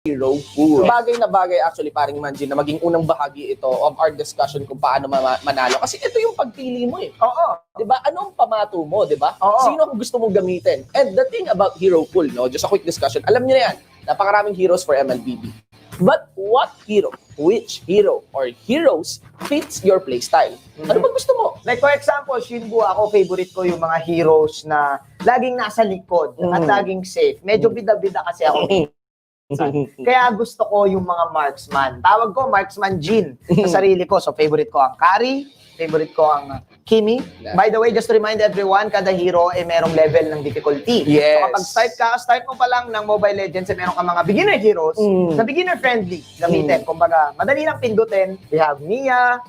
hero pool. Bagay na bagay actually, paring Manji, na maging unang bahagi ito of our discussion kung paano manalo. Kasi ito yung pagpili mo eh. Oo. Diba? Anong pamato mo, diba? Oo. Sino ang gusto mong gamitin? And the thing about hero pool, no, just a quick discussion, alam niyo na yan, napakaraming heroes for MLBB. But what hero, which hero or heroes fits your playstyle? Ano ba gusto mo? Like for example, Shinbu, ako favorite ko yung mga heroes na laging nasa likod at laging safe. Medyo bida-bida kasi ako. Kaya gusto ko yung mga marksman. Tawag ko marksman Jin sa sarili ko. So favorite ko ang Kari, favorite ko ang Kimi. By the way, just to remind everyone, kada hero ay merong level ng difficulty. Yes. So kapag start mo pa lang ng Mobile Legends, ay meron ka mga beginner heroes na beginner friendly gamitin. Kumbaga, madali lang pindutin. We have Mia,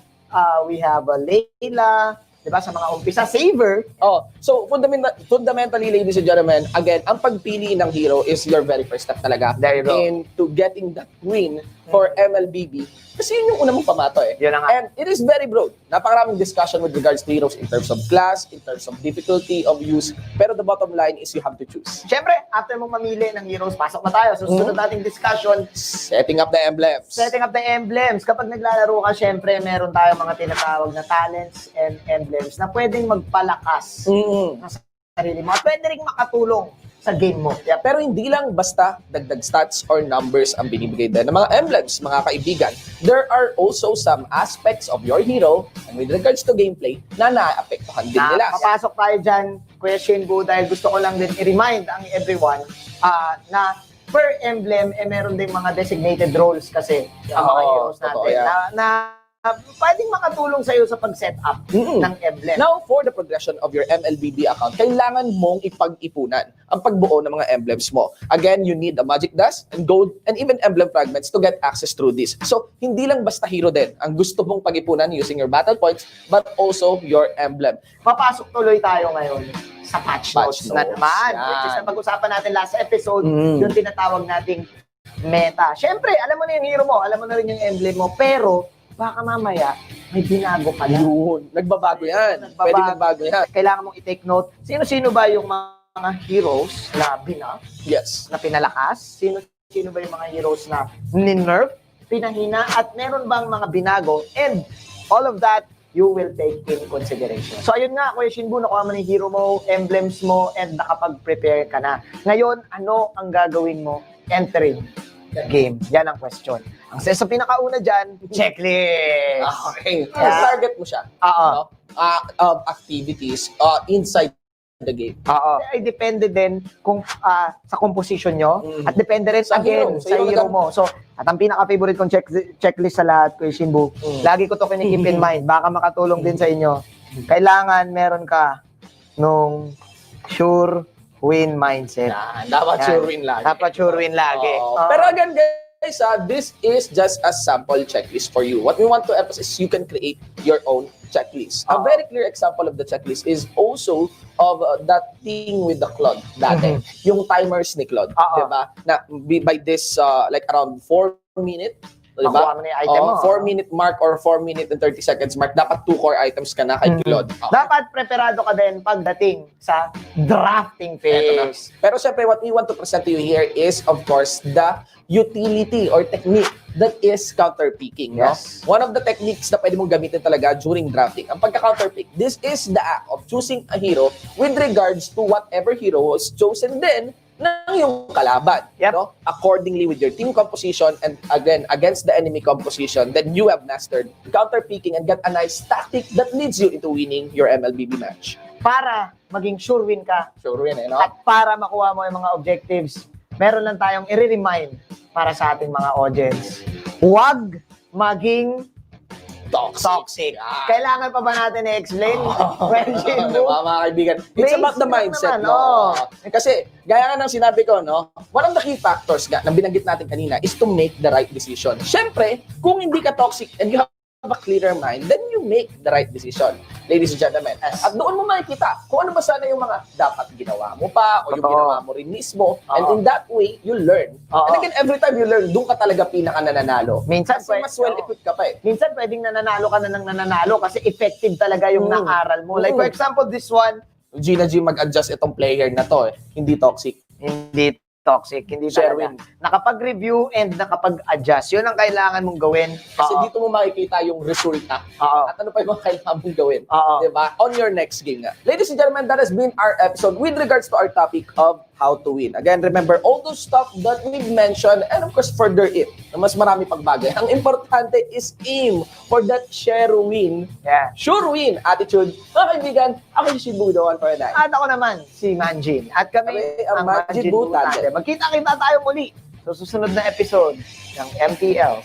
we have Layla, diba, sa mga umpisa, Saver. Oh, so fundamentally, ladies and gentlemen, again, ang pagpili ng hero is your very first step talaga. There you go. Into getting that win for MLBB. Kasi yun yung una mong pamato eh. Yun na nga. And it is very broad. Napakaraming discussion with regards to heroes in terms of class, in terms of difficulty of use. Pero the bottom line is you have to choose. Siyempre, after mong mamili ng heroes, pasok na tayo. So, susunod nating discussion, Setting up the emblems. setting up the emblems. Kapag naglalaro ka, syempre, meron tayong mga tinatawag na talents and emblems na pwedeng magpalakas ng sarili mo. At pwede rin makatulong sa game mo. Yeah, pero hindi lang basta dagdag stats or numbers ang binibigay din ng mga emblems, mga kaibigan. There are also some aspects of your hero and with regards to gameplay na naapektuhan din nila. Papasok tayo dyan, question ko, dahil gusto ko lang din i-remind ang everyone na per emblem, meron din mga designated roles kasi ang mga heroes natin na pwedeng makatulong sa'yo sa pag-setup ng emblem. Now, for the progression of your MLBB account, kailangan mong ipag-ipunan ang pagbuo ng mga emblems mo. Again, you need a magic dust and gold and even emblem fragments to get access through this. So, hindi lang basta hero din ang gusto mong pag-ipunan using your battle points, but also your emblem. Papasok tuloy tayo ngayon sa patch notes na naman. Which is na pag-usapan natin last episode, yung tinatawag nating meta. Siyempre, alam mo na yung hero mo, alam mo na rin yung emblem mo, pero baka mamaya, may binago ka na. Yun. Nagbabago yan. Pwede magbago yan. Kailangan mong i-take note, sino-sino ba yung mga heroes na binuff, Yes. na pinalakas? Sino ba yung mga heroes na ninerf, pinahina, at meron bang mga binago? And all of that, you will take in consideration. So ayun nga, Kuya Shinbu, nakuha mo ng hero mo, emblems mo, and nakapag-prepare ka na. Ngayon, ano ang gagawin mo entering the game? Yan ang question. Ang sa pinakauna dyan, checklist. Okay. Target mo siya. No? Activities inside the game. Ay depende din kung sa composition nyo at depende rin Sa again sa hero mo. So, at ang pinaka-favorite kong checklist sa lahat, Kuya Shinbu, lagi ko to keep in mind, baka makatulong din sa inyo. Kailangan meron ka nung sure win mindset. Dapat sure win lagi. Dapat sure win lagi. Pero again, guys, this is just a sample checklist for you. What we want to emphasize is you can create your own checklist. A very clear example of the checklist is also of that thing with the Claude dati. Yung timers ni Claude. Diba? Na by this, like around 4 minutes, diba? Makuha mo na yung item mo. 4-minute mark or 4 minutes and 30 seconds mark, dapat 2 core items ka na kay Claude. Dapat preparado ka din pagdating sa drafting phase. Pero syempre, what we want to present to you here is, of course, the utility or technique that is counter-picking. Yes. No? One of the techniques na pwede mong gamitin talaga during drafting, ang pagka-counter-pick. This is the act of choosing a hero with regards to whatever hero was chosen din ng yung kalaban. No? Accordingly with your team composition and again, against the enemy composition, then you have mastered counter-picking and get a nice tactic that leads you into winning your MLBB match. Para maging sure win ka. Sure win, no? At para makuha mo yung mga objectives, meron lang tayong i-remind para sa ating mga audience. Huwag maging toxic. Kailangan pa ba natin i-explain? Mga kaibigan, it's about the mindset. Kasi, gaya nga ng sinabi ko, no, one of the key factors na binanggit natin kanina is to make the right decision. Siyempre, kung hindi ka toxic and you have a clearer mind, then you make the right decision, ladies and gentlemen. At doon mo makikita kung ano ba sana yung mga dapat ginawa mo pa o yung ginawa mo rin mismo. And in that way, you learn. And again, every time you learn, doon ka talaga pinaka nananalo. Minsan, kasi mas well-equipped ka pa eh. Minsan, pwedeng nananalo ka na ng nananalo kasi effective talaga yung naaral mo. Like, for example, this one, G mag-adjust itong player na to eh. Hindi toxic. Hindi toxic. Hindi Share talaga. win. Nakapag-review and nakapag-adjust. Yun ang kailangan mong gawin. Kasi Oo. dito mo makikita yung resulta. Oo. At ano pa yung mga kailangan mong gawin. Oo. Diba? On your next game nga. Ladies and gentlemen, that has been our episode with regards to our topic of how to win. Again, remember all those stuff that we've mentioned and of course further it. Na mas marami pang bagay. Ang importante is aim for that share win. Yeah. Sure win attitude. Mga kaibigan, ako si Shibu, the one for a night. At ako naman, si Manjin. At kami, Kami ang Manjin Butante. Magkita-kita tayo muli sa susunod na episode ng MPL.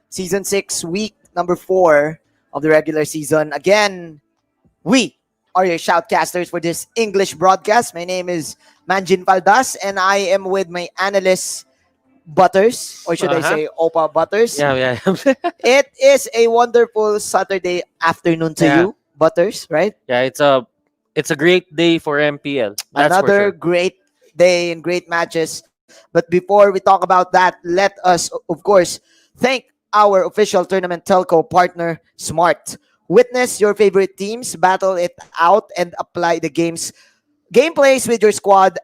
Season 6, week number 4 of the regular season. Again, we are your shoutcasters for this English broadcast. My name is Manjin Valdas, and I am with my analyst, Butters, or should I Uh-huh. say Opa Butters. Yeah. It is a wonderful Saturday afternoon to Yeah. you, Butters, right? Yeah, it's a great day for MPL. That's for Another sure. great day and great matches. But before we talk about that, let us, of course, thank our official tournament telco partner, Smart. Witness your favorite teams, battle it out, and apply the gameplays with your squad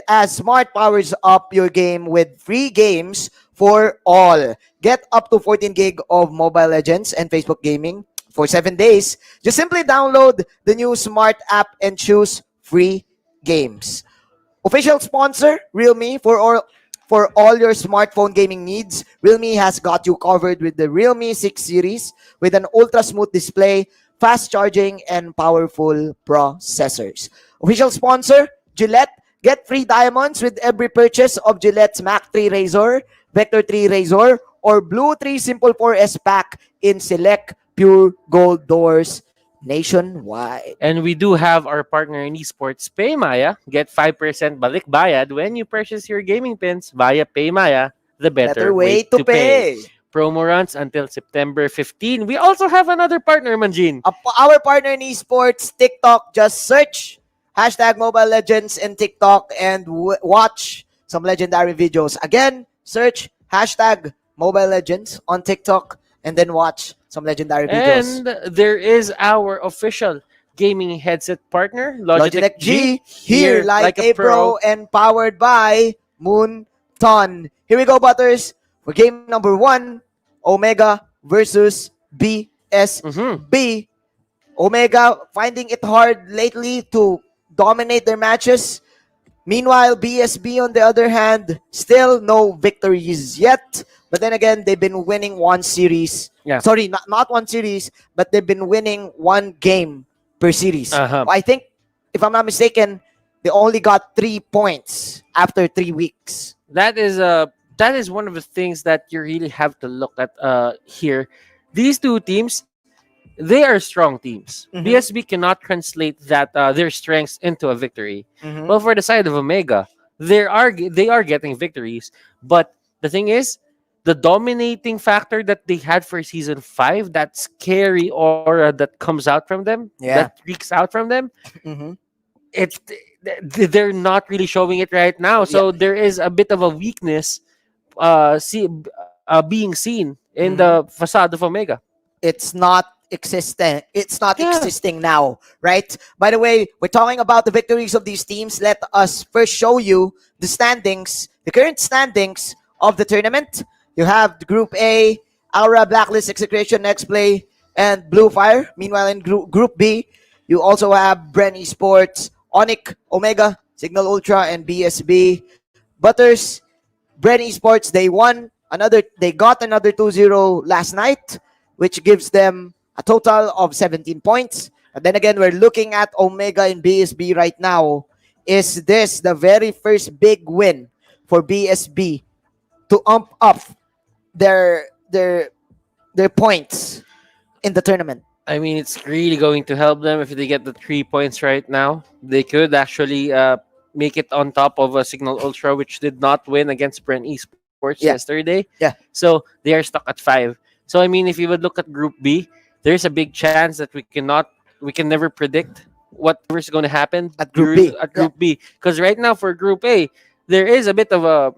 as Smart powers up your game with free games for all. Get up to 14 gig of Mobile Legends and Facebook Gaming for 7 days. Just simply download the new Smart app and choose free games. Official sponsor, Realme, for all your smartphone gaming needs. Realme has got you covered with the Realme 6 series with an ultra smooth display, fast charging, and powerful processors. Official sponsor, Gillette. Get free diamonds with every purchase of Gillette's Mac 3 Razor, Vector 3 Razor, or Blue 3 Simple 4S pack in select pure gold doors nationwide. And we do have our partner in esports, Paymaya. Get 5% balik bayad when you purchase your gaming pins via Paymaya, the better way to pay. Promo runs until September 15. We also have another partner, Manjin. Our partner in esports, TikTok, just search hashtag Mobile Legends in TikTok and watch some legendary videos. Again, search hashtag Mobile Legends on TikTok and then watch some legendary videos. And there is our official gaming headset partner, Logitech G, here like a pro and powered by Moon Ton. Here we go, Butters, for game number 1, Omega versus BSB. Omega finding it hard lately to dominate their matches. Meanwhile, BSB, on the other hand, still no victories yet. But then again, they've been winning one series. Yeah. Sorry, not one series, but they've been winning one game per series. Uh-huh. I think, if I'm not mistaken, they only got 3 points after 3 weeks. That is one of the things that you really have to look at here. These two teams, they are strong teams. Mhm. BSB cannot translate that their strengths into a victory. Mhm. Well, for the side of Omega, they are getting victories, but the thing is, the dominating factor that they had for season 5, that scary aura that comes out from them, Yeah. that reeks out from them, Mhm. it's they're not really showing it right now. So there is a bit of a weakness being seen in the facade of Omega. It's not existent. It's not Yeah. existing now, right? By the way, we're talking about the victories of these teams. Let us first show you the standings, the current standings of the tournament. You have the Group A, Aura, Blacklist, Execration, Next Play, and Blue Fire. Meanwhile, in Group B, you also have Bren Esports, ONIC, Omega, Cignal Ultra, and BSB. Butters, Bren Esports, they got another 2-0 last night, which gives them a total of 17 points. And then again, we're looking at Omega and BSB right now. Is this the very first big win for BSB to ump up their points in the tournament? I mean, it's really going to help them if they get the 3 points right now. They could actually make it on top of a Signal Ultra, which did not win against Brent Esports yesterday. Yeah. So they are stuck at 5. So I mean, if you would look at Group B, there's a big chance that we can never predict whatever's going to happen At Group B. At Group B, because right now for Group A, there is a bit of a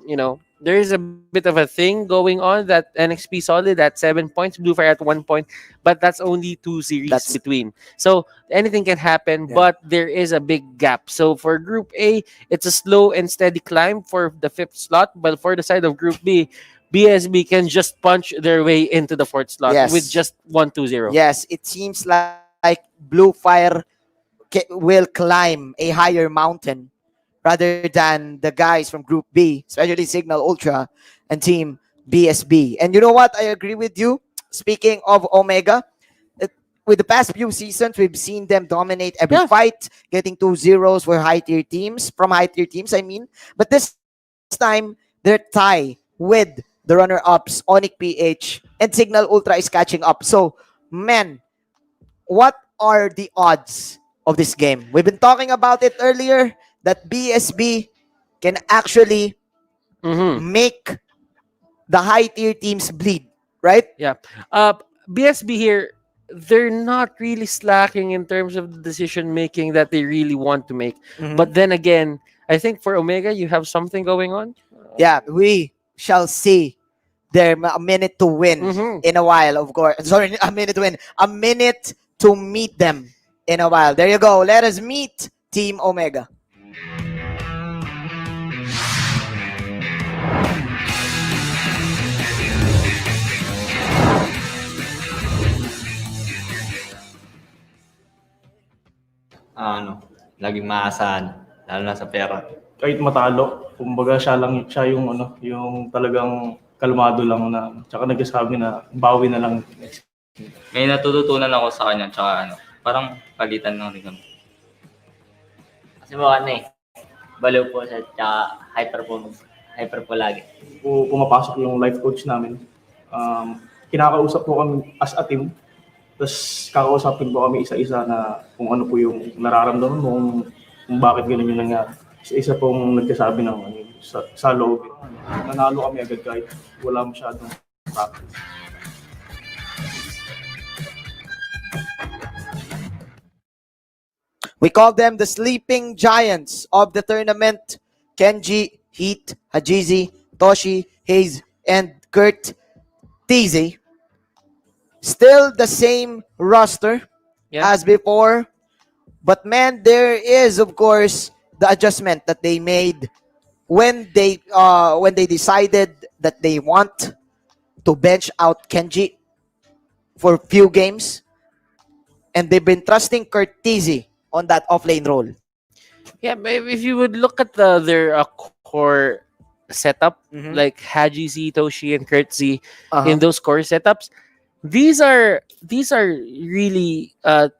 thing going on that NXP Solid at 7 points, Blue Fire at 1 point, but that's only 2 series between. So anything can happen, but there is a big gap. So for Group A, it's a slow and steady climb for the 5th slot, but for the side of Group B, BSB can just punch their way into the 4th slot with just 1-2-0. Yes, it seems like Blue Fire will climb a higher mountain rather than the guys from Group B, especially Signal Ultra and Team BSB. And you know what? I agree with you. Speaking of Omega, with the past few seasons, we've seen them dominate every fight, getting 2-0s for high-tier teams, I mean. But this time, they're tied with the runner-ups, ONIC PH, and Cignal Ultra is catching up. So, man, what are the odds of this game? We've been talking about it earlier that BSB can actually Mm-hmm. make the high-tier teams bleed, right? Yeah. BSB here, they're not really slacking in terms of the decision making that they really want to make. Mhm. But then again, I think for Omega, you have something going on. Yeah, we shall see there a minute to win Mm-hmm. in a while, of course. Sorry, a minute to win. A minute to meet them in a while. There you go. Let us meet Team Omega. Laging maasahan, lalo na sa pera. Kahit matalo, kumbaga siya yung yung talagang kalmado lang na tsaka nagsasabi na bawi na lang. May natututunan ako sa kanya, tsaka parang palitan lang rin kami. Kasi baliw po siya, tsaka hyper po lagi. Pumapasok yung life coach namin. Kinakausap po kami as a team. Tapos kakausapin po kami isa-isa na kung ano po yung nararamdaman mo, kung bakit ganun yung nangyari. Isa pong nagkasabi ng sa loob. Nanalo kami agad kahit wala masyadong practice. We call them the sleeping giants of the tournament. Kenji, Heat, Hajizi, Toshi, Hayes, and Kurt Tizi. Still the same roster as before. But man, there is, of course, the adjustment that they made when they decided that they want to bench out Kenji for few games. And they've been trusting Kurt Tizi on that offlane role. Yeah, but if you would look at their core setup, like Haji Z, Toshi, and Kurt Z, in those core setups, these are really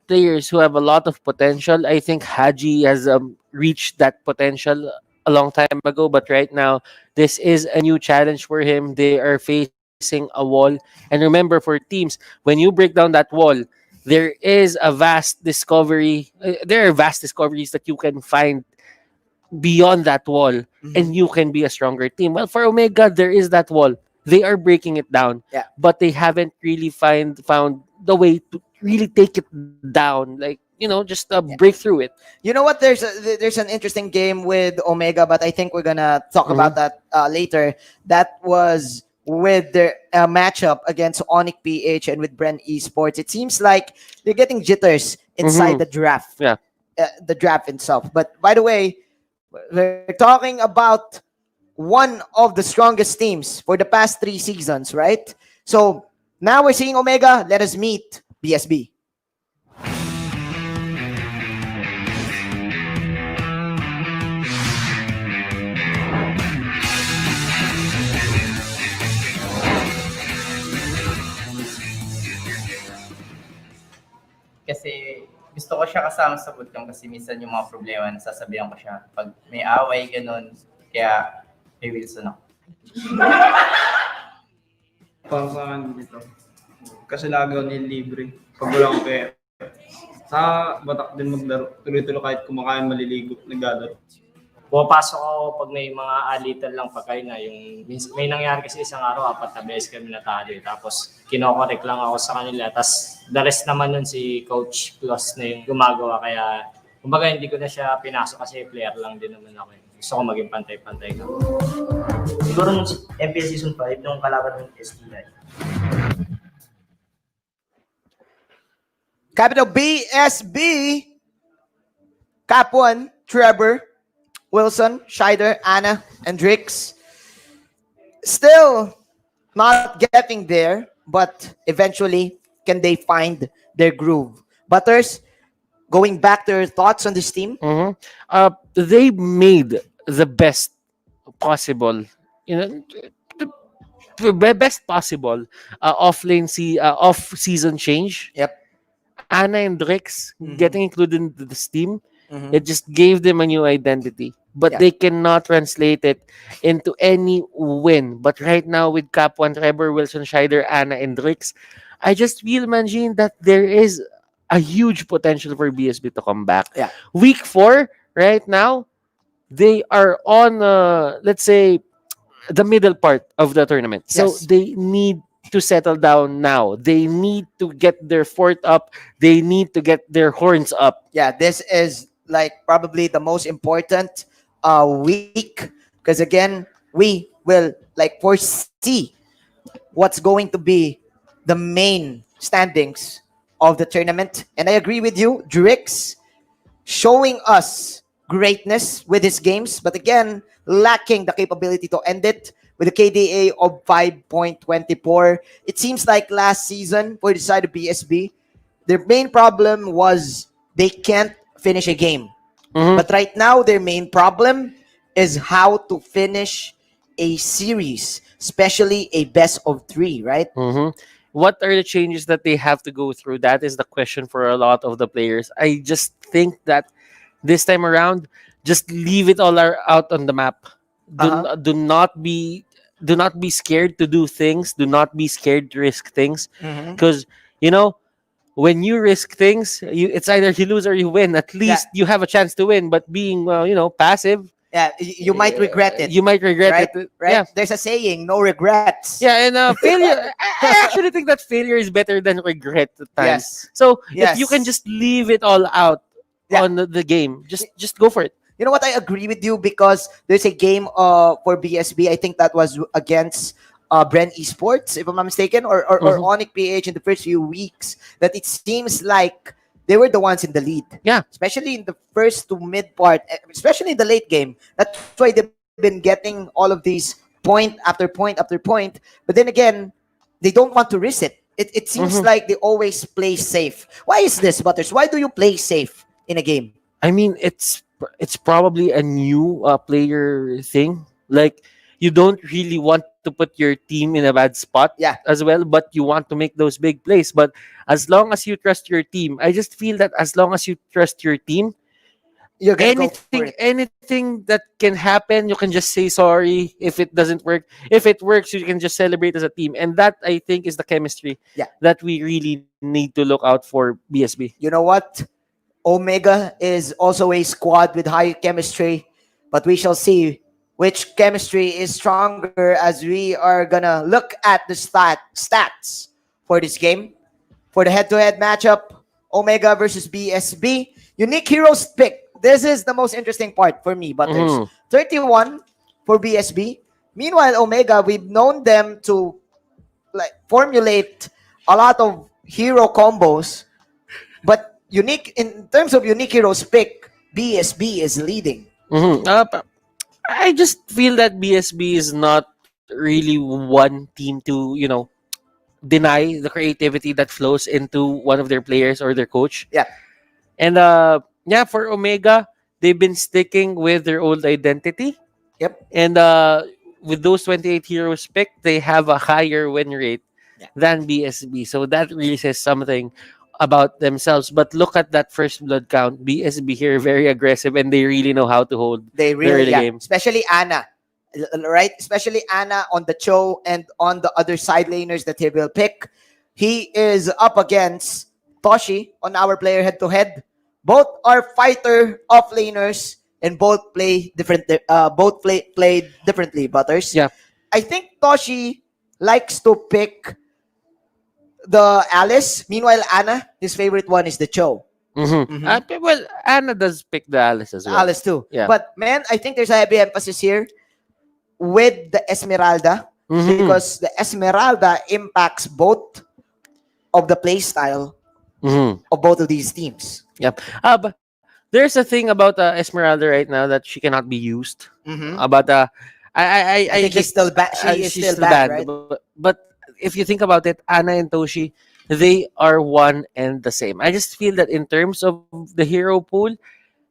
players who have a lot of potential. I think Haji has reached that potential a long time ago, but right now this is a new challenge for him. They are facing a wall, and remember, for teams, when you break down that wall, there is a vast discovery. There are vast discoveries that you can find beyond that wall, and you can be a stronger team. Well, for Omega, there is that wall. They are breaking it down, but they haven't really found the way to really take it down. Like, just break through it. You know what? There's an interesting game with Omega, but I think we're gonna talk about that later. That was with their matchup against ONIC PH and with Bren Esports. It seems like they're getting jitters inside the draft. Yeah. The draft itself. But by the way, we're talking about one of the strongest teams for the past 3 seasons, right? So now we're seeing Omega. Let us meet BSB. Kasi gusto ko siya kasama sa bootcamp kasi minsan yung mga problema nasasabihan ko siya. Pag may away, ganun. Kaya, hey Wilson ako. Para sa akin dito. Kasi lagi ako nililibre. Pag wala akong pera. Sa Batak din maglaro. Tuloy-tuloy kahit kumakain maliligo. Naglalaro. Pumapasok ako pag may mga alitan lang pagkain na yung may nangyari kasi isang araw 4 na beses kami natalo tapos kinokorek lang ako sa kanila tapos the rest naman nun si Coach Plus na yung gumagawa kaya kumbaga hindi ko na siya pinasok kasi player lang din naman ako. Gusto ko maging pantay-pantay ka. Siguro nung MPL Season 5 nung kalaban ng STI. Capital BSB, Cap 1, Trevor, Wilson, Scheider, Anna, and Drix. Still not getting there, but eventually, can they find their groove? Butters, going back to your thoughts on this team? They made the best possible, the best possible off-season change. Yep. Anna and Drix getting included in this team Mhm. It just gave them a new identity, but Yeah. they cannot translate it into any win. But right now with Cap One, Trevor, Wilson, Scheider, Anna, and Rix, I just feel, Manjin, that there is a huge potential for BSB to come back. Yeah. Week 4, right now, they are on, let's say, the middle part of the tournament. So Yes. they need to settle down now. They need to get their fort up. They need to get their horns up. Yeah, this is like probably the most important week because again we will like foresee what's going to be the main standings of the tournament. And I agree with you, Drix showing us greatness with his games, but again, lacking the capability to end it with a KDA of 5.24. It seems like last season for the side of BSB, their main problem was they can't finish a game. Mhm. But right now, their main problem is how to finish a series, especially a best of 3, right? Mhm. What are the changes that they have to go through? That is the question for a lot of the players. I just think that this time around, just leave it all out on the map. Do, Uh-huh. do not be scared to do things. Do not be scared to risk things, Mhm. because you know when you risk things, it's either you lose or you win. At Yeah. least you have a chance to win. But being passive, Yeah, you might regret it. you might regret right? it. Right? Yeah, There's a saying, no regrets. yeah, and failure. I actually think that failure is better than regret at times. Yes. So if Yes. you can just leave it all out Yeah. on the game, just go for it. You know what? I agree with you because there's a game for BSB. I think that was against Bren Esports, if I'm not mistaken, or Mhm. ONIC PH in the first few weeks. That it seems like they were the ones in the lead. Yeah. Especially in the first to mid part, especially in the late game. That's why they've been getting all of these point after point after point. But then again, they don't want to risk it. It seems Mhm. like they always play safe. Why is this, Butters? Why do you play safe in a game? I mean, it's probably a new player thing. Like you don't really want to put your team in a bad spot Yeah. as well, but you want to make those big plays. But as long as you trust your team, I just feel that as long as you trust your team, You're gonna go for it. anything that can happen, you can just say sorry if it doesn't work. If it works, you can just celebrate as a team, and that I think is the chemistry Yeah. that we really need to look out for BSB. You know what? Omega is also a squad with high chemistry, but we shall see which chemistry is stronger as we are gonna look at the stats for this game. For the head-to-head matchup, Omega versus BSB. Unique heroes pick. This is the most interesting part for me, Butters. Mhm. 31 for BSB. Meanwhile, Omega, we've known them to like formulate a lot of hero combos, but unique in terms of unique heroes pick, BSB is leading. I just feel that BSB is not really one team to, deny the creativity that flows into one of their players or their coach. Yeah. And yeah, for Omega, they've been sticking with their old identity. Yep. And with those 28 heroes picked, they have a higher win rate than BSB. So that really says something about themselves. But look at that first blood count. BSB here very aggressive and they really know how to hold They the really, early yeah. game. Especially Anna, right? Especially Anna on the Cho and on the other side laners that he will pick. He is up against Toshi on our player head to head. Both are fighter offlaners and both play different. Both play differently. Butters. Yeah. I think Toshi likes to pick the Alice. Meanwhile, Anna, his favorite one is the Cho. Well, Anna does pick the Alice as well. Alice too. Yeah. But man, I think there's a heavy emphasis here with the Esmeralda Mhm. because the Esmeralda impacts both of the play style Mhm. of both of these teams. Yep. But there's a thing about Esmeralda right now that she cannot be used. Mm-hmm. But I think he's still bad. She is she's still bad, right? But if you think about it, Anna and Toshi, they are one and the same. I just feel that in terms of the hero pool,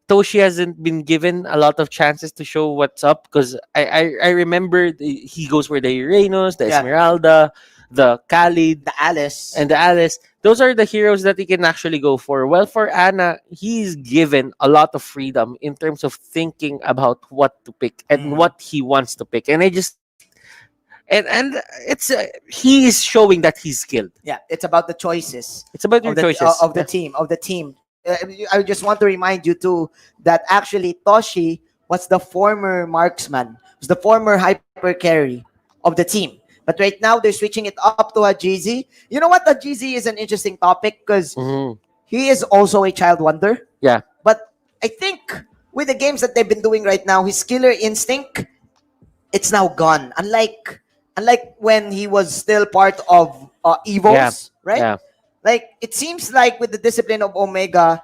Toshi hasn't been given a lot of chances to show what's up because I remember he goes for the Uranus, the Yeah. Esmeralda, the Khalid, The Alice. and the Alice. Those are the heroes that he can actually go for. Well, for Ana, he's given a lot of freedom in terms of thinking about what to pick and what he wants to pick. And I just and it's he is showing that he's skilled. Yeah, it's about the choices. It's about your of the, choices. of the team. I just want to remind you too that actually Toshi was the former marksman, was the former hyper carry of the team. But right now they're switching it up to Hajizi. You know what? Hajizi is an interesting topic because Mhm. he is also a child wonder. Yeah. But I think with the games that they've been doing right now, his killer instinct, it's now gone. Unlike when he was still part of Evos, right? Yeah. Like it seems like with the discipline of Omega,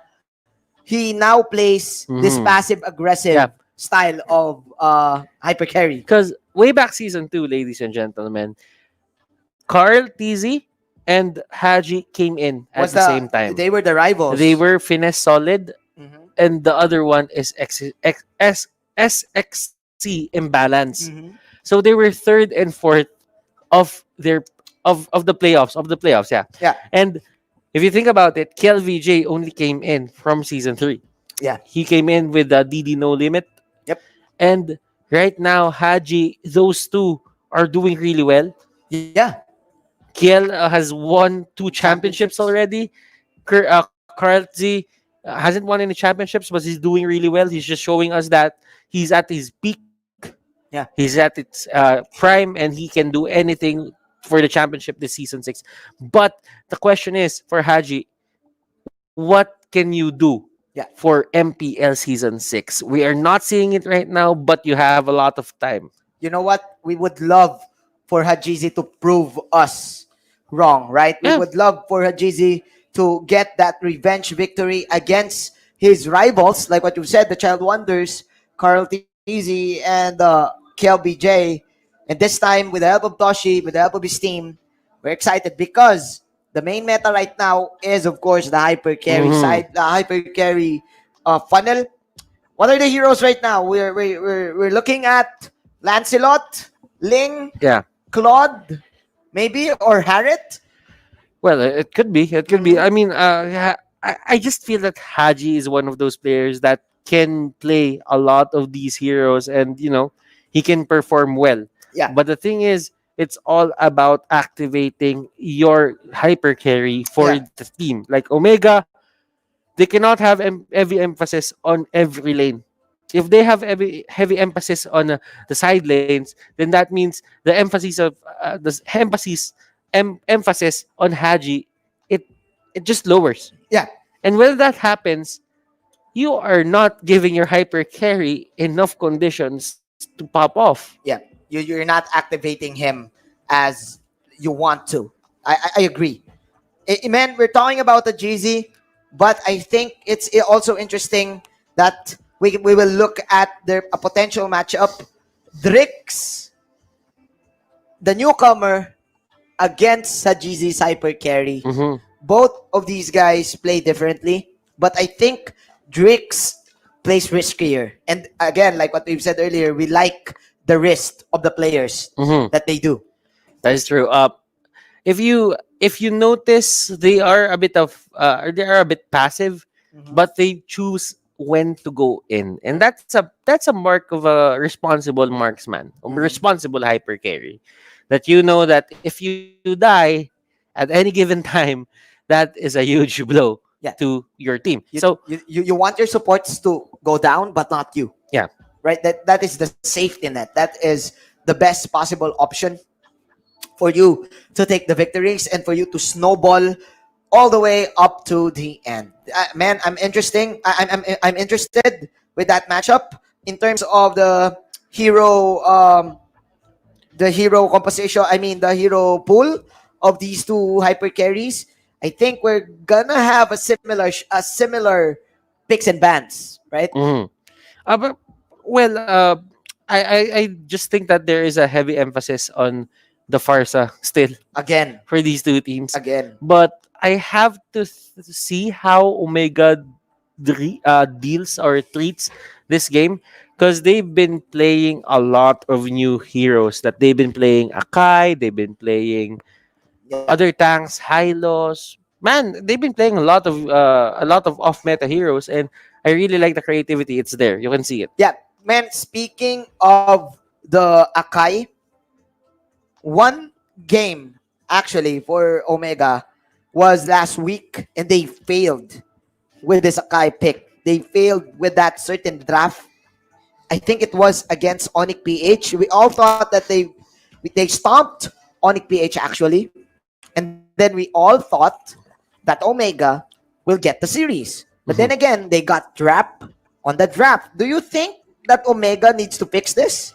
he now plays this Mhm. passive aggressive Yeah. style of hyper carry. Because way back season 2, ladies and gentlemen, Carl, TZ, and Haji came in at Was the same time. They were the rivals. They were finesse solid, Mhm. and the other one is SXC imbalance. Mhm. So they were third and fourth of their of the playoffs. Yeah. Yeah. And if you think about it, KLVJ only came in from season 3. Yeah. He came in with the DD no limit. Yep. And right now, Haji, those two are doing really well. Yeah. Kiel has won 2 championships already. Carl Z hasn't won any championships, but he's doing really well. He's just showing us that he's at his peak. Yeah. He's at its prime, and he can do anything for the championship this season 6. But the question is for Haji, what can you do Yeah. for MPL season 6? We are not seeing it right now, but you have a lot of time. You know what? We would love for Hajizi to prove us wrong, right? Yeah. We would love for Hajizi to get that revenge victory against his rivals, like what you said, the Child Wonders, Carl TZ and KLBJ. And this time, with the help of Toshi, with the help of his team, we're excited because the main meta right now is, of course, the hyper carry Mhm. side, the hyper carry funnel. What are the heroes right now? We're looking at Lancelot, Ling, Yeah. Claude, maybe, or Harriet. Well, it could be. It could be. I mean, I just feel that Haji is one of those players that can play a lot of these heroes, and he can perform well. Yeah. But the thing is, it's all about activating your hyper carry for Yeah. the team. Like Omega, they cannot have heavy emphasis on every lane. If they have heavy emphasis on the side lanes, then that means the emphasis of emphasis on Haji, it just lowers. Yeah. And when that happens, you are not giving your hyper carry enough conditions to pop off. Yeah. You're not activating him as you want to. I agree. Man, we're talking about the GZ, but I think it's also interesting that we will look at a potential matchup. Drix, the newcomer, against Sajizi's hyper carry. Mhm. Both of these guys play differently, but I think Drix plays riskier. And again, like what we've said earlier, we like the risk of the players Mhm. that they do. That is true. If you notice, they are a bit passive, but they choose when to go in, and that's a mark of a responsible marksman, a responsible hyper carry. That that if you die at any given time, that is a huge blow Yeah. to your team. You, So you want your supports to go down, but not you. yeah, Right? That is the safety net. That is the best possible option for you to take the victories and for you to snowball all the way up to the end. Man, I'm interested with that matchup in terms of the hero composition. I mean the hero pool of these two hyper carries. I think we're gonna have a similar picks and bans, right? mhm. But, well, I just think that there is a heavy emphasis on the Farsa still Again, for these two teams. again. But I have to see how Omega deals or treats this game, because they've been playing a lot of new heroes. That they've been playing Akai, they've been playing other tanks, Hylos. Man, they've been playing a lot of off meta heroes, and I really like the creativity. It's there. You can see it. Yeah, man, speaking of the Akai, one game actually for Omega was last week, and they failed with this Akai pick. They failed with that certain draft. I think it was against ONIC PH. We all thought that they stomped ONIC PH actually, and then we all thought that Omega will get the series. But then again, they got trapped on the draft. Do you think that Omega needs to fix this?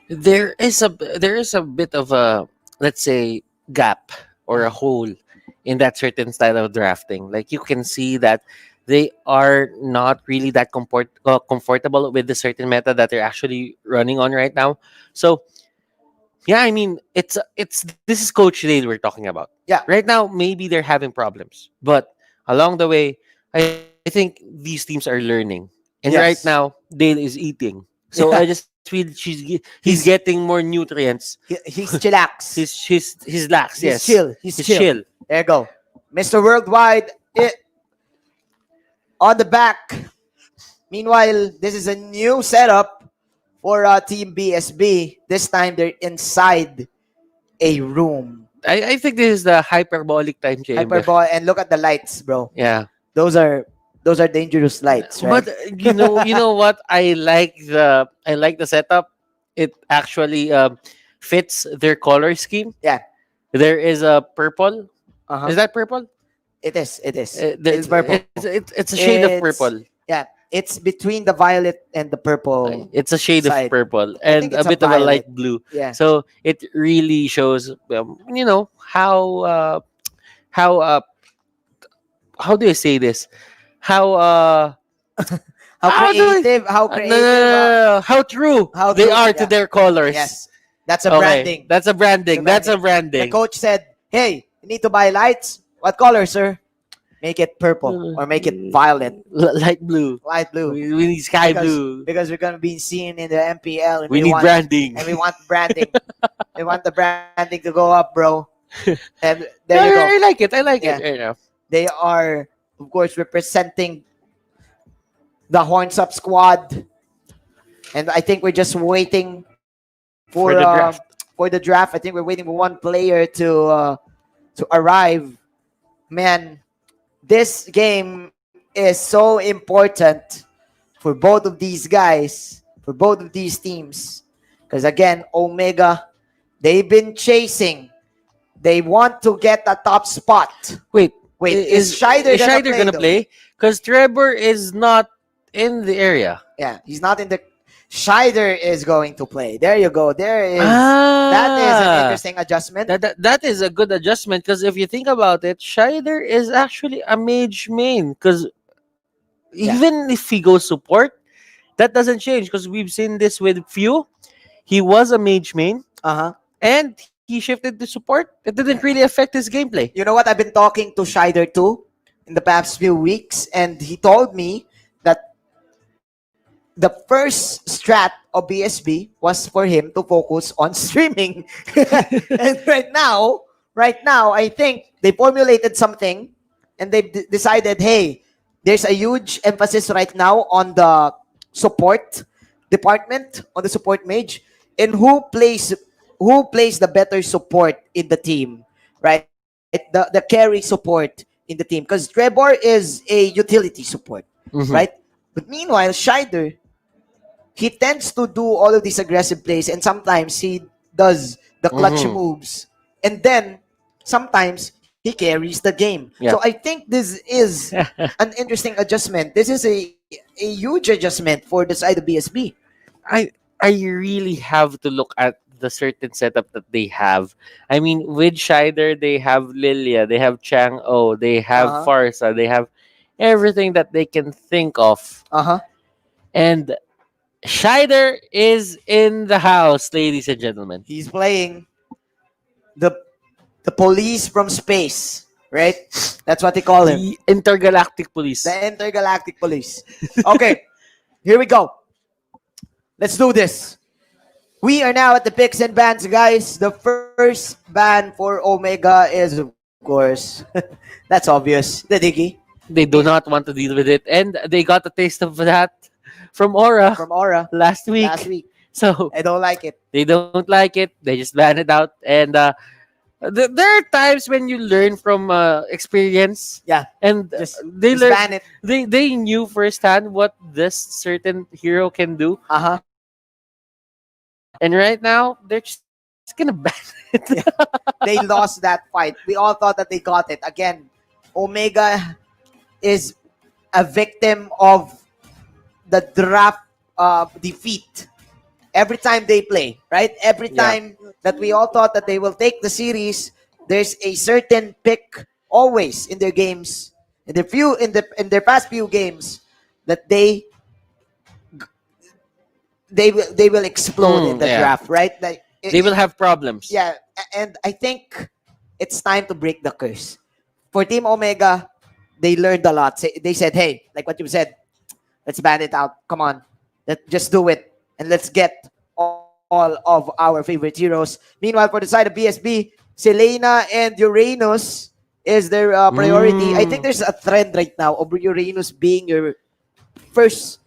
There is a bit of a, let's say, gap or a hole in that certain style of drafting. Like, you can see that they are not really that comfortable with the certain meta that they're actually running on right now. So yeah, I mean, it's this is Coach Dale we're talking about. Yeah. Right now, maybe they're having problems, but along the way, I think these teams are learning. And Yes. right now, Dale is eating. So Yeah. I just feel he's getting more nutrients. He's chillax. He's lax. He's Yes. chill. He's chill. There you go. Mr. Worldwide on the back. Meanwhile, this is a new setup for Team BSB. This time they're inside a room. I think this is the hyperbolic time chamber. Hyperbole, and look at the lights, bro. Yeah. Those are dangerous lights, right? But you know what? I like the setup. It actually fits their color scheme. Yeah. There is a purple. Uh-huh. Is that purple? It is. It's purple. It's a shade of It's- purple. Yeah, it's between the violet and the purple. It's a shade side. of purple I and think a it's a bit of a light violet. blue. Yeah. So it really shows, how do I say this? How How do I- creative? How no, creative? no, how true How they true, are to yeah. their colors. Yes, that's a Okay, branding. That's a branding. That's a The branding. coach said, "Hey, you need to buy lights. What color, sir? Make it purple or make it violet, Light blue. light blue, We need sky because, blue. because we're gonna be seen in the MPL. And We need want, branding. and we want branding. We want the branding to go up, bro. And there Yeah, you go. I like it. I like Yeah. it. You know. They are, of course, representing the Horns Up squad. And I think we're just waiting for For the draft. For the draft. I think we're waiting for one player to arrive. Man, this game is so important for both of these guys, for both of these teams. Because again, Omega, they've been chasing. They want to get a top spot. Wait, Is Scheider gonna though? play? Because Trevor is not in the area. Yeah, he's not in the. Scheider is going to play. There you go. There is. That is an interesting adjustment. That is a good adjustment because if you think about it, Scheider is actually a mage main because even if he goes support, that doesn't change because we've seen this with Few. He was a mage main and he shifted to support. It didn't really affect his gameplay. You know what? I've been talking to Scheider too in the past few weeks, and he told me that the first strat of BSB was for him to focus on streaming. And right now, I think they formulated something and they decided, hey, there's a huge emphasis right now on the support department, on the support mage, and who plays the better support in the team, right? The carry support in the team. Because Trevor is a utility support, right? But meanwhile, Scheider, he tends to do all of these aggressive plays, and sometimes he does the clutch moves, and then sometimes he carries the game. Yeah. So I think this is an interesting adjustment. This is a huge adjustment for the side of BSB. I really have to look at the certain setup that they have. I mean, with Scheider, they have Lilia, they have Chang-O, they have Farsa, they have everything that they can think of. And Scheider is in the house, ladies and gentlemen. He's playing the police from space, right? That's what they call him. The intergalactic police. The intergalactic police. Okay, here we go. Let's do this. We are now at the picks and bans, guys. The first ban for Omega is, of course, that's obvious, the Diggy They do not want to deal with it, and they got a taste of that from Aura from Aura last week. last week. So I don't like it. they don't like it. They just ban it out, and there are times when you learn from experience. Yeah, And they just learn. ban it. They knew firsthand what this certain hero can do, Uh-huh. and right now they're just gonna ban it. They lost that fight. We all thought that they got it. Again, Omega is a victim of the draft defeat. Every time they play, right? Every Yeah. time that we all thought that they will take the series, there's a certain pick always in their games, in their past few games, that they will explode in the Yeah. draft, right? Like They will have problems. yeah, and I think it's time to break the curse. For Team Omega, they learned a lot. They said, hey, like what you said, let's ban it out. Come on. Just do it. And let's get all of our favorite heroes. Meanwhile, for the side of BSB, Selena and Uranus is their priority. I think there's a trend right now of Uranus being your first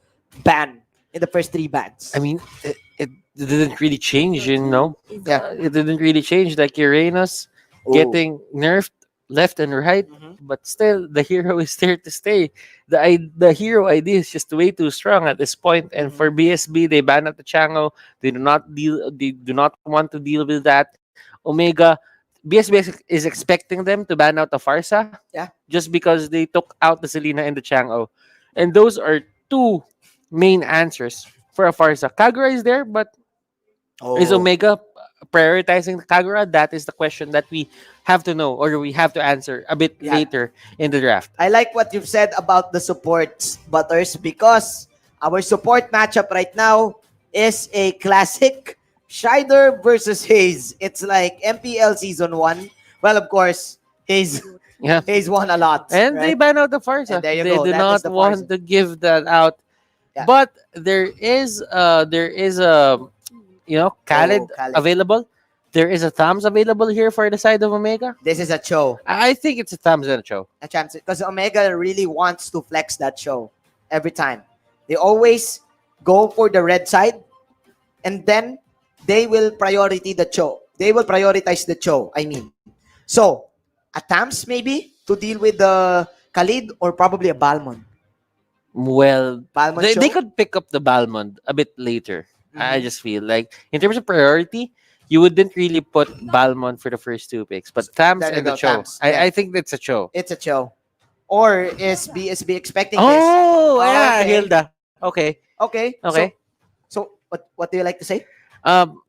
ban in the first 3 bans. I mean, it didn't really change, you know. Yeah. It didn't really change. Like Uranus Ooh. getting nerfed left and right, Mhm. but still the hero is there to stay. The hero idea is just way too strong at this point. And for BSB, they ban out the Chango. They do not deal. They do not want to deal with that. Omega, BSB is expecting them to ban out the Farsa. Yeah. Just because they took out the Selena and the Chango, and those are two main answers for a Farsa. Kagura is there, but is Omega prioritizing the Kagura? That is the question that we have to know, or we have to answer a bit Yeah. later in the draft. I like what you've said about the supports, Butters, because our support matchup right now is a classic Scheider versus Hayes. It's like MPL Season 1. Well, of course, Hayes Yeah. won a lot. And right? they ban out the Farsa. And there you They go. do That not is the want Farsa. to give that out. Yeah. But there is a Khaled Khaled. available. There is a Thumbs available here for the side of Omega. This is a show. I think it's a Thumbs and a Cho. A chance, because Omega really wants to flex that show every time. They always go for the red side, and then they will priority the show. They will prioritize the show. I mean, so a Tams maybe to deal with the Khalid, or probably a Balmond. Well, Balmond they show? could pick up the Balmond a bit later. I Mhm. just feel like in terms of priority, you wouldn't really put Balmond for the first 2 picks, but Thumbs There you and the go, Cho. Thumbs, yeah. I think that's a Cho. It's a show. Or is BSB expecting Oh, this? yeah, Okay. Hilda. Okay. Okay. Okay. So what do you like to say? Um,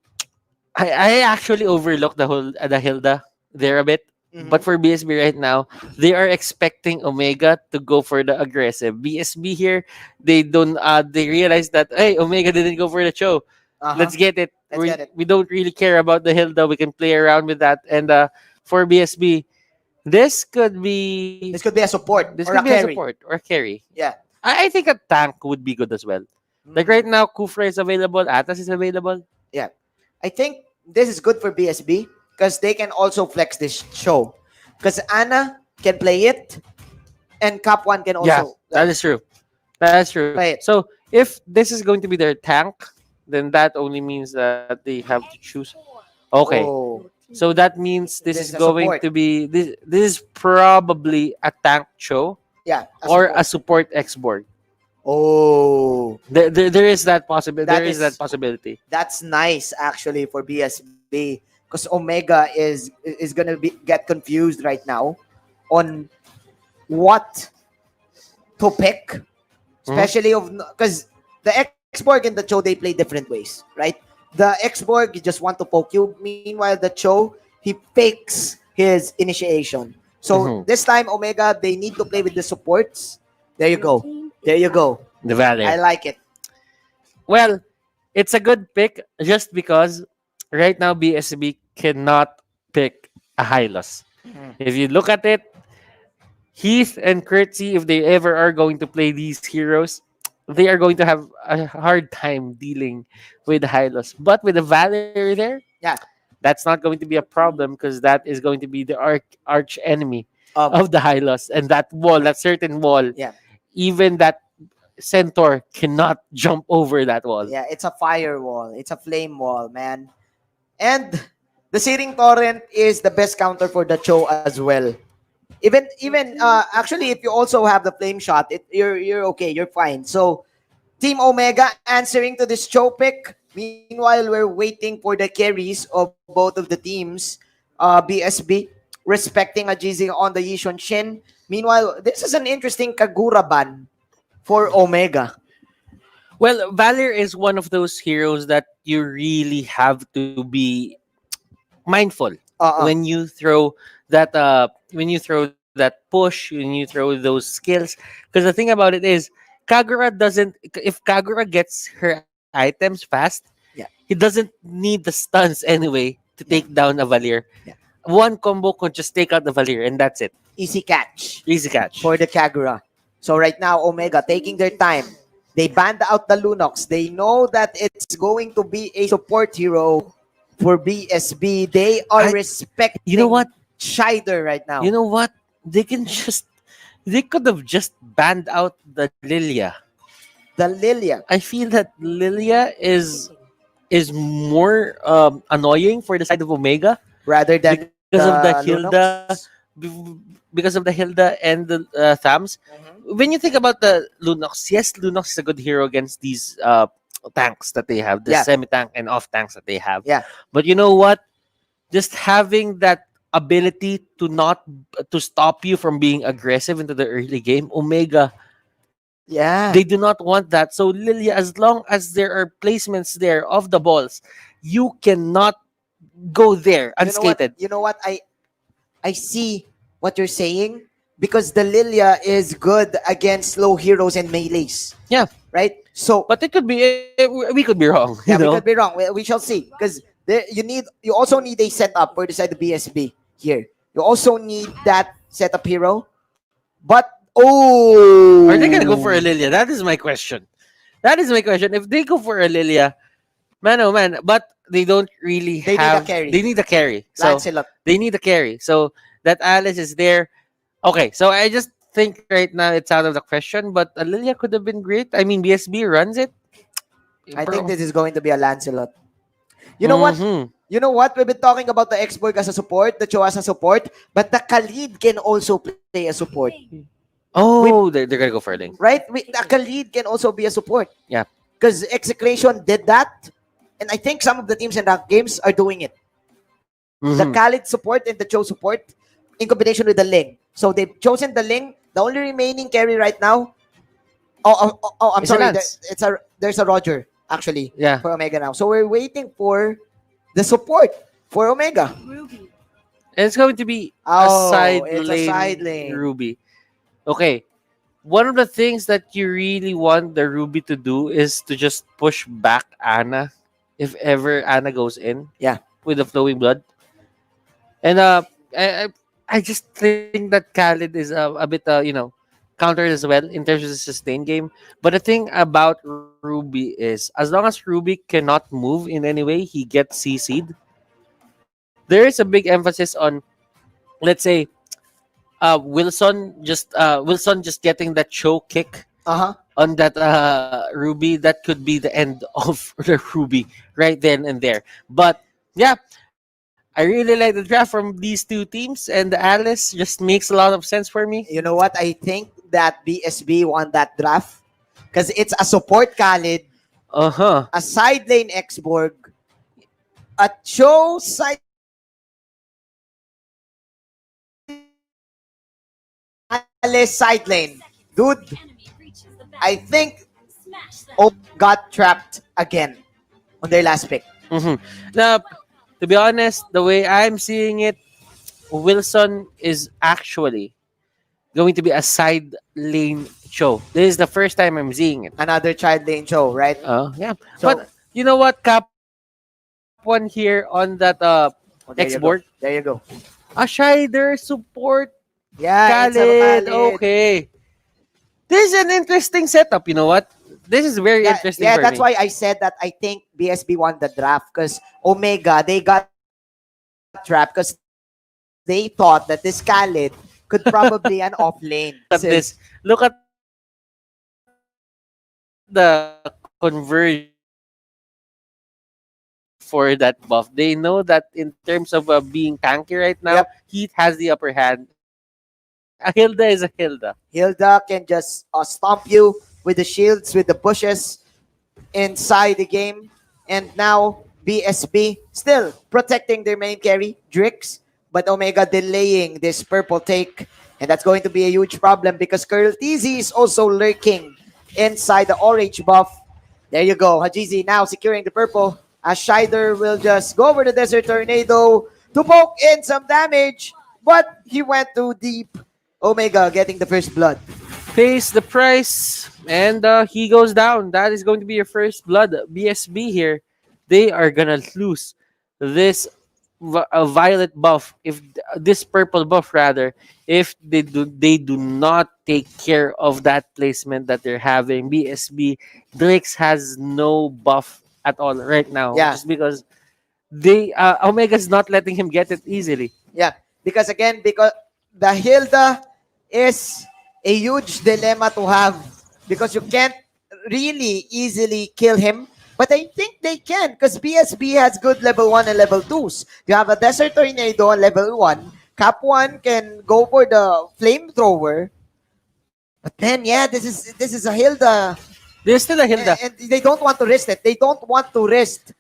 I actually overlooked the Hilda there a bit. Mhm. But for BSB right now, they are expecting Omega to go for the aggressive. BSB here, they don't. They realize that hey, Omega didn't go for the show. Uh-huh. Let's get it. Let's get it. We don't really care about the Hilda. We can play around with that. And for BSB, this could be This could be a support this or could a be a carry. support or a carry. Yeah. I think a tank would be good as well. Like right now, Kufra is available, Atas is available. Yeah. I think this is good for BSB because they can also flex this show. Because Anna can play it and Cap One can Yeah, also that is true. That's true. play it. So if this is going to be their tank, then that only means that they have to choose. Okay. Oh, So that means this This is is a going support. to be this is probably a tank show yeah. or a support X-board. Oh, There is that possibility. That There is is- that possibility. that's nice actually for BSB because Omega is gonna get confused right now on what to pick, especially of because the X-Borg and the Cho they play different ways, right? The X-Borg you just want to poke you. Meanwhile, the Cho he fakes his initiation. So Mhm. this time Omega they need to play with the supports. There you go. There you go. The Valor. I like it. Well, it's a good pick just because right now BSB cannot pick a Hylos. If you look at it, Heath and Curtsy, if they ever are going to play these heroes, they are going to have a hard time dealing with the Hylos. But with the Valor there, Yeah. that's not going to be a problem because that is going to be the arch enemy Um, of the Hylos. And that wall, that certain wall, yeah. even that centaur cannot jump over that wall. Yeah, it's a firewall. It's a flame wall, man. And the Searing Torrent is the best counter for the Cho as well. Even actually, if you also have the flame shot, you're okay, you're fine. So Team Omega answering to this Cho pick. Meanwhile, we're waiting for the carries of both of the teams. BSB respecting a GZ on the Yishun Shin. Meanwhile, this is an interesting Kagura ban for Omega. Well, Valor is one of those heroes that you really have to be mindful when you throw that push, when you throw those skills. Because the thing about it is, Kagura doesn't. If Kagura gets her items fast, Yeah. he doesn't need the stuns anyway to take down a Valir. Yeah. One combo could just take out the Valir, and that's it. Easy catch Easy catch. for the Kagura. So right now, Omega taking their time. They banned out the Lunox. They know that it's going to be a support hero for BSB. They are respecting You know what? Shider right now. You know what? They could have just banned out the Lilia. the Lilia. I feel that Lilia is more annoying for the side of Omega Rather than because of the Lunox. Hilda, because of the Hilda and the Thams. When you think about the Lunox, yes, Lunox is a good hero against these tanks that they have, the Yeah. semi-tank and off-tanks that they have. Yeah. But you know what? Just having that ability to stop you from being aggressive into the early game, Omega, Yeah. they do not want that. So Lilia, as long as there are placements there of the balls, you cannot go there unscathed. You know what? I see what you're saying because the Lilia is good against low heroes and melees. Yeah. Right? So But it could be, we could be wrong. yeah, You know? we could be wrong. We shall see. Because you also need a setup for the side of BSB here. You also need that setup hero. But Are they gonna go for a Lilia? That is my question. That is my question. If they go for a Lilia, man, oh man, but they don't really They need have. a carry. They need a carry. So Lancelot. they need a carry. So that Alice is there. Okay, so I just think right now it's out of the question. But a Lilia could have been great. I mean, BSB runs it. I think this is going to be a Lancelot. You know what? Mhm. You know what? We've been talking about the Xborg as a support, the Cho as a support, but the Khalid can also play a support. Oh, they're gonna go for a link. Right? The Khalid can also be a support. Yeah. Because Execration did that, and I think some of the teams in ranked games are doing it. The Mhm. Khalid support and the Cho support in combination with the Ling. So they've chosen the Ling. The only remaining carry right now. I'm It's a sorry. Lance. There's a Roger actually Yeah. for Omega now. So we're waiting for the support for Omega. And it's going to be Oh, a side it's a lane, side lane. Ruby. Okay. One of the things that you really want the Ruby to do is to just push back Anna if ever Anna goes in. Yeah. With the flowing blood. And I just think that Khalid is a bit countered as well in terms of the sustained game. But the thing about Ruby is as long as Ruby cannot move in any way, he gets CC'd. There is a big emphasis on, let's say, Wilson just getting that choke kick on that Ruby. That could be the end of the Ruby right then and there. But yeah, I really like the draft from these two teams, and the Alice just makes a lot of sense for me. You know what? I think that BSB won that draft because it's a support Khalid, a side lane Xborg, a Cho side Alice side lane. Dude, I think got trapped again on their last pick. Now, to be honest, the way I'm seeing it, Wilson is actually going to be a side lane show. This is the first time I'm seeing it. Another child lane show, right? Yeah. So- But you know what, Cap one here on that Oh, there you export. go. There you go. A Shider support Yeah, it's a Khalid. Khalid. Okay. This is an interesting setup, you know what? this is very Yeah, interesting yeah, for that's me. why I said that I think BSB won the draft because Omega, they got trapped because they thought that this Khalid could probably an off lane. Look at this. Look at the conversion for that buff. They know that in terms of being tanky right now, Yep. Heat has the upper hand. A Hilda is a Hilda. Hilda can just stomp you with the shields, with the bushes inside the game. And now BSB still protecting their main carry, Drix, but Omega delaying this purple take. And that's going to be a huge problem because Curl TZ is also lurking inside the orange buff. There you go. Hajizi now securing the purple. As Shider will just go over the Desert Tornado to poke in some damage. But he went too deep. Omega getting the first blood. Pays the price, and he goes down. That is going to be your first blood. BSB here, they are gonna lose this violet buff. If this purple buff rather, if they do not take care of that placement that they're having. BSB Drix has no buff at all right now, Yeah. just because they Omega's not letting him get it easily. Yeah, because again, because the Hilda is a huge dilemma to have because you can't really easily kill him. But I think they can because BSB has good level 1 and level 2s. You have a Desert Tornado on level 1. Cap 1 can go for the flamethrower. But then, yeah, this is a Hilda. There's still a Hilda. And they don't want to risk it. They don't want to risk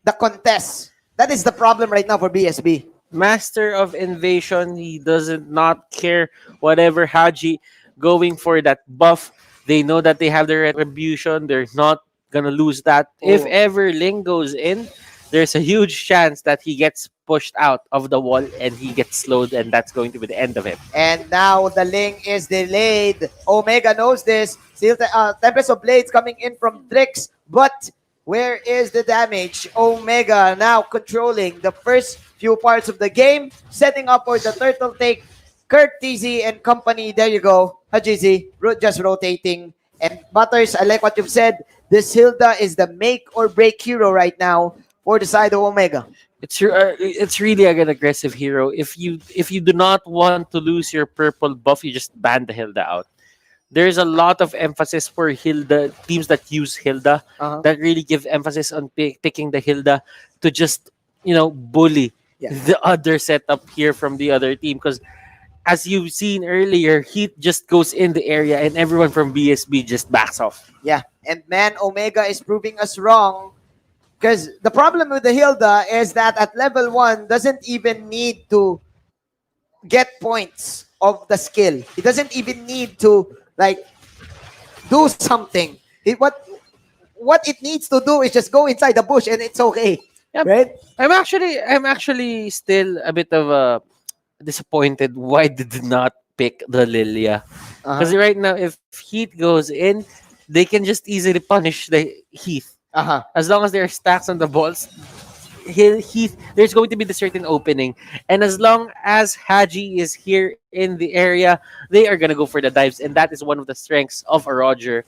the contest. That is the problem right now for BSB. Master of Invasion. He doesn't not care whatever Haji going for that buff. They know that they have the retribution. They're not gonna lose that. If Oh. ever Ling goes in, there's a huge chance that he gets pushed out of the wall and he gets slowed, and that's going to be the end of him. And now the link is delayed. Omega knows this. Still, Tempest of Blades coming in from Drix. But where is the damage? Omega now controlling the first few parts of the game. Setting up for the turtle take. Kurt TZ and company. There you go. Hajizi just rotating. And Butters, I like what you've said. This Hilda is the make or break hero right now for the side of Omega. It's really an aggressive hero. If you do not want to lose your purple buff, you just ban the Hilda out. There's a lot of emphasis for Hilda teams that use Hilda that really give emphasis on picking the Hilda to just bully the other setup here from the other team, because as you've seen earlier, Heat just goes in the area and everyone from BSB just backs off. Yeah, and man, Omega is proving us wrong. Because the problem with the Hilda is that at level 1, doesn't even need to get points of the skill. It doesn't even need to do something. What it needs to do is just go inside the bush and it's okay. Yep. Right? I'm actually still a bit of disappointed why they did not pick the Lilia. Because right now, if Heat goes in, they can just easily punish the Heath. As long as there are stacks on the balls, Heath, there's going to be the certain opening. And as long as Haji is here in the area, they are going to go for the dives. And that is one of the strengths of a Roger.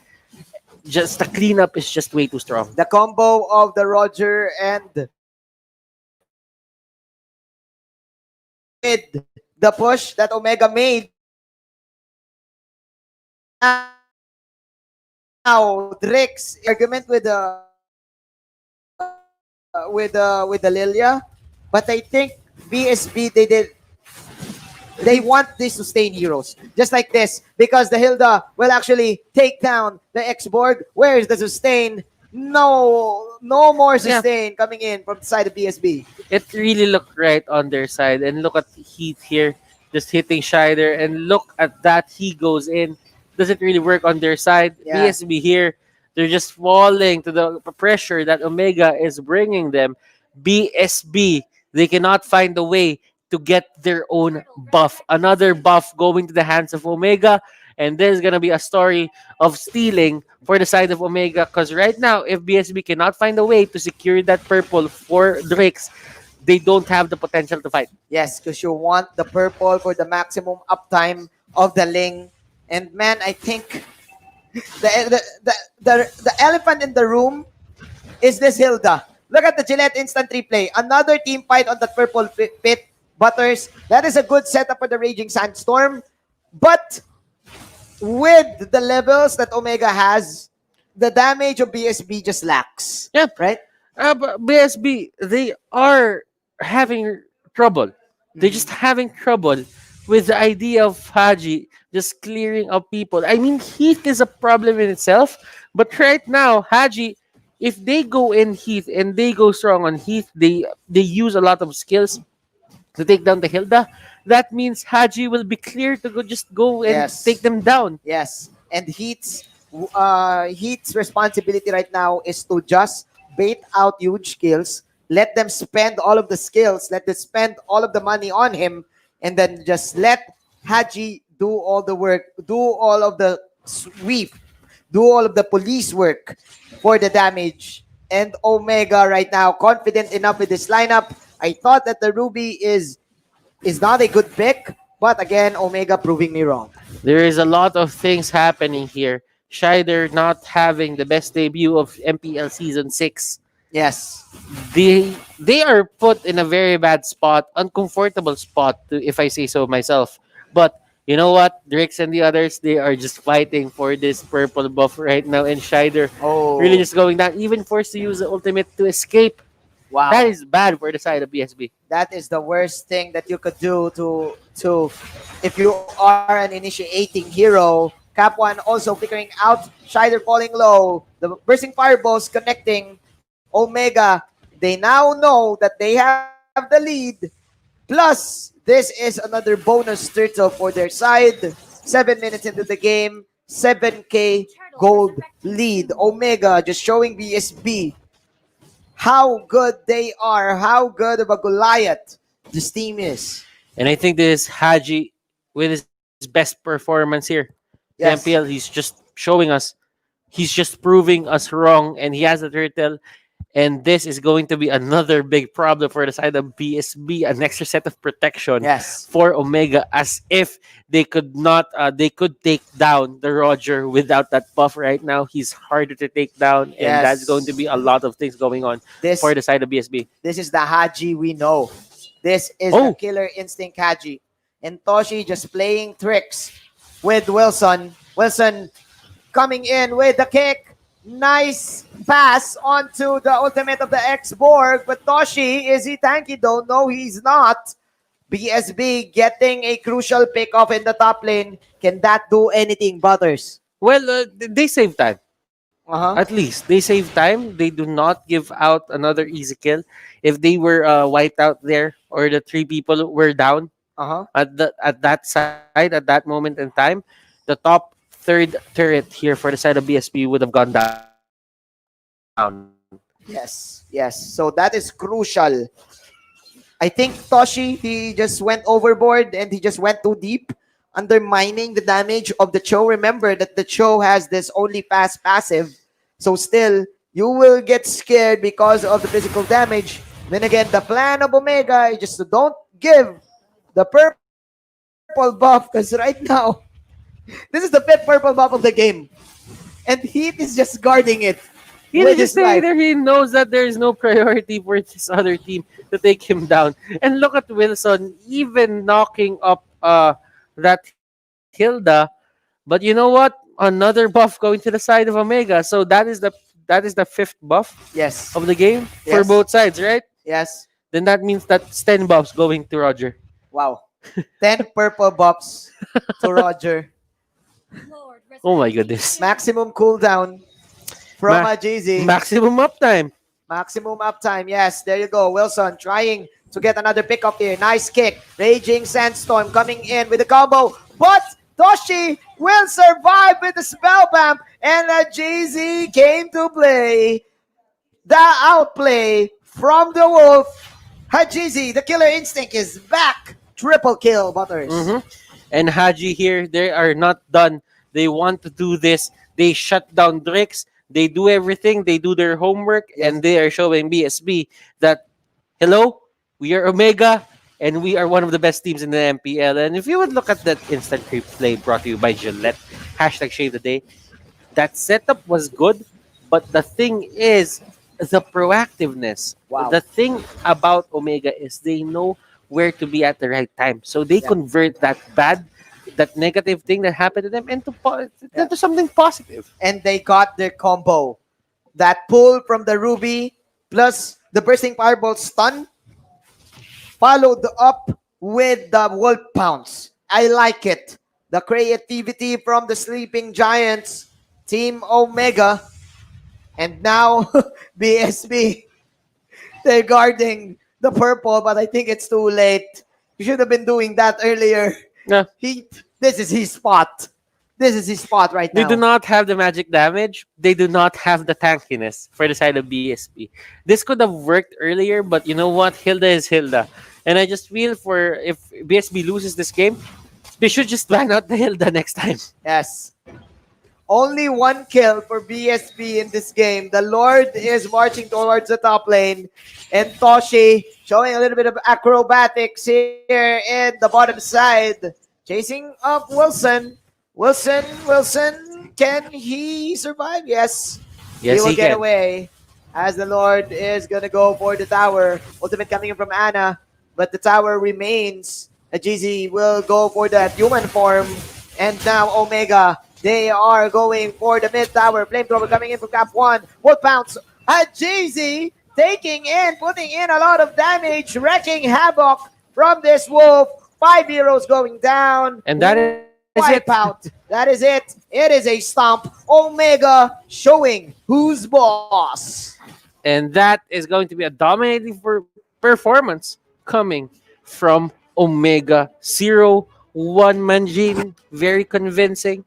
Just the cleanup is just way too strong. The combo of the Roger and the push that Omega made. Now, Drix argument with the Lilia, but I think BSB they want these sustain heroes just like this because the Hilda will actually take down the X-Borg. Where is the sustain? No more sustain coming in from the side of BSB. It really looked right on their side, and look at Heat here just hitting Shider, and look at that, he goes in. Doesn't really work on their side. Yeah. BSB here, they're just falling to the pressure that Omega is bringing them. BSB, they cannot find a way to get their own buff. Another buff going to the hands of Omega, and there's gonna be a story of stealing for the side of Omega, because right now, if BSB cannot find a way to secure that purple for Drix, they don't have the potential to fight. Yes, because you want the purple for the maximum uptime of the Ling. And man, I think The elephant in the room is this Hilda. Look at the Gillette instant replay. Another team fight on that purple pit. Butters. That is a good setup for the Raging Sandstorm. But with the levels that Omega has, the damage of BSB just lacks. Yeah. Right? But BSB, they are having trouble. They're just having trouble with the idea of Haji just clearing up people. I mean, Heath is a problem in itself, but right now, Haji, if they go in Heath and they go strong on Heath, they use a lot of skills to take down the Hilda. That means Haji will be clear to just go and Yes. take them down. Yes. And Heat's responsibility right now is to just bait out huge kills, let them spend all of the skills, let them spend all of the money on him, and then just let Haji do all the work, do all of the sweep, do all of the police work for the damage. And Omega right now, confident enough with this lineup. I thought that the Ruby is not a good pick, but again, Omega proving me wrong. There is a lot of things happening here. Scheider not having the best debut of MPL Season 6. Yes. They are put in a very bad spot, uncomfortable spot, if I say so myself. But you know what? Drix and the others, they are just fighting for this purple buff right now. And Scheider really just going down, even forced to use the ultimate to escape. Wow. That is bad for the side of BSB. That is the worst thing that you could do to if you are an initiating hero. Cap One also figuring out Scheider falling low. The bursting fireballs connecting Omega. They now know that they have the lead. Plus, this is another bonus turtle for their side. 7 minutes into the game, 7K gold lead. Omega just showing BSB how good they are, how good of a Goliath this team is. And I think this is Haji with his best performance here. Yes. The MPL, he's just showing us, he's just proving us wrong, and he has the turtle. And this is going to be another big problem for the side of BSB, an extra set of protection Yes. for Omega, as if they could not, they could take down the Roger without that buff right now. He's harder to take down, and Yes. that's going to be a lot of things going on This for the side of BSB. this is the Haji we know. This is Oh. the killer instinct Haji. And Toshi just playing tricks with Wilson. Wilson coming in with the kick. Nice pass onto the ultimate of the X-Borg. But Toshi, is he tanky though? No, he's not. BSB getting a crucial pick off in the top lane. Can that do anything, Butters? Well, they save time. Uh-huh. At least they save time. They do not give out another easy kill. If they were wiped out there, or the 3 people were down Uh-huh. at that side at that moment in time, the top third turret here for the side of BSB would have gone down. Yes, yes. So that is crucial. I think Toshi, he just went overboard and he just went too deep, undermining the damage of the Cho. Remember that the Cho has this only fast passive. So still, you will get scared because of the physical damage. Then again, the plan of Omega is just to don't give the purple buff, because right now, this is the 5th purple buff of the game. And Heat is just guarding it. He with just his life. either he knows that there is no priority for this other team to take him down. And look at Wilson, even knocking up that Hilda. But you know what? Another buff going to the side of Omega. So that is the 5th buff Yes. of the game for Yes. both sides, right? Yes. Then that means that's 10 buffs going to Roger. Wow. 10 purple buffs to Roger. Oh my goodness. Maximum cooldown from Ma- JZ. Maximum uptime. Maximum uptime. Yes, there you go. Wilson trying to get another pickup here. Nice kick. Raging Sandstorm coming in with a combo. But Toshi will survive with the spell bump. And JZ came to play. The outplay from the Wolf. Hajizi, the killer instinct is back. Triple kill, Butters. Mhm. And Haji here, they are not done. They want to do this. They shut down Drix. They do everything. They do their homework. And they are showing BSB that, hello, we are Omega, and we are one of the best teams in the MPL. And if you would look at that instant replay brought to you by Gillette, hashtag Shave the Day, That setup was good, but the thing is the proactiveness. Wow. The thing about Omega is they know where to be at the right time. So they Yeah. convert that negative thing that happened to them Yeah. into something positive. And they got their combo. That pull from the Ruby plus the bursting fireball stun followed up with the wolf pounce. I like it. The creativity from the sleeping giants, Team Omega, and now BSB. They're guarding the purple, but I think it's too late. You should have been doing that earlier. Yeah. This is his spot. This is his spot right They now. do not have the magic damage. They do not have the tankiness for the side of BSP. This could have worked earlier, but you know what? Hilda is Hilda. And I just feel for if BSB loses this game, they should just ban out the Hilda next time. Yes. Only one kill for BSP in this game. The Lord is marching towards the top lane. And Toshi showing a little bit of acrobatics here in the bottom side. Chasing up Wilson. Wilson. Can he survive? Yes. Yes, He will he get can. away. As the Lord is going to go for the tower. Ultimate coming in from Ana. But the tower remains. GZ will go for that human form. And now Omega, they are going for the mid tower. Flamethrower coming in from Cap 1. Wolf Pounce at GZ, putting in a lot of damage, wrecking havoc from this Wolf. 5 heroes going down. And that is it. Wipeout. That is it. It is a stomp. Omega showing who's boss. And that is going to be a dominating performance coming from Omega. 0-1 Manjin. Very convincing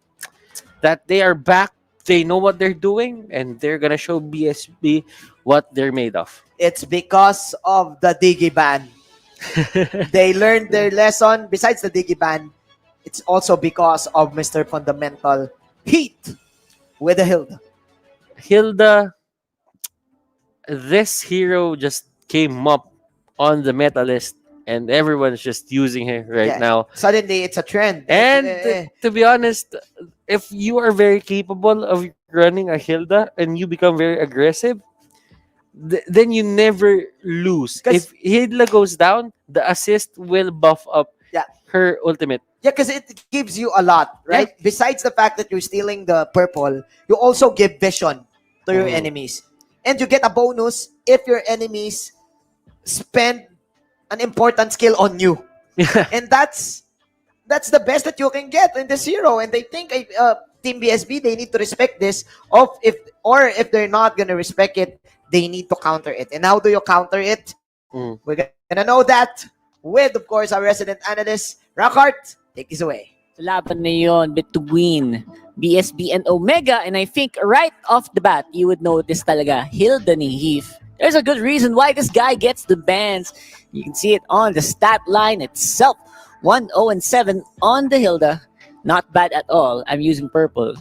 that they are back. They know what they're doing, and they're going to show BSB what they're made of. It's because of the Digiban. They learned their lesson. Besides the Digiban, it's also because of Mr. Fundamental Heat with the Hilda. Hilda, this hero just came up on the meta list, and everyone's just using her right Yeah. now. Suddenly, it's a trend. And It's, to be honest, if you are very capable of running a Hilda and you become very aggressive, then you never lose. 'Cause- If Hilda goes down, the assist will buff up Yeah. her ultimate. Yeah, because it gives you a lot, right? Besides the fact that you're stealing the purple, you also give vision to your enemies. And you get a bonus if your enemies spend an important skill on you. And that's the best that you can get in this hero. And they think Team BSB, they need to respect this. If they're not gonna respect it, they need to counter it. And how do you counter it? We're gonna know that with, of course, our resident analyst, Rockhart. Take this away. Laban na yun between BSB and Omega, and I think right off the bat, you would notice talaga, Hilda ni Heath. There's a good reason why this guy gets the bans. You can see it on the stat line itself. 1-0-7 on the Hilda. Not bad at all. I'm using purple.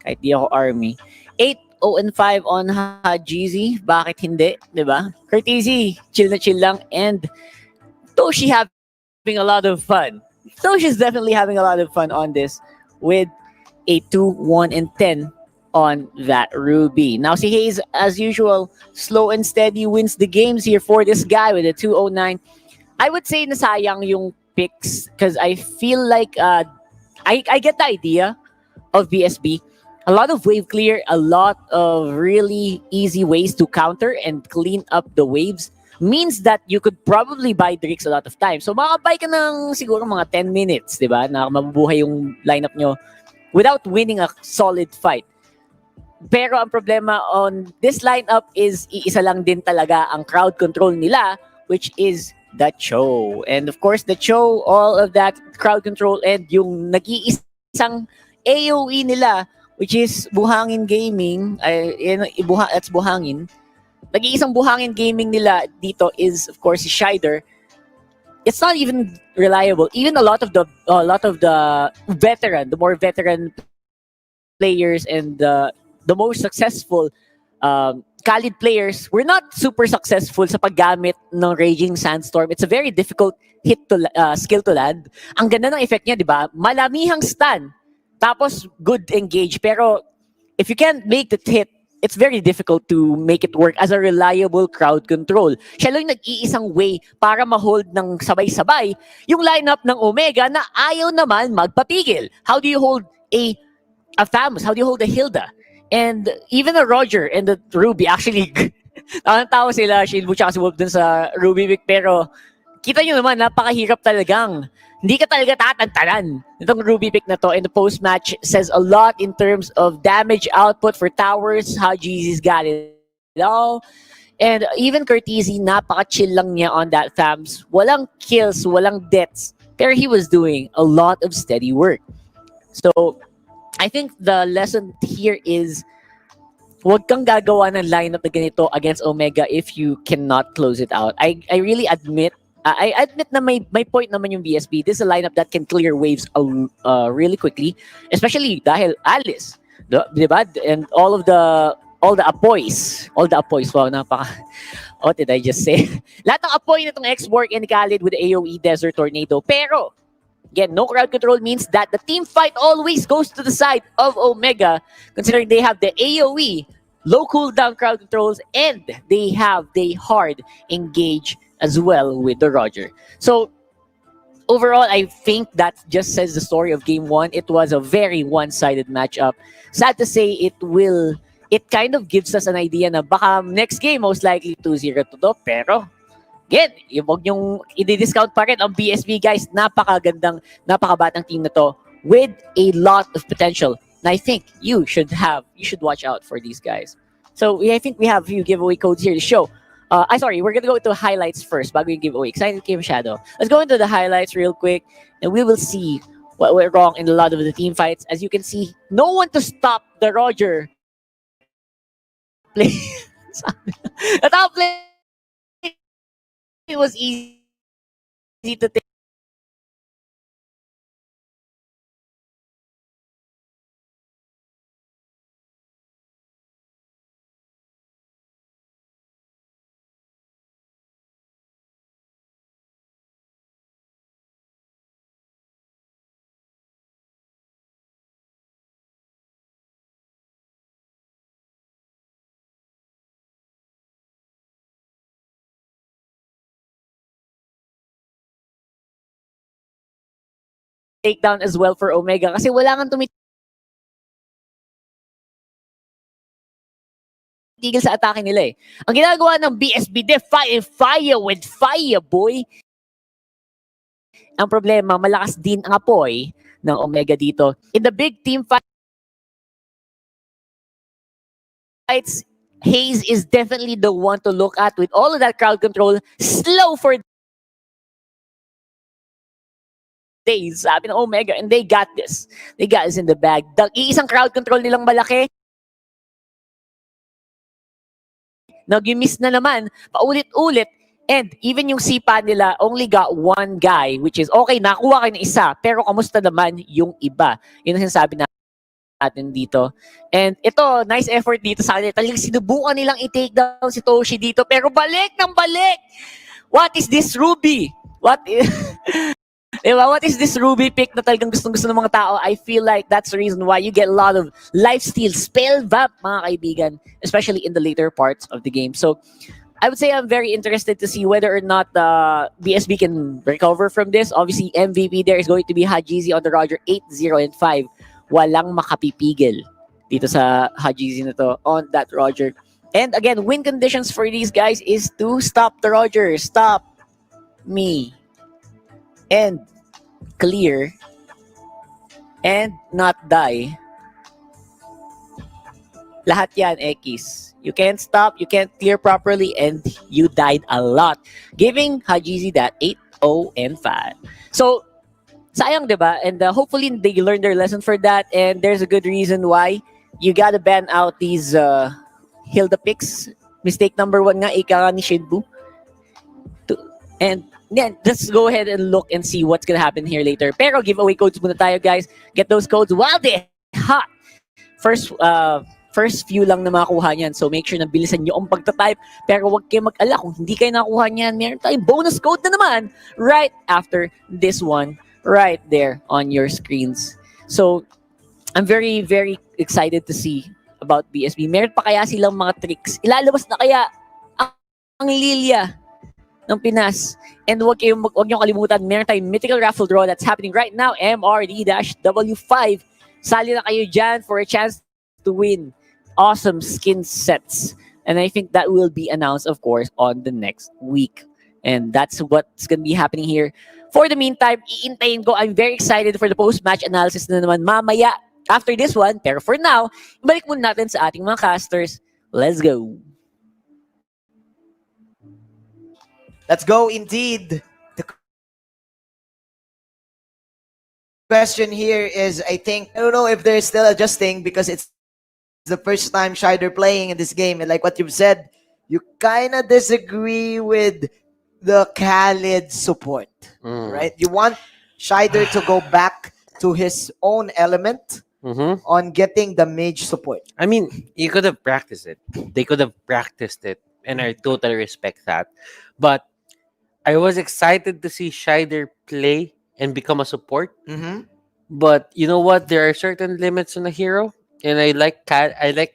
Kahit di ako army. 8-0-5 on Hajizi. Bakit hindi? Diba? Curtizy, chill na chill lang. And Toshi having a lot of fun. Toshi's definitely having a lot of fun on this with a 2-1-10 on that Ruby. Now, si Hayes, as usual, slow and steady wins the games here for this guy with a 209. I would say nasayang yung picks because I feel like I get the idea of BSB. A lot of wave clear, a lot of really easy ways to counter and clean up the waves means that you could probably buy Drix a lot of time. So makabay ka ng siguro mga 10 minutes, di ba? Na mabubuhay yung lineup nyo without winning a solid fight. Pero ang problema on this lineup is iisa lang din talaga ang crowd control nila, which is the Cho. And of course, the Cho, all of that crowd control and yung nag-iisang AOE nila, which is Buhangin Gaming, that's Buhangin. Nag-iisang Buhangin Gaming nila dito is, of course, Shider. It's not even reliable. Even a lot of the more veteran players and the most successful Khalid players were not super successful sa paggamit ng Raging Sandstorm. It's a very difficult skill to land. Ang ganda ng effect niya, di ba? Malamihang stun. Tapos good engage. Pero if you can't make it hit, it's very difficult to make it work as a reliable crowd control. Siya lang yung nag-iisang way para ma-hold ng sabay-sabay yung lineup ng Omega na ayaw naman magpapigil. How do you hold a Famous? How do you hold a Hilda? And even a Roger and the Ruby, actually, tawa sila, Shinbu tsaka si Wolf dun sa Ruby pick, pero kita nyo naman, napakahirap talagang. Hindi ka talaga tatantanan itong Ruby pick na to, and the post-match says a lot in terms of damage output for towers. Haji's got it all. And even Curtizi, napaka-chill lang niya on that fams. Walang kills, walang deaths, pero he was doing a lot of steady work. So, I think the lesson here is huwag kang gagawa ng lineup na ganito against Omega if you cannot close it out. I really admit, I admit na may point naman yung BSB. This is a lineup that can clear waves really quickly, especially dahil Alice, diba? And all the apoys. Wow, napaka... What did I just say? Lahat ng apoy nitong X-Borg and Khalid with AoE Desert Tornado. Pero, again, no crowd control means that the team fight always goes to the side of Omega, considering they have the AoE, low cooldown crowd controls, and they have the hard engage as well with the Roger. So, overall, I think that just says the story of Game 1. It was a very one-sided matchup. Sad to say, it kind of gives us an idea na baka next game, most likely 2-0 to do. Pero, again, huwag niyong i-discount pa rin ang BSB, guys. Napakabatang team na to with a lot of potential. And I think you should watch out for these guys. So, I think we have a few giveaway codes here to show. We're gonna go into highlights first bago yung giveaway. Excited kayo masyado. Let's go into the highlights real quick, and we will see what went wrong in a lot of the team fights. As you can see, no one to stop the Roger play. The top play, it was easy to take. Takedown as well for Omega kasi wala kang tumitigil sa atake nila eh. Ang ginagawa ng BSB, they fire with fire, boy. Ang problema, malakas din ang apoy ng Omega dito. In the big team fights, Hayes is definitely the one to look at with all of that crowd control. Slow for days, sabi ng Omega, and they got this. They got this in the bag. Iisang crowd control nilang malaki. Nag-miss na naman, paulit-ulit, and even yung sipa nila only got one guy, which is, okay, nakuha kayo ng isa, pero kamusta naman yung iba? Yun ang sinasabi natin dito. And ito, nice effort dito sa kanila. Talagang sinubukan nilang i-take down si Toshi dito, pero balik ng balik! What is this, Ruby? Diba? What is this Ruby pick na talagang gustong-gusto ng mga tao? I feel like that's the reason why you get a lot of lifesteal spell vamp, mga kaibigan, especially in the later parts of the game. So, I would say I'm very interested to see whether or not BSB can recover from this. Obviously, MVP there is going to be Hajizi on the Roger 8-0 and 5. Walang makapipigil dito sa Hajizi na to on that Roger. And again, win conditions for these guys is to stop the Roger, stop me, and clear, and not die. Lahat yan, Ekis. You can't stop, you can't clear properly, and you died a lot. Giving Hajizi that 8-0 and 5. So, sayang, diba? And hopefully they learned their lesson for that, and there's a good reason why you gotta ban out these Hilda picks. Mistake number 1 nga, ika ni Shinbu. And then, let's go ahead and look and see what's gonna happen here later. Pero giveaway codes muna tayo, guys. Get those codes while they're hot. First few lang na makuha niyan. So make sure na bilisan nyo ang pagta-type. Pero huwag kayo mag-ala. Kung hindi kayo nakuha niyan, meron tayong bonus code na naman right after this one, right there on your screens. So I'm very, very excited to see about BSB. Meron pa kaya silang mga tricks? Ilalabas na kaya ang Lilia ng Pinas? And huwag niyong kalimutan, meron tayong mythical raffle draw that's happening right now, MRD-W5. Sali na kayo dyan for a chance to win awesome skin sets. And I think that will be announced, of course, on the next week. And that's what's going to be happening here. For the meantime, iintayin ko. I'm very excited for the post-match analysis na naman mamaya after this one. Pero for now, ibalik muna natin sa ating mga casters. Let's go. Let's go indeed. The question here is, I don't know if they're still adjusting because it's the first time Shider playing in this game. And like what you've said, you kind of disagree with the Khaled support, right? You want Shider to go back to his own element on getting the mage support. I mean, you could have practiced it. They could have practiced it, and I totally respect that. But I was excited to see Shider play and become a support. But you know what? There are certain limits on a hero, and I like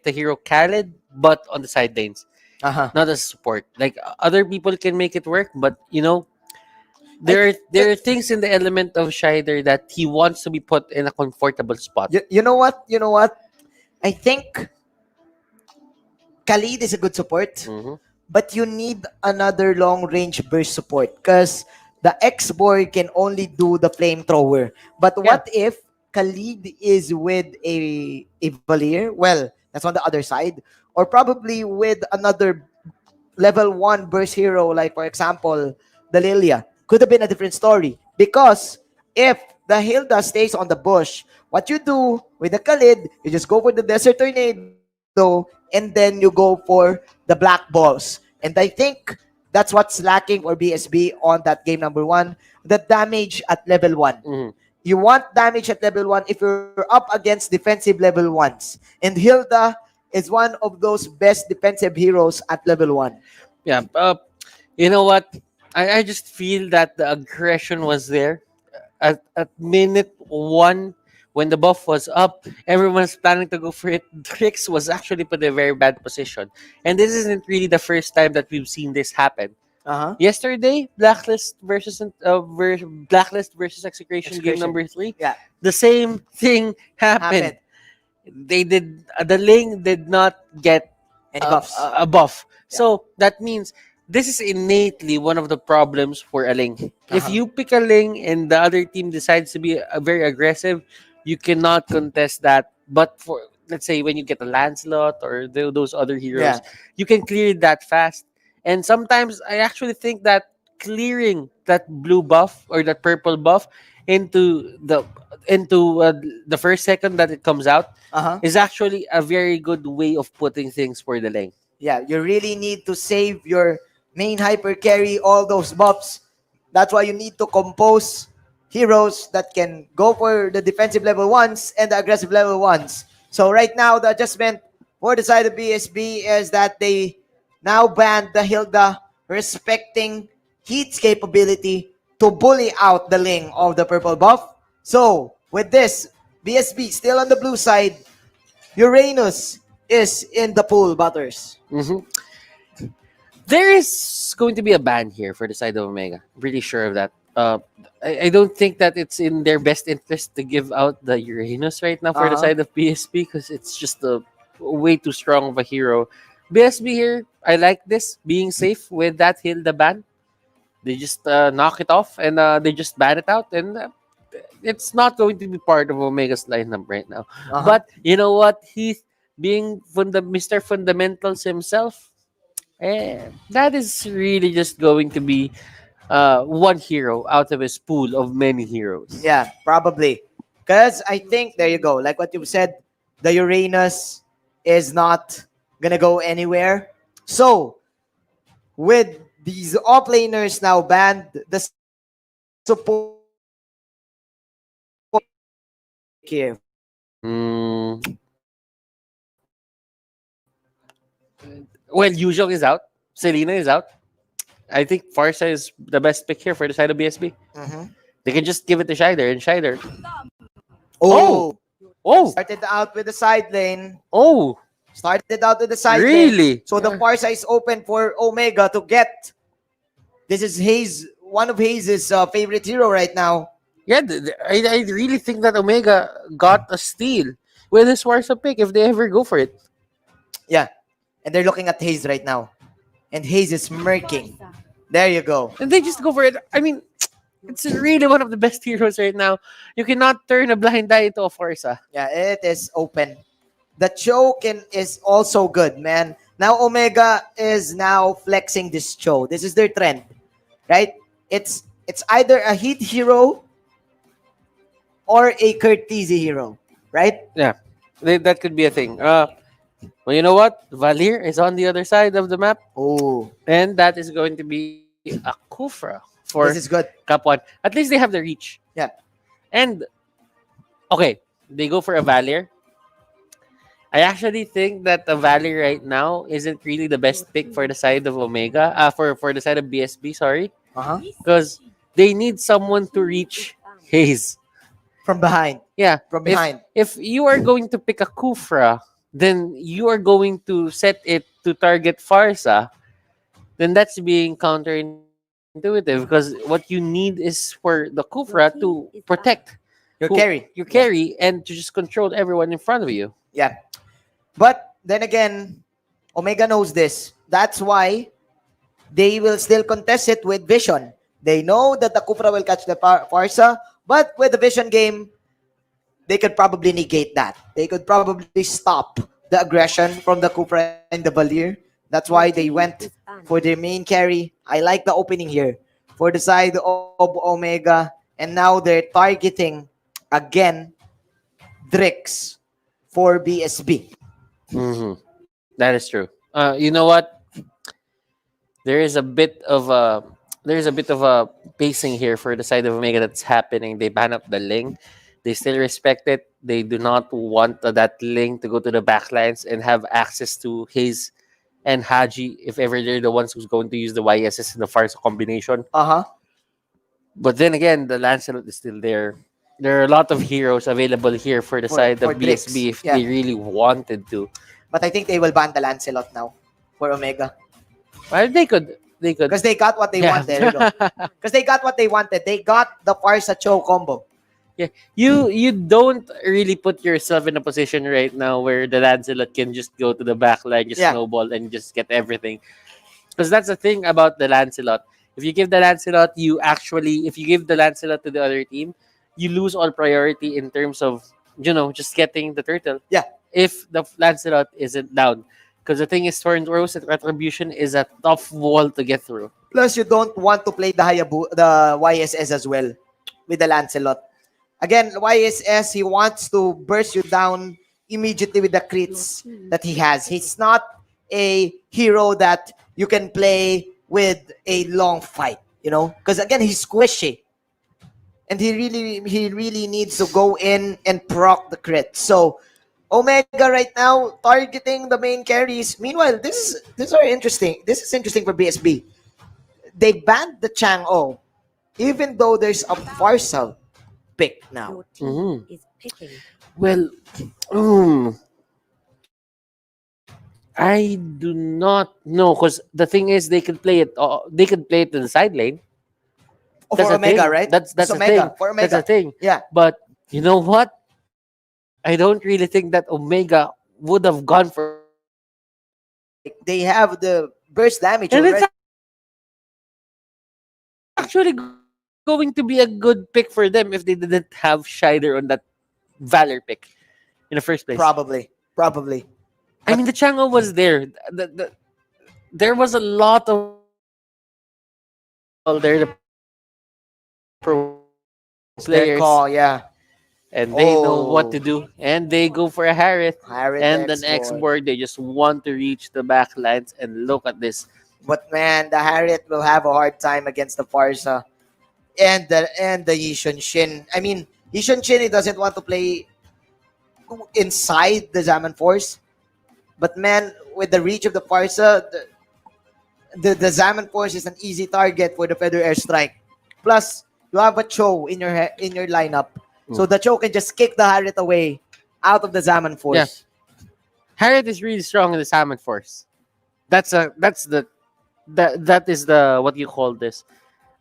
the hero Khaled, but on the side lanes, not as support. Like other people can make it work, but you know, there are things in the element of Shider that he wants to be put in a comfortable spot. You know what? I think Khalid is a good support, but you need another long-range burst support because the X-Boy can only do the flamethrower. But what if Khalid is with a Valier? Well, that's on the other side. Or probably with another level 1 burst hero, like for example, the Lilia. Could have been a different story. Because if the Hilda stays on the bush, what you do with the Khalid, you just go for the Desert Tornado, and then you go for the Black Balls. And I think that's what's lacking for BSB on that game number 1, the damage at level 1. You want damage at level 1 if you're up against defensive level 1s. And Hilda is one of those best defensive heroes at level 1. Yeah, you know what? I just feel that the aggression was there. At minute 1, when the buff was up, everyone's planning to go for it. Trix was actually put in a very bad position. And this isn't really the first time that we've seen this happen. Yesterday, Blacklist versus Execration game number 3. Yeah. The same thing happened. The lane did not get any buffs. A buff. Yeah. So that means this is innately one of the problems for a lane. If you pick a lane and the other team decides to be very aggressive, you cannot contest that. But for, let's say, when you get a Lancelot or those other heroes, you can clear that fast. And sometimes I actually think that clearing that blue buff or that purple buff into the first second that it comes out is actually a very good way of putting things for the lane. Yeah, you really need to save your main hyper carry, all those buffs. That's why you need to compose heroes that can go for the defensive level 1s and the aggressive level 1s. So right now, the adjustment for the side of BSB is that they now banned the Hilda, respecting Heat's capability to bully out the Ling of the purple buff. So with this, BSB still on the blue side, Uranus is in the pool, Butters. There is going to be a ban here for the side of Omega. I'm pretty sure of that. I don't think that it's in their best interest to give out the Uranus right now for the side of BSB because it's just a way too strong of a hero. BSB here, I like this, being safe with that Hilda ban. They just knock it off and they just ban it out, and it's not going to be part of Omega's lineup right now. But you know what? He's being Mr. Fundamentals himself. That is really just going to be one hero out of his pool of many heroes. Yeah, probably. Because I think, there you go, like what you said, the Uranus is not going to go anywhere. So, with these offlaners now banned, the support here. Well, Yuzhong is out. Selena is out. I think Farsa is the best pick here for the side of BSB. They can just give it to Shider, and Shider. Oh! Oh! Started out with the side lane. Oh! Started out to the side lane. Really? So the Farsa is open for Omega to get. This is one of Hayes' favorite hero right now. Yeah, I really think that Omega got a steal with his Warsaw pick if they ever go for it. Yeah. And they're looking at Hayes right now. And Hayes is smirking. There you go. And they just go for it. I mean, it's really one of the best heroes right now. You cannot turn a blind eye into a Forza. Yeah, it is open. The choke is also good, man. Now Omega is now flexing this choke. This is their trend, right? It's either a heat hero or a courtesy hero, right? Yeah, that could be a thing. Well, you know what? Valir is on the other side of the map. Oh, And that is going to be a Kufra for this is good. Cup 1. At least they have the reach. Yeah. And, okay, they go for a Valir. I actually think that the Valir right now isn't really the best pick for the side of Omega. For the side of BSB, sorry. Uh-huh. Because they need someone to reach Hayes. From behind. Yeah. From behind. If you are going to pick a Kufra, then you are going to set it to target Farsa, then that's being counterintuitive because what you need is for the Kufra to protect Your carry and to just control everyone in front of you. Yeah. But then again, Omega knows this. That's why they will still contest it with Vision. They know that the Kufra will catch the Farsa, but with the Vision game, they could probably negate that. They could probably stop the aggression from the Kufra and the Valir. That's why they went for their main carry. I like the opening here for the side of Omega. And now they're targeting, again, Drix for BSB. Mm-hmm. That is true. You know what? There is a bit of a pacing here for the side of Omega that's happening. They ban up the Ling. They still respect it. They do not want that Ling to go to the backlines and have access to Hayes and Haji if ever they're the ones who's going to use the YSS in the Farsa combination. Uh-huh. But then again, the Lancelot is still there. There are a lot of heroes available here for the side of Drix. BSB if Yeah. they really wanted to. But I think they will ban the Lancelot now for Omega. Well, they could. Because they got what they Yeah. wanted. Because they got what they wanted. They got the Farsa Cho combo. Yeah, you don't really put yourself in a position right now where the Lancelot can just go to the back line, just Yeah. snowball and just get everything. Because that's the thing about the Lancelot. If you give the Lancelot, if you give the Lancelot to the other team, you lose all priority in terms of, just getting the turtle. Yeah. If the Lancelot isn't down. Because the thing is, Thorn Rose and Retribution is a tough wall to get through. Plus, you don't want to play the YSS as well with the Lancelot. Again, YSS, he wants to burst you down immediately with the crits that he has. He's not a hero that you can play with a long fight, because again, he's squishy. And he really needs to go in and proc the crit. So, Omega right now targeting the main carries. Meanwhile, this is interesting. This is interesting for BSB. They banned the Chang'o, even though there's a Farsa pick now. Mhm. Is picking. Well, I do not know because the thing is they could play it. They could play it in the side lane. Oh, That's for the Omega, thing. right? That's It's the Omega, thing. for Omega. That's the thing. Yeah. But you know what? I don't really think that Omega would have gone for. They have the burst damage And already. it's actually going to be a good pick for them if they didn't have Shider on that Valor pick in the first place. Probably. I mean, the Chang'o was there. There was a lot of there the pro Their players, call, yeah. and they know what Oh. to do, and they go for a Harith. Harith And the X-Board. next board, they just want to reach the backlines. And look at this. But man, the Harriet will have a hard time against the Farsa and the Yishun Shin. I mean, Yishun Shin, he doesn't want to play inside the Zaman Force. But man, with the reach of the Farsa, the Zaman Force is an easy target for the Feather Airstrike. Plus, you have a Cho in your lineup. So the Cho can just kick the Harriet away out of the Zaman Force. Yeah. Harriet is really strong in the Salmon Force. That is the what you call this,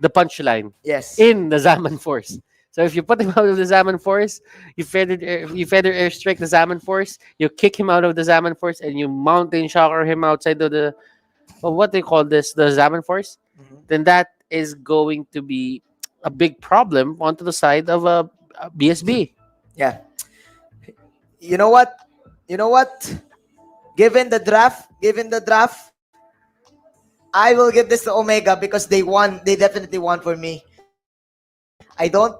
the punchline Yes. in the Zaman Force. So if you put him out of the Zaman Force, you feather airstrike the Zaman Force, you kick him out of the Zaman Force, and you mountain shocker him outside of the what they call this, the Zaman Force. Mhm. Then that is going to be a big problem onto the side of a BSB. Yeah. You know what? You know what? Given the draft, I will give this to Omega because they won. They definitely won for me. I don't.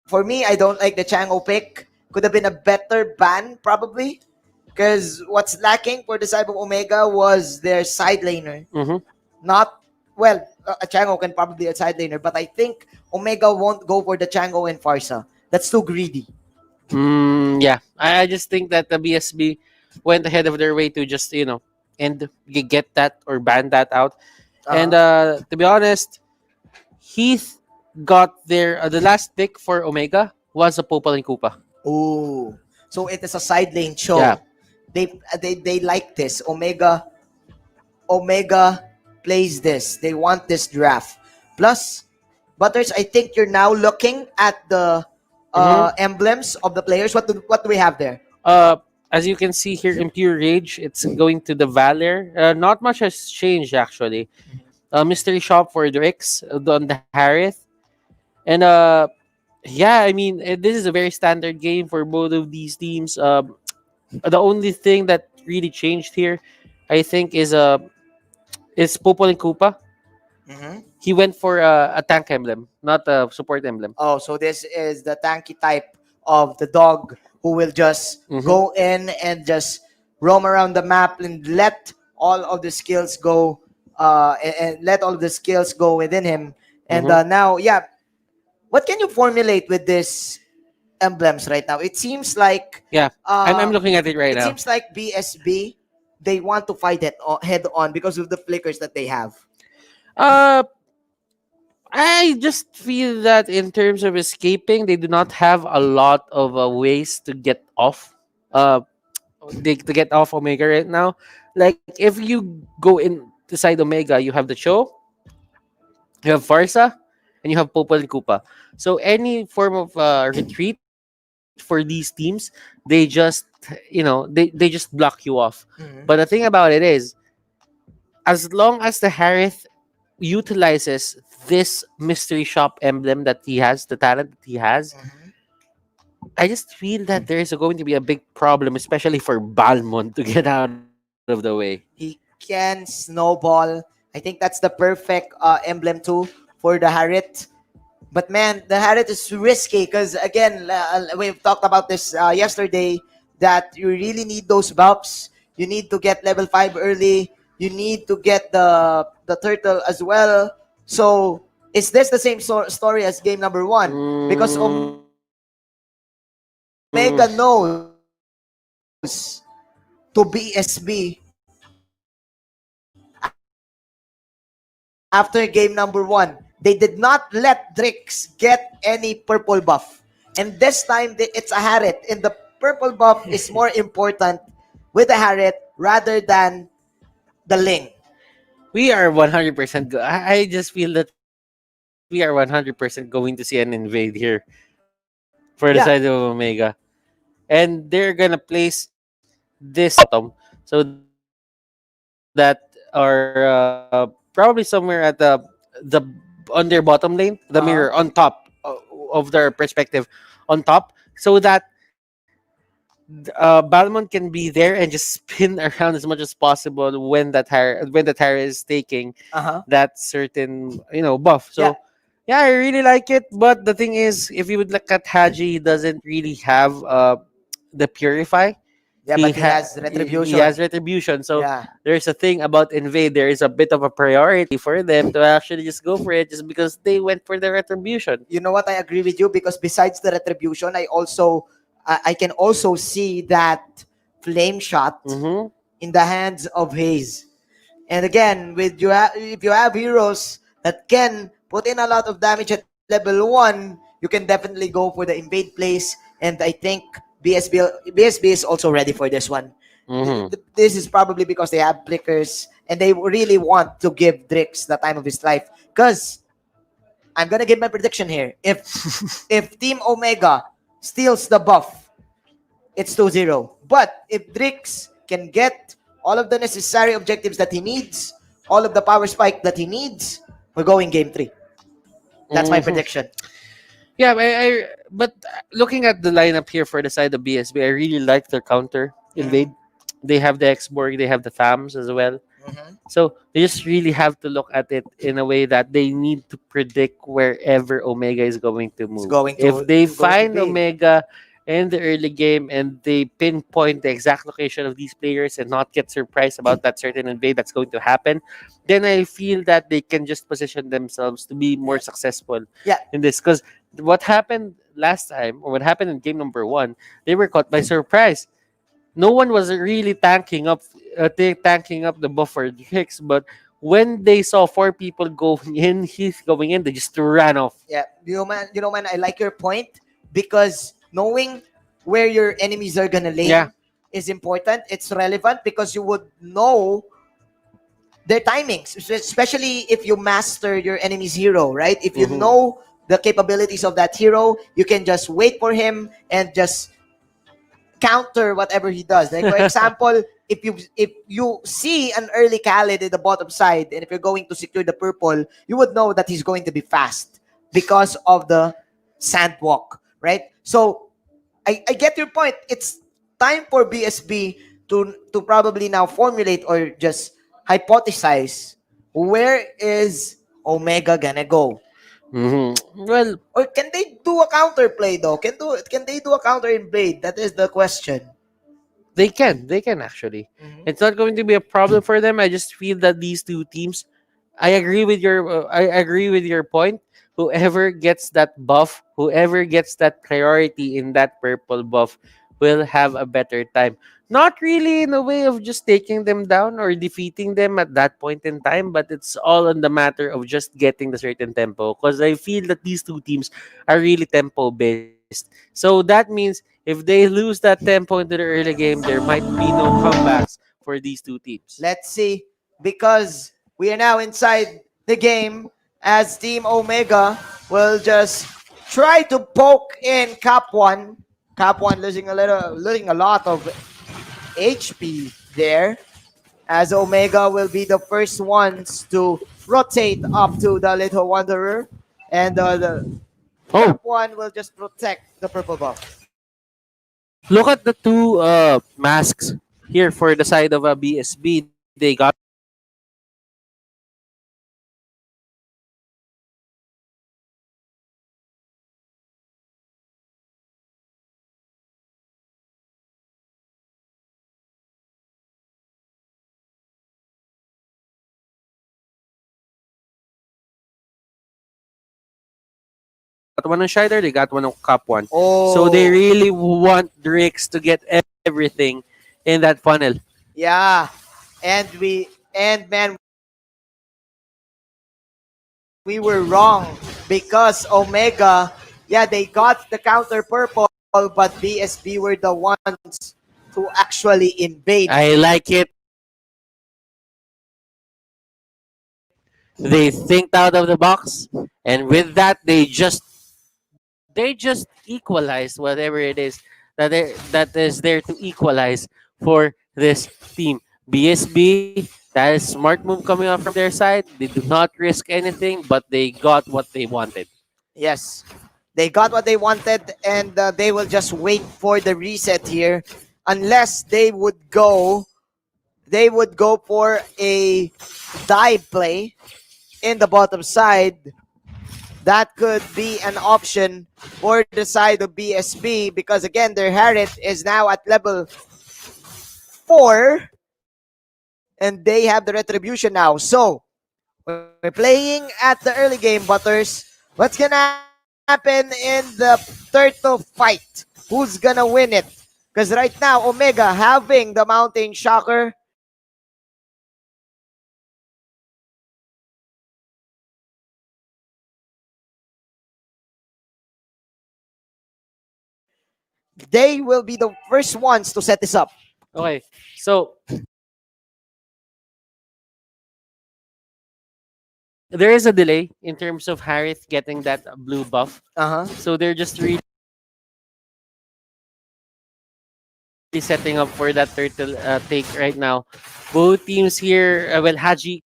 For me, I don't like the Chango pick. Could have been a better ban probably, because what's lacking for the side of Omega was their side laner. Mm-hmm. Not well. A Chango can probably be a side laner, but I think Omega won't go for the Chango and Farsa. That's too greedy. Yeah, I just think that the BSB went ahead of their way to just and get that or ban that out. And to be honest, Heath got the last pick for Omega was a Popal and Koopa. Oh, so it is a side lane show. Yeah. They like this. Omega plays this. They want this draft. Plus, Butters, I think you're now looking at the emblems of the players. What do we have there? As you can see here in Pure Rage, it's going to the Valor. Not much has changed actually. Mystery Shop for Drix on the Harith. And yeah, I mean this is a very standard game for both of these teams. The only thing that really changed here, I think, is Popol and Koopa. Mm-hmm. He went for a tank emblem, not a support emblem. Oh, so this is the tanky type of the dog who will just go in and just roam around the map and let all of the skills go. And let all of the skills go within him. And now, yeah, what can you formulate with this emblems right now? It seems like I'm looking at it right now. It seems like BSB, they want to fight it head on because of the flickers that they have. I just feel that in terms of escaping, they do not have a lot of ways to get off. To get off Omega right now. Like if you go in side Omega, you have the Cho, you have Farsa, and you have Popol and Koopa. So any form of retreat for these teams, they just they just block you off. But the thing about it is, as long as the Harith utilizes this mystery shop emblem that he has, the talent that he has, I just feel that there is going to be a big problem, especially for Balmond to get out of the way. He can snowball. I think that's the perfect emblem too for the Harriet. But man, the Harriet is risky because again, we've talked about this yesterday that you really need those buffs. You need to get level 5 early. You need to get the turtle as well. So is this the same story as game number 1? Because Omega knows to BSB after game number 1. They did not let Drix get any purple buff. And this time, it's a Harriet. And the purple buff is more important with the Harriet rather than the Ling. We are 100% go- I just feel that we are 100% going to see an invade here for the side of Omega. And they're going to place this bottom so that are probably somewhere at the on their bottom lane, the mirror on top of their perspective on top, so that Balmond can be there and just spin around as much as possible when the tire is taking that certain buff. So yeah, I really like it. But the thing is, if you would look at Haji, he doesn't really have the purify. Yeah, but he has retribution. He has retribution. So there's a thing about invade. There is a bit of a priority for them to actually just go for it, just because they went for the retribution. You know what? I agree with you because besides the retribution, I can also see that flame shot in the hands of Hayes. And again, if you have heroes that can put in a lot of damage at level 1, you can definitely go for the invade place. And I think BSB is also ready for this one. This is probably because they have flickers and they really want to give Drix the time of his life. Because I'm gonna give my prediction here. If Team Omega steals the buff, it's 2-0. But if Drix can get all of the necessary objectives that he needs, all of the power spike that he needs, we're going game 3. That's my prediction. Yeah, but looking at the lineup here for the side of BSB, I really like their counter invade. They have the X-Borg, they have the FAMs as well. So they just really have to look at it in a way that they need to predict wherever Omega is going to move. If they find Omega in the early game and they pinpoint the exact location of these players and not get surprised about that certain invade that's going to happen, then I feel that they can just position themselves to be more successful in this. Because what happened last time, or what happened in game number 1, they were caught by surprise. No one was really tanking up the buffer Drix, but when they saw 4 people going in, he's going in, they just ran off. Yeah, man, I like your point because knowing where your enemies are gonna lane is important. It's relevant because you would know their timings, especially if you master your enemy's hero, right? If you know the capabilities of that hero, you can just wait for him and just counter whatever he does. Like for example, if you see an early Khaled in the bottom side, and if you're going to secure the purple, you would know that he's going to be fast because of the sandwalk, right? So I get your point. It's time for BSB to probably now formulate or just hypothesize where is Omega gonna go. Well, or can they do a counter play though? Can they do a counter in Blade? That is the question. They can actually. It's not going to be a problem for them. I just feel that these two teams, I agree with your point. Whoever gets that buff, whoever gets that priority in that purple buff will have a better time. Not really in a way of just taking them down or defeating them at that point in time, but it's all on the matter of just getting the certain tempo. Because I feel that these two teams are really tempo based. So that means if they lose that tempo into the early game, there might be no comebacks for these two teams. Let's see, because we are now inside the game as Team Omega will just try to poke in Cap 1. Cap 1 losing a lot of HP there, as Omega will be the first ones to rotate up to the Little Wanderer, and the Cap 1 will just protect the purple buff. Look at the two masks here for the side of a BSB. They got one on Shider, they got one on Cup 1. So they really want Drix to get everything in that funnel. Yeah, man, we were wrong because Omega, they got the counter purple, but BSB were the ones to actually invade. I like it. They think out of the box, and with that, they just equalize whatever it is that is there to equalize for this team. BSB, that is smart move coming up from their side. They do not risk anything, but they got what they wanted. Yes, they got what they wanted, and they will just wait for the reset here, unless they would go for a dive play in the bottom side. That could be an option for the side of BSB because again, their Harriet is now at level 4 and they have the retribution now. So we're playing at the early game, Butters. What's gonna happen in the turtle fight? Who's gonna win it? Because right now, Omega having the mountain shocker. They will be the first ones to set this up. Okay, so there is a delay in terms of Harith getting that blue buff. Uh-huh. So they're just really setting up for that turtle take right now. Both teams here, well, Haji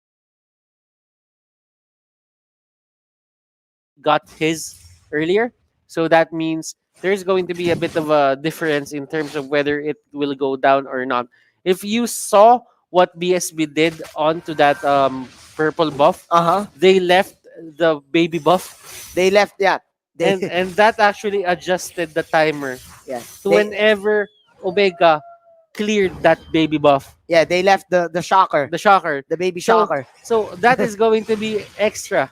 got his earlier. So that means there's going to be a bit of a difference in terms of whether it will go down or not. If you saw what BSB did onto that purple buff, Uh-huh. they left the baby buff, They left, yeah. They, and that actually adjusted the timer yeah. to They, whenever Omega cleared that baby buff, yeah, they left the shocker, the shocker. the baby So, shocker. so that is going to be extra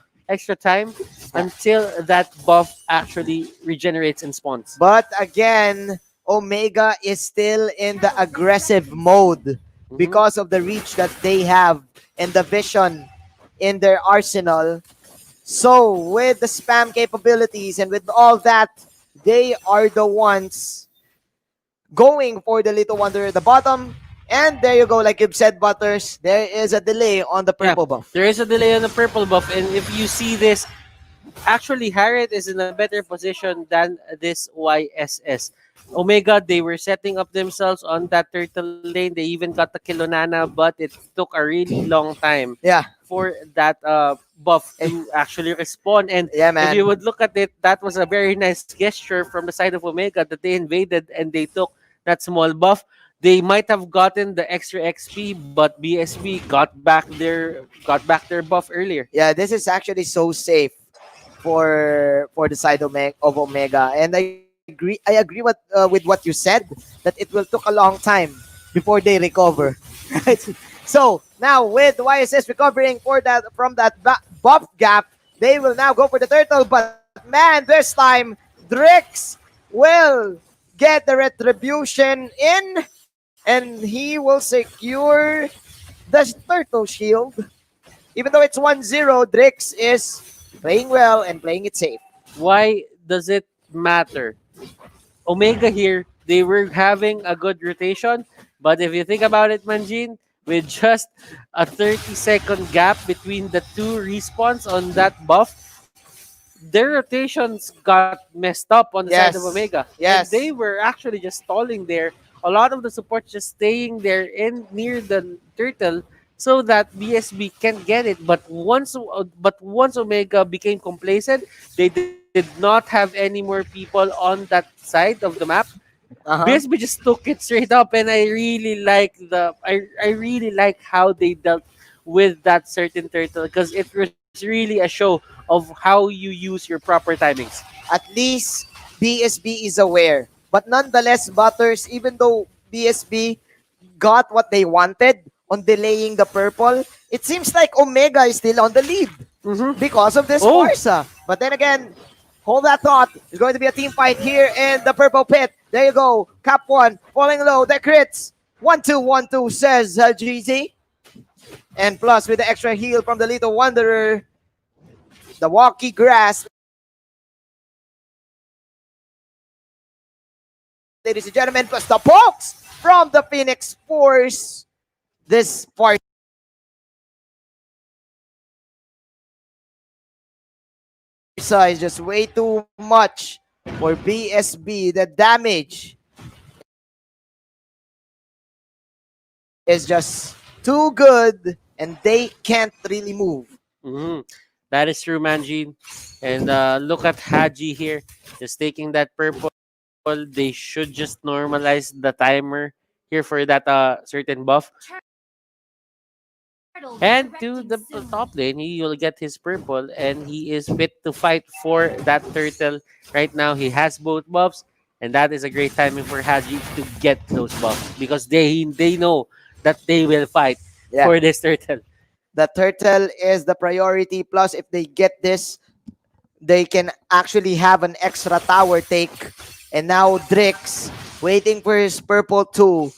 time until that buff actually regenerates and spawns. But again, Omega is still in the aggressive mode because of the reach that they have and the vision in their arsenal. So with the spam capabilities and with all that, they are the ones going for the Little Wonder at the bottom. And there you go, like you've said, Butters, there is a delay on the purple buff. There is a delay on the purple buff, and if you see this, actually Harriet is in a better position than this YSS. Omega, they were setting up themselves on that turtle lane. They even got the Kilonana, but it took a really long time Yeah. for that buff to actually respond. And Yeah, man. if you would look at it, that was a very nice gesture from the side of Omega that they invaded and they took that small buff. They might have gotten the extra XP, but BSB got back their buff earlier. Yeah, this is actually so safe for the side of Omega, and I agree with what you said, that it will took a long time before they recover. Right? So now with YSS recovering from that buff gap, they will now go for the turtle. But man, this time Drix will get the retribution in, and he will secure the turtle shield. Even though it's 1-0, Drix is playing well and playing it safe. Why does it matter? Omega here, they were having a good rotation, but if you think about it, Manjin, with just a 30-second gap between the two respawns on that buff, their rotations got messed up on the side of Omega. Yes. And they were actually just stalling there. A lot of the support just staying there in near the turtle so that BSB can get it. But once Omega became complacent, they did not have any more people on that side of the map. BSB just took it straight up, and I really like I really like how they dealt with that certain turtle, because it was really a show of how you use your proper timings. At least BSB is aware. But nonetheless, Butters, even though BSB got what they wanted on delaying the purple, it seems like Omega is still on the lead because of this Forza. But then again, hold that thought. There's going to be a team fight here in the purple pit. There you go. Cap 1 falling low. The crits. 1-2, 1-2, says GZ. And plus with the extra heal from the Little Wanderer, the walkie grass. Ladies and gentlemen, plus the pokes from the Phoenix Force. This part is just way too much for BSB. The damage is just too good, and they can't really move. That is true, Manjin. And look at Haji here, just taking that purple. They should just normalize the timer here for that certain buff. And to the top lane, he will get his purple, and he is fit to fight for that turtle. Right now, he has both buffs, and that is a great timing for Haji to get those buffs, because they know that they will fight for this turtle. The turtle is the priority. Plus, if they get this, they can actually have an extra tower take. And now Drix waiting for his purple too.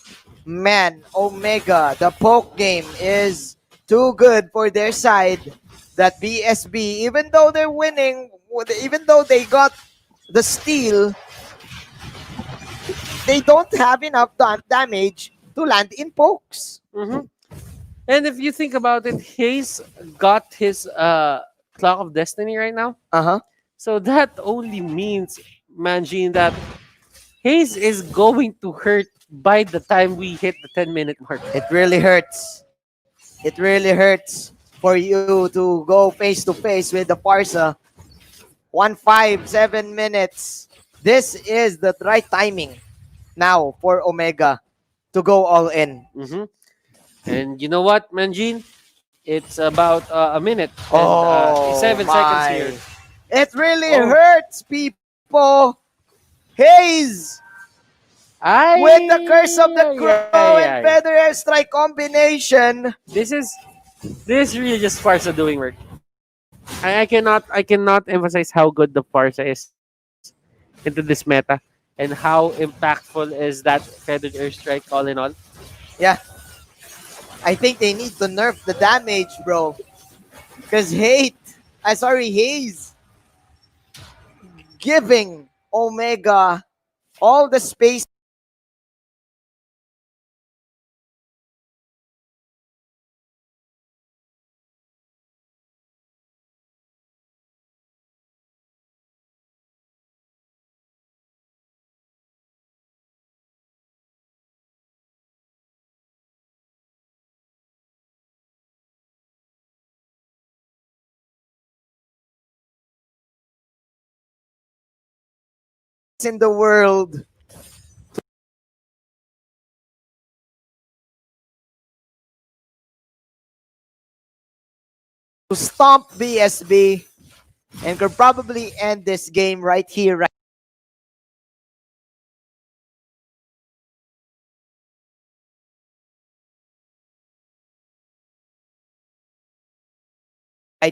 Man, Omega, the poke game is too good for their side. That BSB, even though they're winning, even though they got the steal, they don't have enough damage to land in pokes. Mm-hmm. And if you think about it, he's got his clock of destiny right now. Uh-huh. So that only means, Manjin, that Hayes is going to hurt by the time we hit the 10-minute mark. It really hurts. It really hurts for you to go face to face with the Parsa. 1-5, 7 minutes. This is the right timing now for Omega to go all in. Mm-hmm. And you know what, Manjin? It's about a minute and Oh, 7 seconds here. It really Oh. hurts, people. Hayes with the curse of the crow and feather airstrike combination. This really just Farsa doing work. I cannot emphasize how good the Farsa is into this meta and how impactful is that feathered airstrike all in all. Yeah. I think they need to nerf the damage, bro. Because Hayes giving Omega all the space in the world. To stomp BSB and could probably end this game right here, right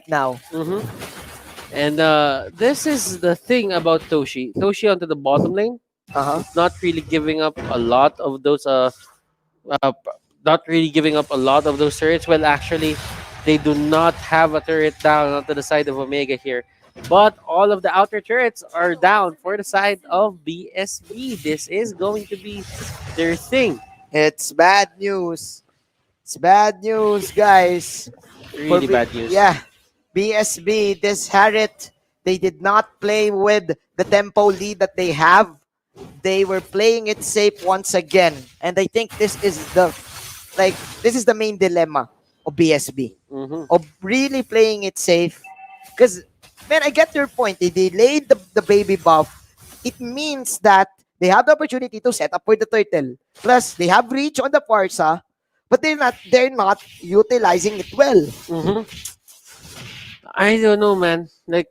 now. Mm-hmm. And this is the thing about Toshi. Toshi onto the bottom lane, not really giving up a lot of those uh, not really giving up a lot of those turrets. Well, actually, they do not have a turret down onto the side of Omega here. But all of the outer turrets are down for the side of BSB. This is going to be their thing. It's bad news. It's bad news, guys. Really bad news. Yeah. BSB, this Harriet, they did not play with the tempo lead that they have. They were playing it safe once again. And I think this is the main dilemma of BSB. Mm-hmm. Of really playing it safe. Because, man, I get your point. They delayed the baby buff. It means that they have the opportunity to set up for the turtle. Plus, they have reach on the Parsa, but they're not utilizing it well. Mm-hmm. I don't know, man. Like,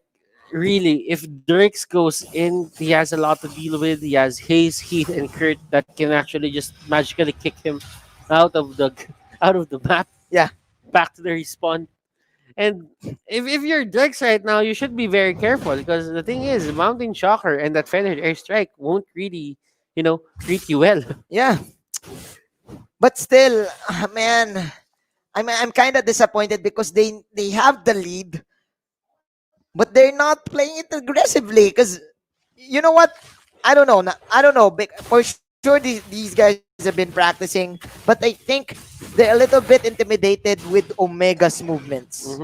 really, if Dirks goes in, he has a lot to deal with. He has Hayes, Heath, and Kurt that can actually just magically kick him out of the map. Yeah. Back to the respawn. And if you're Dirks right now, you should be very careful because the thing is, Mountain Shocker and that feathered airstrike won't really, treat you well. Yeah. But still, man, I'm kind of disappointed because they have the lead, but they're not playing it aggressively. Because you know what? I don't know. For sure, these guys have been practicing, but I think they're a little bit intimidated with Omega's movements,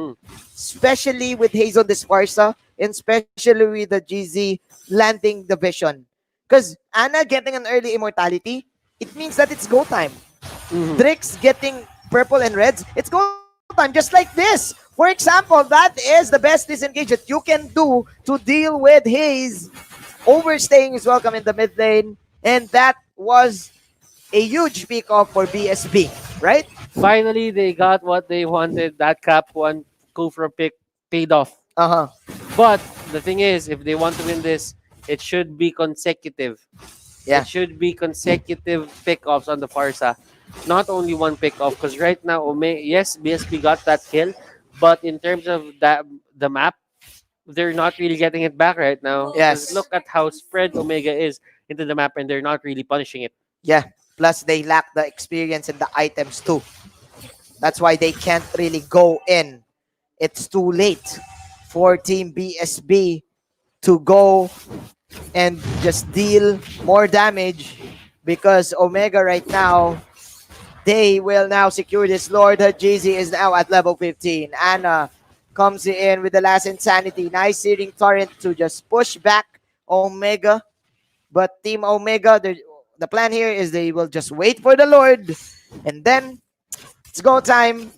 especially with Hayes on the Sparsa, and especially with the GZ landing the vision. Because Anna getting an early immortality, it means that it's go time. Drix getting purple and reds, it's go time, just like this. For example, that is the best disengage that you can do to deal with Hayes. Overstaying is welcome in the mid lane, and that was a huge pick off for BSB, right? Finally, they got what they wanted. That cap one go for a pick paid off. But the thing is, if they want to win this, it should be consecutive. Yeah. It should be consecutive pick-offs on the Farsa. Not only one pick-off, because right now, yes, BSB got that kill, but in terms of the map, they're not really getting it back right now. Yes. Look at how spread Omega is into the map, and they're not really punishing it. Yeah. Plus, they lack the experience and the items too. That's why they can't really go in. It's too late for Team BSB to go and just deal more damage because Omega right now they will now secure this Lord. Jeezy is now at level 15. Anna comes in with the last insanity. Nice searing torrent to just push back Omega. But Team Omega, the plan here is they will just wait for the Lord. And then, it's go time.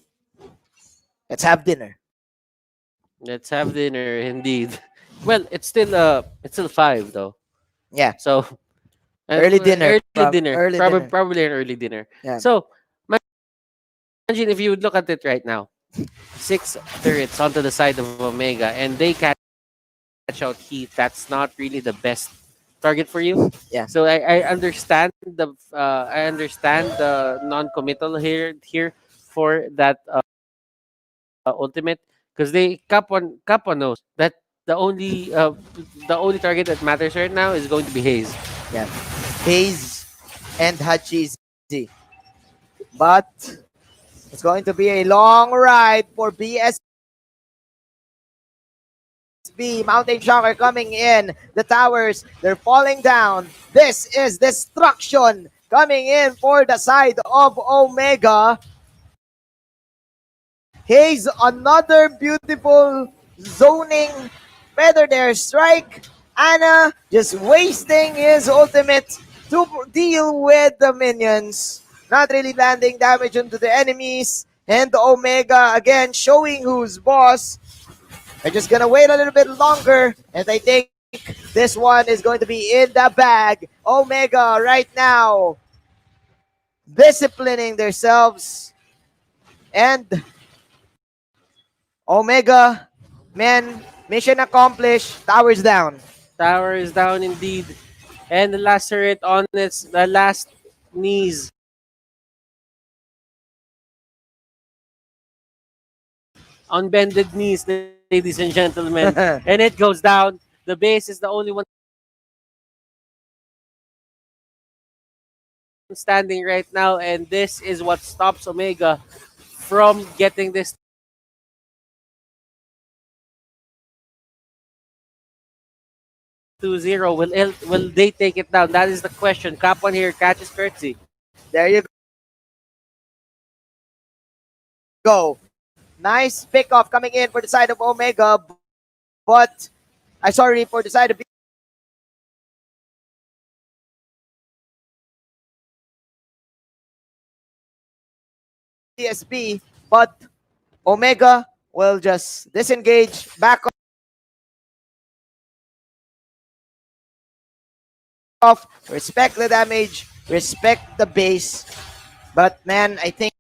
Let's have dinner. Let's have dinner, indeed. Well, it's still 5 though. Yeah. So Early dinner. early dinner, Early dinner. probably an early dinner. Yeah. So imagine if you would look at it right now, 6 turrets onto the side of Omega, and they catch out Heat. That's not really the best target for you. Yeah. So I understand the non-committal here for that ultimate, because they Kappa knows that the only target that matters right now is going to be Hayes. Yeah. Hayes and Hachizi. But it's going to be a long ride for BSB. Mountain Shocker coming in. The towers, they're falling down. This is destruction coming in for the side of Omega. Hayes, another beautiful zoning feather there. Strike. Anna just wasting his ultimate to deal with the minions. Not really landing damage onto the enemies. And Omega again showing who's boss. They're just gonna wait a little bit longer. And I think this one is going to be in the bag. Omega right now disciplining themselves. And Omega, man, mission accomplished. Towers down. Tower is down indeed, and the last turret on the last knees. On bended knees, ladies and gentlemen. And it goes down. The base is the only one standing right now, and this is what stops Omega from getting this 2-0. Will they take it down? That is the question. Kapwan here catches Curtsy. There you go. Nice pickoff coming in for the side of Omega, but sorry, for the side of BSB, but Omega will just disengage back off, respect the damage, respect the base. But man, I think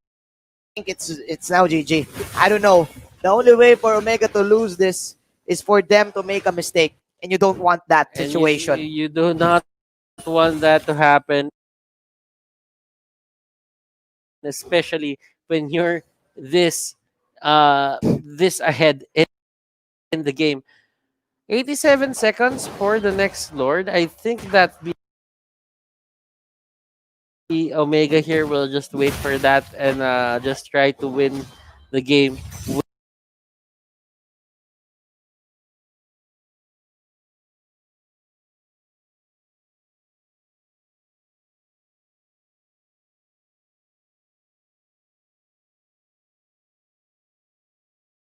it's now GG. I don't know. The only way for Omega to lose this is for them to make a mistake, and you don't want that And situation. You do not want that to happen, especially when you're this ahead in the game. 87 seconds for the next Lord. I think that the Omega here will just wait for that and just try to win the game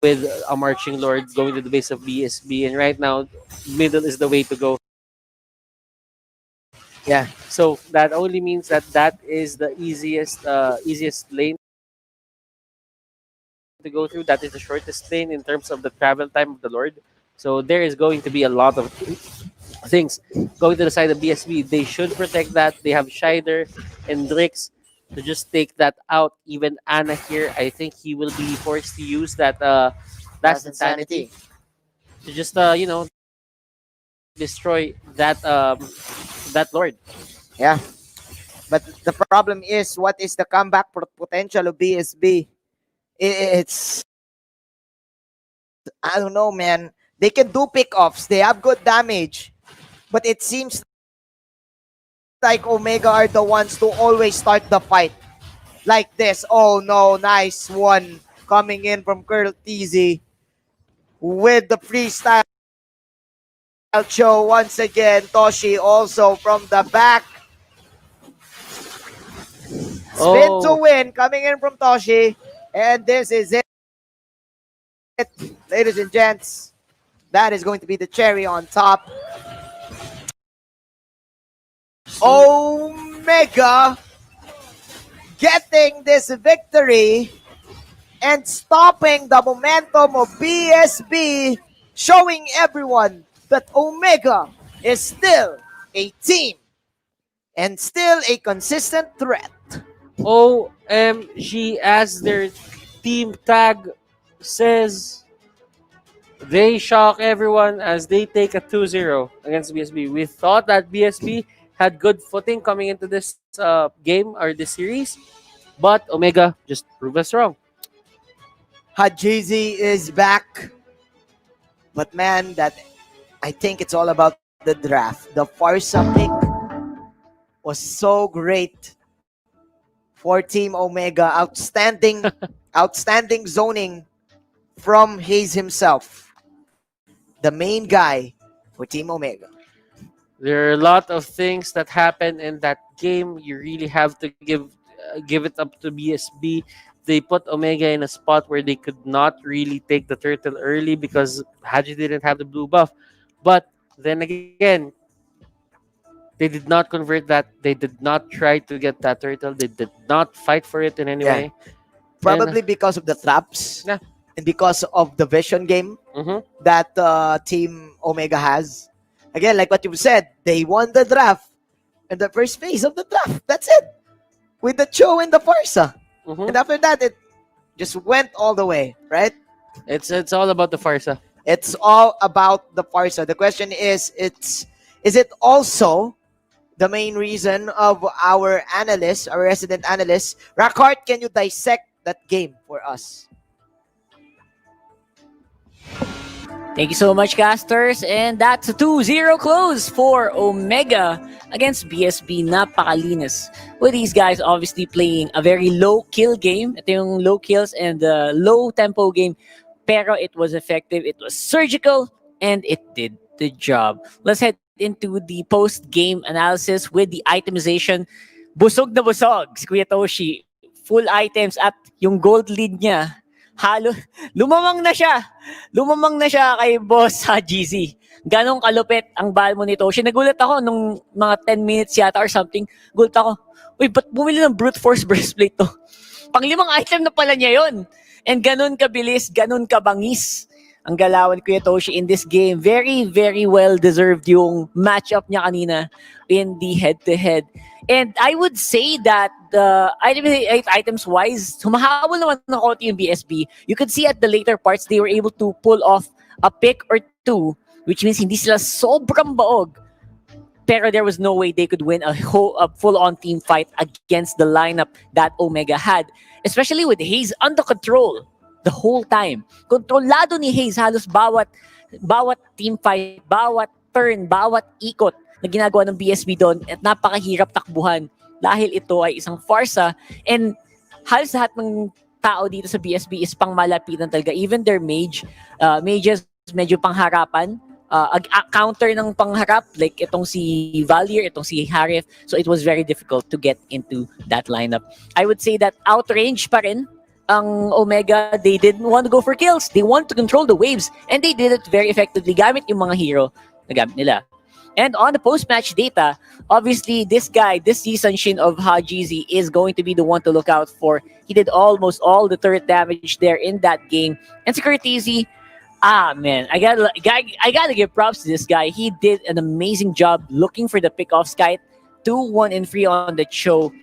with a marching Lord going to the base of BSB, and right now middle is the way to go. Yeah. So that only means that is the easiest lane to go through. That is the shortest lane in terms of the travel time of the Lord. So there is going to be a lot of things going to the side of BSB. They should protect that. They have Scheider and Drix to just take that out. Even Anna here, I think he will be forced to use that last insanity to just destroy that Lord. Yeah. But the problem is, what is the comeback potential of BSB? It's, I don't know, man. They can do pickoffs. They have good damage. But it seems like Omega are the ones to always start the fight. Like this. Oh no, nice one coming in from Curl TZ with the freestyle show once again. Toshi also from the back. Spin to Oh, win coming in from Toshi. And this is it. Ladies and gents, that is going to be the cherry on top. Omega getting this victory and stopping the momentum of BSB, showing everyone that Omega is still a team and still a consistent threat. OMG, as their team tag says, they shock everyone as they take a 2-0 against BSB. We thought that BSB had good footing coming into this game or this series, but Omega just proved us wrong. Hajizi is back. But man, I think it's all about the draft. The Farsa pick was so great for Team Omega. Outstanding zoning from Hayes himself. The main guy for Team Omega. There are a lot of things that happen in that game. You really have to give it up to BSB. They put Omega in a spot where they could not really take the turtle early because Haji didn't have the blue buff. But then again, they did not convert that. They did not try to get that turtle. They did not fight for it in any Yeah. way. Probably because of the traps Yeah. and because of the vision game that Team Omega has. Again, like what you said, they won the draft in the first phase of the draft. That's it. With the Cho and the Farsa. And after that, it just went all the way, right? It's all about the Farsa. It's all about the Farsa. The question is it also the main reason of our analyst, our resident analyst? Rackhart, can you dissect that game for us? Thank you so much, casters. And that's a 2-0 close for Omega against BSB. Napakalinis. With these guys obviously playing a very low kill game. Ito yung low kills and low tempo game. Pero it was effective. It was surgical. And it did the job. Let's head into the post-game analysis with the itemization. Busog na busog si Kuya Toshi. Full items at yung gold lead niya. Lumamang na siya. Lumamang na siya kay Boss GZ. Ganong kalupit ang balmo ni Toshi. Nagulat ako nung mga 10 minutes yata or something. Gulat ako, uy, ba't bumili ng brute force breastplate to? Pang-5 item na pala niya yon. And ganon kabilis, ganon kabangis ang galawan Kuya Toshi in this game. Very, very well deserved yung matchup niya kanina in the head-to-head. And I would say that the items wise, humahabol naman ng konti yung BSB. You could see at the later parts, they were able to pull off a pick or two, which means hindi sila sobrang baog. Pero there was no way they could win a full-on team fight against the lineup that Omega had. Especially with Hayes under control the whole time. Kontrolado ni Hayes halos bawat team fight, bawat turn, bawat ikot na ginagawa ng BSB doon at napakahirap takbuhan dahil ito ay isang farsa and halos lahat ng tao dito sa BSB is pang malapitan talaga. Even their mages medyo pangharapan, counter ng pangharap like itong si Valier, itong si Harif. So it was very difficult to get into that lineup. I would say that outrange pa rin ang Omega. They didn't want to go for kills. They want to control the waves and they did it very effectively gamit yung mga hero na gamit nila. And on the post-match data, obviously, this season Shin of Hajizi is going to be the one to look out for. He did almost all the turret damage there in that game. And Securitizi, man, I gotta give props to this guy. He did an amazing job looking for the pick-off Skype. 2-1 and 3 on the show.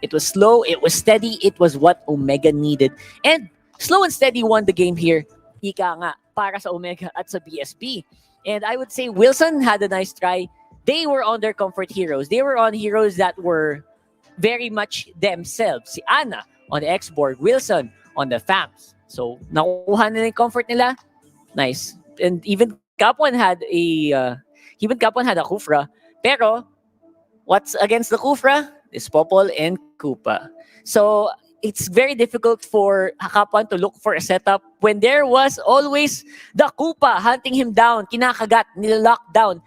It was slow, it was steady, it was what Omega needed. And slow and steady won the game here. Ika nga, para sa Omega at sa BSB. And I would say Wilson had a nice try. They were on their comfort heroes. They were on heroes that were very much themselves. Si Ana on the X-board, Wilson on the FAMs. So, nakuha nila yung comfort nila. Nice. And even Kapwan had a Kufra. Pero, what's against the Kufra? Is Popol and Koopa. So, it's very difficult for Hakapan to look for a setup when there was always the Koopa hunting him down, kinakagat, nilalock down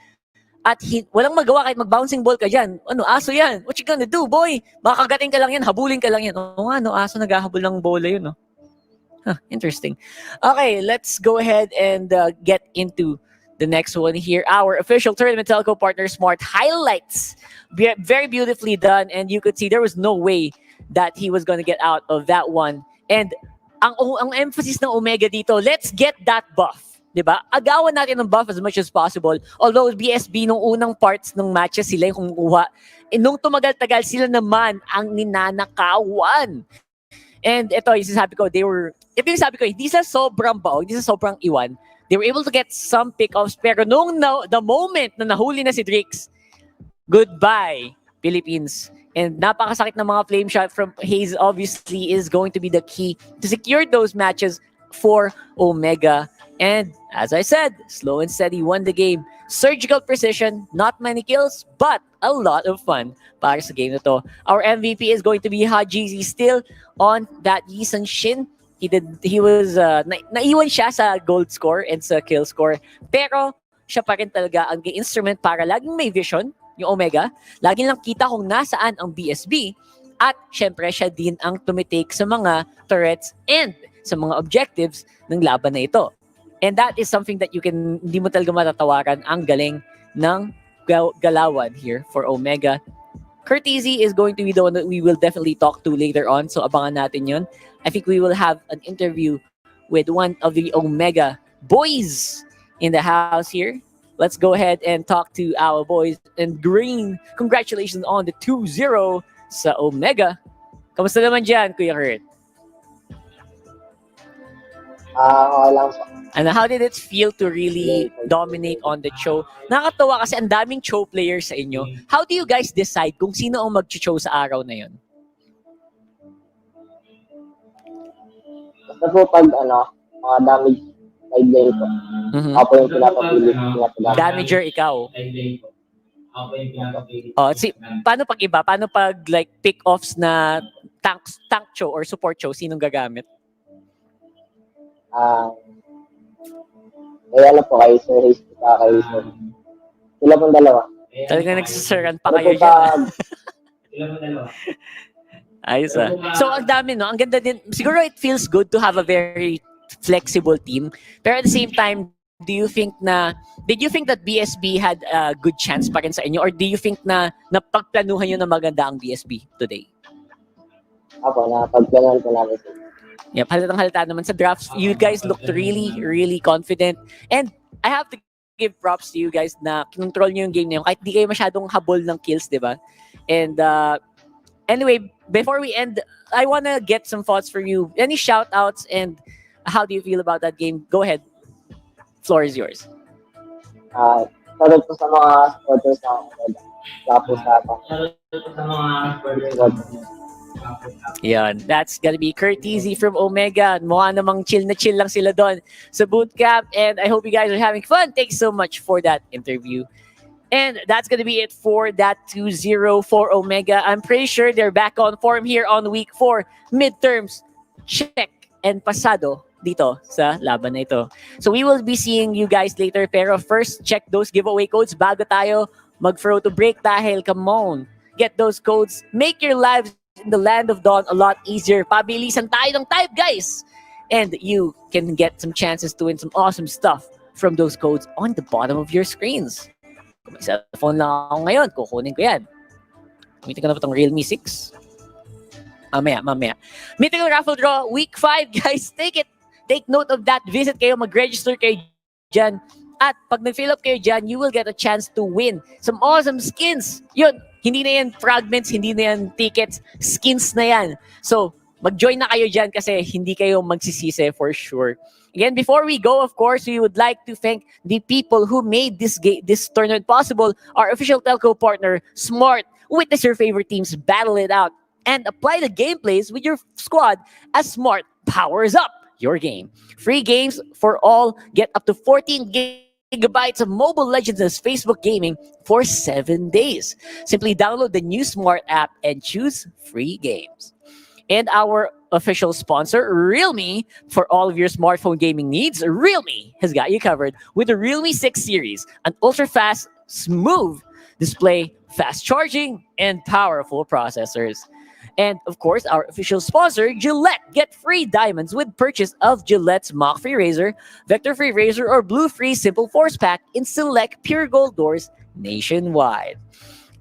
at walang magawa kahit mag-bouncing ball ka dyan. Ano, aso yan. What you gonna do, boy? Makakagating ka lang yan, habulin ka lang yan. Oo nga, no, aso naghahabol ng bola yun, no? Huh, interesting. Okay, let's go ahead and get into the next one here. Our official tournament telco partner, Smart Highlights. Very beautifully done, and you could see there was no way that he was gonna get out of that one. And ang emphasis ng Omega dito, let's get that buff. Diba? Agawan natin ng buff as much as possible. Although BSB nung unang parts ng matches sila yung kumukuha. Nung tumagal-tagal sila naman ang ninanakawan. And ito yung sabi ko, hindi sa sobrang bao, hindi sa sobrang iwan. They were able to get some pick-offs, pero the moment na nahuli na si Drix, goodbye, Philippines. And napakasakit ng mga flame shot from Hayes obviously is going to be the key to secure those matches for Omega. And as I said, slow and steady won the game. Surgical precision, not many kills, but a lot of fun para sa game na to. Our MVP is going to be Hajizi, still on that Yisan Shin. Naiwan siya sa gold score and sa kill score. Pero siya pa rin talaga ang instrument para laging may vision, yung Omega. Laging lang kita kung nasaan ang BSB. At syempre siya din ang tumitake sa mga turrets and sa mga objectives ng laban na ito. And that is something that hindi mo talaga matatawaran ang galing ng galawan here for Omega. Curtizy is going to be the one that we will definitely talk to later on. So abangan natin yun. I think we will have an interview with one of the Omega boys in the house here. Let's go ahead and talk to our boys in green. Congratulations on the 2-0 sa Omega. Kamusta naman dyan, Kuya Kurt? Okay lang po. And how did it feel to really dominate on the show? Nakakatawa kasi ang daming show players sa inyo. How do you guys decide kung sino ang mag-show sa araw na yun? Basta po pag mga damage side lane po. Ako yung pinapapili. Damager ikaw. Oh, paano pag iba? Paano pag like pick-offs na tank show or support show? Sinong gagamit? Kaya lang po kayo sa race kayo sa sila pong dalawa. Talagang nagsasaran pa kayo dyan. Ayos ah. So ang dami, no? Ang ganda din. Siguro it feels good to have a very flexible team. Pero at the same time, did you think that BSB had a good chance pa rin sa inyo? Or do you think na napagplanuhan nyo na maganda ang BSB today? Ako, napagplanuhan po namin sila. Yep, halata naman sa drafts. You guys looked really, really confident. And I have to give props to you guys na kinontrol nyo yung game na yun. Kahit di kayo masyadong habol ng kills, di ba? And anyway, before we end, I wanna get some thoughts from you. Any shout-outs and how do you feel about that game? Go ahead. Floor is yours. Shoutout po sa mga supporters na tapos sa mga Yan, that's gonna be Curtizy from Omega. Mukha namang chill na chill lang sila doon sa bootcamp. And I hope you guys are having fun. Thanks so much for that interview. And that's gonna be it for that 2-0 for Omega. I'm pretty sure they're back on form here on week 4. Midterms, check and pasado dito sa laban na ito. So we will be seeing you guys later. Pero first, check those giveaway codes bago tayo mag-throw to break dahil come on. Get those codes. Make your lives in the land of Dawn a lot easier. Pabilisan tayo ng type, guys! And you can get some chances to win some awesome stuff from those codes on the bottom of your screens. Kung may cellphone lang ako ngayon, kukunin ko yan. Gamitin ko na ba itong Realme 6? Mamaya. Mythical Raffle Draw, Week 5, guys. Take it. Take note of that. Visit kayo, mag-register kayo dyan. At pag nag-fill up kayo dyan, you will get a chance to win some awesome skins. Yun, hindi na yan fragments, hindi na yan tickets, skins na yan. So, mag-join na kayo dyan kasi hindi kayo magsisisi for sure. Again, before we go, of course, we would like to thank the people who made this tournament possible. Our official telco partner, Smart. Witness your favorite teams battle it out and apply the gameplays with your squad as Smart powers up your game. Free games for all. Get up to 14 gigabytes of Mobile Legends as Facebook Gaming for 7 days. Simply download the new Smart app and choose free games. And our official sponsor, Realme, for all of your smartphone gaming needs, Realme has got you covered with the Realme 6 series, an ultra-fast smooth display, fast charging, and powerful processors. And of course, our official sponsor, Gillette. Get free diamonds with purchase of Gillette's Mach Free Razor, Vector Free Razor, or Blue Free Simple Force Pack in select Pure Gold doors nationwide.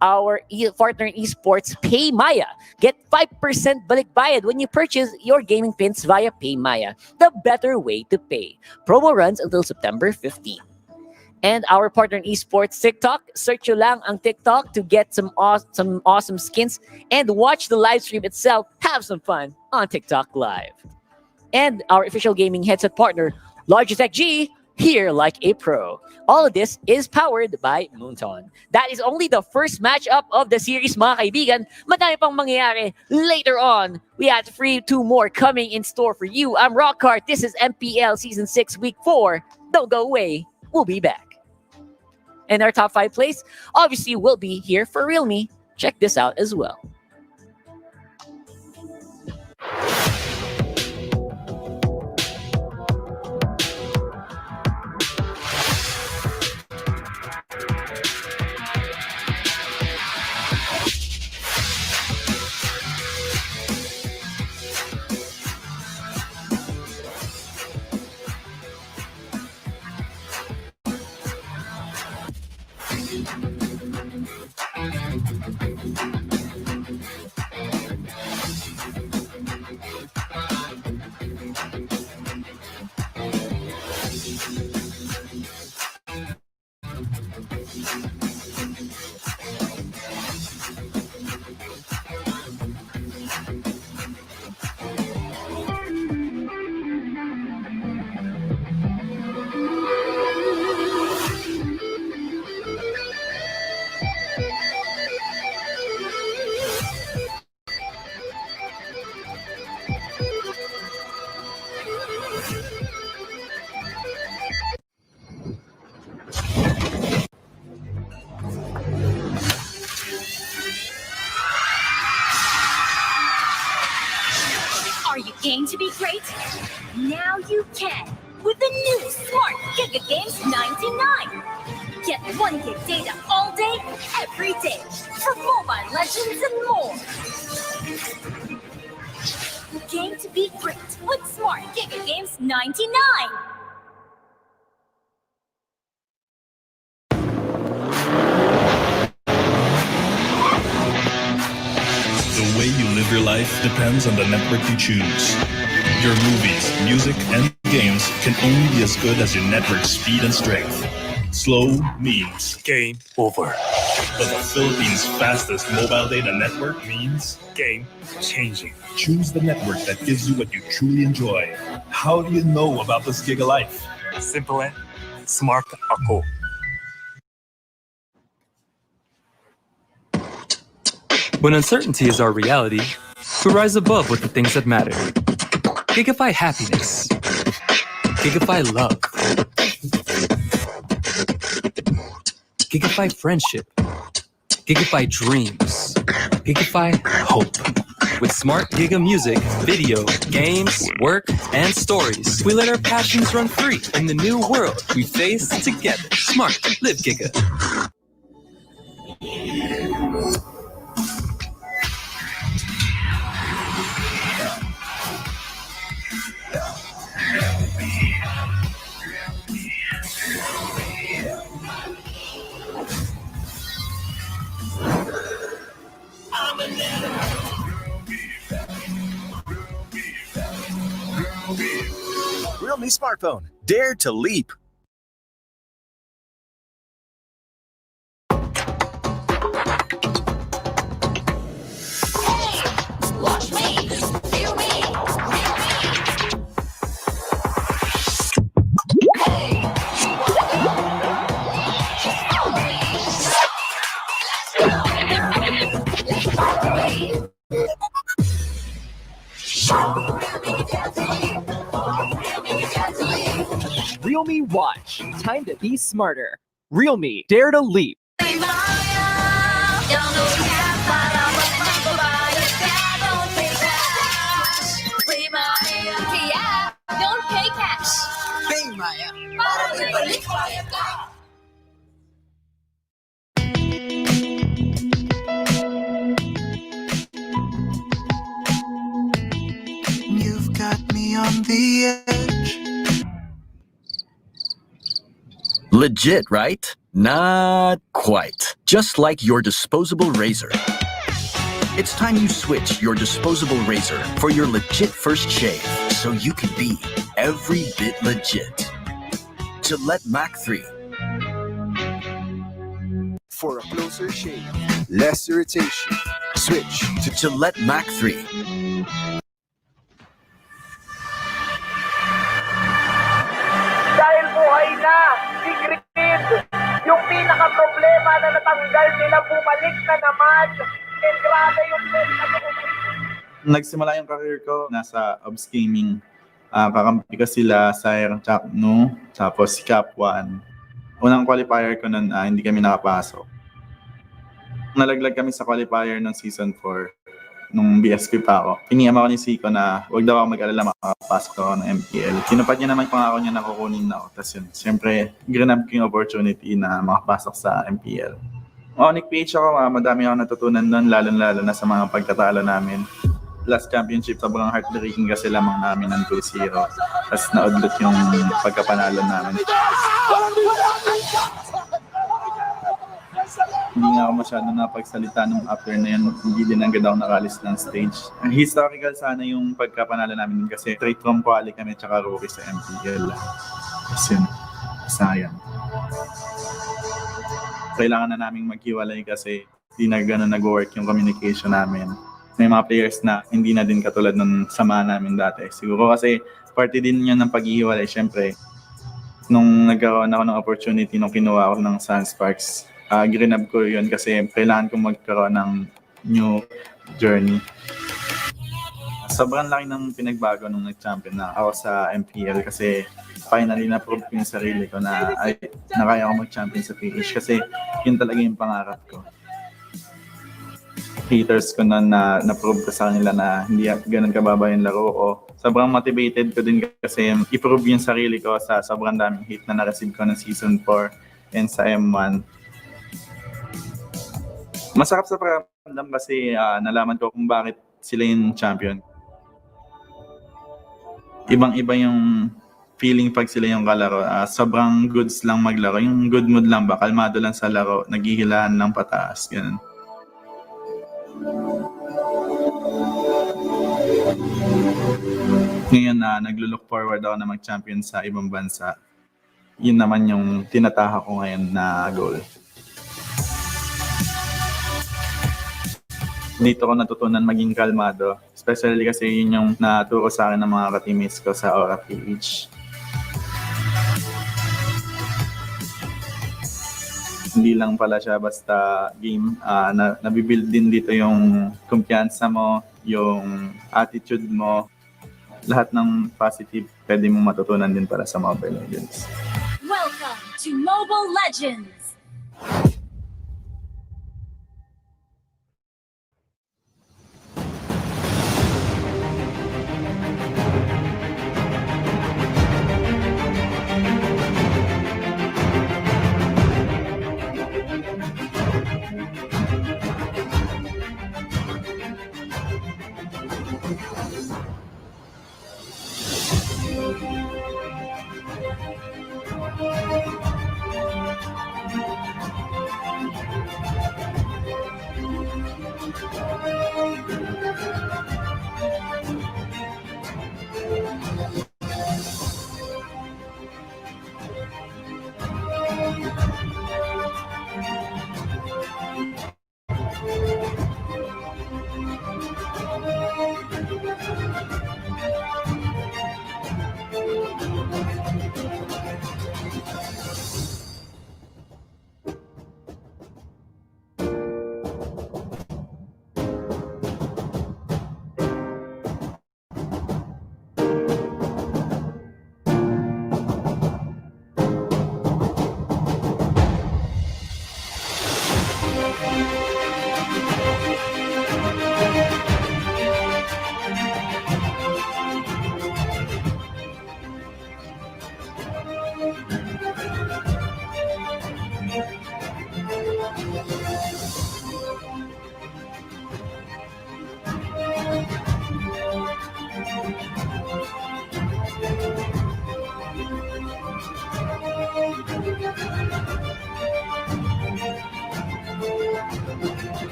Our partner in esports, PayMaya. Get 5% balikbayad when you purchase your gaming pins via PayMaya, the better way to pay. Promo runs until September 15. And our partner in esports, TikTok. Search nyo lang ang TikTok to get some awesome skins and watch the live stream itself. Have some fun on TikTok Live. And our official gaming headset partner, Logitech G. Hear like a pro. All of this is powered by Moonton. That is only the first matchup of the series, mga kaibigan. Madami pang mangyayari later on. We have 2 more coming in store for you. I'm Rockhart. This is MPL Season 6, Week 4. Don't go away. We'll be back. And our top 5 plays, obviously, will be here for Realme. Check this out as well. Are you game to be great? Now you can with the new Smart Giga Games 99. Get 1 gig data all day, every day for Mobile Legends and more. Game to be great with Smart Giga Games 99. The way you live your life depends on the network you choose. Your movies, music, and games can only be as good as your network speed and strength. Slow means game over. But the Philippines' fastest mobile data network means game changing. Choose the network that gives you what you truly enjoy. How do you know about this Giga Life? Simple and smart ako. When uncertainty is our reality, we rise above with the things that matter. Gigify happiness. Gigify love. Gigify friendship. Gigify dreams. Gigify hope. With smart Giga music, video, games, work, and stories, we let our passions run free in the new world we face together. Smart, live Giga. Realme smartphone. Dare to leap. Watch me, feel me, Realme Watch. Time to be smarter. Realme, dare to leap. Don't pay cash. Pay Maya. Para may balik kaya ka. the edge. Legit, right? Not quite. Just like your disposable razor. It's time you switch your disposable razor for your legit first shave, so you can be every bit legit. Gillette Mac 3. For a closer shave, less irritation, switch to Gillette Mac 3. Dahil buhay na si Green, yung pinaka-problema na natanggal nila, bumalik na naman. And grabe yung Nagsimula yung career ko nasa Obs Gaming. Kakampi ko sila, Sire, Chakno, tapos si Cap 1. Unang qualifier ko nun, hindi kami nakapasok. Nalaglag kami sa qualifier ng Season 4 nung BSP pa ako. Piniyama ko ni Siko na huwag daw ako mag-alala, makapasok ako ng MPL. Tinupad niya naman pangako niya na kukunin na ako. Tapos yun, siyempre, grinab ko yung opportunity na makapasok sa MPL. ONIC-PH ako, madami ako natutunan nun, lalo na sa mga pagkatalo namin. Last championship, sobrang heartbreaking kasi lamang namin ng 2-0. Tapos naudlot yung pagkapanalo namin. Hindi nga ako masyado napagsalita nung after na yun, hindi din agad ako nakalis ng stage. Ang historical sana yung pagkapanalo namin kasi straight from quali kami tsaka rookie sa MPL. Kasi yun, sayang. Kailangan na naming maghiwalay kasi hindi na gano'n nag-work yung communication namin. May mga players na hindi na din katulad ng sama namin dati. Siguro kasi party din yun ng paghihiwalay. Siyempre, nung nagkaroon ako ng opportunity nung kinuha ako ng Sunsparks, grinab ko yun kasi kailangan ko magkaroon ng new journey. Sobrang laki ng pinagbago nung nag-champion na ako sa MPL kasi finally na-prove ko yung sarili ko na kaya ako mag-champion sa PH kasi yun talaga yung pangarap ko. Haters ko na-prove ko sa kanila na hindi ganun kababa yung laro ko. Sobrang motivated ko din kasi i-prove yung sarili ko sa sobrang daming hate na na-receive ko ng Season 4 and sa M1. Masarap sa pakiramdam kasi nalaman ko kung bakit sila yung champion. Ibang-iba yung feeling pag sila yung kalaro. Sobrang goods lang maglaro. Yung good mood lang ba, kalmado lang sa laro, naghihilaan lang pataas. Ganun. Ngayon naglo-look forward ako na mag-champion sa ibang bansa. Yun naman yung tinataha ko ngayon na goal. Dito ko natutunan maging kalmado. Especially kasi yun yung naturo sa akin ng mga ka-teammates ko sa Aura PH. Hindi lang pala siya basta game. Nabibuild din dito yung kumpiyansa mo, yung attitude mo. Lahat ng positive pwede mong matutunan din para sa Mobile Legends. Welcome to Mobile Legends!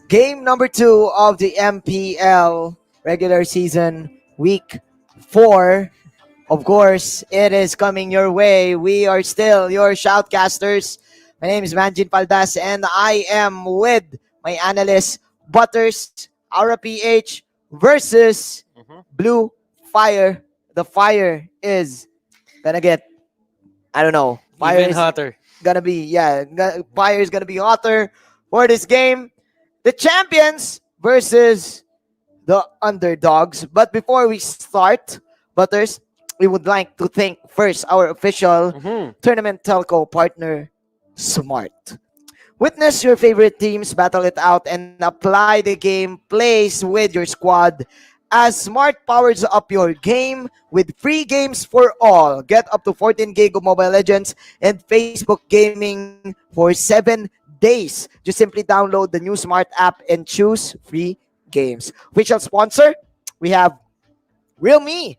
Game number 2 of the MPL regular season, week 4. Of course, it is coming your way. We are still your shoutcasters. My name is Manjin Paldas, and I am with my analyst, Butters, Aura PH, versus Blue Fire. The fire is gonna get, I don't know. Fire Even is hotter. gonna be, fire is gonna be hotter for this game. The champions versus the underdogs. But before we start, Butters, we would like to thank first our official tournament telco partner, Smart. Witness your favorite teams battle it out and apply the game plays with your squad as Smart powers up your game with free games for all. Get up to 14 gig of Mobile Legends and Facebook Gaming for 7 days. Just simply download the new Smart app and choose free games. Official sponsor, we have Realme.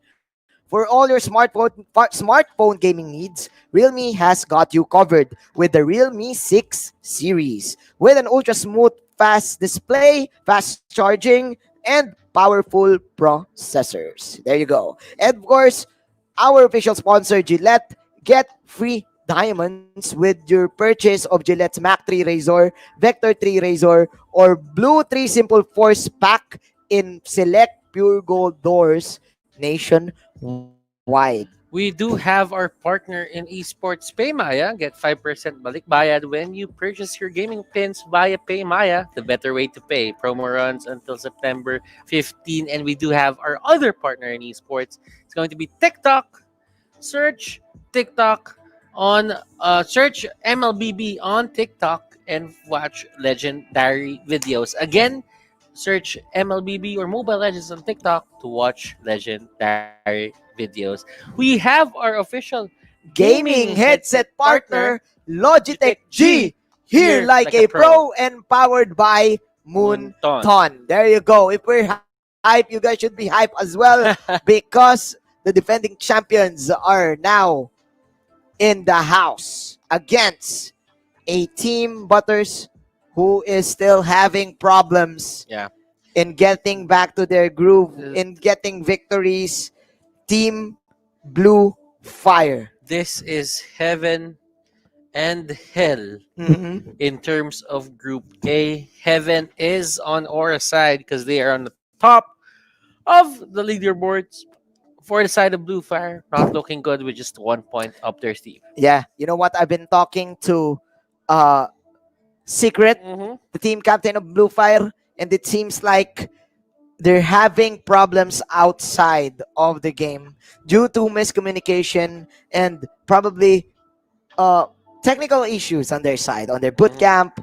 For all your smartphone gaming needs, Realme has got you covered with the Realme 6 series. With an ultra smooth, fast display, fast charging, and powerful processors. There you go. And of course, our official sponsor, Gillette. Get free diamonds with your purchase of Gillette's Mac 3 Razor, Vector 3 Razor, or Blue 3 Simple Force Pack in select Pure Gold doors nationwide. We do have our partner in esports, Paymaya. Get 5% balikbayad when you purchase your gaming pins via Paymaya, the better way to pay. Promo runs until September 15. And we do have our other partner in esports. It's going to be TikTok. Search TikTok on search MLBB on TikTok and watch legendary videos. Again, search MLBB or Mobile Legends on TikTok to watch legendary videos. We have our official Gaming headset partner, Logitech G. Here like a pro and powered by Moonton. There you go. If we're hype, you guys should be hype as well because the defending champions are now in the house against a team, Butters, who is still having problems in getting back to their groove, in getting victories. Team Blue Fire. This is heaven and hell in terms of Group A. Heaven is on Aura's side because they are on the top of the leaderboards. For the side of Blue Fire, not looking good with just 1 point up there, Steve. Yeah, you know what? I've been talking to Secret, the team captain of Blue Fire, and it seems like they're having problems outside of the game due to miscommunication and probably technical issues on their side, on their boot camp,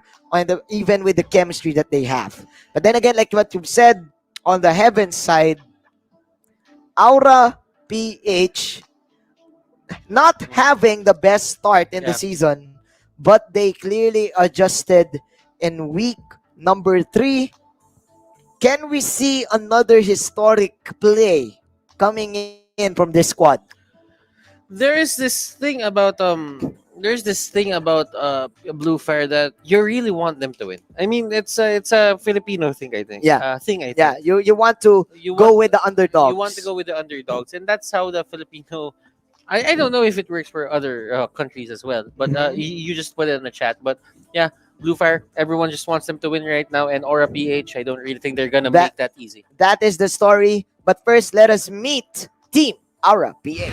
even with the chemistry that they have. But then again, like what you've said, on the Heaven side, Aura PH not having the best start in the season, but they clearly adjusted in week number 3. Can we see another historic play coming in from this squad? There is this thing about Blue Fire that you really want them to win. I mean, it's a Filipino thing, I think. I think. Yeah, you want to go with the underdogs. You want to go with the underdogs, and that's how the Filipino. I don't know if it works for other countries as well, but you just put it in the chat. But yeah, Blue Fire, everyone just wants them to win right now, and Aura PH, I don't really think they're gonna make that easy. That is the story. But first, let us meet Team Aura PH.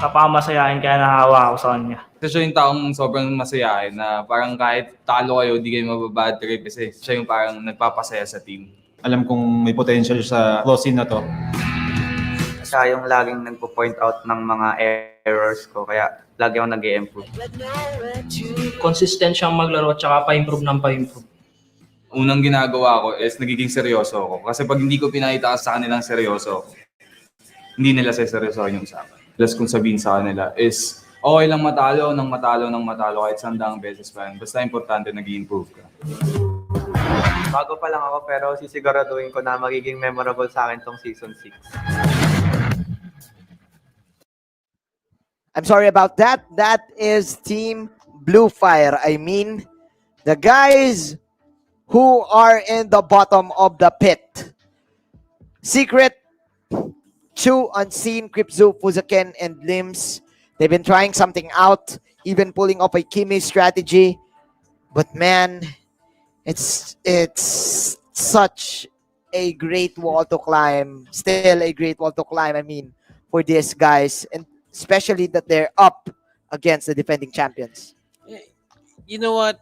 Napakamasayahin kaya nahawa ako sa kanya. Kasi siya yung taong sobrang masayahin na parang kahit talo kayo, di kayo mababad trip kasi siya yung parang nagpapasaya sa team. Alam kong may potential sa closing na to. Siya yung laging nagpo-point out ng mga errors ko, kaya lagi ako nag-i-improve. Consistent siyang maglaro at saka pa-improve ng pa-improve. Unang ginagawa ko is nagiging seryoso ako. Kasi pag hindi ko pinakita sa kanilang seryoso, hindi nila seseryosohin yung usapan. Plus kung sabihin sa kanila is, okay lang matalo, nang matalo, kahit sandaang beses pa yan. Basta importante nag-i-improve ka. Bago pa lang ako pero sisiguraduhin ko na magiging memorable sa akin tong season 6. I'm sorry about that. That is Team Blu Fire. I mean, the guys who are in the bottom of the pit. Secret, Chu, Unseen, Kripzu, Fuzaken, and Limbs. They've been trying something out, even pulling off a Kimi strategy. But man, it's such a great wall to climb. Still a great wall to climb, I mean, for these guys. And especially that they're up against the defending champions. You know what?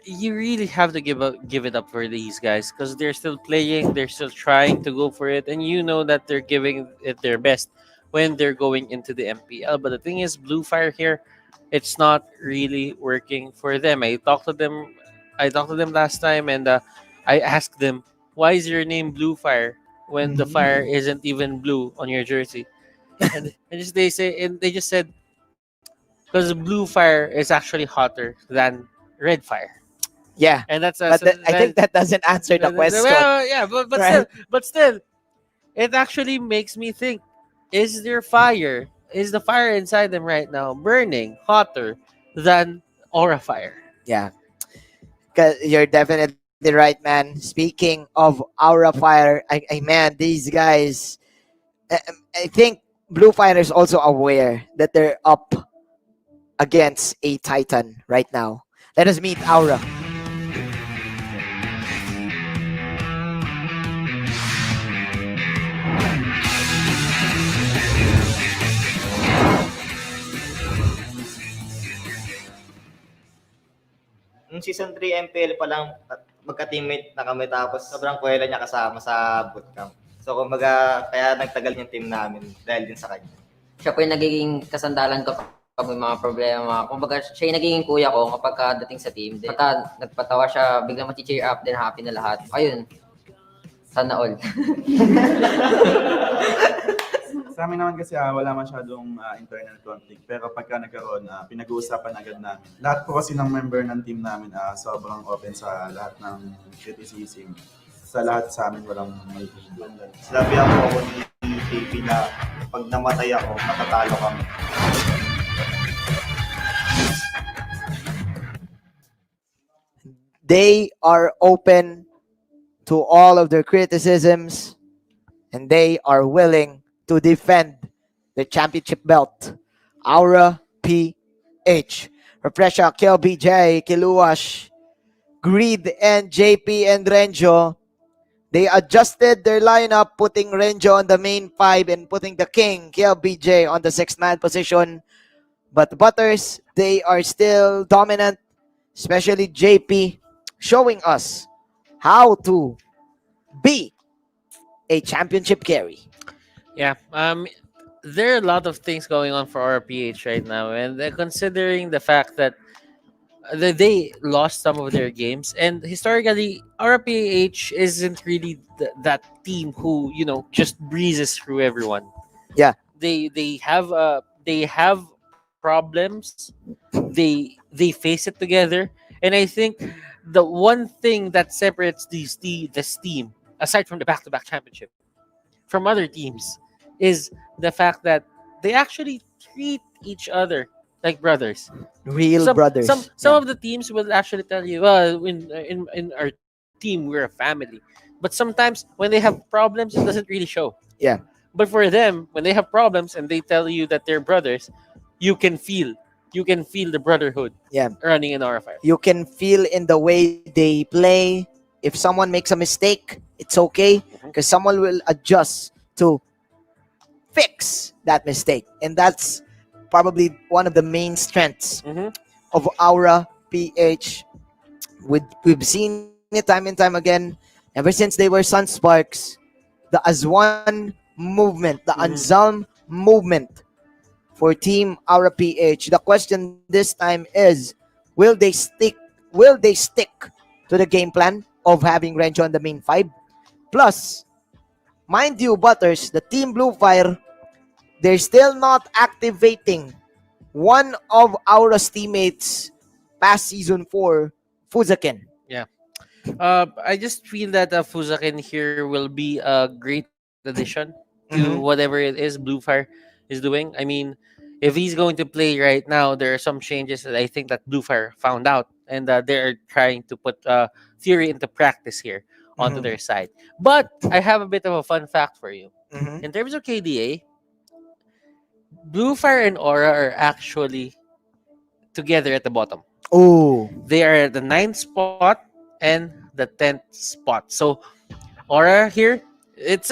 You really have to give it up for these guys because they're still playing, they're still trying to go for it, and you know that they're giving it their best when they're going into the MPL. But the thing is, Blu Fire here, it's not really working for them. I talked to them last time, and I asked them, "Why is your name Blu Fire when the fire isn't even blue on your jersey?" and they just said, because Blue Fire is actually hotter than Red Fire. Yeah, and that's I think that doesn't answer the question. Well, yeah, but Right? still, it actually makes me think: is the fire inside them right now burning hotter than Aura Fire? Yeah, 'cause you're definitely right, man. Speaking of Aura Fire, man, these guys, I think Blue Fire is also aware that they're up against a Titan right now. Let us meet Aura. Nung season 3 MPL pa lang, magka-teammate na kami tapos sobrang kuwela niya kasama sa bootcamp. So kumbaga, kaya nagtagal yung team namin dahil din sa kanya. Siya po yung nagiging kasandalan ko pag may mga problema. Kumbaga, siya yung nagiging kuya ko kapag dating sa team. Pagka nagpatawa siya, biglang mati-cheer up, then happy na lahat. Ayun, sana all. Sa amin naman kasi wala masyadong internal conflict. Pero pagka nagkaroon, pinag-uusapan agad namin. Lahat po kasi ng member ng team namin sobrang open sa lahat ng criticism. Sa lahat sa amin walang may issue. Sinabihan ko ako ni JP na pag namatay ako, matatalo kami. They are open to all of their criticisms, and they are willing to defend the championship belt. Aura PH, Represha, KLBJ, Kiluash, Greed, and JP and Renjo. They adjusted their lineup, putting Renjo on the main 5 and putting the king, KLBJ, on the 6th man position. But Butters, they are still dominant, especially JP, showing us how to be a championship carry. Yeah, there are a lot of things going on for RPH right now, and considering the fact that they lost some of their games, and historically RPH isn't really that team who just breezes through everyone. Yeah, they have problems. They face it together, and I think the one thing that separates this team, aside from the back-to-back championship, from other teams, is the fact that they actually treat each other like brothers. Real brothers. Some of the teams will actually tell you, well, in our team we're a family, but sometimes when they have problems, it doesn't really show. Yeah. But for them, when they have problems and they tell you that they're brothers, you can feel the brotherhood. Yeah. Running in RFI. You can feel in the way they play. If someone makes a mistake, It's okay because someone will adjust to fix that mistake. And that's probably one of the main strengths of Aura PH. We've seen it time and time again. Ever since they were Sun Sparks, the as one movement, the Anselm movement for Team Aura PH. The question this time is, will they stick to the game plan of having Renjo on the main 5? Plus, mind you, Butters, the Team Blue Fire, they're still not activating one of Aura's teammates past Season 4, Fuzakin. Yeah. I just feel that Fuzakin here will be a great addition to whatever it is Blue Fire is doing. I mean, if he's going to play right now, there are some changes that I think that Blue Fire found out, and they're trying to put theory into practice here onto their side. But I have a bit of a fun fact for you. In terms of KDA, Blue Fire and Aura are actually together at the bottom. Oh, they are at the 9th spot and the 10th spot. So Aura here, it's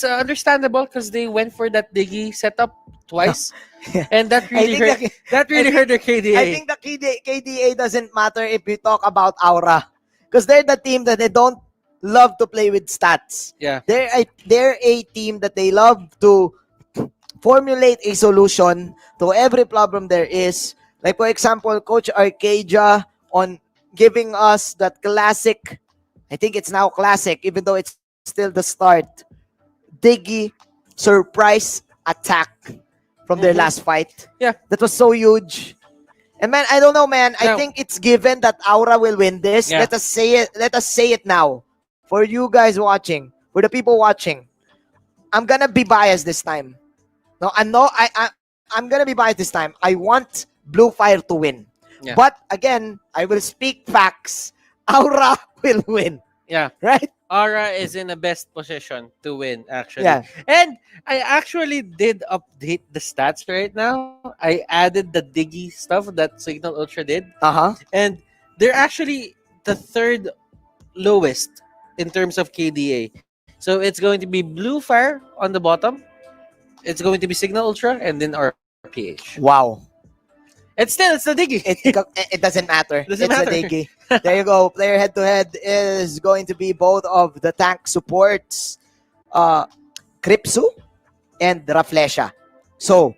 understandable because they went for that Diggy setup twice, and that really hurt their KDA. I think the KDA doesn't matter if we talk about Aura, because they're the team that they don't love to play with stats. Yeah, they're a team that they love to formulate a solution to every problem there is. Like, for example, Coach Arcadia on giving us that classic, I think it's now classic, even though it's still the start, Diggy surprise attack from their last fight. Yeah. That was so huge. And man, I don't know, man. I think it's given that Aura will win this. Yeah. Let us say it now. For you guys watching, for the people watching, I'm gonna be biased this time. No, I'm gonna be biased this time. I want Blue Fire to win. Yeah. But again, I will speak facts. Aura will win. Yeah. Right? Aura is in the best position to win, actually. Yeah. And I actually did update the stats right now. I added the Diggy stuff that Cignal Ultra did. And they're actually the 3rd lowest in terms of KDA. So it's going to be Blue Fire on the bottom. It's going to be Cignal Ultra and then RPH. Wow. It's the Diggy. It doesn't matter. Doesn't it's matter. the Diggy. There you go. Player head-to-head is going to be both of the tank supports, Kripsu and Raflesha. So,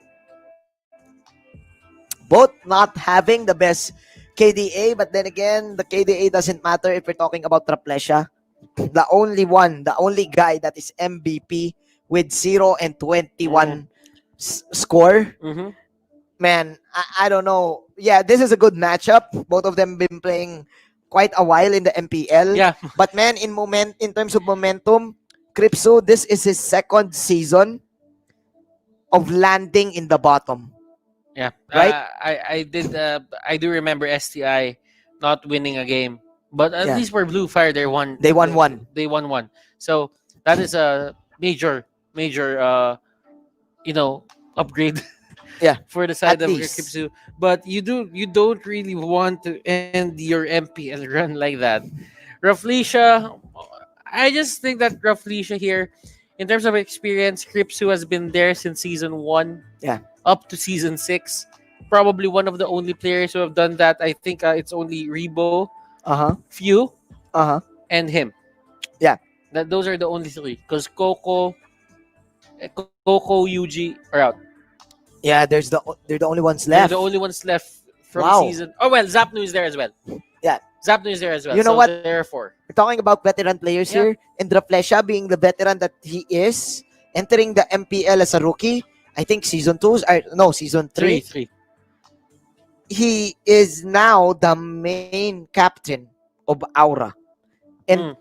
both not having the best KDA, but then again, the KDA doesn't matter if we're talking about Raflesha. The only guy that is MVP with 0 and 21 score. Man, I don't know. Yeah, this is a good matchup. Both of them been playing quite a while in the MPL. Yeah. But man, in terms of momentum, Kripsu, this is his 2nd season of landing in the bottom. Yeah. Right? I do remember STI not winning a game. But at least for Blue Fire, they won one. They won one. So that is a major upgrade. Yeah, for the side at of least. Kripsu. But you don't really want to end your MPL run like that. Raflesia, I just think that Raflesia here, in terms of experience, Kripsu has been there since season 1 up to season 6. Probably one of the only players who have done that. I think it's only Rebo, Few, and him. Yeah. Those are the only 3. Because Coco, Yuji are out. Yeah, they're the only ones left. They're the only ones left from season. Oh well, Zapnu is there as well. Yeah, Zapnu is there as well. You know so what? Therefore, we're talking about veteran players here, and Raflesha being the veteran that he is, entering the MPL as a rookie. I think season 3. He is now the main captain of Aura, and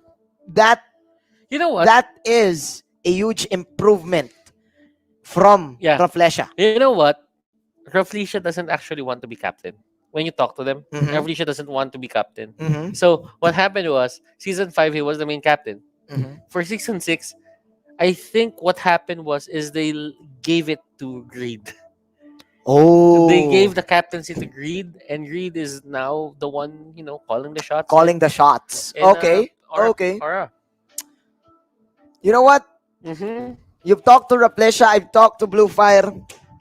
that that is a huge improvement from Raflesha. You know what? Raflesia doesn't actually want to be captain. When you talk to them, Raflesia doesn't want to be captain. So what happened was, season 5, he was the main captain. For season 6, I think what happened is they gave it to Greed. Oh. They gave the captaincy to Greed, and Greed is now the one, calling the shots. Calling the shots. In, Okay. Aura. Okay. Aura. You know what? Mm-hmm. You've talked to Raplesha, I've talked to Blue Fire,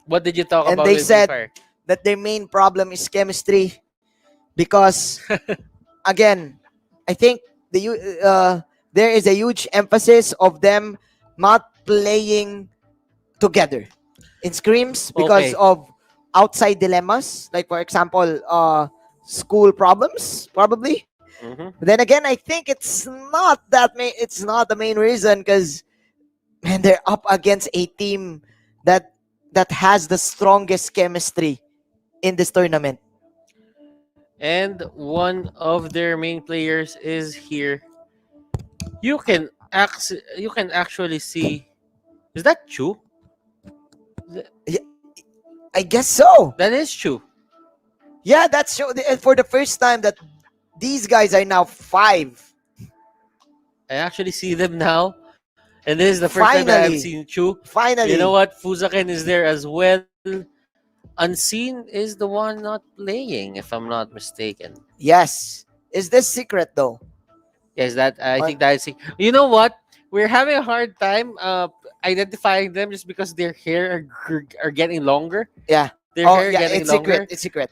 What did you talk and about they with Blue said Fire? that their main problem is chemistry because, again, I think there is a huge emphasis of them not playing together in scrims because Okay. of outside dilemmas, like for example, school problems, probably. Mm-hmm. But then again, I think it's not it's not the main reason because man, they're up against a team that has the strongest chemistry in this tournament. And one of their main players is here. You can actually see. Is that Chu? Yeah, I guess so. That is Chu. Yeah, that's for the first time that these guys are now 5. I actually see them now. And this is the first time that I've Finally. seen Chu. Finally. You know what? Fuzaken is there as well. Unseen is the one not playing, if I'm not mistaken. Yes. Is this secret though? Yes, that I think that is. You know what? We're having a hard time identifying them just because their hair are getting longer. Yeah. Their Oh, hair yeah, getting it's longer. secret. It's secret.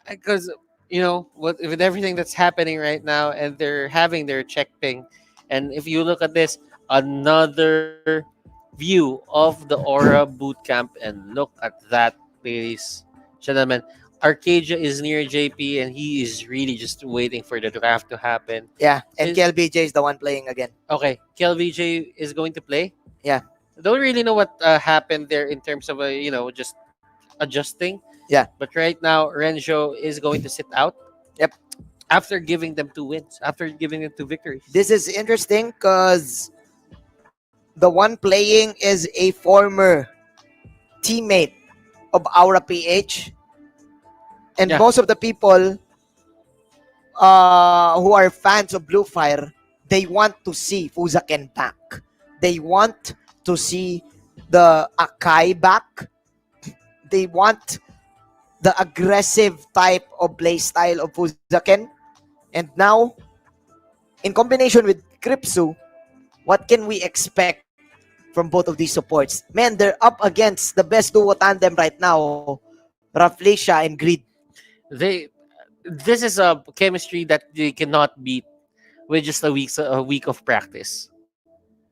Because you know what, with everything that's happening right now, and they're having their check ping, and if you look at this, another view of the Aura boot camp, and look at that, ladies, gentlemen. Arcadia is near JP, and he is really just waiting for the draft to happen. Yeah, and KLBJ is the one playing again. Okay, KLVJ is going to play. Yeah. I don't really know what happened there in terms of just adjusting. Yeah. But right now, Renjo is going to sit out. Yep. After giving them 2 wins, after giving them 2 victories. This is interesting because the one playing is a former teammate of Aura PH. And Yeah. most of the people who are fans of Blue Fire, they want to see Fuzaken back. They want to see the Akai back. They want the aggressive type of play style of Fuzaken. And now, in combination with Kripsu, what can we expect from both of these supports? Man, they're up against the best duo tandem right now, Raflesia and Greed. This is a chemistry that they cannot beat with just a week of practice.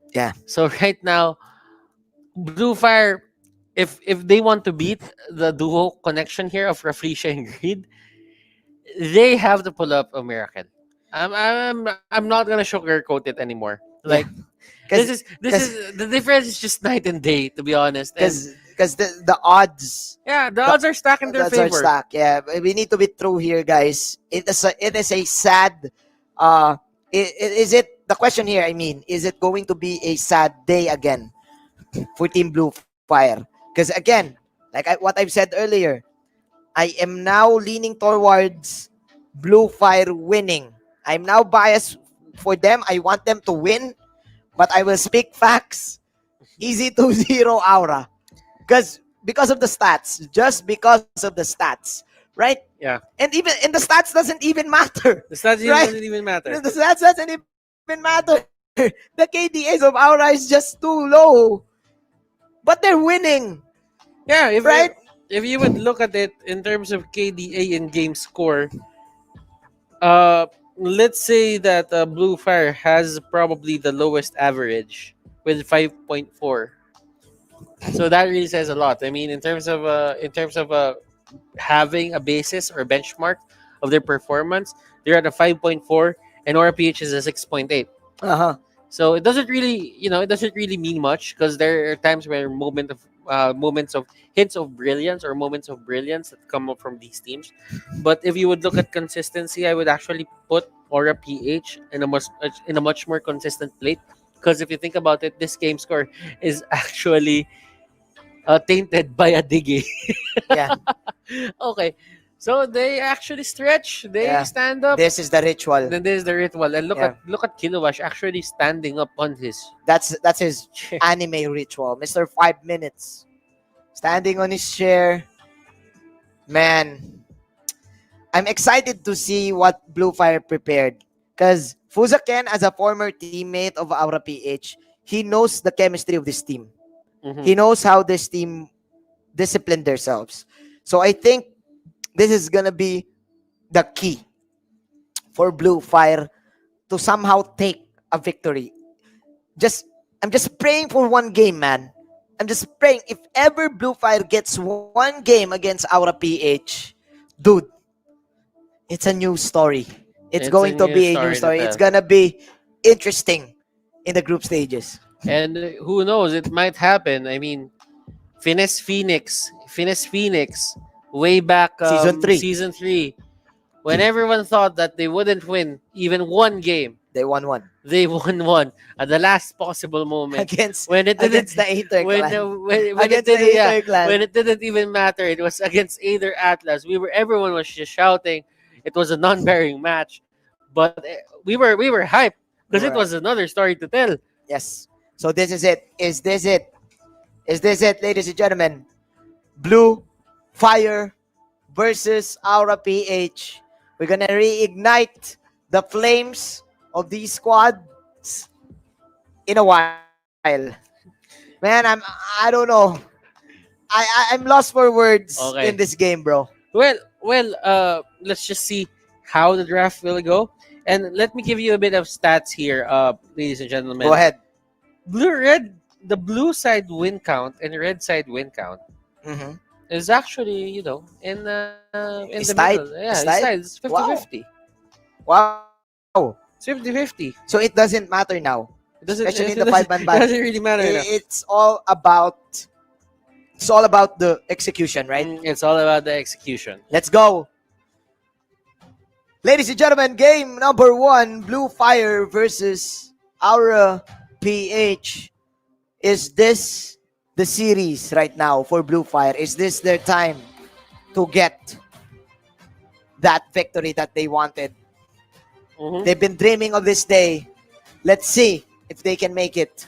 Yeah. So right now, Blue Fire, if they want to beat the duo connection here of Raflesia and Greed, they have to pull up American. I'm not gonna sugarcoat it anymore. Like this is the difference is just night and day, to be honest. Because the odds. Yeah, the odds are stacked in their odds favor. Are stacked. Yeah, we need to be true here, guys. It is a sad. Is it the question here? I mean, is it going to be a sad day again for Team Blue Fire? Because again, like what I've said earlier, I am now leaning towards Blue Fire winning. I'm now biased for them. I want them to win, but I will speak facts. Easy 2-0 Aura. Because of the stats. Just because of the stats. Right? Yeah. And the stats doesn't even matter. The stats right? doesn't even matter. The stats doesn't even matter. The KDAs of Aura is just too low. But they're winning. Yeah, right? If you would look at it in terms of KDA and game score, let's say that Blue Fire has probably the lowest average with 5.4. So that really says a lot. I mean, in terms of having a basis or benchmark of their performance, they're at a 5.4, and RPH is a 6.8. So it doesn't really mean much, because there are times where moments of hints of brilliance or moments of brilliance that come up from these teams. But if you would look at consistency, I would actually put Aura PH in a much more consistent plate, because if you think about it, this game score is actually tainted by a Diggy. Yeah. Okay. So they actually stretch. They stand up. This is the ritual. Then this is the ritual. And look at Kilowash actually standing up on his. That's his anime ritual. Mr. 5 minutes. Standing on his chair. Man. I'm excited to see what Blue Fire prepared. Because Fuzaken, as a former teammate of Aura PH, he knows the chemistry of this team. Mhm. He knows how this team discipline themselves. So I think this is gonna be the key for Blue Fire to somehow take a victory. I'm just praying for one game, man. I'm just praying if ever Blue Fire gets one game against Aura PH, dude, it's a new story. It's It's a going to new be a new story to story. It's tell. gonna be interesting in the group stages. And who knows, it might happen. I mean, Phoenix, way back season 3, when everyone thought that they wouldn't win even one game, they won one. They won one at the last possible moment Against when it didn't against the Aether when clan. when it Against the didn't Aether clan. when it didn't even matter. It was against either Atlas. Everyone was just shouting. It was a non-bearing match, but we were hyped because it Right. was another story to tell. Yes. So this is it. Is this it? Is this it, ladies and gentlemen? Blue Fire versus Aura PH. We're gonna reignite the flames of these squads in a while. Man, I don't know. I'm lost for words Okay. in this game, bro. Let's just see how the draft will go. And let me give you a bit of stats here, ladies and gentlemen. Go ahead. The blue side win count and red side win count Mm-hmm. is actually, in It's the tied? middle. Yeah, It's it's tied? tied. It's 50-50. Wow. It's 50-50. So it doesn't matter now. It doesn't, Especially it in the doesn't- 5-man it battle. doesn't really matter now. It's all about the execution, right? It's all about the execution. Let's go. Ladies and gentlemen, game number 1, Blue Fire versus Aura PH. Is this the series right now for Blue Fire? Is this their time to get that victory that they wanted? Mhm. They've been dreaming of this day. Let's see if they can make it.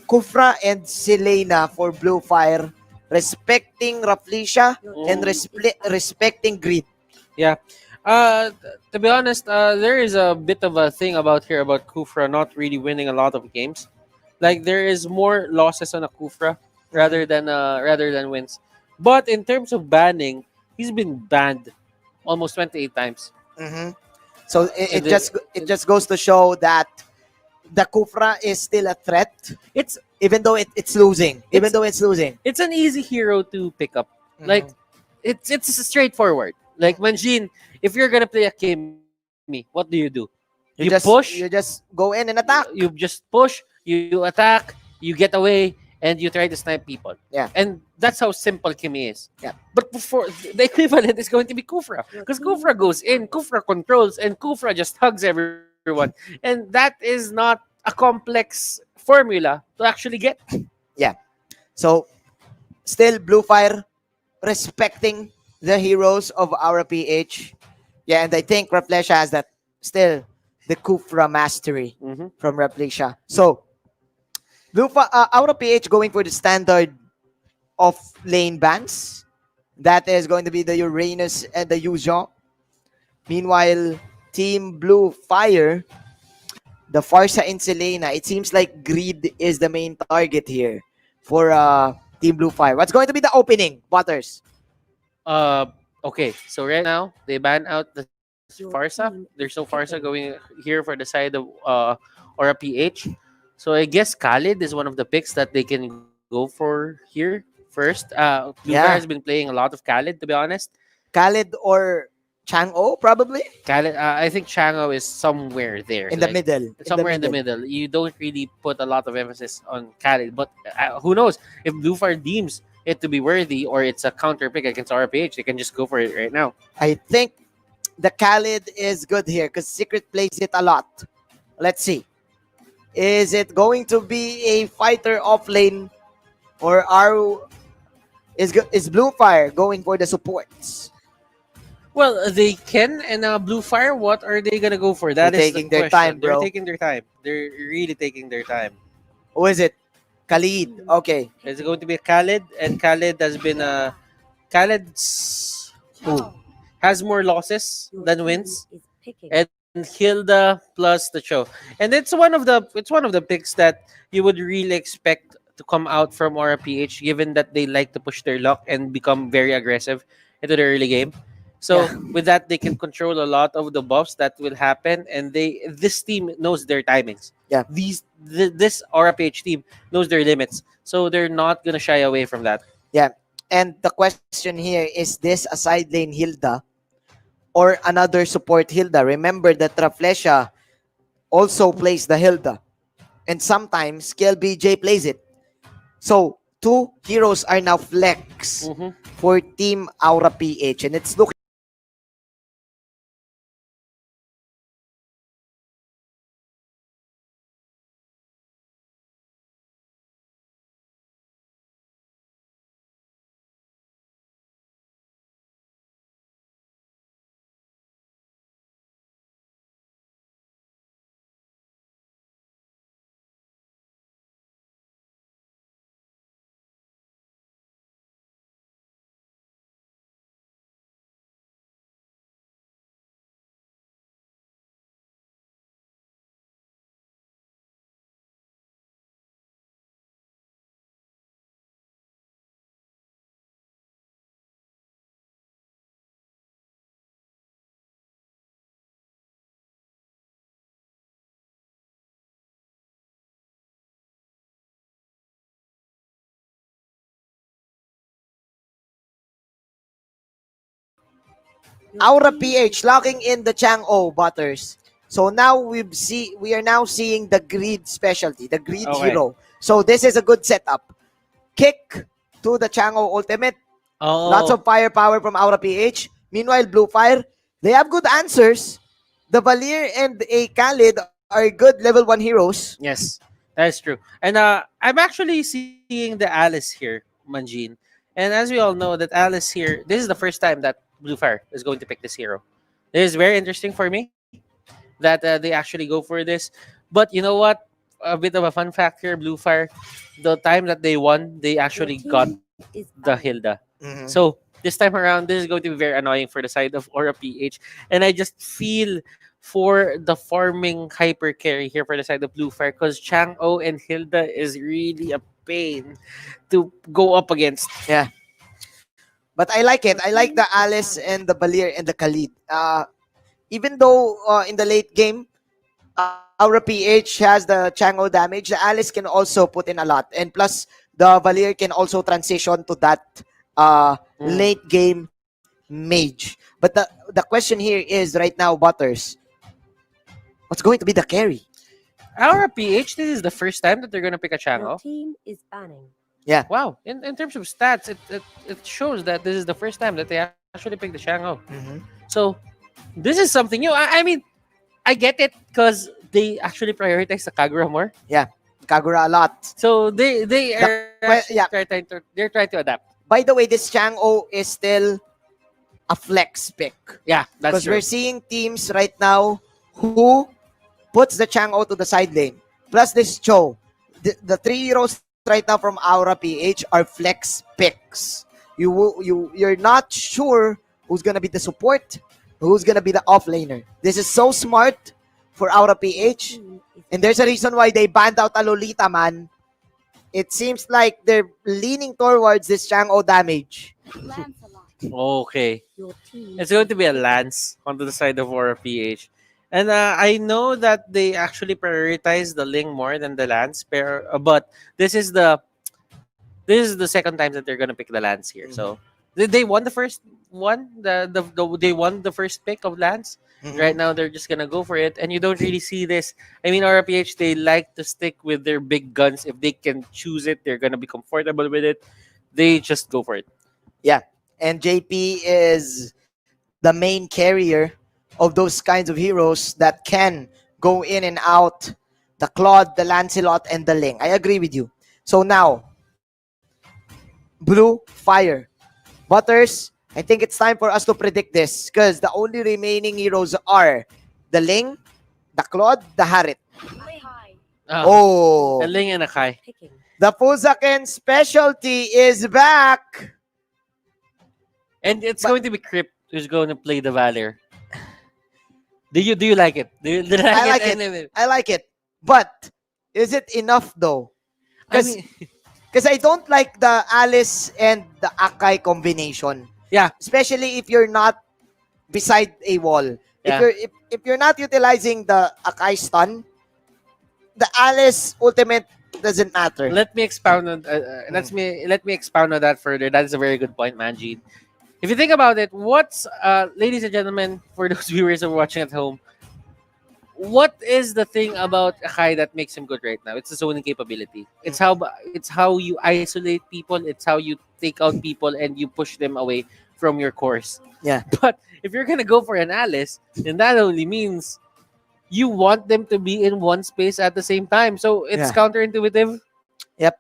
Kufra and Selena for Blue Fire, respecting Raflesia and respecting Greed. Yeah. To be honest, there is a bit of a thing about Kufra not really winning a lot of games. Like there is more losses on a Kufra rather than wins. But in terms of banning, he's been banned almost 28 times. Mm-hmm. So it the- just goes to show that the Kufra is still a threat. It's even though it's losing. Even though it's losing. It's an easy hero to pick up. Like it's straightforward. Like Manjin, if you're gonna play a Kimi, what do? You push. You just go in and attack. You just push. You attack. You get away, and you try to snipe people. Yeah. And that's how simple Kimi is. Yeah. But before the equivalent is going to be Kufra, because Kufra goes in, Kufra controls, and Kufra just hugs everyone, and that is not a complex formula to actually get. Yeah. So still Blue Fire respecting the heroes of Aura PH. Yeah, and I think Raflesia has that still the Kufra mastery from Raflesia. So Aura PH going for the standard of lane bans. That is going to be the Uranus and the Yuuzhan. Meanwhile, Team Blue Fire, the Farsa and Selena, it seems like Greed is the main target here for Team Blue Fire. What's going to be the opening, Butters? Okay, so right now they ban out the Farsa. There's no Farsa going here for the side of Aura PH. So I guess Khalid is one of the picks that they can go for here first. Blue Fire has been playing a lot of Khalid, to be honest. Khalid or Chang'o, probably? Khalid, I think Chang'o is somewhere there. In the middle. Somewhere in the middle. You don't really put a lot of emphasis on Khalid. But who knows? If Blue Fire deems it to be worthy or it's a counter pick against RPH, they can just go for it right now. I think the Khalid is good here because Secret plays it a lot. Let's see. Is it going to be a fighter off lane or is Blue Fire going for the supports? Well, they can, and Blue Fire, what are they gonna go for? That They're is taking the their question. time, bro. They're taking their time. They're really taking their time. Who is it? Khalid. Okay. It's going to be Khalid, and Khalid has been has more losses than wins, and Hilda plus the Cho. And it's one of the picks that you would really expect to come out from Aura PH, given that they like to push their luck and become very aggressive into the early game. So with that, they can control a lot of the buffs that will happen, and this team knows their timings. Yeah. This Aura PH team knows their limits, so they're not gonna shy away from that. Yeah. And the question here is this a side lane Hilda or another support Hilda? Remember that Raflesha also plays the Hilda. And sometimes KLBJ plays it. So, two heroes are now flex for Team Aura PH. And it's looking Aura PH locking in the Chang'o Butters. So now we are now seeing the greed specialty, the greed hero. So this is a good setup. Kick to the Chang'o ultimate. Lots of firepower from Aura PH. Meanwhile, Blue Fire, they have good answers. The Valir and a Khalid are good level 1 heroes. Yes, that is true. And I'm actually seeing the Alice here, Manjin. And as we all know, that Alice here, this is the first time that Blue Fire is going to pick this hero. This is very interesting for me that they actually go for this. But you know what? A bit of a fun fact here, Blue Fire, the time that they won, they actually got the Hilda. So this time around, this is going to be very annoying for the side of Aura PH. And I just feel for the farming hyper carry here for the side of Blue Fire, because Chang'o and Hilda is really a pain to go up against. Yeah. But I like it. I like the Alice and the Balir and the Khalid. Even though in the late game, Aura PH has the Chang'o damage, the Alice can also put in a lot. And plus, the Valir can also transition to that late game mage. But the question here is right now, Butters, what's going to be the carry? Aura PH, this is the first time that they're going to pick a Chang'o. Team is banning. Yeah. Wow. In terms of stats, it shows that this is the first time that they actually picked the Chang'o. So, this is something new. I mean, I get it because they actually prioritize the Kagura more. Yeah, Kagura a lot. So they're trying to adapt. By the way, this Chang'o is still a flex pick. Yeah, that's because true. we're seeing teams right now who puts the Chang'o to the side lane. Plus this Cho. The 3 heroes right now from Aura PH are flex picks. You're not sure who's gonna be the support, who's gonna be the offlaner. This is so smart for Aura PH. And there's a reason why they banned out a Lolita, man. It seems like they're leaning towards this Chang'o damage. Okay. It's going to be a Lance onto the side of Aura PH. And I know that they actually prioritize the Ling more than the Lance, but this is the second time that they're gonna pick the Lance here. So they won the first one. They won the first pick of Lance. Right now they're just gonna go for it, and you don't really see this. I mean, RPH, they like to stick with their big guns. If they can choose it, they're gonna be comfortable with it. They just go for it. Yeah, and JP is the main carrier of those kinds of heroes that can go in and out. The Claude, the Lancelot, and the Ling. I agree with you. So now, Blue Fire. Butters, I think it's time for us to predict this because the only remaining heroes are the Ling, the Claude, the Harit. Oh. The Ling and a Kai. The Fuzaken specialty is back. And it's going to be Crypt who's going to play the Valor. Do you like it? Do you like I like it? it. I like it. But is it enough though? I Because mean, I don't like the Alice and the Akai combination. yeah, Especially if you're not beside a wall. yeah. If you're not utilizing the Akai stun, the Alice ultimate doesn't matter. Let me expound on let me expound on that further. That is a very good point, Manjeet. If you think about it, what's ladies and gentlemen, for those viewers who are watching at home, what is the thing about Akai that makes him good right now? It's the zoning capability. It's how you isolate people. It's how you take out people and you push them away from your course. Yeah. But if you're gonna go for an Alice, then that only means you want them to be in one space at the same time. So it's Yeah. counterintuitive. Yep.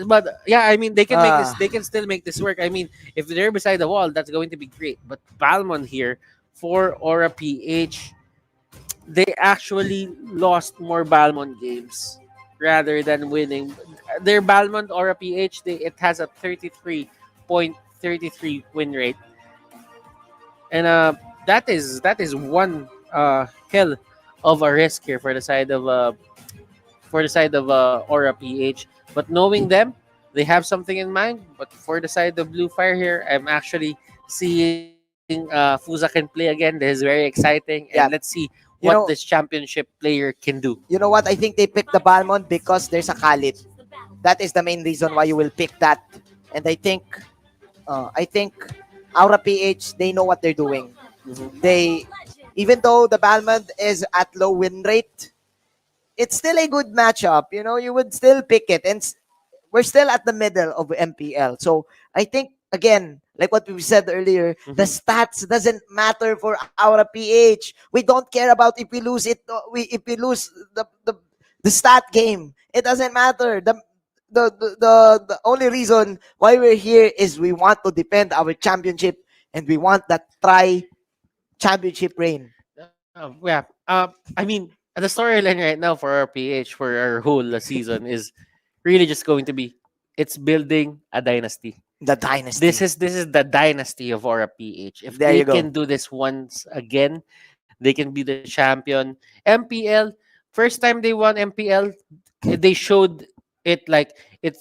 But yeah, I mean they can make this. Ah. They can still make this work. I mean, if they're beside the wall, that's going to be great. But Balmond here for Aura PH, they actually lost more Balmond games rather than winning. Their Balmond Aura PH, it has a 33.33 win rate, and that is one hell of a risk here for the side of Aura PH. But knowing them, they have something in mind. But for the side of Blue Fire here, I'm actually seeing Fuza can play again. This is very exciting, and Yeah. let's see You what know- this championship player can do. You know what? I think they picked the Balmond because there's a Khalid. That is the main reason why you will pick that. And I think Aura PH, they know what they're doing. They, even though the Balmond is at low win rate, it's still a good matchup. You know, you would still pick it. And we're still at the middle of MPL. So I think, again, like what we said earlier, the stats doesn't matter for Aura PH. We don't care about if we lose it, if we lose the stat game. It doesn't matter. The only reason why we're here is we want to defend our championship and we want that championship reign. Yeah. I mean, the storyline right now for our PH for our whole season is really just going to be it's building a dynasty. The dynasty. This is the dynasty of Aura PH. If There they you go. can do this once again, they can be the champion. MPL, first time they won MPL, they showed it like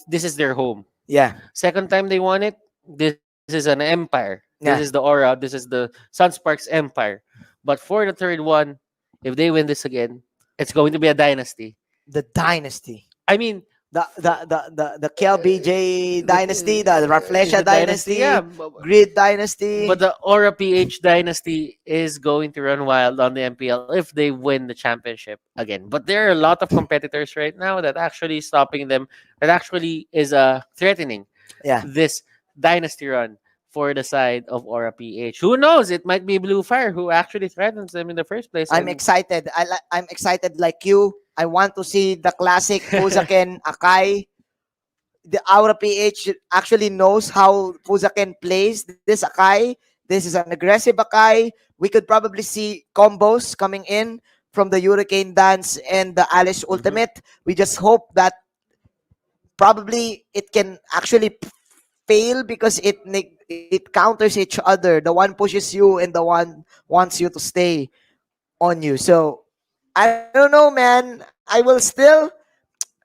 this is their home. Yeah. Second time they won it, this is an empire. Yeah. This is the Aura. This is the Sunsparks empire. But for the third one, if they win this again, it's going to be a dynasty. The dynasty. I mean, the KLBJ dynasty, the Raflesha the dynasty, yeah, Grid dynasty. but the Aura PH dynasty is going to run wild on the MPL if they win the championship again. But there are a lot of competitors right now that actually stopping them, that actually is threatening this dynasty run for the side of Aura PH. Who knows? It might be Blue Fire who actually threatens them in the first place. I'm excited. I'm excited like you. I want to see the classic Fuzaken Akai. The Aura PH actually knows how Fuzaken plays this Akai. This is an aggressive Akai. We could probably see combos coming in from the Hurricane Dance and the Alice Ultimate. We just hope that probably it can actually fail because it counters each other. The one pushes you and the one wants you to stay on you. So I don't know, man. I will still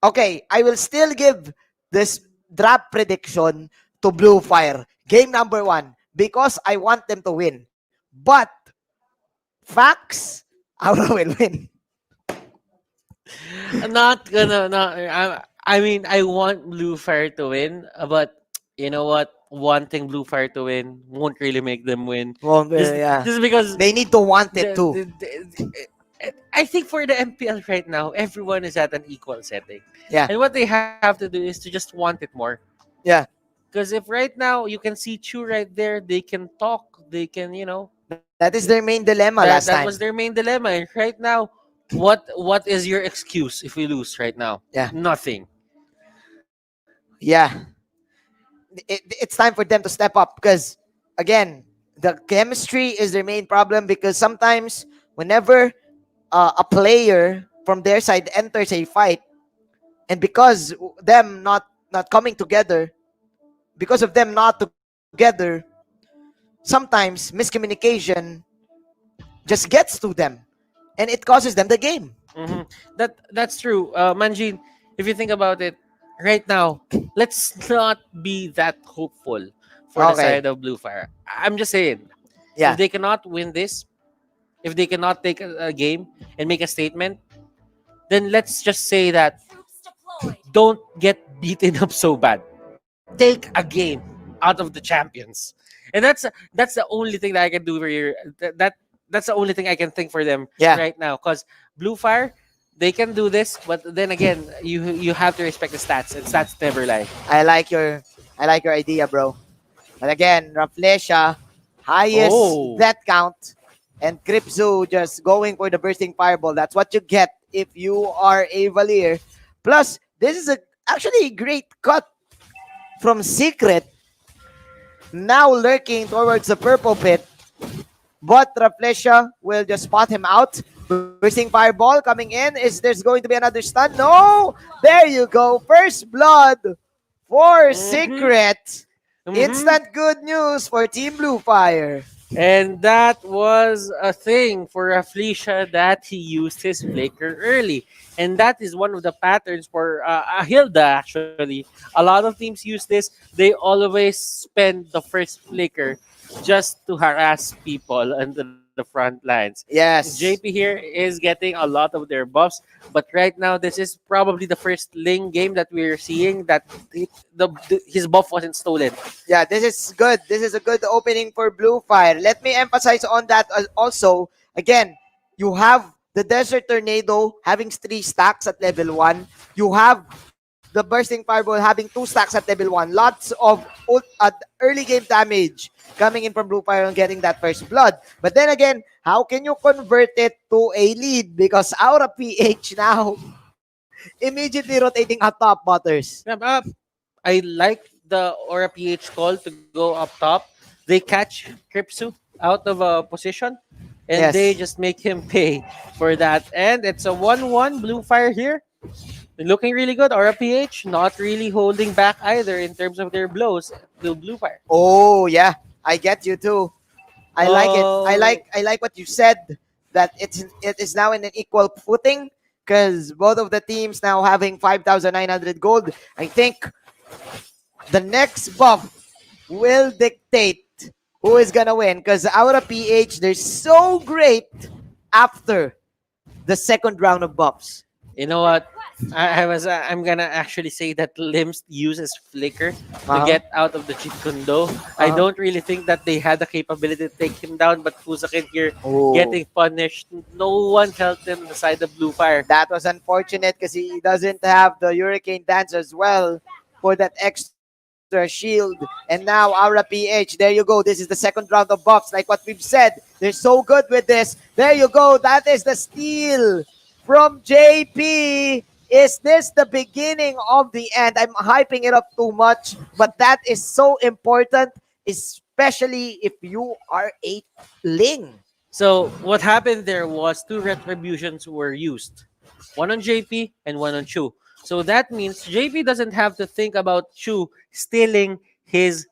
give this draft prediction to Blue Fire. Game number 1 because I want them to win. But facts, Aura will win. I'm not gonna. I mean, I want Blue Fire to win, but you know what? Wanting Blue Fire to win won't really make them win. Yeah. This is because they need to want it too. I think for the MPL right now, everyone is at an equal setting. Yeah. And what they have to do is to just want it more. Yeah. Because if right now you can see Chu right there, they can talk, they can, That is their main dilemma last that time. was their main dilemma. And right now, what is your excuse if we lose right now? Yeah. Nothing. Yeah. It's time for them to step up because, again, the chemistry is their main problem because sometimes whenever a player from their side enters a fight and because them not coming together, because of them not together, sometimes miscommunication just gets to them. and it causes them the game. That's true. Manjin, if you think about it, right now, let's not be that hopeful for the Okay. side of Blue Fire. I'm just saying, Yeah. if they cannot win this, if they cannot take a game and make a statement, then let's just say that don't get beaten up so bad. Take a game out of the champions, and that's the only thing that I can do for you. That's the only thing I can think for them Yeah. right now. Because Blue Fire, they can do this, but then again, you have to respect the stats, and stats never lie. I like your idea, bro. But again, Raflesia, highest Oh. death count, and Kripzu just going for the bursting fireball. That's what you get if you are a Valier. Plus, this is actually a great cut from Secret, now lurking towards the purple pit. But Raflesia will just spot him out. Bursting fireball coming in. Is there's going to be another stun? No! There you go. First blood for Secret. Instant good news for Team Blue Fire. And that was a thing for Afflicia that he used his flicker early. And that is one of the patterns for Hilda, actually. A lot of teams use this. They always spend the first flicker just to harass people on the front lines. Yes. JP here is getting a lot of their buffs. But right now, this is probably the first Ling game that we're seeing that his buff wasn't stolen. Yeah, this is good. This is a good opening for Blue Fire. Let me emphasize on that also. Again, you have the Desert Tornado having 3 stacks at level 1. You have the Bursting Fireball having 2 stacks at level 1. Lots of early game damage coming in from Blue Fire and getting that first blood. But then again, how can you convert it to a lead? Because Aura PH now immediately rotating up top, Butters. I like the Aura PH call to go up top. They catch Kripsu out of a position, and Yes. they just make him pay for that. And it's a 1-1 Blue Fire here. Looking really good. Aura PH not really holding back either in terms of their blows to Blue Fire. Oh, yeah. I get you too. I like it. Oh. I like what you said, that it is now in an equal footing because both of the teams now having 5,900 gold. I think the next buff will dictate who is gonna win because Aura PH, they're so great after the second round of buffs. You know what? I'm gonna actually say that Limbs uses Flicker to get out of the Cheat Kundo. I don't really think that they had the capability to take him down, but Fusakin here getting punished. No one helped him on the side of Blue Fire. That was unfortunate because he doesn't have the Hurricane Dance as well for that extra shield. And now Aura PH, there you go. This is the second round of buffs. Like what we've said, they're so good with this. There you go. That is the steal from JP. Is this the beginning of the end? I'm hyping it up too much, but that is so important, especially if you are a Ling. So what happened there was 2 retributions were used. One on JP and one on Chu. So that means JP doesn't have to think about Chu stealing his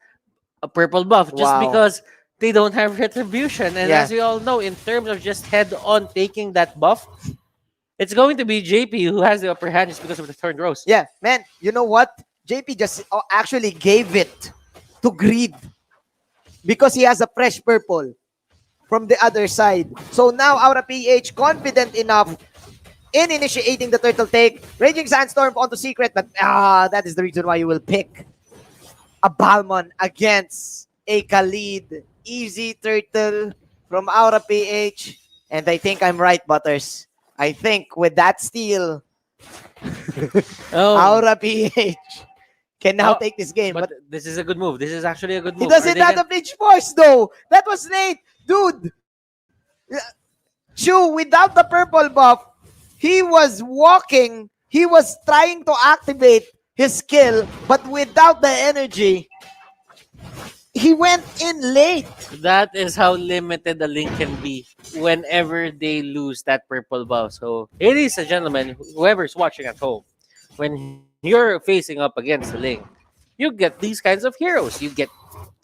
purple buff just Wow. because they don't have retribution. And Yeah. as we all know, in terms of just head-on taking that buff, it's going to be JP who has the upper hand just because of the Thorn Rose. Yeah, man, you know what? JP just actually gave it to Greed because he has a fresh purple from the other side. So now Aura PH confident enough in initiating the turtle take. Raging Sandstorm onto Secret, but that is the reason why you will pick a Balmon against a Khalid. Easy turtle from Aura PH. And I think I'm right, Butters. I think with that steal, Aura PH can now take this game. But this is a good move. This is actually a good move. He doesn't have the Bleach Force though. That was late. Dude. Chu, without the purple buff, he was walking. He was trying to activate his skill, but without the energy, he went in late. That is how limited the Link can be whenever they lose that purple buff. So, ladies and gentlemen, whoever's watching at home, when you're facing up against the Link, you get these kinds of heroes. You get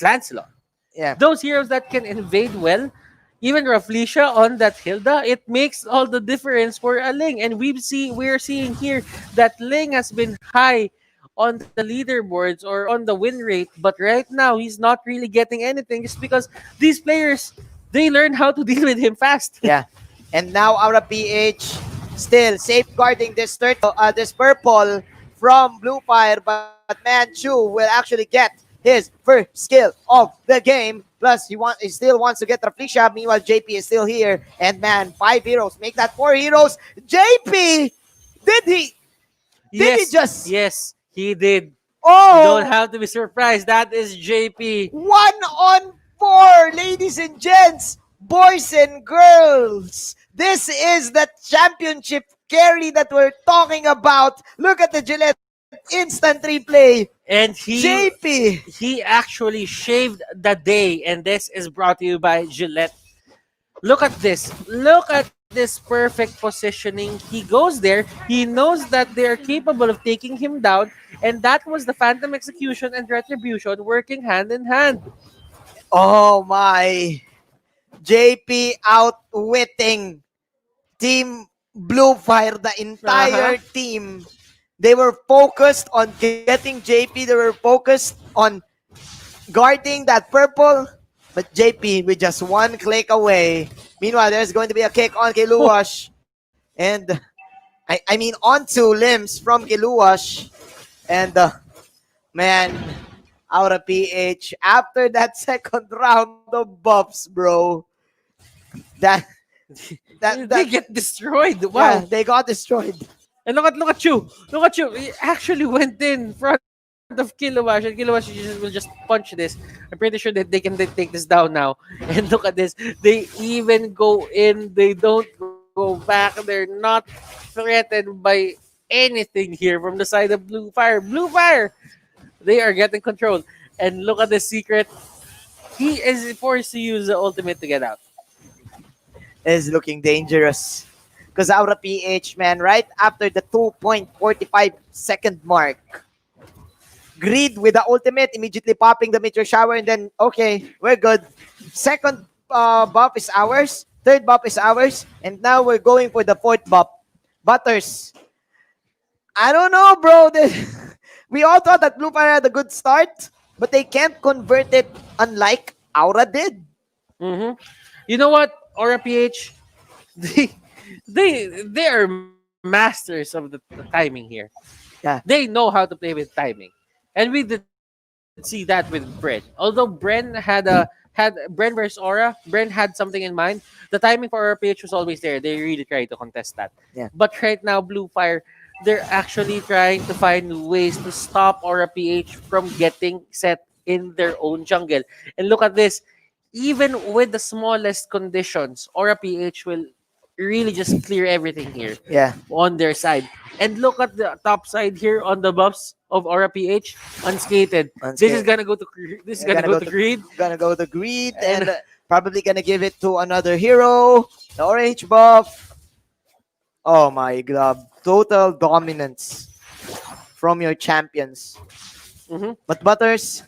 Lancelot. Yeah. Those heroes that can invade well, even Raflesia on that Hilda, it makes all the difference for a Ling. And we're seeing here that Ling has been high on the leaderboards or on the win rate, but right now he's not really getting anything just because these players, they learn how to deal with him fast. Yeah. And now our PH still safeguarding this purple from Blue Fire, but Man Chu will actually get his first skill of the game. Plus, he still wants to get Raflesia. Meanwhile, JP is still here. And man, 5 heroes. Make that 4 heroes. JP! Did he just... Yes, he did. Oh! You don't have to be surprised. That is JP. 1-on-4, ladies and gents, boys and girls. This is the championship carry that we're talking about. Look at the Gillette instant replay. And JP. He actually shaved the day. And this is brought to you by Gillette. Look at this. Look at this perfect positioning. He goes there. He knows that they are capable of taking him down. And that was the Phantom Execution and Retribution working hand in hand. Oh my. JP outwitting Team Blue Fire, the entire team. They were focused on getting JP. They were focused on guarding that purple. But JP with just one click away. Meanwhile, there's going to be a kick on Kiluash. And I mean onto limbs from Kiluash. And man, out of PH after that second round of buffs, bro. That they get destroyed. Wow. Yeah, they got destroyed. And look at you. Look at you. He actually went in front of Kiluash, and Kiluash will just punch this. I'm pretty sure that they can take this down now. And look at this. They even go in. They don't go back. They're not threatened by anything here from the side of Blue Fire. Blue Fire, they are getting control. And look at the secret. He is forced to use the ultimate to get out. Is looking dangerous. Because Aura PH, man, right after the 2.45 second mark, Greed with the ultimate, immediately popping the meteor shower, and then, okay, we're good. Second buff is ours. Third buff is ours. And now we're going for the fourth buff. Butters. I don't know, bro. We all thought that Blue Fire had a good start, but they can't convert it unlike Aura did. Mm-hmm. You know what, Aura PH? They are masters of the timing here. Yeah. They know how to play with timing. And we did see that with Bren. Although Bren had Bren versus Aura, Bren had something in mind. The timing for Aura PH was always there. They really tried to contest that. Yeah. But right now, Blue Fire, they're actually trying to find ways to stop Aura PH from getting set in their own jungle. And look at this. Even with the smallest conditions, Aura PH will really just clear everything here. Yeah. On their side. And look at the top side here on the buffs of Aura PH. Unskated. This is gonna go to Greed. Gonna go to Greed and probably gonna give it to another hero. The orange buff. Oh my god. Total dominance from your champions. Mm-hmm. But Butters,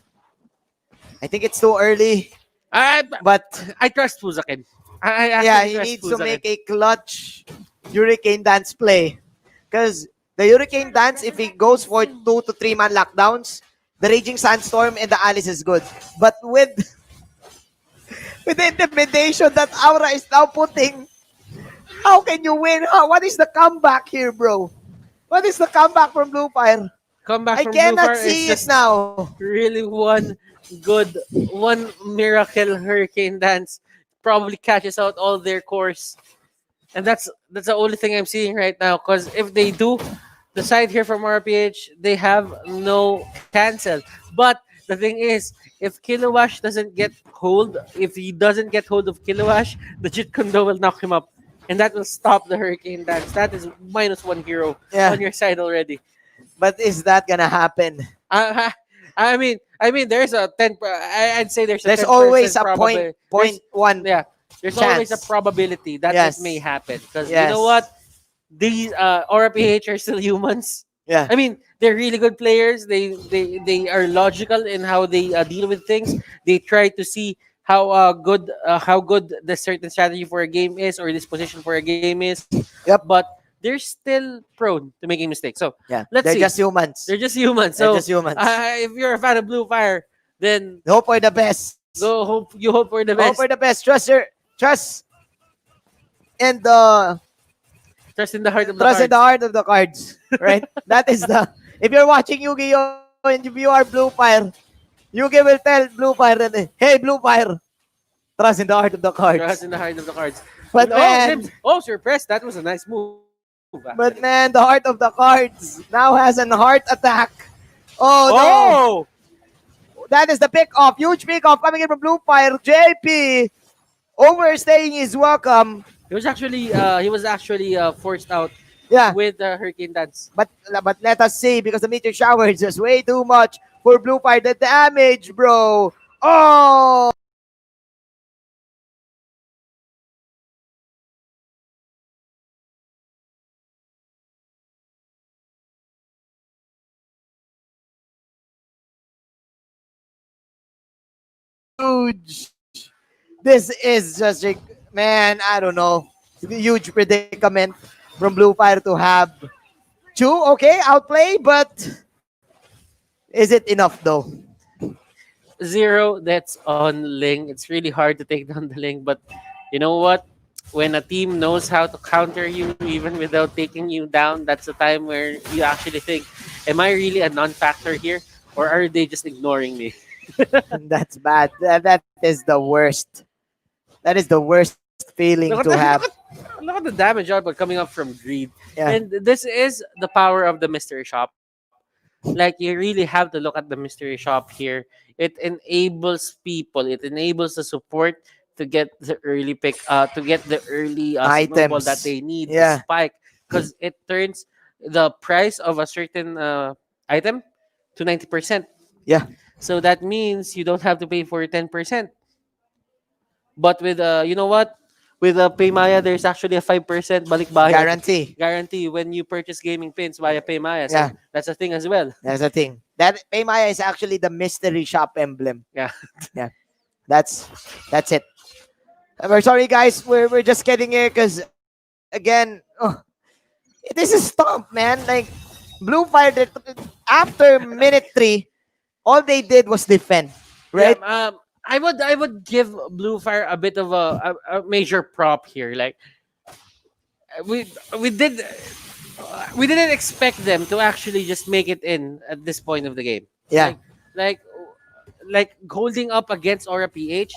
I think it's too early. But I trust Fuzakin. He needs to make a clutch Hurricane Dance play. Because the Hurricane Dance, if he goes for 2 to 3 man lockdowns, the Raging Sandstorm and the Alice is good. But with the intimidation that Aura is now putting, how can you win? What is the comeback here, bro? What is the comeback from Blue Fire? Comeback from I cannot Blue Fire see is it now. Really one miracle Hurricane Dance probably catches out all their cores. And that's the only thing I'm seeing right now. Because if they do, the side here from RPH, they have no cancel. But the thing is, if Kiluash doesn't get hold, if he doesn't get hold of Kiluash, the Jit Kundo will knock him up. And that will stop the Hurricane Dance. That is -1 hero on your side already. But is that gonna happen? I mean, there's a 10. I'd say there's always a 0.1. Yeah, there's chance. always a probability that it may happen because you know what, these Aura PH are still humans. Yeah, I mean they're really good players. They are logical in how they deal with things. They try to see how good the certain strategy for a game is or this position for a game is. Yep. But they're still prone to making mistakes. So Yeah, let's they're see. just humans. They're just humans. They're So just humans. if you're a fan of Blue Fire, then hope for the best. You hope for the best. Hope for the best. Trust and trust in the heart of the trust in cards. the heart of the cards. Right? That is the. If you're watching Yu-Gi-Oh and if you are Blue Fire, Yu-Gi will tell Blue Fire that, hey, Blue Fire, trust in the heart of the cards. Trust in the heart of the cards. But man, Limbs. Oh, surprise! That was a nice move. but man, the heart of the cards now has an heart attack. Oh no! That is the pick off. Huge pick off coming in from Blue Fire. JP overstaying his welcome. He was actually forced out. Yeah. With the Hurricane Dance. But let us see, because the meteor shower is just way too much for Blue Fire. The damage, bro. Oh! Huge. This is just a, man, I don't know. Huge predicament from Blue Fire to have two. Okay, outplay, but is it enough though? 0 that's on Ling. It's really hard to take down the Ling, but you know what? When a team knows how to counter you even without taking you down, that's the time where you actually think, am I really a non-factor here? Or are they just ignoring me? That's bad. That is the worst. That is the worst feeling to have. Look at the damage output coming up from Greed. Yeah. And this is the power of the mystery shop. Like, you really have to look at the mystery shop here. It enables people, it enables the support to get the early pick, to get the early snowball Items. that they need Yeah. to spike, because it turns the price of a certain item to 90%. Yeah. So that means you don't have to pay for 10%. But with you know what? With Paymaya, there's actually a 5% balikbayan guarantee when you purchase gaming pins via Paymaya. So Yeah. that's a thing as well. That's the thing. That Paymaya is actually the mystery shop emblem. Yeah. Yeah. That's it. We're sorry, guys. We're just getting here because, again, this is stomp, man. Like, Blue Fire, after minute 3, all they did was defend, right? Yeah, I would give Blue Fire a bit of a major prop here. Like, we didn't expect them to actually just make it in at this point of the game. Yeah. Like holding up against Aura PH.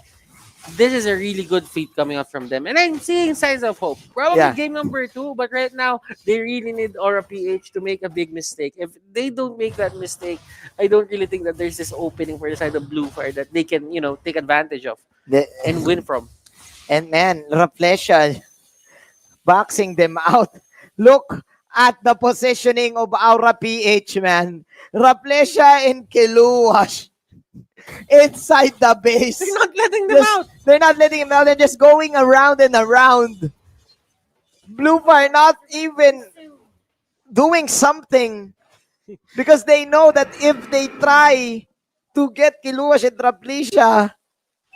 This is a really good feat coming up from them, and I'm seeing signs of hope. Probably Yeah. game number 2, but right now they really need Aura PH to make a big mistake. If they don't make that mistake, I don't really think that there's this opening for the side of Blue Fire that they can, take advantage of and win from. And man, Raflesia boxing them out. Look at the positioning of Aura PH, man. Raflesia and Kiluwash inside the base. They're not letting them out. They're not letting him out. They're just going around and around. Blue Fire not even doing something, because they know that if they try to get Kiluwash and Raflesia,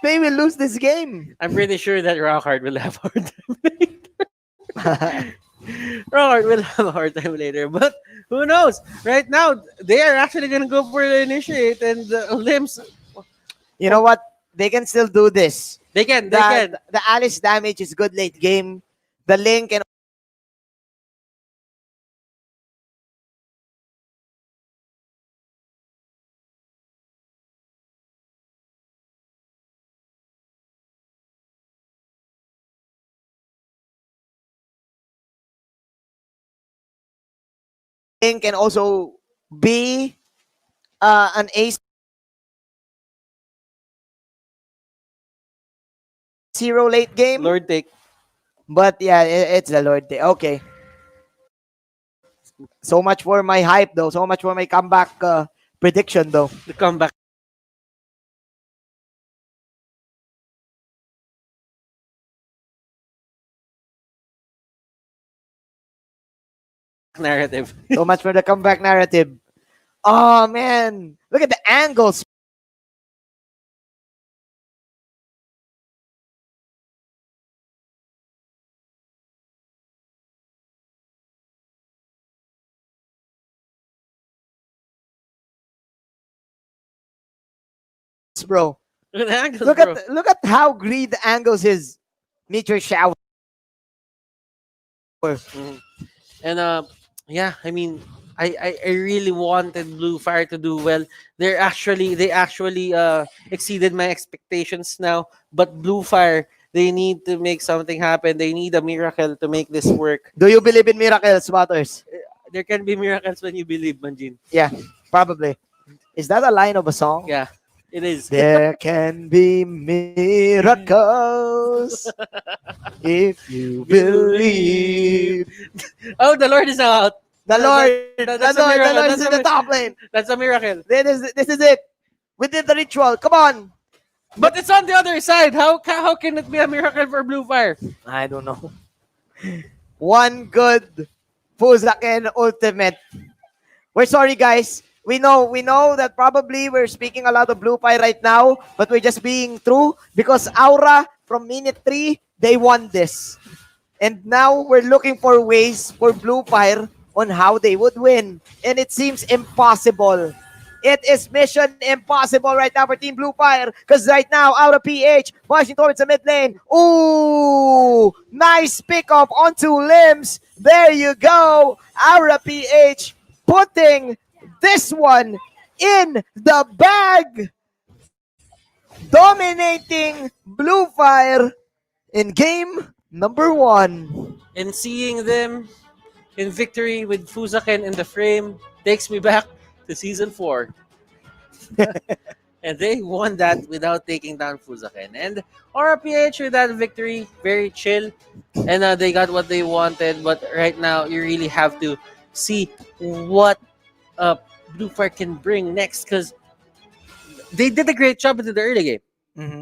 they will lose this game. I'm pretty sure that Rockhard will have a hard time later. Rockhard will have a hard time later, but who knows? Right now, they are actually going to go for the initiate, and the Limbs. You know what? They can still do this. They can. The Alice damage is good late game. The Link and can also be an ace 0 late game. Lord take. But yeah, it's the Lord take. Okay. So much for my hype though. So much for my comeback prediction though. The comeback narrative. So much for the comeback narrative. Oh man, look at the angles. bro. Look at the angles, Look bro. look at how Greed angles his meteor shower. Mhm. And yeah, I mean, I really wanted Blue Fire to do well. They actually exceeded my expectations now. But Blue Fire, they need to make something happen. They need a miracle to make this work. Do you believe in miracles, Butters? There can be miracles when you believe, Manjin. Yeah, probably. Is that a line of a song? Yeah, it is. There can be miracles if you believe. Oh, the Lord is now out. The Lord, That's a miracle. the Lord is That's in a the top lane. That's a miracle. This is it. We did the ritual. Come on. But it's on the other side. How can it be a miracle for Blue Fire? I don't know. One good Fuzaken ultimate. We're sorry, guys. We know that probably we're speaking a lot of Blue Fire right now, but we're just being true because Aura from minute 3, they won this. And now we're looking for ways for Blue Fire on how they would win. And it seems impossible. It is mission impossible right now for Team Blue Fire because right now, Aura PH marching towards the mid lane. Ooh, nice pickup on 2 limbs. There you go. Aura PH putting this one in the bag. Dominating Blue Fire in game number 1. And seeing them in victory with Fuzaken in the frame takes me back to season 4. And they won that without taking down Fuzaken. And RPH with that victory, very chill. And they got what they wanted. But right now, you really have to see what Blue Fire can bring next. Because they did a great job into the early game.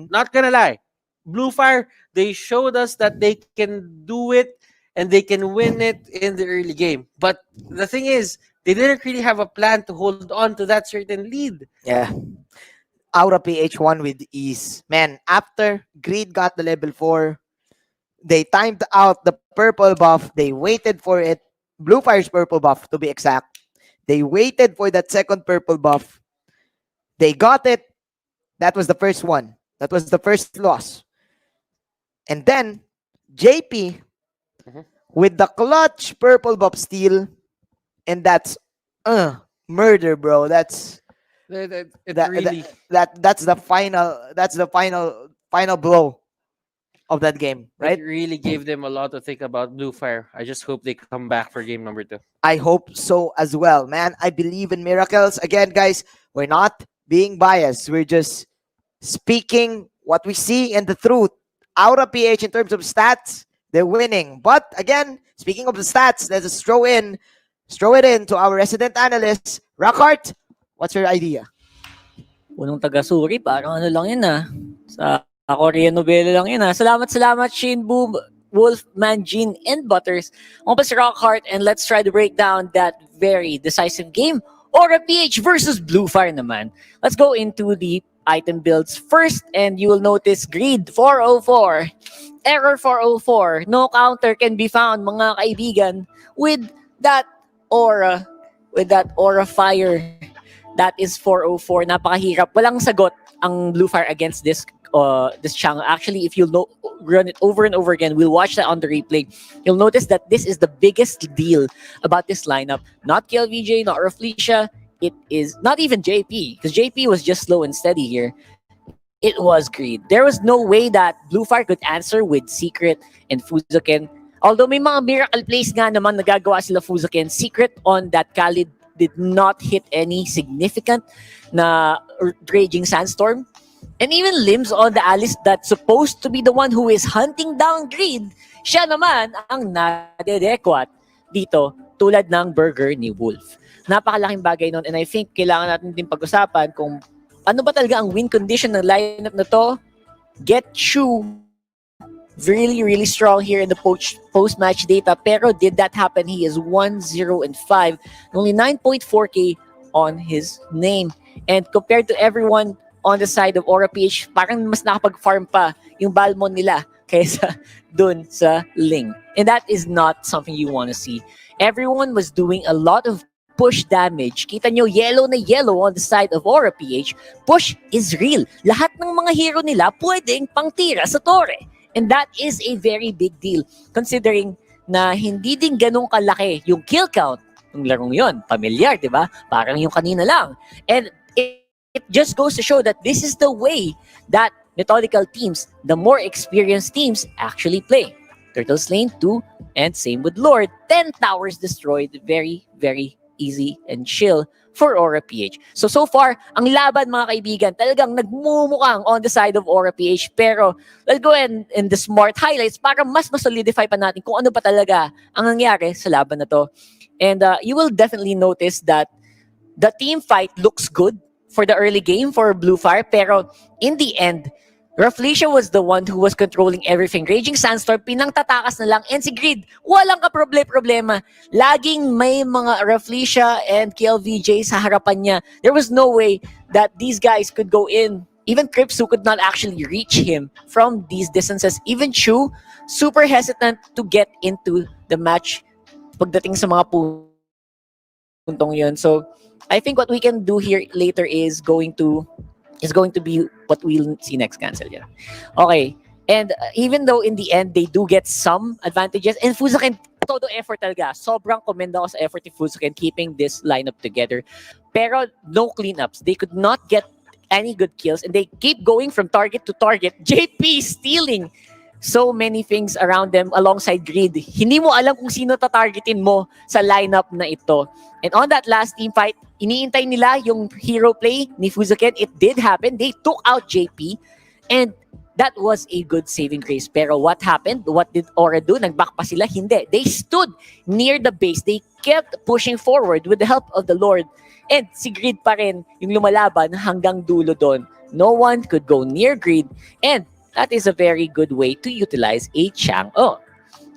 Not gonna lie. Blue Fire, they showed us that they can do it and they can win it in the early game. But the thing is, they didn't really have a plan to hold on to that certain lead. Yeah. Aura PH won with ease. Man, after Greed got the level 4, they timed out the purple buff. They waited for it. Blue Fire's purple buff, to be exact. They waited for that second purple buff. They got it. That was the first one. That was the first loss. And then, JP with the clutch purple buff steal. And that's murder, bro. That's that's the final blow of that game, right? It really gave them a lot to think about Blue Fire. I just hope they come back for game number 2. I hope so as well, man. I believe in miracles. Again, guys, we're not being biased. We're just speaking what we see and the truth. Aura PH in terms of stats, they're winning. But again, speaking of the stats, let's just throw it in to our resident analyst, Rockhart. What's your idea? Unong taga-suri, parang ano lang yun sa Korean novela lang yun Salamat, Shinbu, Wolf, Manjin, and Butters. I'm si Rockhart, and let's try to break down that very decisive game. Aura PH versus Blue Fire naman. Let's go into the item builds first, and you will notice Greed 404. Error 404. No counter can be found, mga kaibigan, with that Aura Fire. That is 404. Napakahirap. Walang sagot ang Blue Fire against this channel. Actually, if you'll run it over and over again, we'll watch that on the replay. You'll notice that this is the biggest deal about this lineup. Not KLVJ, not Raflesia. It is not even JP, because JP was just slow and steady here. It was Greed. There was no way that Blue Fire could answer with Secret and Fuzaken. Although may mga miracle plays nga naman nagagawa sila Fuzaken, Secret on that Khalid did not hit any significant na Raging Sandstorm. And even Limbs on the Alice that's supposed to be the one who is hunting down Greed, siya naman ang nadedekwat dito tulad ng burger ni Wolf. Napakalaking bagay nun, and I think kailangan natin din pag-usapan kung ano ba talaga ang win condition ng lineup na to. Get Shu really, really strong here in the post-match data, pero did that happen? He is 1-0-5, only 9.4k on his name. And compared to everyone on the side of Aura PH, parang mas nakapag-farm pa yung Balmon nila kaysa dun sa Ling. And that is not something you want to see. Everyone was doing a lot of push damage. Kita nyo, yellow na yellow on the side of Aura PH. Push is real. Lahat ng mga hero nila pwedeng pangtira sa torre. And that is a very big deal. Considering na hindi din ganun kalaki yung kill count ng larong yon. Pamilyar, di ba? Parang yung kanina lang. And it just goes to show that this is the way that methodical teams, the more experienced teams, actually play. Turtle slain 2, and same with Lord. 10 towers destroyed. Very, very easy and chill for Aura PH. So far, ang laban mga kaibigan, talagang nagmumukhang on the side of Aura PH. Pero, let's go in the smart highlights para mas solidify pa natin kung ano pa talaga ang nangyari sa laban na to. And you will definitely notice that the team fight looks good for the early game for Blu Fire. Pero, in the end, Rafflesia was the one who was controlling everything. Raging Sandstorm, pinangtatakas na lang. And si Grid, walang problema. Laging may mga Rafflesia and KLVJ sa harapan niya. There was no way that these guys could go in. Even Cripsu could not actually reach him from these distances. Even Chu, super hesitant to get into the match pagdating sa mga puntong yun. So, I think what we can do here later is going to be what we'll see next. Cancel yan. Okay. And even though in the end, they do get some advantages, and Fuzakin, todo effort talaga. Sobrang commend ako sa effort ni Fuzakin keeping this lineup together. Pero no cleanups. They could not get any good kills, and they keep going from target to target. JP stealing so many things around them alongside Grid. Hindi mo alam kung sino tatargetin mo sa lineup na ito. And on that last team fight, iniintay nila yung hero play ni Fuzakin. It did happen. They took out JP, and that was a good saving grace. Pero what happened? What did Aura do? Nag-back pa sila? Hindi. They stood near the base. They kept pushing forward with the help of the Lord. And si Grid pa rin yung lumalaban hanggang dulo doon. No one could go near Grid. And that is a very good way to utilize a Chang'e.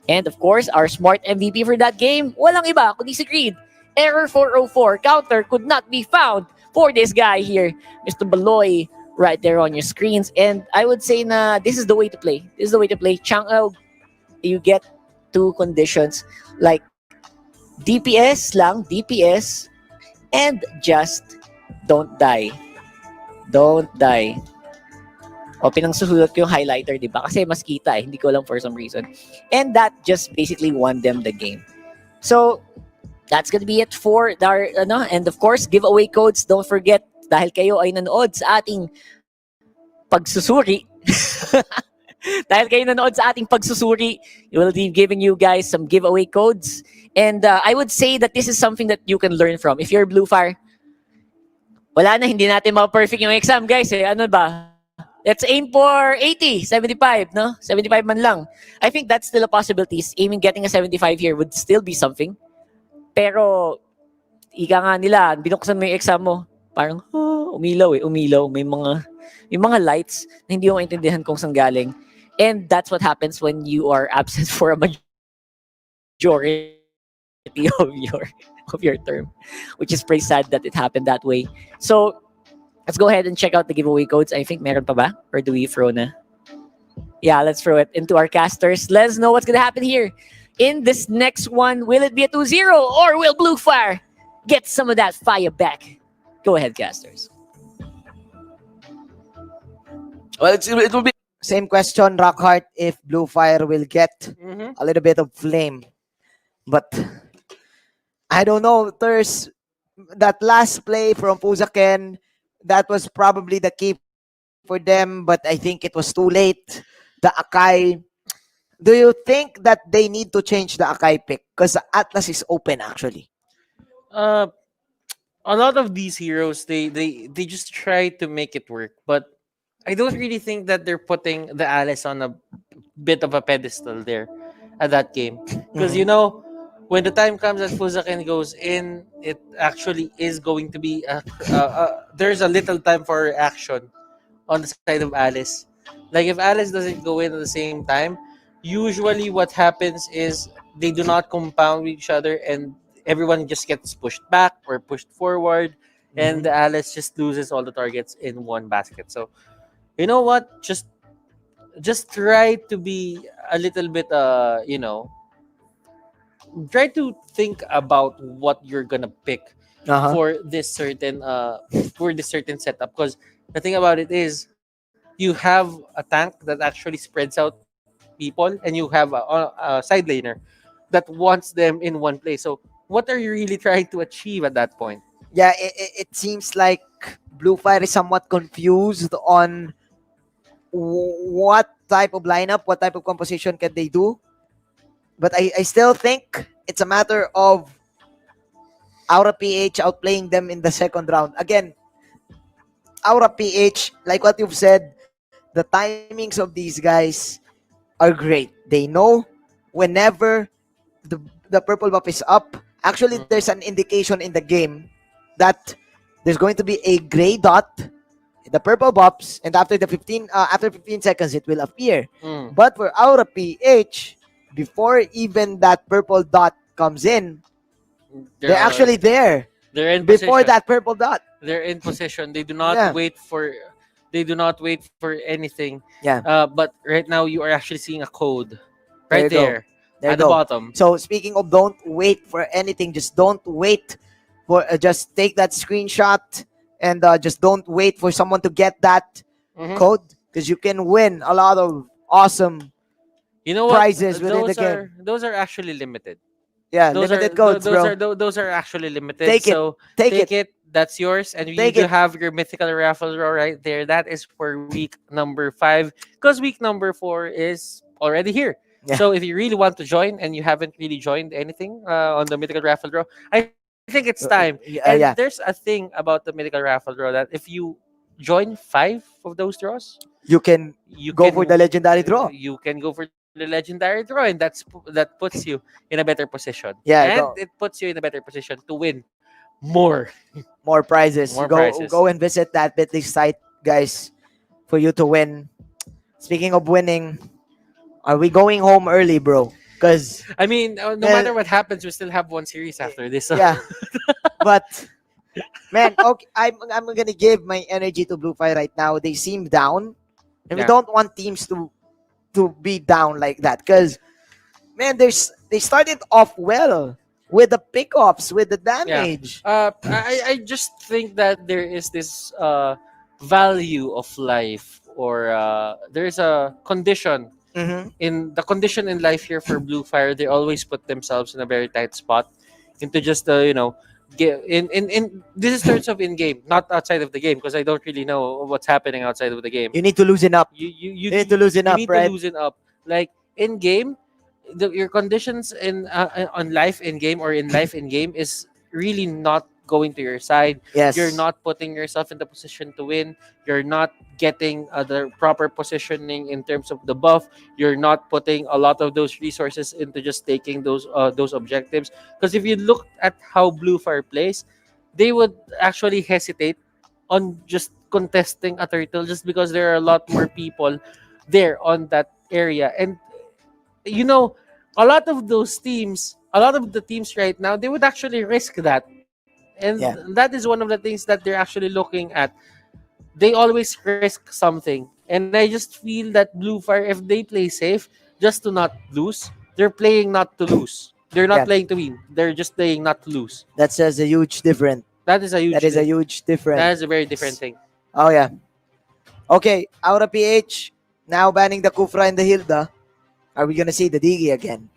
And of course, our smart MVP for that game, walang iba kundi si Grid. Error 404. Counter could not be found for this guy here. Mr. Baloy right there on your screens. And I would say na this is the way to play. This is the way to play. Chang'e, you get two conditions like DPS lang, DPS, and just don't die. Don't die. O, pinangsusulat ko yung highlighter, di ba? Kasi mas kita eh. Hindi ko lang for some reason. And that just basically won them the game. So, that's gonna be it for our, and of course, giveaway codes. Don't forget, dahil kayo ay nanood sa ating pagsusuri. Dahil kayo nanood sa ating pagsusuri, we will be giving you guys some giveaway codes. And I would say that this is something that you can learn from. If you're Blu Fire, wala na, hindi natin ma-perfect yung exam, guys. Eh. Ano ba? Let's aim for 80, 75, no? 75 man lang. I think that's still a possibility. Getting a 75 here would still be something. Pero, ika nga nila, binuksan mo yung exam mo, parang, umilaw eh, umilaw. May mga lights na hindi mo maintindihan kung saan galing. And that's what happens when you are absent for a majority of your term, which is pretty sad that it happened that way. So, let's go ahead and check out the giveaway codes. I think meron pa ba? Or do we throw na? Yeah, let's throw it into our casters. Let us know what's gonna happen here. In this next one, will it be a 2-0 or will Blu Fire get some of that fire back? Go ahead, casters. Well, it will be same question, Rockhart, if Blu Fire will get a little bit of flame. But I don't know. There's that last play from Fuzakin. That was probably the key for them, but I think it was too late. The Akai. Do you think that they need to change the Akai pick? Because Atlas is open, actually. A lot of these heroes, they just try to make it work, but I don't really think that they're putting the Alice on a bit of a pedestal there at that game. Because, when the time comes that Fuzakin goes in, it actually is going to be there's a little time for action on the side of Alice. Like if Alice doesn't go in at the same time, usually what happens is they do not compound with each other and everyone just gets pushed back or pushed forward, and the Alice just loses all the targets in one basket. So, you know what? Just try to be a little bit try to think about what you're gonna pick Uh-huh. for this certain setup. Because the thing about it is, you have a tank that actually spreads out people, and you have a side laner that wants them in one place. So what are you really trying to achieve at that point? Yeah, it seems like Blue Fire is somewhat confused on what type of lineup, what type of composition can they do. But I still think it's a matter of Aura PH outplaying them in the second round. Again, Aura PH, like what you've said, the timings of these guys are great. They know whenever the purple buff is up. Actually, there's an indication in the game that there's going to be a gray dot, the purple buffs, and after 15 seconds it will appear. But for Aura PH, before even that purple dot comes in, they're actually there. They're in before position. that purple dot. They're in position. They do not Yeah. wait for. They do not wait for anything. Yeah. But right now you are actually seeing a code There right you go. there, There at you the go. bottom. So speaking of don't wait for anything, just don't wait for just take that screenshot and just don't wait for someone to get that code, because you can win a lot of awesome You know what? prizes within the game. Those are actually limited. Yeah, Those limited are, codes, those bro. are those are actually limited. Take it. So Take take it. it. That's yours, and you Take do it. have your mythical raffle draw right there. That is for week number 5, because week number 4 is already here. Yeah. So if you really want to join and you haven't really joined anything on the mythical raffle draw, I think it's time. And yeah. there's a thing about the mythical raffle draw that if you join 5 of those draws, You can you go can for the legendary draw. you can go for the legendary draw, and that puts you in a better position. Yeah, and go. it puts you in a better position to win more. More prizes. More go prizes. go and visit that Bitly site, guys, for you to win. Speaking of winning, are we going home early, bro? Because I mean, no matter what happens, we still have one series after this. So. yeah, but man, okay, I'm gonna give my energy to Blue Fire right now. They seem down, and we Yeah. don't want teams to be down like that. Because man, they started off well with the pickups, with the damage. I just think that there is this value of life, or there's a condition in the condition in life here for Blue Fire. They always put themselves in a very tight spot into just get in this is terms of in game, not outside of the game, because I don't really know what's happening outside of the game. You need to loosen up. You need to loosen up, need right? to loosen up. Like in game, your conditions in on life in game, or in life in game, is really not going to your side. Yes. You're not putting yourself in the position to win. You're not getting the proper positioning in terms of the buff. You're not putting a lot of those resources into just taking those objectives. Because if you look at how Blue Fire plays, they would actually hesitate on just contesting a turtle, just because there are a lot more people there on that area. And a lot of those teams, a lot of the teams right now, they would actually risk that. And Yeah. that is one of the things that they're actually looking at. They always risk something. And I just feel that Blue Fire, if they play safe, just to not lose, they're playing not to lose. They're not Yeah. playing to win. They're just playing not to lose. That says a huge difference. That is a huge That is a huge difference. That is a very different thing. Oh yeah. Okay, Aura PH now banning the Kufra and the Hilda. Are we gonna see the Digi again?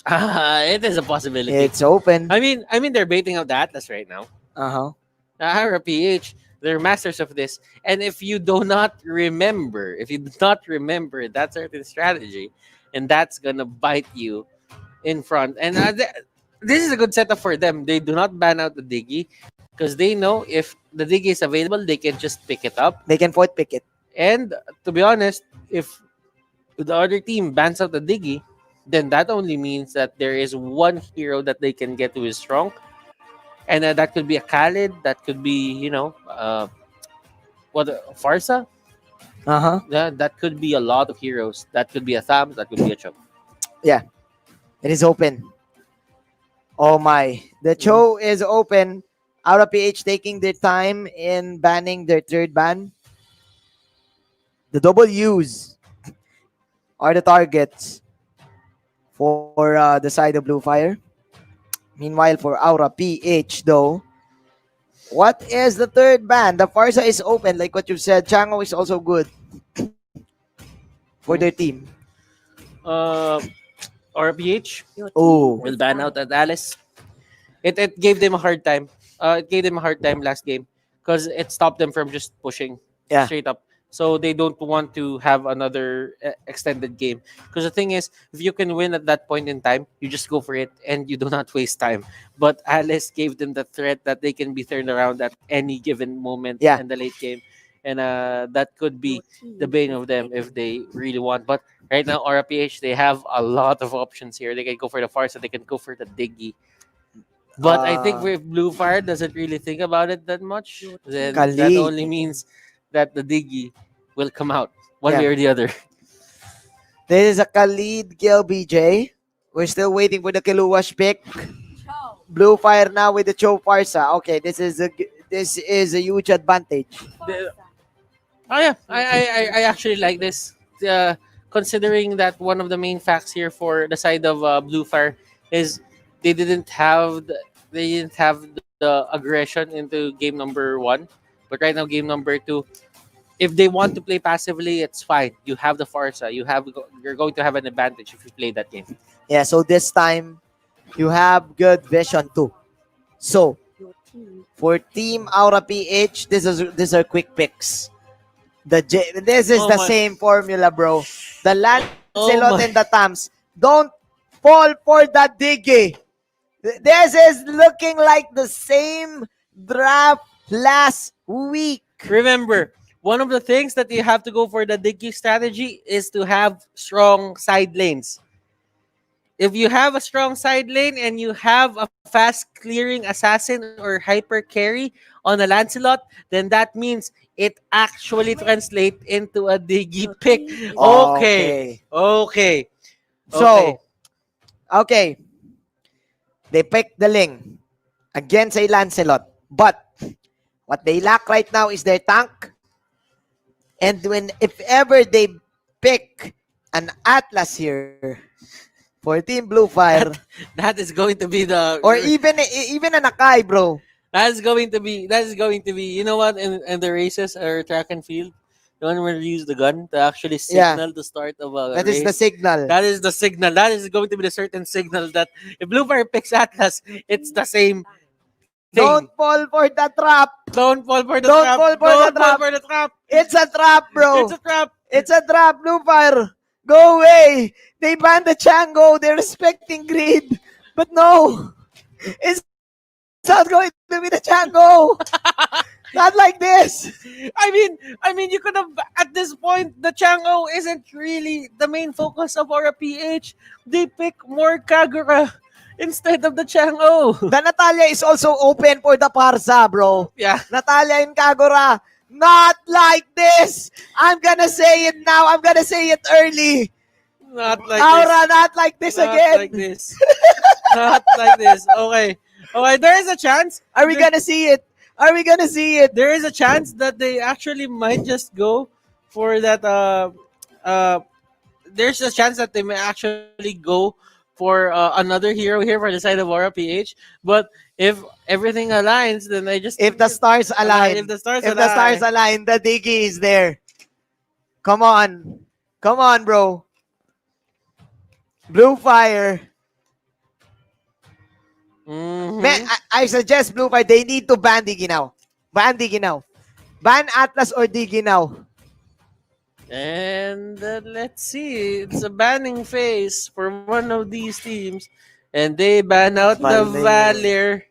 It is a possibility. It's open. I mean, they're baiting out the Atlas right now. Uh-huh. PH, they're masters of this. And if you do not remember that certain strategy, and that's gonna bite you in front. And this is a good setup for them. They do not ban out the Diggy, because they know if the Diggy is available, they can just pick it up. They can void pick it. And to be honest, if the other team bans out the Diggy, then that only means that there is one hero that they can get who is strong. And that could be a Khalid, that could be, Farsa. Uh-huh. Yeah, that could be a lot of heroes. That could be a Tham, that could be a Chum. Yeah. It is open. Oh my. The show is open. Aura PH taking their time in banning their third ban. The W's are the targets for the side of Blue Fire. Meanwhile, for Aura PH, though, what is the third ban? The Farsa is open, like what you said. Chango is also good for their team. RPH Oh. will ban out at Alice. It gave them a hard time. It gave them a hard time last game because it stopped them from just pushing straight up. So they don't want to have another extended game. Because the thing is, if you can win at that point in time, you just go for it and you do not waste time. But Alice gave them the threat that they can be turned around at any given moment in the late game. And that could be the bane of them if they really want. But right now, RPH, they have a lot of options here. They can go for the Farsa, they can go for the Diggy. But I think if Blue Fire doesn't really think about it that much, then that Khalid. only means that the Diggy will come out one way or the other. This is a Khalid kill, BJ. We're still waiting for the Kiluwash pick. Blue Fire now with the Cho Farsa. Okay, this is a huge advantage. Oh yeah, I actually like this. Considering that one of the main facts here for the side of Blue Fire is they didn't have the aggression into game number 1, but right now game number 2, if they want to play passively, it's fine. You have the Farsa. You're going to have an advantage if you play that game. Yeah, so this time you have good vision too. So for Team Aura PH, these are quick picks. This is the same formula, bro. The Lancelot and the Tams. Don't fall for the Diggy. This is looking like the same draft last week. Remember, one of the things that you have to go for the Diggy strategy is to have strong side lanes. If you have a strong side lane and you have a fast clearing assassin or hyper carry on a Lancelot, then that means it actually translates into a Diggy pick. Okay. So, okay. They picked the Ling against a Lancelot. But what they lack right now is their tank. And if ever they pick an Atlas here for Team Blue Fire, that is going to be the or even an Akai, bro. That is going to be you know what, in the races or track and field, you want to use the gun to actually signal the start of a That race. is the signal. That is the signal. That is going to be the certain signal that if Blue Fire picks Atlas, it's the same thing. Don't fall for the trap. Don't fall for the Don't trap. fall for Don't the fall trap. for the trap. It's a trap, bro. It's a trap. It's a trap, Blue Fire. Go away. They banned the Chango. They're respecting greed. But no. It's not going to be the Chango. Not like this. I mean, you could have, at this point, the Chango isn't really the main focus of Aura PH. They pick more Kagura instead of the Chango. The Natalia is also open for the Parsa, bro. Yeah. Natalia and Kagura. Not like this. I'm gonna say it now. I'm gonna say it early. Not like Aura, this. not like this Not again. like this. Not like this. Okay. Okay, there is a chance. Are we gonna see it? Are we gonna see it? There is a chance that they actually might just go for that. There's a chance that they may actually go for another hero here for the side of Aura PH. But if everything aligns, then if the stars align, if the stars align, the Diggy is there. Come on, bro. Blue Fire. Man, I suggest Blue Fire, they need to ban Diggy now. Ban Diggy now. Ban Atlas or Diggy now. And let's see. It's a banning phase for one of these teams. And they ban out the Valir.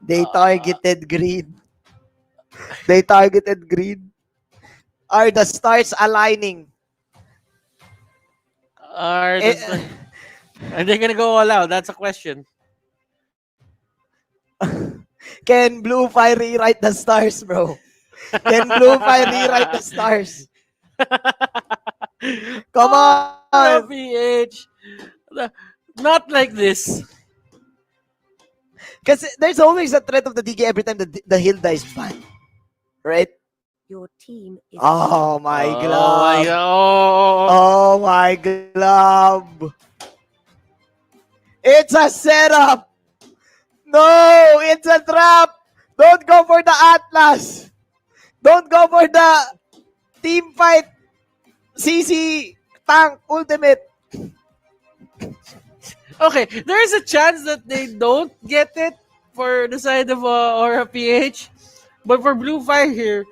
They targeted greed. They targeted greed. Are the stars aligning? And they're gonna go all out. That's a question. Can Blue Fire rewrite the stars, bro? Can Blue Fire rewrite the stars? Come on. PH. Not like this. Because there's always a threat of the DG every time the Hilda is banned. Right? Your team is Oh my Oh my glove. god. Oh my glove. It's a setup. No, it's a trap. Don't go for the Atlas. Don't go for the team fight CC tank ultimate. Okay, there's a chance that they don't get it for the side of Aura PH. But for Blue Fire here,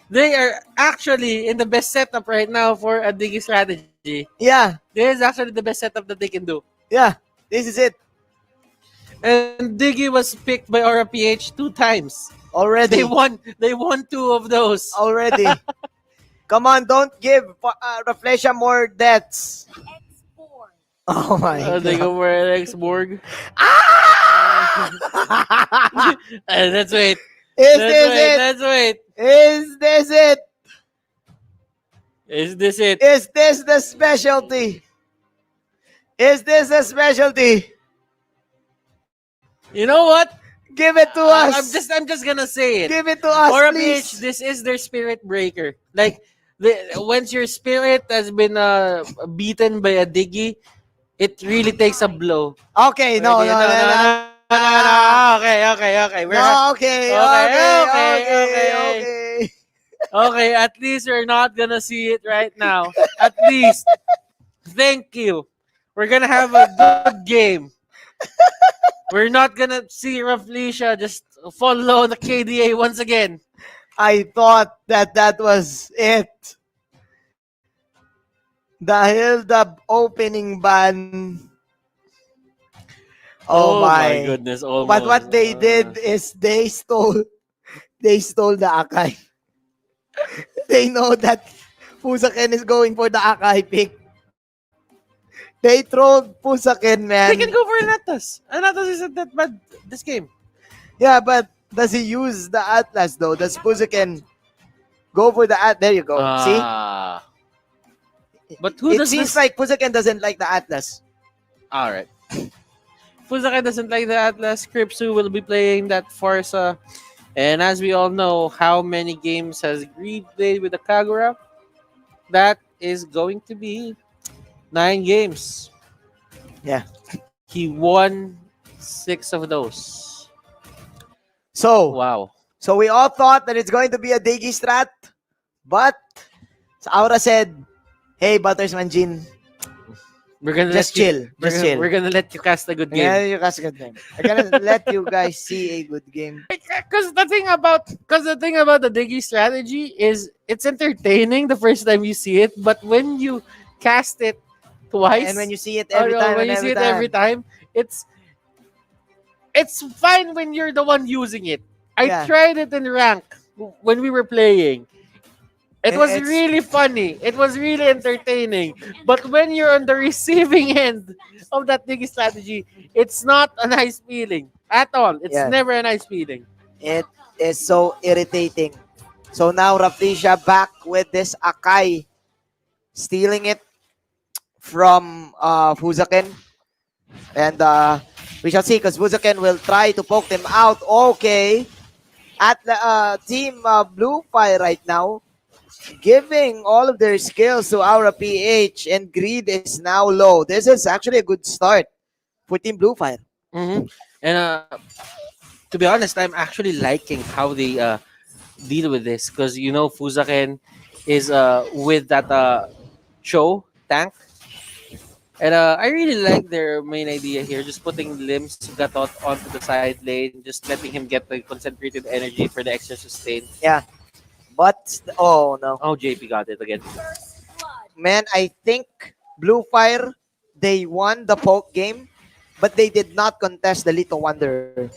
they are actually in the best setup right now for a Diggy strategy. Yeah. This is actually the best setup that they can do. Yeah, this is it. And Diggy was picked by Aura PH 2 times. Already. They won 2 of those. Already. Come on, don't give Reflecia more deaths. Oh my They god. go for Alex Borg. Let's wait. Is Let's this wait. it? Let's wait. Is this it? Is this it? Is this the specialty? Is this a specialty? You know what? Give it to us. I'm just gonna say it. Give it to us, Aura please. PH, this is their spirit breaker. Like once your spirit has been beaten by a Diggy, it really takes a blow. Okay, no. Okay. Okay, at least we're not gonna see it right now. At least. Thank you. We're gonna have a good game. We're not gonna see Raflesia just fall low on the KDA once again. I thought that was it. Dahil the opening ban. Oh my goodness! Almost. But what they did is they stole the Akai. They know that Fusaken is going for the Akai pick. They trolled Fusaken, man. They can go for Anatas. Anatas isn't that bad this game. Yeah, but does he use the Atlas though? Does Fusaken go for the Atlas? There you go. See? But who it does seems this? like Fusaken doesn't like the Atlas. All right. Fuzaka doesn't like the Atlas. Kripsu will be playing that Forza. And as we all know, how many games has Greed played with the Kagura? That is going to be 9 games. Yeah. He won 6 of those. So, wow. So we all thought that it's going to be a Diggy strat. But Aura said, hey, Buttersman Jin, we're gonna just chill. We're gonna let you cast a good game. Yeah, you cast a good game. I'm gonna let you guys see a good game. Because the thing about the Diggy strategy is it's entertaining the first time you see it, but when you cast it twice, And when you see it every time, it's fine when you're the one using it. I Yeah. tried it in rank when we were playing. It was It's- really funny. It was really entertaining. But when you're on the receiving end of that Diggy strategy, it's not a nice feeling at all. It's Yeah. never a nice feeling. It is so irritating. So now Raflesia back with this Akai, stealing it from Fusaken. And we shall see because Fusaken will try to poke them out. Okay. At the team Blue Fire right now, giving all of their skills to Aura PH, and Greed is now low. This is actually a good start for Team Blue Fire. Mm-hmm. And to be honest, I'm actually liking how they deal with this because Fusaken is with that Cho tank, and I really like their main idea here, just putting Limbs Gatot onto the side lane, just letting him get the concentrated energy for the extra sustain. Yeah. But, oh no. Oh, JP got it again. Man, I think Blue Fire, they won the poke game, but they did not contest the Little Wanderer.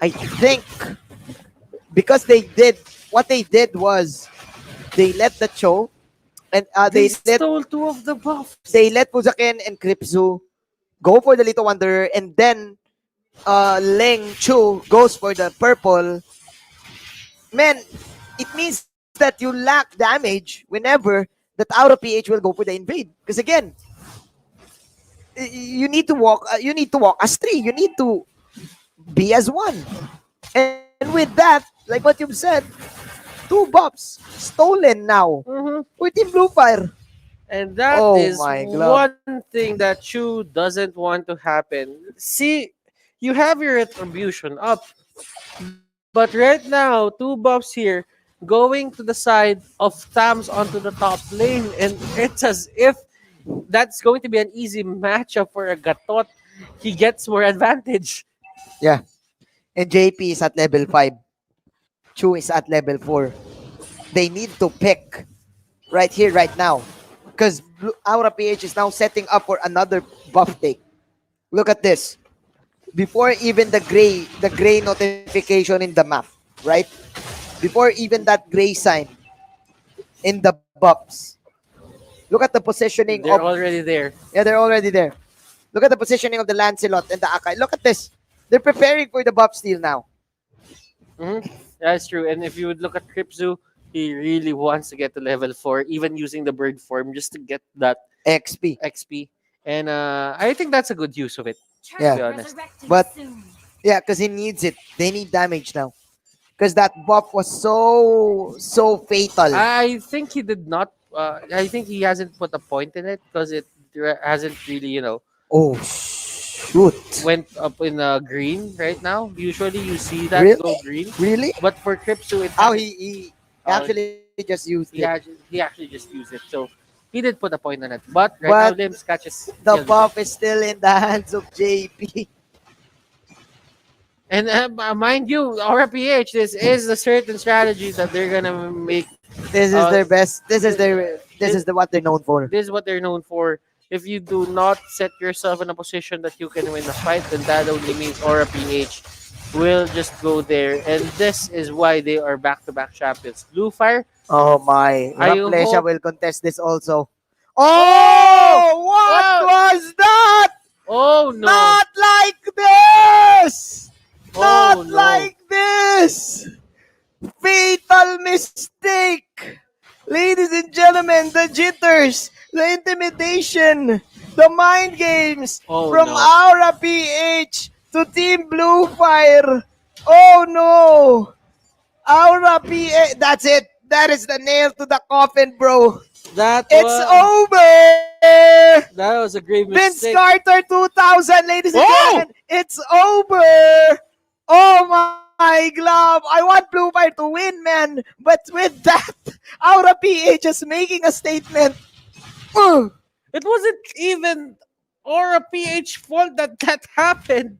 I think because what they did was they let the Cho and They stole 2 of the buffs. they let Fusaken and Kripsu go for the Little Wanderer, and then Leng Chu goes for the purple. Man, it means that you lack damage whenever that Aura PH will go for the invade. Because again, you need to walk. You need to walk as 3. You need to be as 1. And with that, like what you've said, 2 buffs stolen now for Team Blue Fire. And that is one thing that Chu doesn't want to happen. See, you have your retribution up, but right now, 2 buffs here going to the side of Tams onto the top lane, and it's as if that's going to be an easy matchup for a Gatot. He gets more advantage. Yeah. And JP is at level 5. Chu is at level 4. They need to pick right here, right now. Because Aura PH is now setting up for another buff take. Look at this. Before even the gray notification in the map, right? Before even that gray sign in the buffs. Look at the positioning They're already there. Yeah, they're already there. Look at the positioning of the Lancelot and the Akai. Look at this. They're preparing for the buff steal now. That's true. And if you would look at Kripzu, he really wants to get to level 4, even using the bird form just to get that XP. And I think that's a good use of it, to be Yeah. honest. But yeah, because he needs it. They need damage now. Because that buff was so fatal. I think he did not. I think he hasn't put a point in it because it hasn't really, Oh, shoot. went up in green right now. Usually you see that Really? go green. Really? But for Kripsu, it Oh, hasn't. he actually just used He it. he actually just used it. So he did put a point on it. But right now, But Limbs catches. the kills. buff is still in the hands of JP. And mind you, RPH, this is a certain strategy that they're gonna make. This is their best. This is what they're known for. This is what they're known for. If you do not set yourself in a position that you can win a fight, then that only means RPH will just go there. And this is why they are back-to-back champions. Blue Fire. Oh my. I Raplesha hope- will contest this also. Oh, what was that? Oh no. Not like this! Oh, Not no. like this! Fatal mistake! Ladies and gentlemen, the jitters, the intimidation, the mind games Oh, from no. Aura PH to Team Blue Fire. Oh no! Aura PH, that's it. That is the nail to the coffin, bro. It's over! That was a great Vince mistake. Carter 2000, ladies and Oh! gentlemen. It's over! Oh my glove. I want Blue Fire to win, man. But with that, Aura PH is making a statement. It wasn't even Aura PH fault that happened.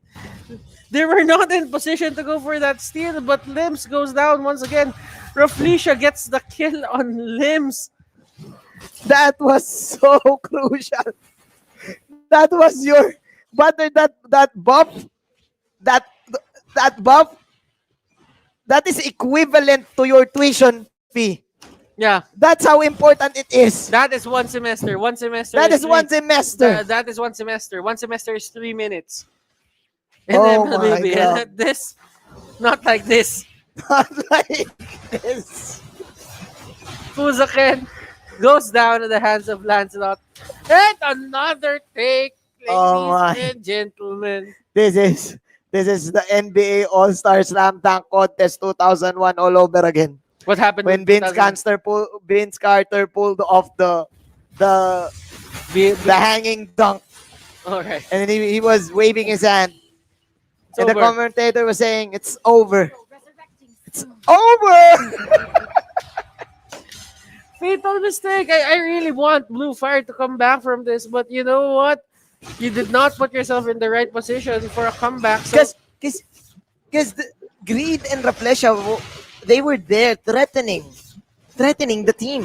They were not in position to go for that steal, but Limbs goes down once again. Raflesia gets the kill on Limbs. That was so crucial. That was your butter, that buff, that buff, that is equivalent to your tuition fee. Yeah. That's how important it is. That is one semester. One semester. That is one semester. That is one semester. One semester is 3 minutes. Oh then, my baby, God. and this, not like this. Not like this. Fuzaken goes down in the hands of Lancelot. And another take, ladies Oh my. and gentlemen. This is the NBA All-Star Slam Dunk Contest 2001 all over again. What happened when in Vince 2000? Carter pulled off the hanging dunk, All right. and he was waving his hand, and the over. commentator was saying, "It's over. It's over." Fatal mistake. I really want Blue Fire to come back from this, but you know what? You did not put yourself in the right position for a comeback. So Because Greed and Raplesha, they were there threatening the team.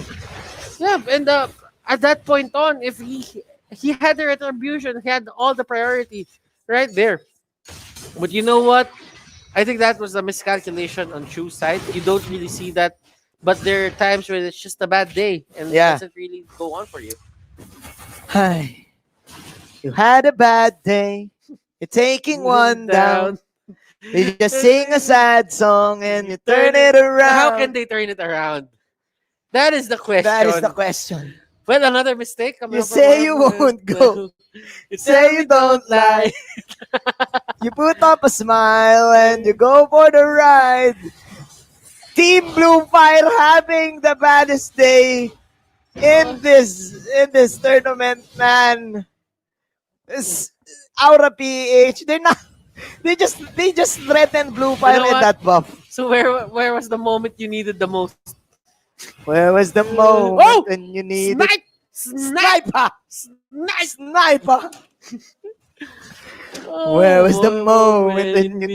yeah, and at that point on, if he had the retribution, he had all the priority right there. But you know what? I think that was a miscalculation on Chu's side. You don't really see that, but there are times where it's just a bad day and it Yeah. doesn't really go on for you. Hi. You had a bad day. You're taking one down. You just sing a sad song and you turn it around. How can they turn it around? That is the question. That is the question. Well, another mistake. coming You up from say you one- won't go. You say you don't lie. You put up a smile and you go for the ride. Team Blue Fire having the baddest day in this tournament, man. It's Aura PH. They just threatened Blue Fire know in what? that buff. So where was the moment you needed the most? Where was the moment when you needed Sniper! Sniper? Where was the moment when you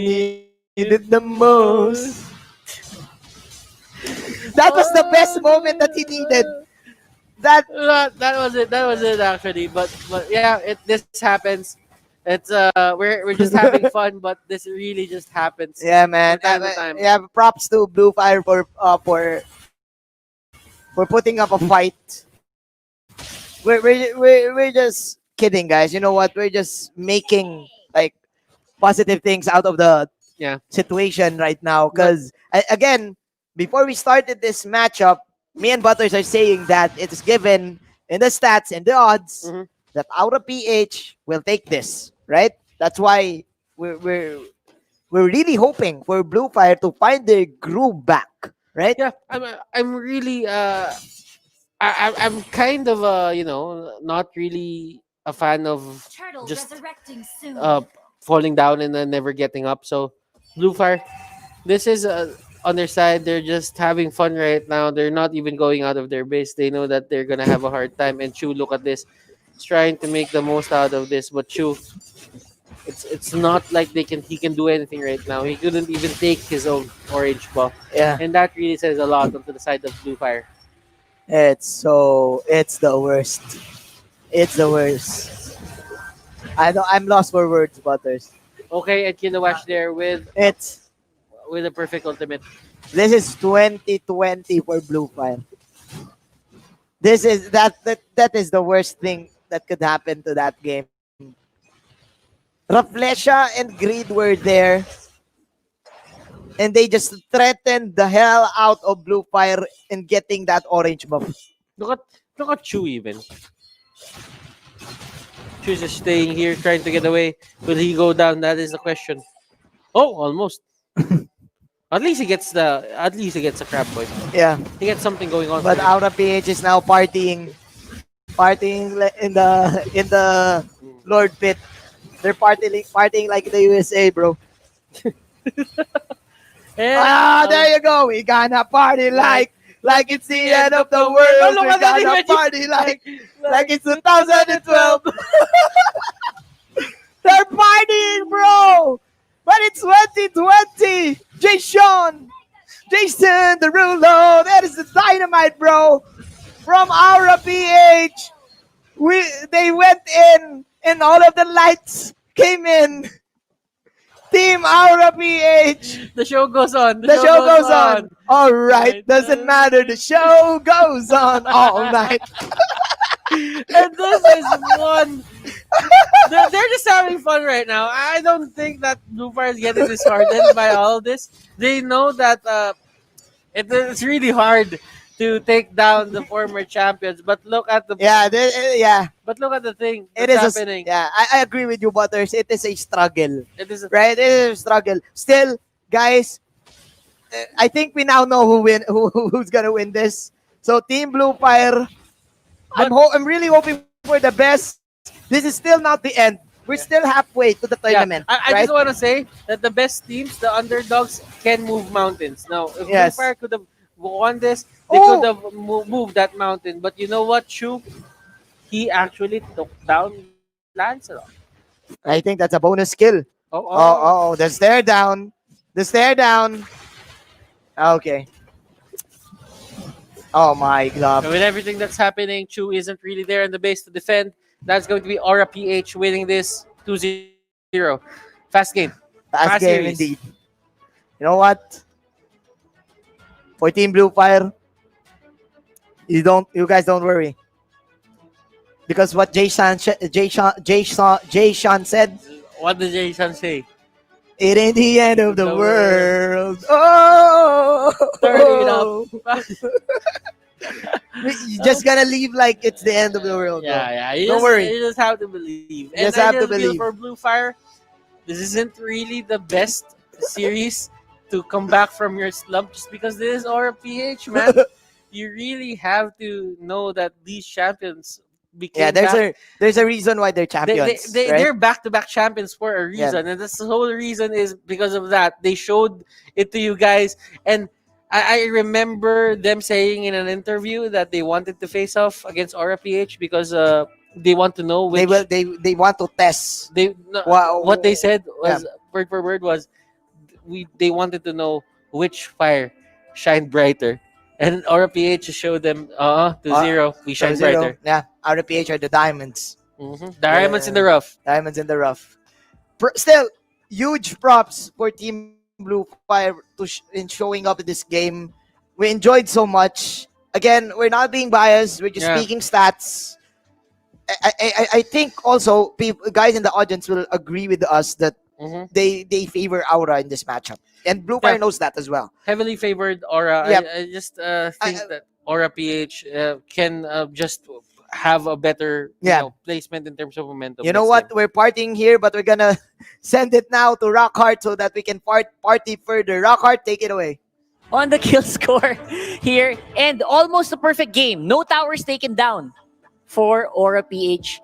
needed the most? That was the best moment that he needed. That was it. That was it actually. But yeah, this happens. It's we're just having fun, but this really just happens. Yeah, man. From time to time. Yeah, props to Blue Fire for putting up a fight. We're just kidding, guys. You know what? We're just making like positive things out of the situation right now. Because again, before we started this matchup, me and Butters are saying that it's given in the stats and the odds that Aura PH will take this, right? That's why we're really hoping for Blue Fire to find their groove back, right? Yeah, I'm really I'm kind of not really a fan of Turtle just resurrecting soon. falling down and then never getting up. So Blue Fire, this is on their side. They're just having fun right now. They're not even going out of their base. They know that they're gonna have a hard time. And Chu, look at this. He's trying to make the most out of this, but Chu, it's not like he can do anything right now. He couldn't even take his own orange buff. Yeah. And that really says a lot onto the side of Blue Fire. It's the worst. It's the worst. I'm lost for words, Butters. Okay, and Kilowash there with a perfect ultimate. This is 2020 for Blue Fire. This is that is the worst thing that could happen to that game. Raflesha and Greed were there, and they just threatened the hell out of Blue Fire in getting that orange buff. Look at Chu even. Chu's just staying here, trying to get away. Will he go down? That is the question. Oh, almost. At least he gets a crab boy. Yeah, he gets something going on. But Aura PH is now partying in the Lord Pit. They're partying like the USA, bro. There you go. We gonna party like it's the end of the world. We gonna party like it's 2012. They're partying, bro. But it's 2020. Jason Derulo. That is the dynamite, bro. From Aura PH. They went in and all of the lights came in. Team Aura PH. The show goes on. The show goes on. All right. Doesn't matter. The show goes on all night. And this is one. They're just having fun right now. I don't think that Blue Fire is getting disheartened by all this. They know that it's really hard to take down the former champions. But look at the But look at the thing that's happening. I agree with you, Butters. It is a struggle. It is It is a struggle. Still, guys, I think we now know who's gonna win this. So Team Blue Fire. I'm really hoping for the best. This is still not the end. We're still halfway to the tournament. I just want to say that the best teams, the underdogs, can move mountains. Now, if Blue Fire could have won this, they could have moved that mountain. But you know what, Chu? He actually took down Lancelot. I think that's a bonus skill. The stare down. The stare down. Okay. Oh my god. And with everything that's happening, Chu isn't really there in the base to defend. That's going to be Aura PH winning this 2-0. Fast game. Fast game series. indeed. You know what? For Team Blue Fire, you guys don't worry. Because what Jay Sean said. What did Jay Sean say? It ain't the end of the world. Oh! Turn it up. You're just gonna leave like it's the end of the world. Yeah. Don't worry. You just have to believe. Just And have I to just feel believe. for Blue Fire, this isn't really the best series to come back from your slump just because this is Aura PH, man. You really have to know that these champions became there's a reason why they're champions. Right? They're back-to-back champions for a reason, and that's the whole reason is because of that. They showed it to you guys, and I remember them saying in an interview that they wanted to face off against Aura PH because they want to know which they want to test. What they said was word for word was they wanted to know which fire shined brighter. And Aura PH showed them 2-0. We shine brighter. Yeah, Aura PH are the diamonds. Diamonds in the rough. Diamonds in the rough. Still, huge props for Team Blue Fire in showing up in this game. We enjoyed so much. Again, we're not being biased. We're just speaking stats. I think also guys in the audience will agree with us that they favor Aura in this matchup. And Blue Fire knows that as well. Heavily favored Aura. Yep. I just think that Aura PH can just have a better placement in terms of momentum. You know what? We're partying here, but we're going to send it now to Rockhart so that we can party further. Rockhart, take it away. On the kill score here, and almost a perfect game. No towers taken down for Aura PH.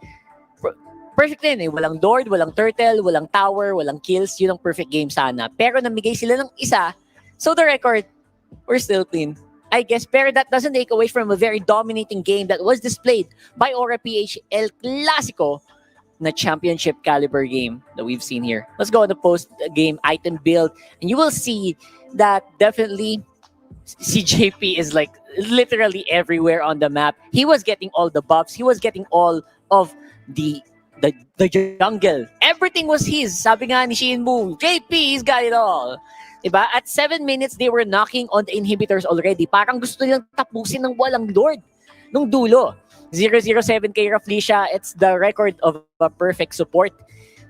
Perfect din eh. Walang Lord, walang Turtle, walang Tower, walang kills. Yun ang perfect game sana. Pero namigay sila ng isa. So the record, we're still clean. I guess, pero that doesn't take away from a very dominating game that was displayed by Aura PH, El Clasico, na championship caliber game that we've seen here. Let's go on the post-game item build, and you will see that definitely CJP is like literally everywhere on the map. He was getting all the buffs. He was getting all of the jungle. Everything was his. Sabi nga ni Shinbu, JP, he's got it all. Diba? At 7 minutes, they were knocking on the inhibitors already. Parang gusto nilang tapusin ng walang Lord nung dulo. 007K Raflesia, it's the record of a perfect support.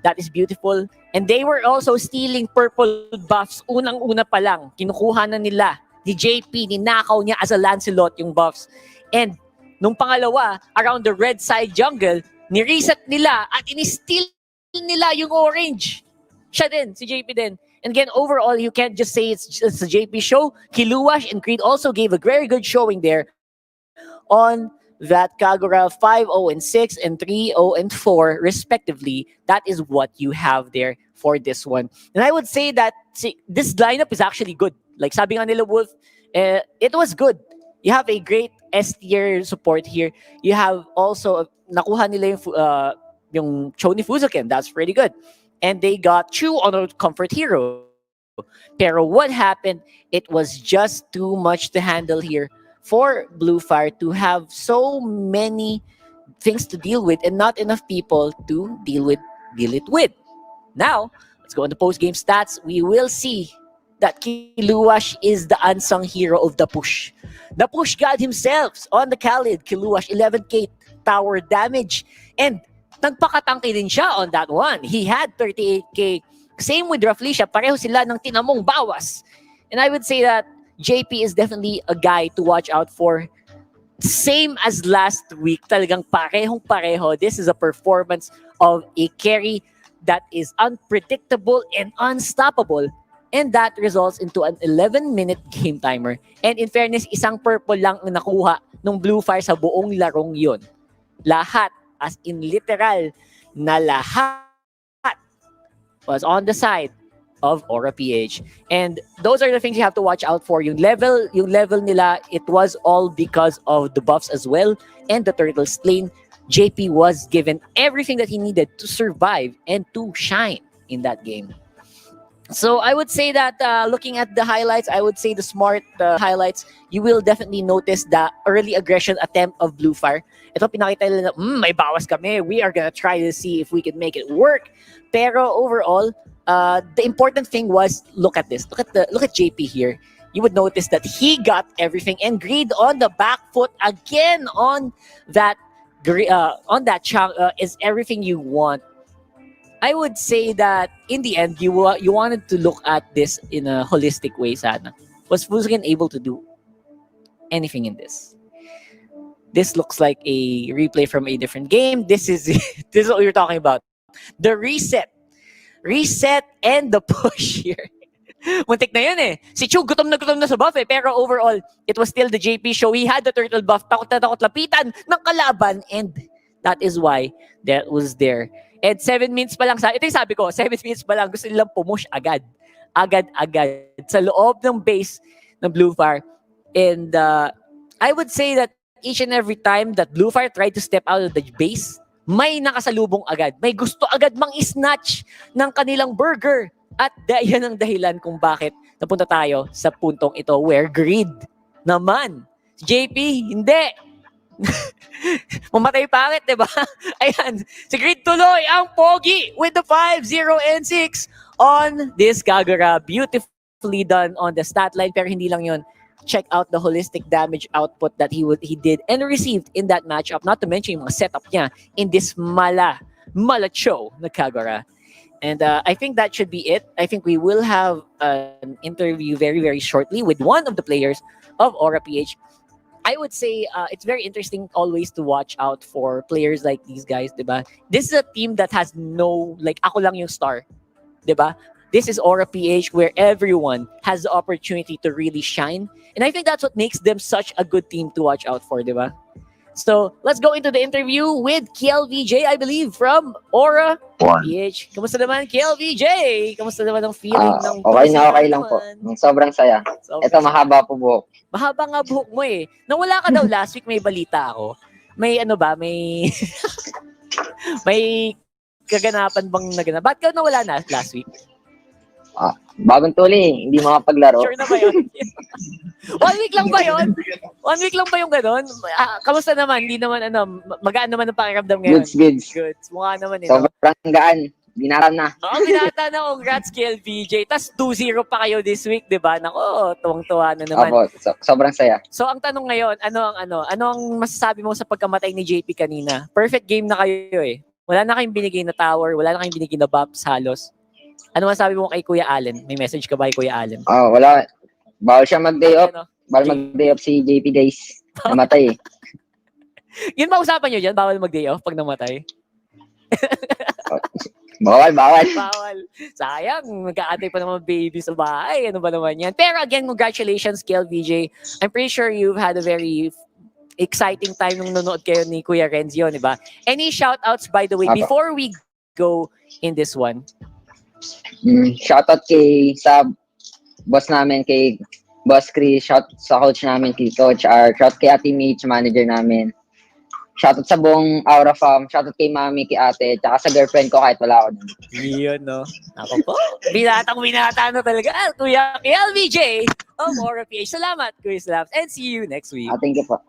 That is beautiful. And they were also stealing purple buffs. Unang-una pa lang, kinukuha na nila ni JP, ninakaw niya as a Lancelot yung buffs. And nung pangalawa, around the red side jungle, ni-reset nila at in-steal nila yung orange. Siya din, si JP din. And again, overall, you can't just say it's a JP show. Kiluwash and Creed also gave a very good showing there on that Kagura 5-0-6 and 3-0-4 respectively. That is what you have there for this one. And I would say that this lineup is actually good. Like sabi nga nila Wolf, it was good. You have a great S tier support here. You have also nakuha nila yung Choni Fuzuken. That's pretty good. And they got Chu on a comfort hero. Pero what happened? It was just too much to handle here for Blue Fire to have so many things to deal with and not enough people to deal it with. Now, let's go on the post-game stats. We will see that Kiluwash is the unsung hero of the push. The push god himself on the Khalid. Kiluwash, 11k tower damage. And nagpakatangke din siya on that one. He had 38k. Same with Raflesia. Pareho sila ng tinamong bawas. And I would say that JP is definitely a guy to watch out for. Same as last week. Talagang parehong-pareho. This is a performance of a carry that is unpredictable and unstoppable. And that results into an 11-minute game timer. And in fairness, isang purple lang ang nakuha ng Blue Fire sa buong larong yun. Lahat, as in literal na lahat, was on the side of Aura PH. And those are the things you have to watch out for. Yung level nila, it was all because of the buffs as well. And the Turtle Slain, JP was given everything that he needed to survive and to shine in that game. So I would say that looking at the highlights, I would say the smart highlights, you will definitely notice the early aggression attempt of Blue Fire. Ito pinakita nila na, may bawas kami. We are gonna try to see if we can make it work. Pero overall, the important thing was, look at this. Look at JP here. You would notice that he got everything and Greed on the back foot again on that chunk is everything you want. I would say that in the end, you wanted to look at this in a holistic way. Sana was Fuzuken able to do anything in this? This looks like a replay from a different game. This is what you're talking about. The reset and the push here. Muntik na yun eh. Si Chu, gutom na sa buff eh. Pero overall, it was still the JP show. He had the turtle buff. Takot na takot lapitan ng kalaban. And that is why that was there. And 7 minutes pa lang, ito yung sabi ko, 7 minutes pa lang, gusto nilang pumush agad. Agad. Sa loob ng base ng Blu Fire. And I would say that each and every time that Blu Fire tried to step out of the base, may nakasalubong agad. May gusto agad mang isnatch ng kanilang burger. At yan ang dahilan kung bakit napunta tayo sa puntong ito where greed naman. Si JP, hindi. Mamatay pangit, diba? Ayan, si Greed tuloy ang pogi with the 5-0 and 6 on this Kagura. Beautifully done on the stat line, pero hindi lang yun. Check out the holistic damage output that he did and received in that matchup. Not to mention yung mga setup niya in this malacho na Kagura. And I think that should be it. I think we will have an interview very, very shortly with one of the players of Aura-PH. I would say it's very interesting always to watch out for players like these guys, diba? This is a team that has no, like, ako lang yung star, diba? This is Aura-PH where everyone has the opportunity to really shine. And I think that's what makes them such a good team to watch out for, diba? So, let's go into the interview with KLVJ, I believe, from Aura-PH. Kamusta naman, KLVJ? Kamusta naman ang feeling ng... Okay lang po. Sobrang saya. Ito, mahaba po buhok. Mahaba nga buhok mo eh. Nawala ka daw last week, may balita ako. May ano ba, may... may kaganapan bang naganap? Ba't ka nawala na last week? Bagong tuli, hindi makapaglaro. Sure na ba yun? 1 week lang ba yun? 1 week lang ba yung gano'n? Kamusta naman? Hindi naman magaan naman ang pakiramdam ngayon. Goods. Mukha naman eh. Sobrang gaan. Binata na. Oo, binata na. Congrats, KLVJ. Tas 2-0 pa kayo this week, di ba? Nako, tuwang-tuwa na naman. Opo, sobrang saya. So, ang tanong ngayon, ano ang masasabi mo sa pagkamatay ni JP kanina? Perfect game na kayo eh. Wala na kayong binigay na tower, wala na kayong binigay na buffs halos. Ano masabi mo kay Kuya Allen? May message ka ba kay Kuya Allen? Wala. Bawal siya mag-day off. Bawal mag-day off si JP guys. Namatay eh. Yun ba usapan nyo dyan? Bawal mag-day off pag namatay? Bawal. Sayang, nag-aantay pa naman baby sa bahay. Ano ba naman yan? Pero again, congratulations, KLVJ. I'm pretty sure you've had a very exciting time nung nanonood kayo ni Kuya Renzio, di ba? Any shoutouts, by the way, before we go in this one? Shoutout sa boss namin, kay Boss Chris. Shout sa coach namin, kay Coach R. Shout kay Ate Mitch, manager namin. Shoutout sa buong Aura Fam. Shoutout kay Mami, kay Ate, tsaka sa girlfriend ko kahit wala ako. Yun, no? Ako po. Binata na talaga. Kuya KLVJ of Aura-PH. Salamat, Kuya Slaps. And see you next week. Thank you po.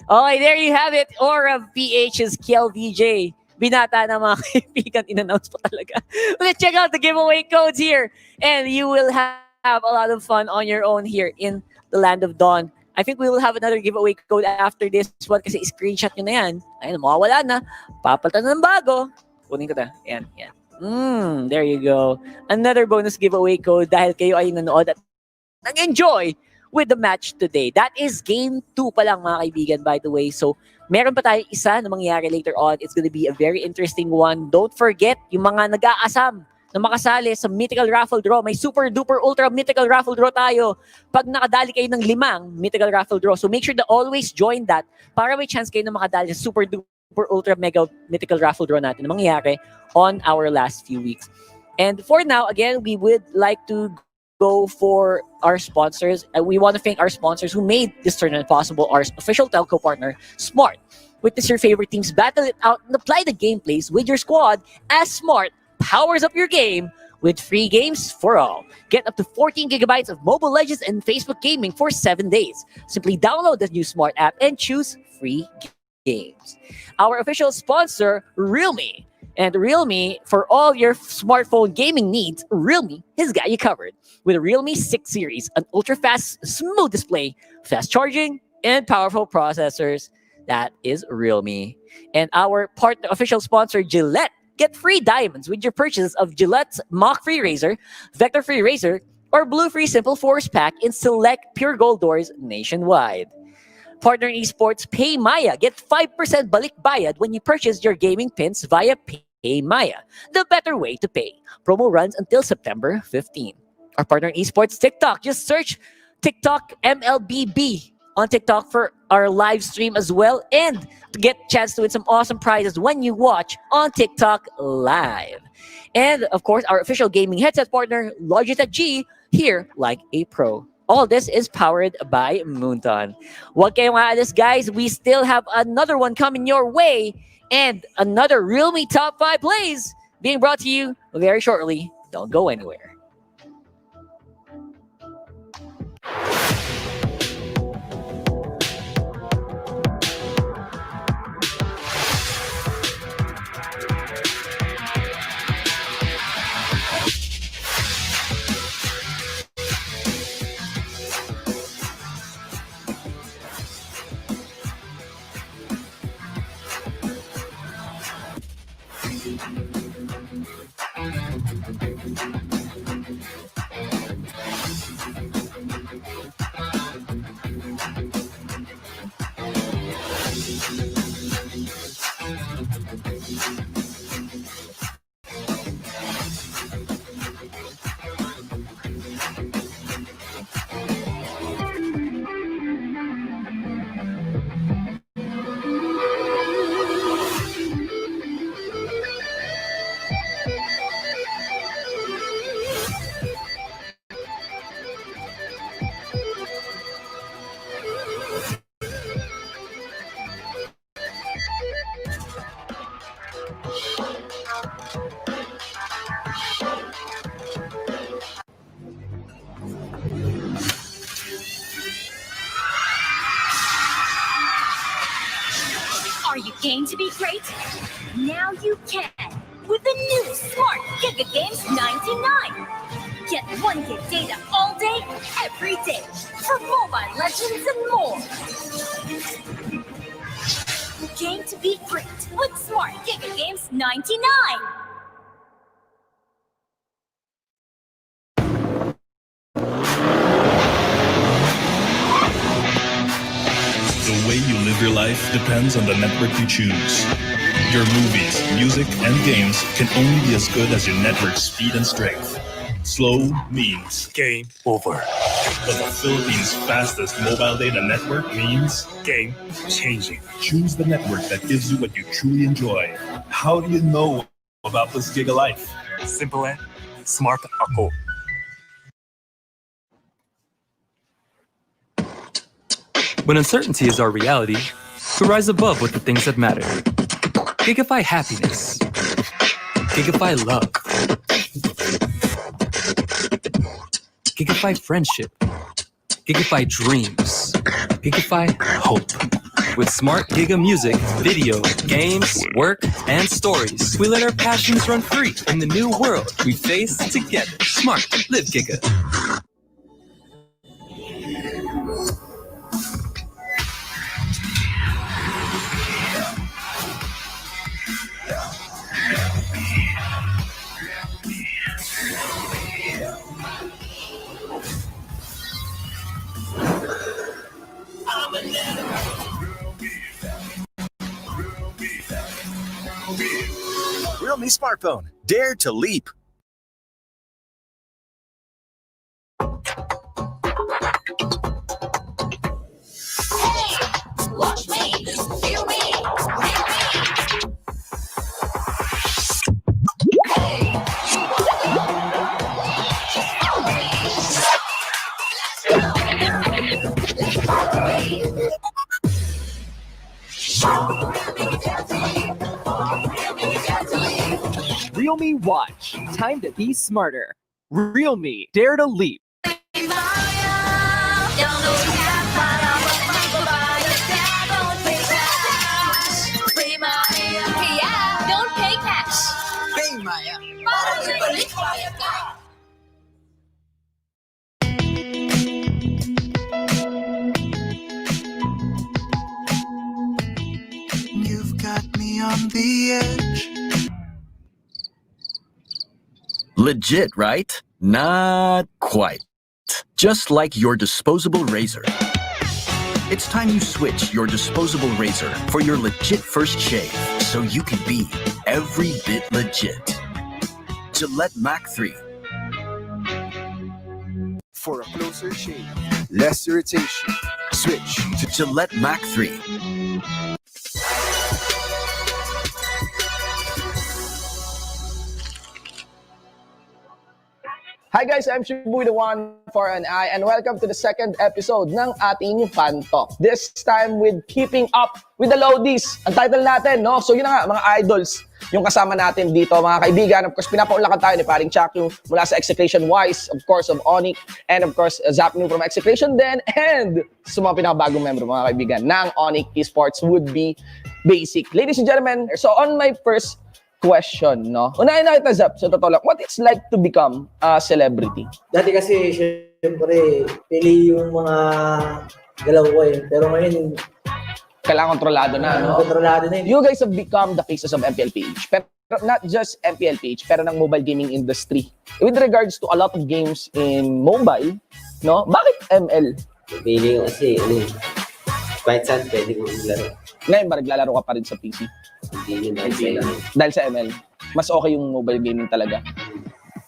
Okay, there you have it. Aura-PH's KLVJ. Binata na mga kaibigan, in-announce pa talaga. Let's check out the giveaway codes here. And you will have a lot of fun on your own here in the Land of Dawn. I think we will have another giveaway code after this one kasi screenshot nyo na yan. Ayun, mawawala na. Papalitan na ng bago. Kunin ko na. Yan. There you go. Another bonus giveaway code dahil kayo ay nanood at nag-enjoy with the match today. That is game 2 pa lang mga kaibigan, by the way. So, meron pa tayong isa na mangyayari later on. It's gonna be a very interesting one. Don't forget, yung mga nag-aasam na makasali sa Mythical Raffle Draw. May super duper ultra Mythical Raffle Draw tayo. Pag nakadali kayo ng 5 Mythical Raffle Draw. So make sure to always join that para may chance kayo na makadali sa super duper ultra mega Mythical Raffle Draw natin na mangyayari on our last few weeks. And for now, again, we would like to go for our sponsors. We want to thank our sponsors who made this tournament possible. Our official telco partner, Smart. Witness your favorite teams battle it out and apply the gameplays with your squad as Smart powers up your game with free games for all. Get up to 14 gigabytes of Mobile Legends and Facebook Gaming for 7 days. Simply download the new Smart app and choose free games. Our official sponsor, Realme. And Realme, for all your smartphone gaming needs, Realme has got you covered. With a Realme 6 series, an ultra-fast, smooth display, fast charging, and powerful processors. That is Realme. And our official sponsor, Gillette. Get free diamonds with your purchase of Gillette's Mach Free Razor, Vector Free Razor, or Blue Free Simple Force Pack in select Pure Gold doors nationwide. Partner in esports, PayMaya. Get 5% balik bayad when you purchase your gaming pins via PayMaya, the better way to pay. Promo runs until September 15. our partner in esports, TikTok. Just search TikTok MLBB on TikTok for our live stream as well, and to get a chance to win some awesome prizes when you watch on TikTok live. And of course, our official gaming headset partner, Logitech G, here like a pro. All this is powered by Moonton. What kayong maalis, guys? We still have another one coming your way, and another Realme Top 5 plays being brought to you very shortly. Don't go anywhere. Are you game to be great? Now you can with the new Smart Giga Games 99. Get 1 gig data all day, every day for Mobile Legends and more. Game to be great with Smart Giga Games 99. The way you live your life depends on the network you choose. Your movies, music, and games can only be as good as your network speed and strength. Slow means game over. But the Philippines' fastest mobile data network means game changing. Choose the network that gives you what you truly enjoy. How do you know about this Giga Life? Simple and smart ako. When uncertainty is our reality, we rise above with the things that matter. Gigify happiness. Gigify love. Gigify friendship. Gigify dreams. Gigify hope. With smart Giga music, video, games, work, and stories, we let our passions run free in the new world we face together. Smart, live Giga. Realme smartphone. Dare to leap. Watch me, feel me, Realme Watch. Time to be smarter. Realme. Dare to leap. don't pay cash. Pay Maya. You've got me on the edge. Legit, right? Not quite. Just like your disposable razor. It's time you switch your disposable razor for your legit first shave, so you can be every bit legit. Gillette Mac 3. For a closer shave, less irritation, switch to Gillette Mac 3. Hi guys, I'm Shibu, the one for an eye, and welcome to the second episode ng ating Fan Talk. This time with Keeping Up with the Loadies. Ang title natin, no? So yun na nga, mga idols, yung kasama natin dito, mga kaibigan. Of course, pinapaunlakan tayo ni Paring Chakyu mula sa Execration Wise, of course, of ONIC, and of course, Zapnu from Execration din, and sa mga pinakabagong member, mga kaibigan, ng ONIC Esports would be Basic. Ladies and gentlemen, so on my first question, no? Unahin na kita, Zap, sa totoo lang. What it's like to become a celebrity? Dati kasi, syempre, pili yung mga galaw ko eh. Pero ngayon, kailangan kontrolado na, no? Kontrolado na yun. You guys have become the faces of MPL-PH. Pero not just MPL-PH, pero ng mobile gaming industry. With regards to a lot of games in mobile, no? Bakit ML? Pili ko kasi, kahit saan pwede ko maglaro. Ngayon ba naglalaro ka pa rin sa PC? Hindi yun Dahil sa ML, mas okay yung mobile gaming talaga.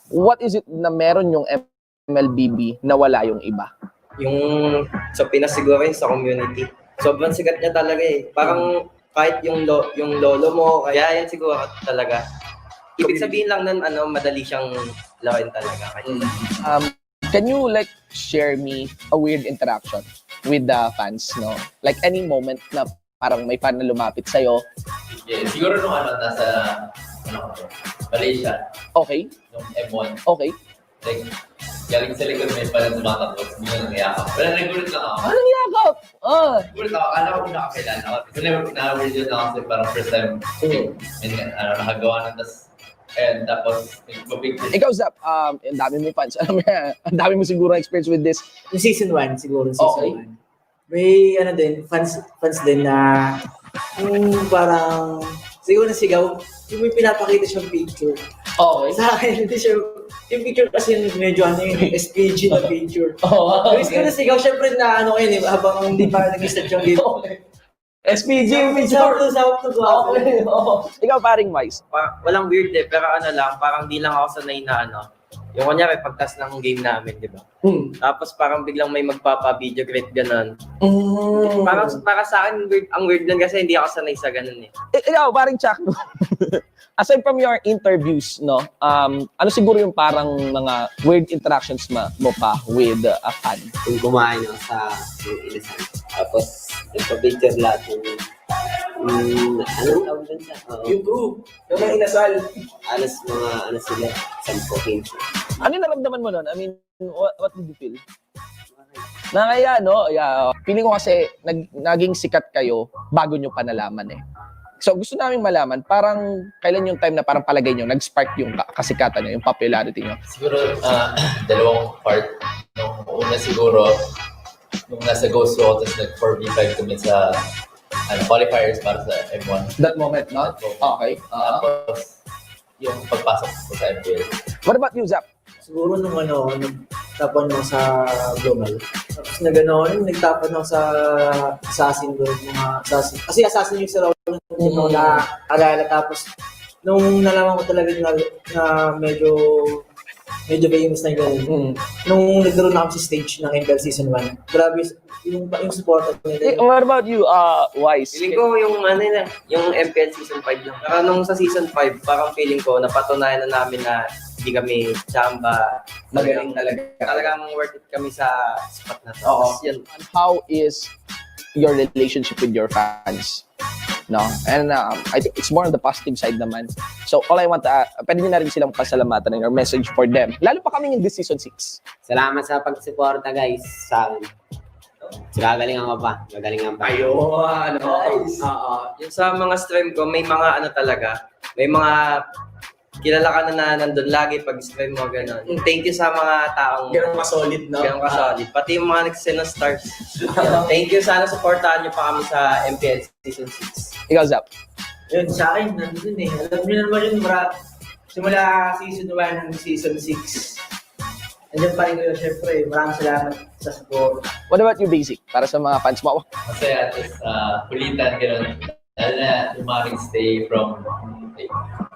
What is it na meron yung MLBB na wala yung iba? Yung sa Pinas siguro yun, sa community. Sobrang sikat niya talaga eh. Parang kahit yung lolo mo, kaya yan siguro talaga. Ibig sabihin lang nun, madali siyang laruin talaga. Can you like share me a weird interaction with the fans, no? Like any moment na parang may fan na lumapit sa'yo? Yeah, siguro nung nasa Malaysia. Okay. Nung M1. Okay. Like, galing sa likod may pala tumatakot. Hindi na nangyayakap. Pero nagulat lang ako. Ano nangyayakap? Nagulat ako. Akala ko nakakilala ako. Kasi never pinaward yun ako kasi parang first time. Nakagawa na. Tapos, nagpapicture. Ikaw, Zap, ang dami mo fans. Alam mo yan, ang dami mo siguro experience with this. Yung season 1, siguro season 1. May fans din na parang siguro nasigaw, yung may pinapakita siyang picture. Okay. Sa akin, hindi siya, yung picture kasi medyo yung SPG na picture. Pero siguro nasigaw, syempre na habang hindi pa nag-start yung game. SPG yung picture. Sawap to go. Okay. Ikaw, Paring Wise. Walang weird eh, pero parang di lang ako sanay na yung kunyari, pagtas ng game namin, di ba? Tapos parang biglang may magpapa-video great ganon. Parang para sa akin, ang weird nun kasi hindi ako sanay sa ganon eh. Ikaw, Paring Chak, aside from your interviews, no, ano siguro yung parang mga weird interactions mo pa with a fan? Kung kumain ako sa inisan. Tapos, nagpa-picture lahat yung yung group, yung mga inasal. Sila, 10-15. Ano yung naramdaman mo nun? I mean, what did you feel? Nakaya, no? Yeah. Feeling ko kasi naging sikat kayo bago nyo pa nalaman eh. So gusto namin malaman, parang kailan yung time na parang palagay nyo, nag-spark yung kasikatan nyo, yung popularity nyo? Siguro, dalawang part. Nung una siguro, nung nasa Ghost Road, tapos nag-4v5 kami sa qualifiers para sa M1. That moment, no? Okay. Tapos, yung pagpasok ko sa MPL. What about you, Zap? Siguro nung nagtapan ako sa Global. Tapos nagtapan ako sa Assassin doon, mga Assassin. Kasi Assassin yung sa Raul na alala. Tapos, nung nalaman ko talaga na medyo famous na yung nung naglaro na ako sa stage ng MPL Season 1. Grabe, yung support nila. What about you, Wise? Feeling ko yung MPL Season 5 lang. Pero nung sa Season 5, parang feeling ko napatunayan na namin na hindi kami chamba. Magaling talaga. Talagang worth it kami sa spot na to. Oo. And how is your relationship with your fans? No? And I think it's more on the positive side naman. So all I want to pwede nyo na rin silang pasalamatan or message for them. Lalo pa kami in this Season 6. Salamat sa pagsuporta guys sa akin. Gagalingan ko pa. Gagalingan pa. Ayun. Nice. Yung sa mga stream ko, may mga talaga. May mga kilala ka na nandun lagi pag stream mo, gano'n. Thank you sa mga taong Ganun ka-solid, no? Ganun ka-solid. Pati yung mga nagsisend ng stars. Thank you. Sana supportahan nyo pa kami sa MPL Season 6. Ikaw, Zap. Yun, sa akin, nandun eh. Alam nyo naman yun, simula Season 1 hanggang Season 6. Nandiyan pa rin kayo, syempre. Maraming salamat sa support. What about you, Basic? Para sa mga fans mo? Kasi at least, kulitan, gano'n. Lalo na yung mga stay from,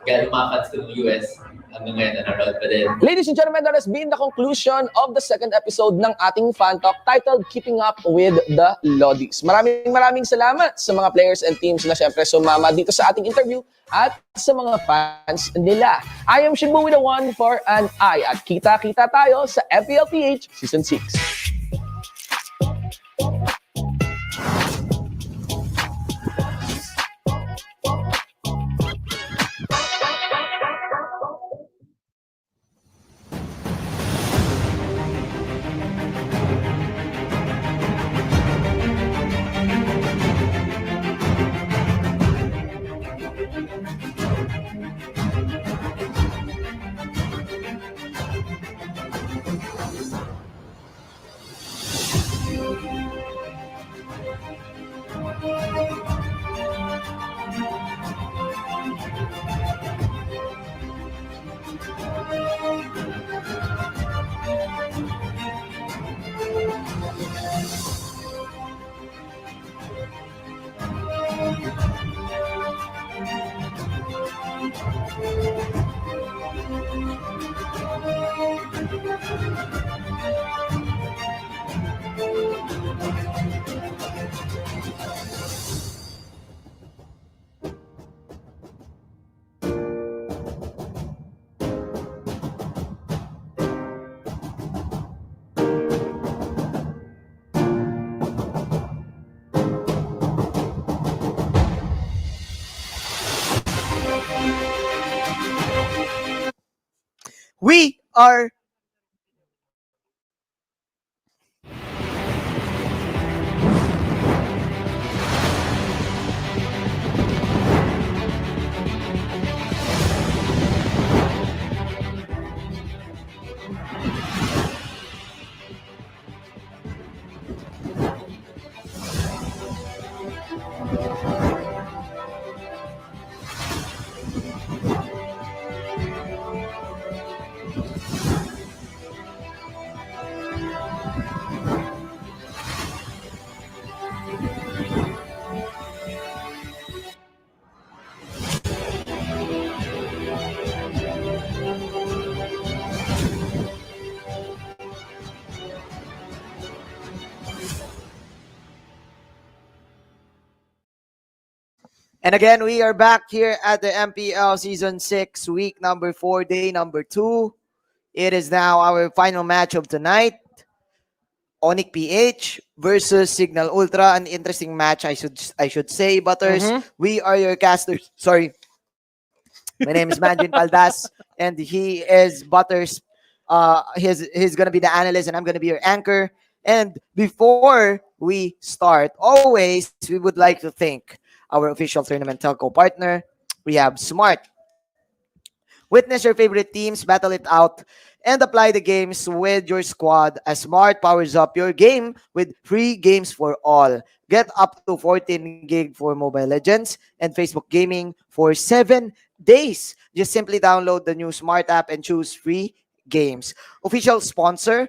galing mga fans ko ng US. hanggang ngayon nanonood pa din. Ladies and gentlemen, that has been the conclusion of the second episode ng ating Fan Talk titled Keeping Up with the Lodis. Maraming salamat sa mga players and teams na syempre sumama dito sa ating interview at sa mga fans nila. I am Shinbu with a 1 for an I at kita-kita tayo sa MPL-PH Season 6. We are And again, we are back here at the MPL Season 6, week number 4, day number 2. It is now our final match of tonight. ONIC PH versus Cignal Ultra. An interesting match, I should say, Butters. We are your casters. Sorry. My name is Manjin Paldas, and he is Butters. He's going to be the analyst, and I'm going to be your anchor. And before we start, always, we would like to thank our official tournament telco partner. We have Smart. Witness your favorite teams, battle it out, and apply the games with your squad as Smart powers up your game with free games for all. Get up to 14 gig for Mobile Legends and Facebook Gaming for 7 days. Just simply download the new Smart app and choose free games. Official sponsor,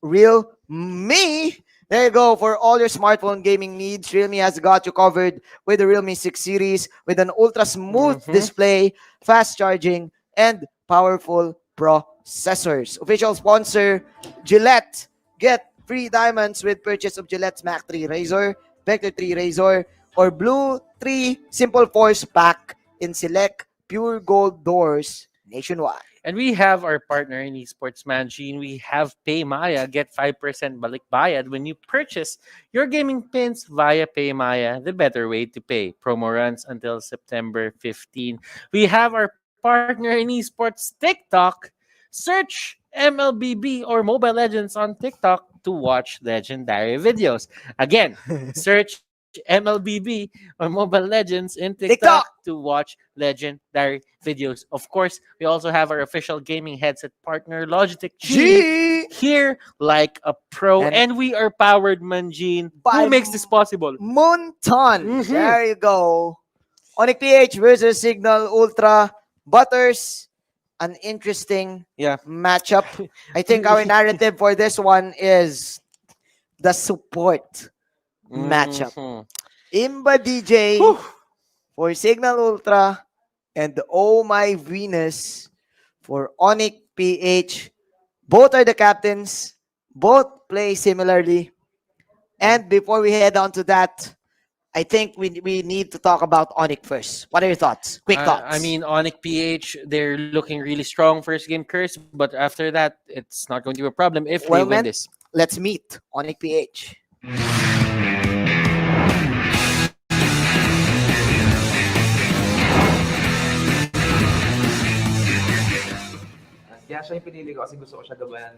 Realme. There you go. For all your smartphone gaming needs, Realme has got you covered with the Realme 6 series with an ultra smooth display, fast charging, and powerful processors. Official sponsor, Gillette. Get free diamonds with purchase of Gillette's Mac 3 Razor, Vector 3 Razor, or Blue 3 Simple Force Pack in select pure gold doors nationwide. And we have our partner in esports, Manjin. We have PayMaya. Get 5% balik bayad when you purchase your gaming pins via PayMaya, the better way to pay. Promo runs until September 15. We have our partner in esports, TikTok. Search MLBB or Mobile Legends on TikTok to watch legendary videos. Again, search MLBB or Mobile Legends in TikTok to watch legendary videos. Of course, we also have our official gaming headset partner, Logitech G, here like a pro. And we are powered, Manjin. Who makes this possible? Moonton. There you go. ONIC PH versus Cignal Ultra. Butters, an interesting matchup. I think our narrative for this one is the support matchup. Imba DJ for Cignal Ultra and Oh My Venus For ONIC PH, both are the captains, both play similarly. And before we head on to that, I think we need to talk about ONIC first. What are your thoughts? Quick thoughts. I mean, ONIC PH, they're looking really strong first game curse, but after that, it's not going to be a problem if they well, win man, this. let's meet ONIC PH. Kaya siya yung pinili ko kasi gusto ko siya gabayan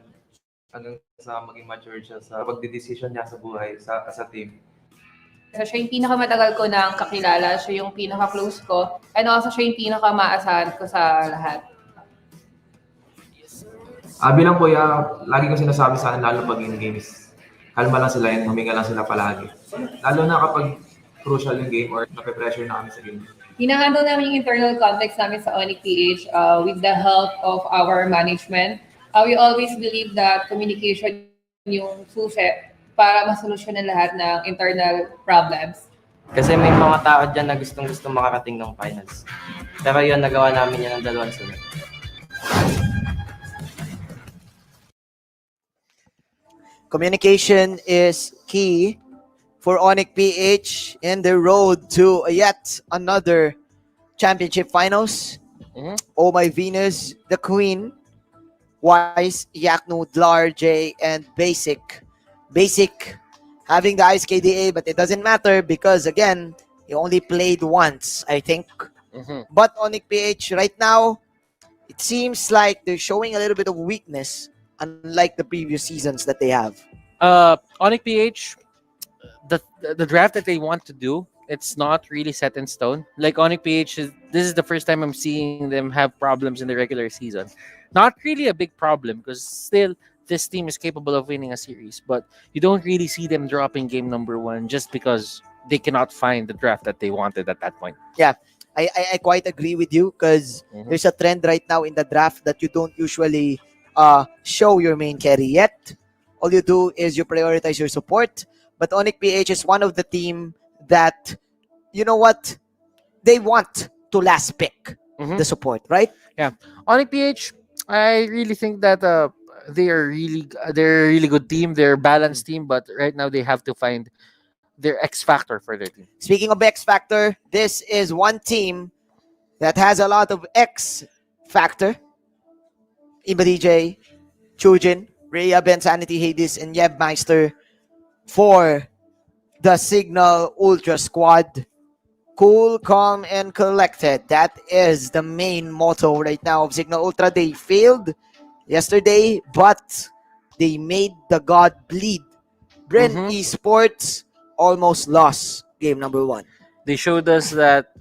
hanggang sa maging mature siya sa pagdidesisyon niya sa buhay, sa team. So, siya yung pinakamatagal ko nang kakilala, siya yung pinaka-close ko, and also siya yung pinaka-maasahan ko sa lahat. Bilang kuya, lagi ko sinasabi sa akin, lalo pag in games, kalma lang sila and huminga lang sila palagi. Lalo na kapag crucial yung game or nape-pressure na kami sa game. Hinahandle namin yung internal conflicts namin sa ONIC PH with the help of our management. We always believe that communication yung susi para masolusyonan lahat ng internal problems. Kasi may mga tao dyan na gustong-gusto makarating ng finals. Pero yun, nagawa namin yan ng 2 sunod. Communication is key for ONIC PH in the road to yet another championship finals. Oh my Venus, the Queen, Wise, Yaknu, Dlar, J, and Basic. Basic having the Ice KDA, but it doesn't matter because again, he only played once, I think. But ONIC PH right now, it seems like they're showing a little bit of weakness, unlike the previous seasons that they have. ONIC PH, the draft that they want to do, it's not really set in stone. Like ONIC PH, this is the first time I'm seeing them have problems in the regular season. Not really a big problem because still this team is capable of winning a series, but you don't really see them dropping game number 1 just because they cannot find the draft that they wanted at that point. Yeah, I quite agree with you because there's a trend right now in the draft that you don't usually show your main carry yet. All you do is you prioritize your support. But ONIC PH is one of the team that, you know what, they want to last pick the support, right? Yeah, ONIC PH, I really think that they're a really good team. They're a balanced team, but right now they have to find their X factor for their team. Speaking of X factor, this is one team that has a lot of X factor. Imba DJ, Chujin, Rhea, Ben Sanity, Hades, and Yevmeister for the Cignal Ultra Squad. Cool, calm, and collected. That is the main motto right now of Cignal Ultra. They failed yesterday, but they made the god bleed. Bren Esports almost lost game number 1. They showed us that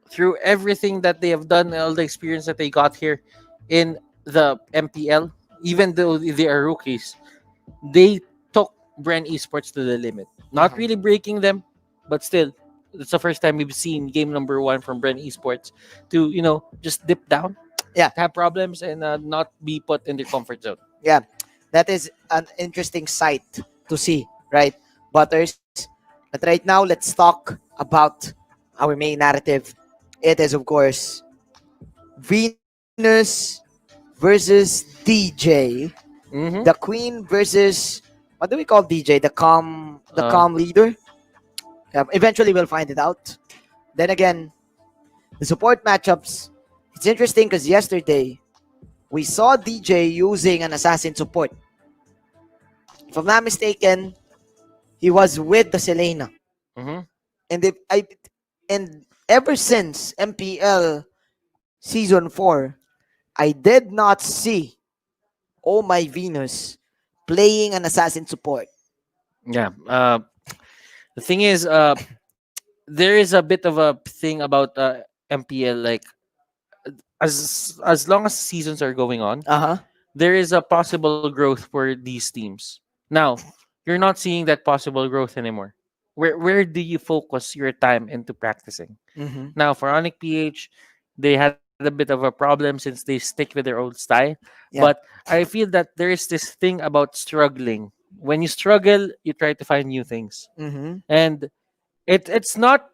through everything that they have done, all the experience that they got here in the MPL, even though they are rookies, they took Bren Esports to the limit. Not really breaking them, but still, it's the first time we've seen game number 1 from Bren Esports to, just dip down, have problems, and not be put in their comfort zone. Yeah, that is an interesting sight to see, right, Butters? But right now, let's talk about our main narrative. It is, of course, Venus versus DJ. The Queen versus, what do we call DJ? The calm leader? Eventually, we'll find it out. Then again, the support matchups, it's interesting because yesterday, we saw DJ using an assassin support. If I'm not mistaken, he was with the Selena. And ever since MPL Season 4, I did not see Oh My Venus playing an assassin support. Yeah. The thing is, there is a bit of a thing about MPL, like as long as seasons are going on, there is a possible growth for these teams. Now, you're not seeing that possible growth anymore. Where do you focus your time into practicing? Now, for ONIC PH, they had a bit of a problem since they stick with their old style. Yeah. But I feel that there is this thing about struggling. When you struggle, you try to find new things, and it's not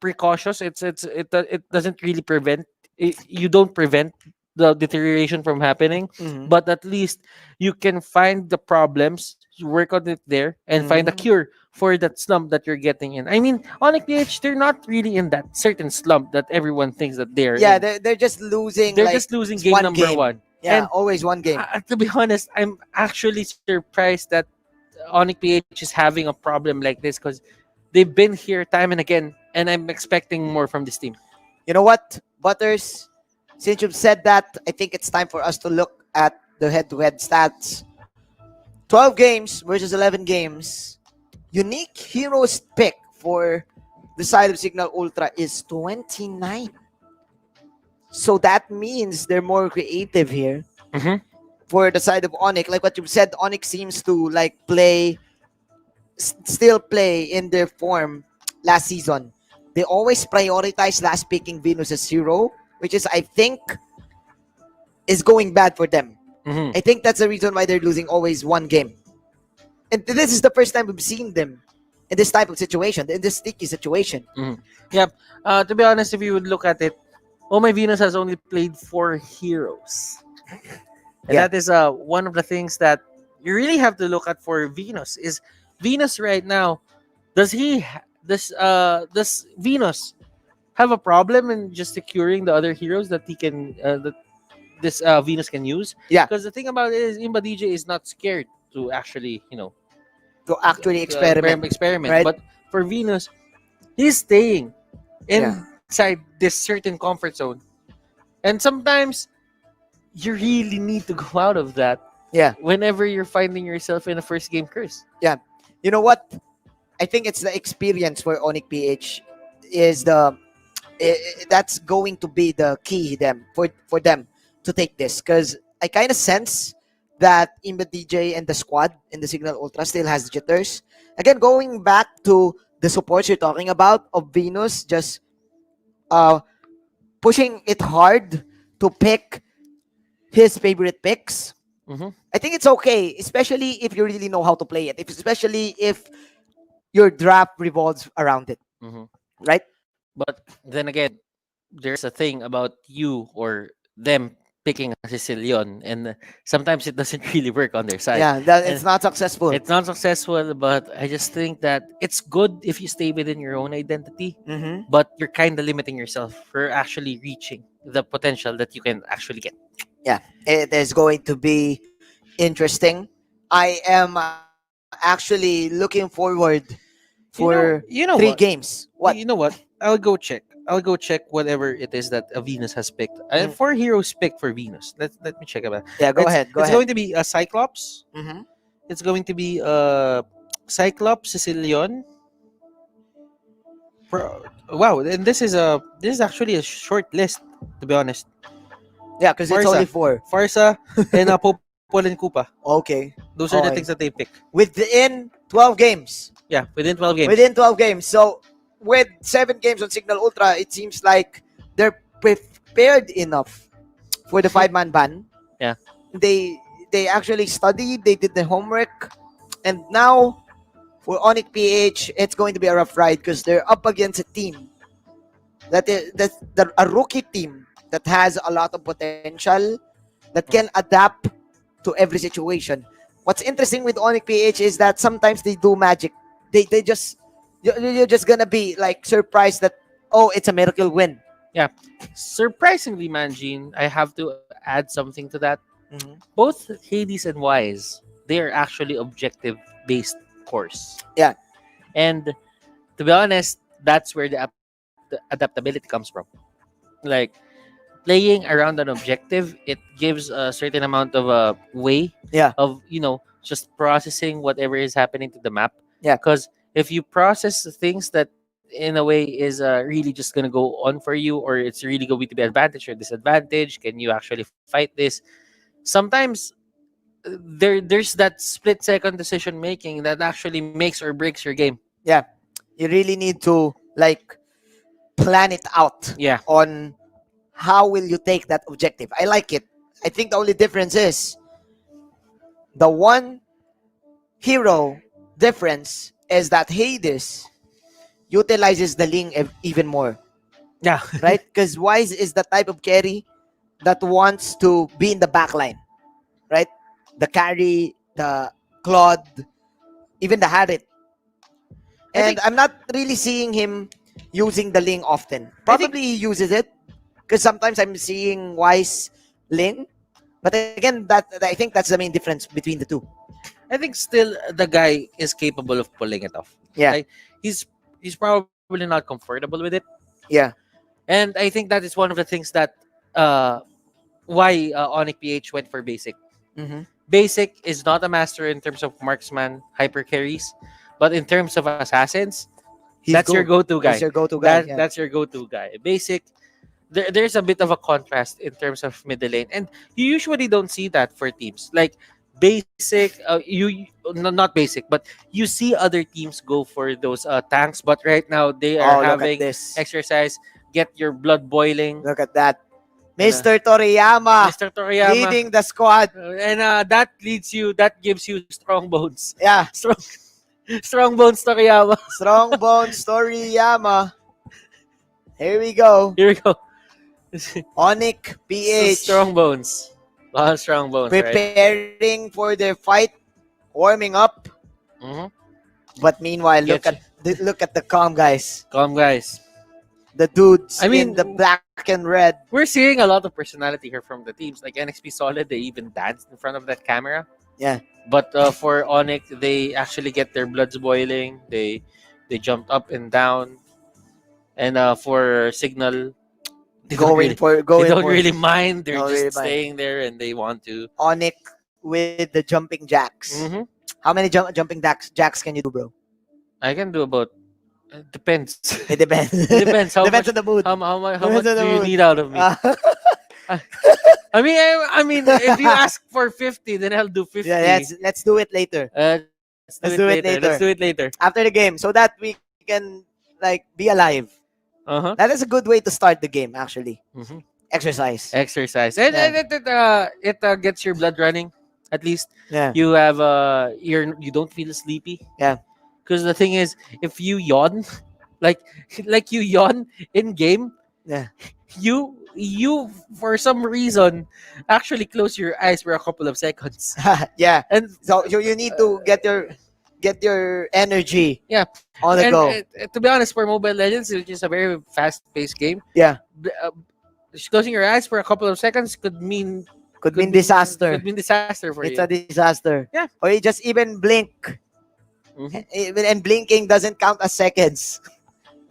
precautious. It doesn't really prevent. You don't prevent the deterioration from happening, Mhm. but at least you can find the problems, work on it there, and find a Mhm. cure for that slump that you're getting in. I mean, ONIC PH, they're not really in that certain slump that everyone thinks that they're Yeah, in. they're just losing They're like just losing it's game one number game. one. Yeah, And always one game. to be honest, I'm actually surprised that ONIC PH is having a problem like this because they've been here time and again, and I'm expecting more from this team. You know what, Butters? Since you've said that, I think it's time for us to look at the head-to-head stats. 12 games versus 11 games. Unique heroes pick for the side of Cignal Ultra is 29. So that means they're more creative here. Mhm. For the side of ONIC, like what you said, ONIC seems to like still play in their form last season. They always prioritize last picking Venus as hero, which is I think is going bad for them. Mhm. I think that's the reason why they're losing always one game. And this is the first time we've seen them in this type of situation, in this sticky situation. Yep. To be honest, if you would look at it, Oh My Venus has only played 4 heroes. And Yeah. that is one of the things that you really have to look at for Venus is Venus right now. Does Venus have a problem in just securing the other heroes that he can that this Venus can use? Yeah. Because the thing about it is Imba DJ is not scared to actually To actually experiment, right? But for Venus, he's staying Yeah. inside this certain comfort zone, and sometimes you really need to go out of that. Yeah. Whenever you're finding yourself in a first game curse. Yeah. You know what? I think it's the experience for ONIC PH is that's going to be the key for them to take this, because I kind of sense that Imba DJ and the squad in the Cignal Ultra still has jitters. Again, going back to the supports you're talking about of Venus, just pushing it hard to pick his favorite picks. Mm-hmm. I think it's okay, especially if you really know how to play it. Especially if your draft revolves around it, Mm-hmm. right? But then again, there's a thing about you or them picking a Sicilian, and sometimes it doesn't really work on their side. Yeah, that And it's not successful. it's not successful, but I just think that it's good if you stay within your own identity, Mhm. but you're kind of limiting yourself for actually reaching the potential that you can actually get. Yeah, it is going to be interesting. I am actually looking forward for You know 3 what? games. What? You know what? I'll go check. I'll go check whatever it is that Venus has picked. Mm. 4 heroes picked for Venus. Let me check about. Yeah, go It's- ahead. Go it's ahead. going to be a Cyclops. Mhm. It's going to be Cyclops, Sicilian. Wow, and this is actually a short list, to be honest. Yeah, because it's only 4. Farsa and Popol and Koopa. Okay. Those are the Okay. things that they pick. Within 12 games. Yeah, within 12 games. Within 12 games. So, with 7 games on Cignal Ultra, it seems like they're prepared enough for the 5-man ban. Yeah. They actually studied, they did the homework, and now for ONIC PH, it's going to be a rough ride because they're up against a team that's a rookie team that has a lot of potential, that can adapt to every situation. What's interesting with ONIC PH is that sometimes they do magic. They just you're just gonna be like surprised that it's a miracle win. Yeah. Surprisingly, Manjin, I have to add something to that. Mhm. Both Hades and Wise, they are actually objective-based course. Yeah. And to be honest, that's where the adaptability comes from. Like, playing around an objective, it gives a certain amount of a way Yeah. of just processing whatever is happening to the map. Yeah. Because if you process the things that in a way is really just gonna go on for you, or it's really going to be advantage or disadvantage, can you actually fight this? Sometimes there's that split second decision making that actually makes or breaks your game. Yeah. You really need to like plan it out. Yeah. On how will you take that objective. I like it. I think the only difference is the one hero difference is that Hades utilizes the Ling even more. Yeah. Right? Because Wise is the type of carry that wants to be in the back line, right? The carry, the Claude, even the Harit. And I'm not really seeing him using the Ling often. Probably he uses it because sometimes I'm seeing Wise Ling. But again, I think that's the main difference between the two. I think still the guy is capable of pulling it off. Yeah. Like, he's probably not comfortable with it. Yeah. And I think that is one of the things that why ONIC PH went for basic. Mhm. Basic is not a master in terms of marksman hyper carries, but in terms of assassins, that's your go-to guy. He's your go-to guy. Yeah. That's your go-to guy. Basic. There's a bit of a contrast in terms of middle lane, and you usually don't see that for teams like basic. Not basic, but you see other teams go for those tanks. But right now they are Oh, look at having this. exercise. Get your blood boiling. Look at that. Mr. Toriyama, Mr. Toriyama leading the squad. And that gives you strong bones. Yeah. Strong bones, Toriyama. Strong bones, Toriyama. Here we go. Here we go. ONIC PH. Strong bones. A lot of strong bones, right? Preparing for their fight, warming up. Mhm. But meanwhile, look at the calm guys. Calm guys. The dudes I mean, in the black and red. We're seeing a lot of personality here from the teams. Like NXP Solid, they even danced in front of that camera. Yeah. But for ONIC, they actually get their bloods boiling. They jumped up and down. And for Cignal, they don't really mind. They're just staying there and they want to. ONIC with the jumping jacks. Mm-hmm. How many jumping jacks can you do, bro? I can do about. It depends. It depends. It depends. How Depends much, on the mood. How much Depends do on the you mood. need out of me? I mean, if you ask for 50, then I'll do 50. Yeah, let's do it later. Let's do it later. Let's do it later. After the game, so that we can be alive. Uh-huh. That is a good way to start the game, actually. Mhm. Exercise. Exercise, and it gets your blood running. At least Yeah. you have you don't feel sleepy. Yeah. Because the thing is, if you yawn, like you yawn in game, Yeah. you for some reason actually close your eyes for a couple of seconds. Yeah. And so you need to get your energy. Yeah. On the And, go. To be honest, for Mobile Legends, which is a very fast-paced game, Yeah. Just closing your eyes for a couple of seconds could mean disaster. Could mean disaster for It's you. a disaster. Yeah. Or you just even blink. And blinking doesn't count as seconds.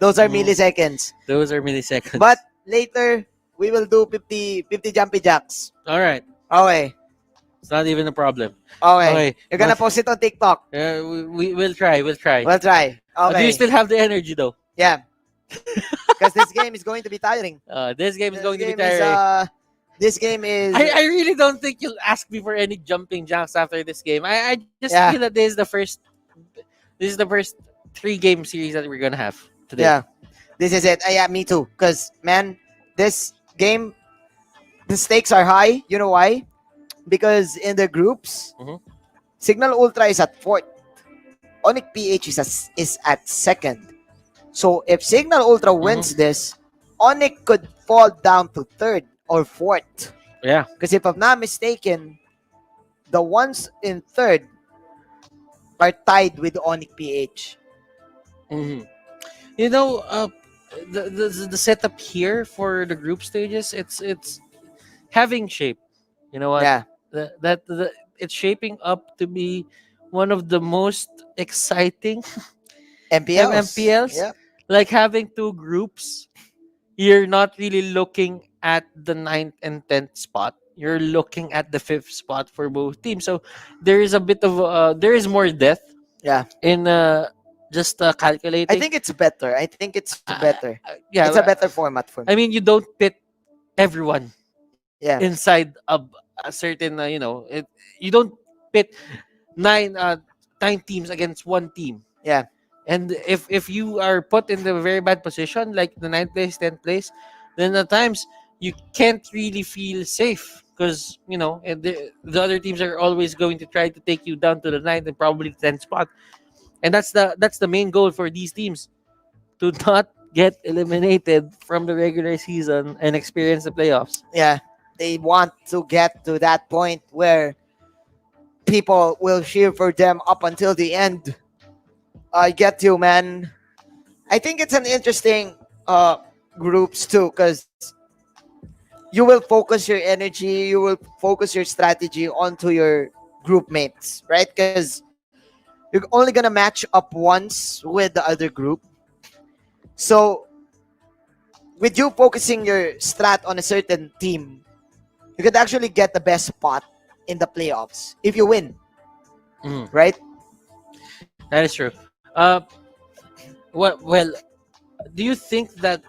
Those are milliseconds. Those are milliseconds. But later, we will do 50 jumpy jacks. All right. Okay. It's not even a problem. Okay. You're gonna post it on TikTok. We'll try. We'll try. We'll try. Do Okay. you still have the energy though? Yeah. Because this game is going to be tiring. This game is going to be game is, tiring. This game is. I really don't think you'll ask me for any jumping jacks after this game. I just Yeah. feel that this is the first 3-game series that we're gonna have today. Yeah. This is it. Yeah, me too. Because, man, this game, the stakes are high. You know why? Because in the groups, Cignal Ultra is at 4th. ONIC PH is at 2nd. So if Cignal Ultra wins this, ONIC could fall down to 3rd or 4th. Yeah. Because if I'm not mistaken, the ones in 3rd are tied with ONIC PH. Mm-hmm. You know, the setup here for the group stages, it's having shape. You know what? Yeah. It's shaping up to be one of the most exciting MPLs. Yeah. Like having 2 groups, you're not really looking at the 9th and 10th spot. You're looking at the 5th spot for both teams. So there is a bit of there is more depth. Yeah. In just calculating. I think it's better. Better. Yeah, it's a better format for me. I mean, you don't pit everyone. Yeah. Inside a certain, you don't pit 9 teams against one team. Yeah. And if you are put in the very bad position, like the 9th place, 10th place, then at times you can't really feel safe because the other teams are always going to try to take you down to the 9th and probably 10th spot. And that's the main goal for these teams, to not get eliminated from the regular season and experience the playoffs. Yeah. They want to get to that point where people will cheer for them up until the end. I get you, man. I think it's an interesting groups too, because you will focus your energy, you will focus your strategy onto your group mates, right? Because you're only gonna match up once with the other group. So with you focusing your strat on a certain team, you could actually get the best spot in the playoffs if you win, right? That is true. Well, do you think that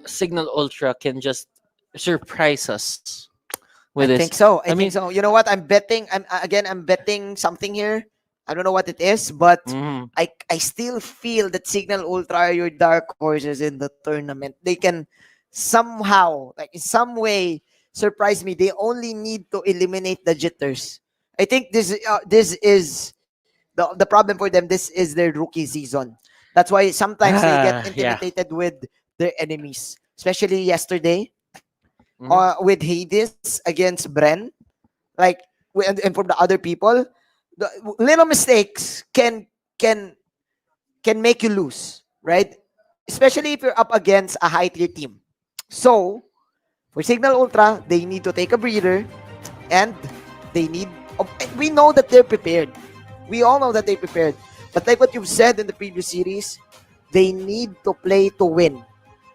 Signal Ultra can just surprise us with I this? think so. I mean, think so. You know what? I'm betting. I'm betting something here. I don't know what it is, but I still feel that Signal Ultra are your dark horses in the tournament. They can somehow, like in some way, surprise me. They only need to eliminate the jitters. I think this is the problem for them. This is their rookie season. That's why sometimes they get Yeah. intimidated with their enemies, especially yesterday with Hades against Bren. Like and from the other people, the little mistakes can make you lose, right? Especially if you're up against a high tier team. So for Signal Ultra, they need to take a breather, and they need. We know that they're prepared. We all know that they're prepared. But like what you've said in the previous series, they need to play to win,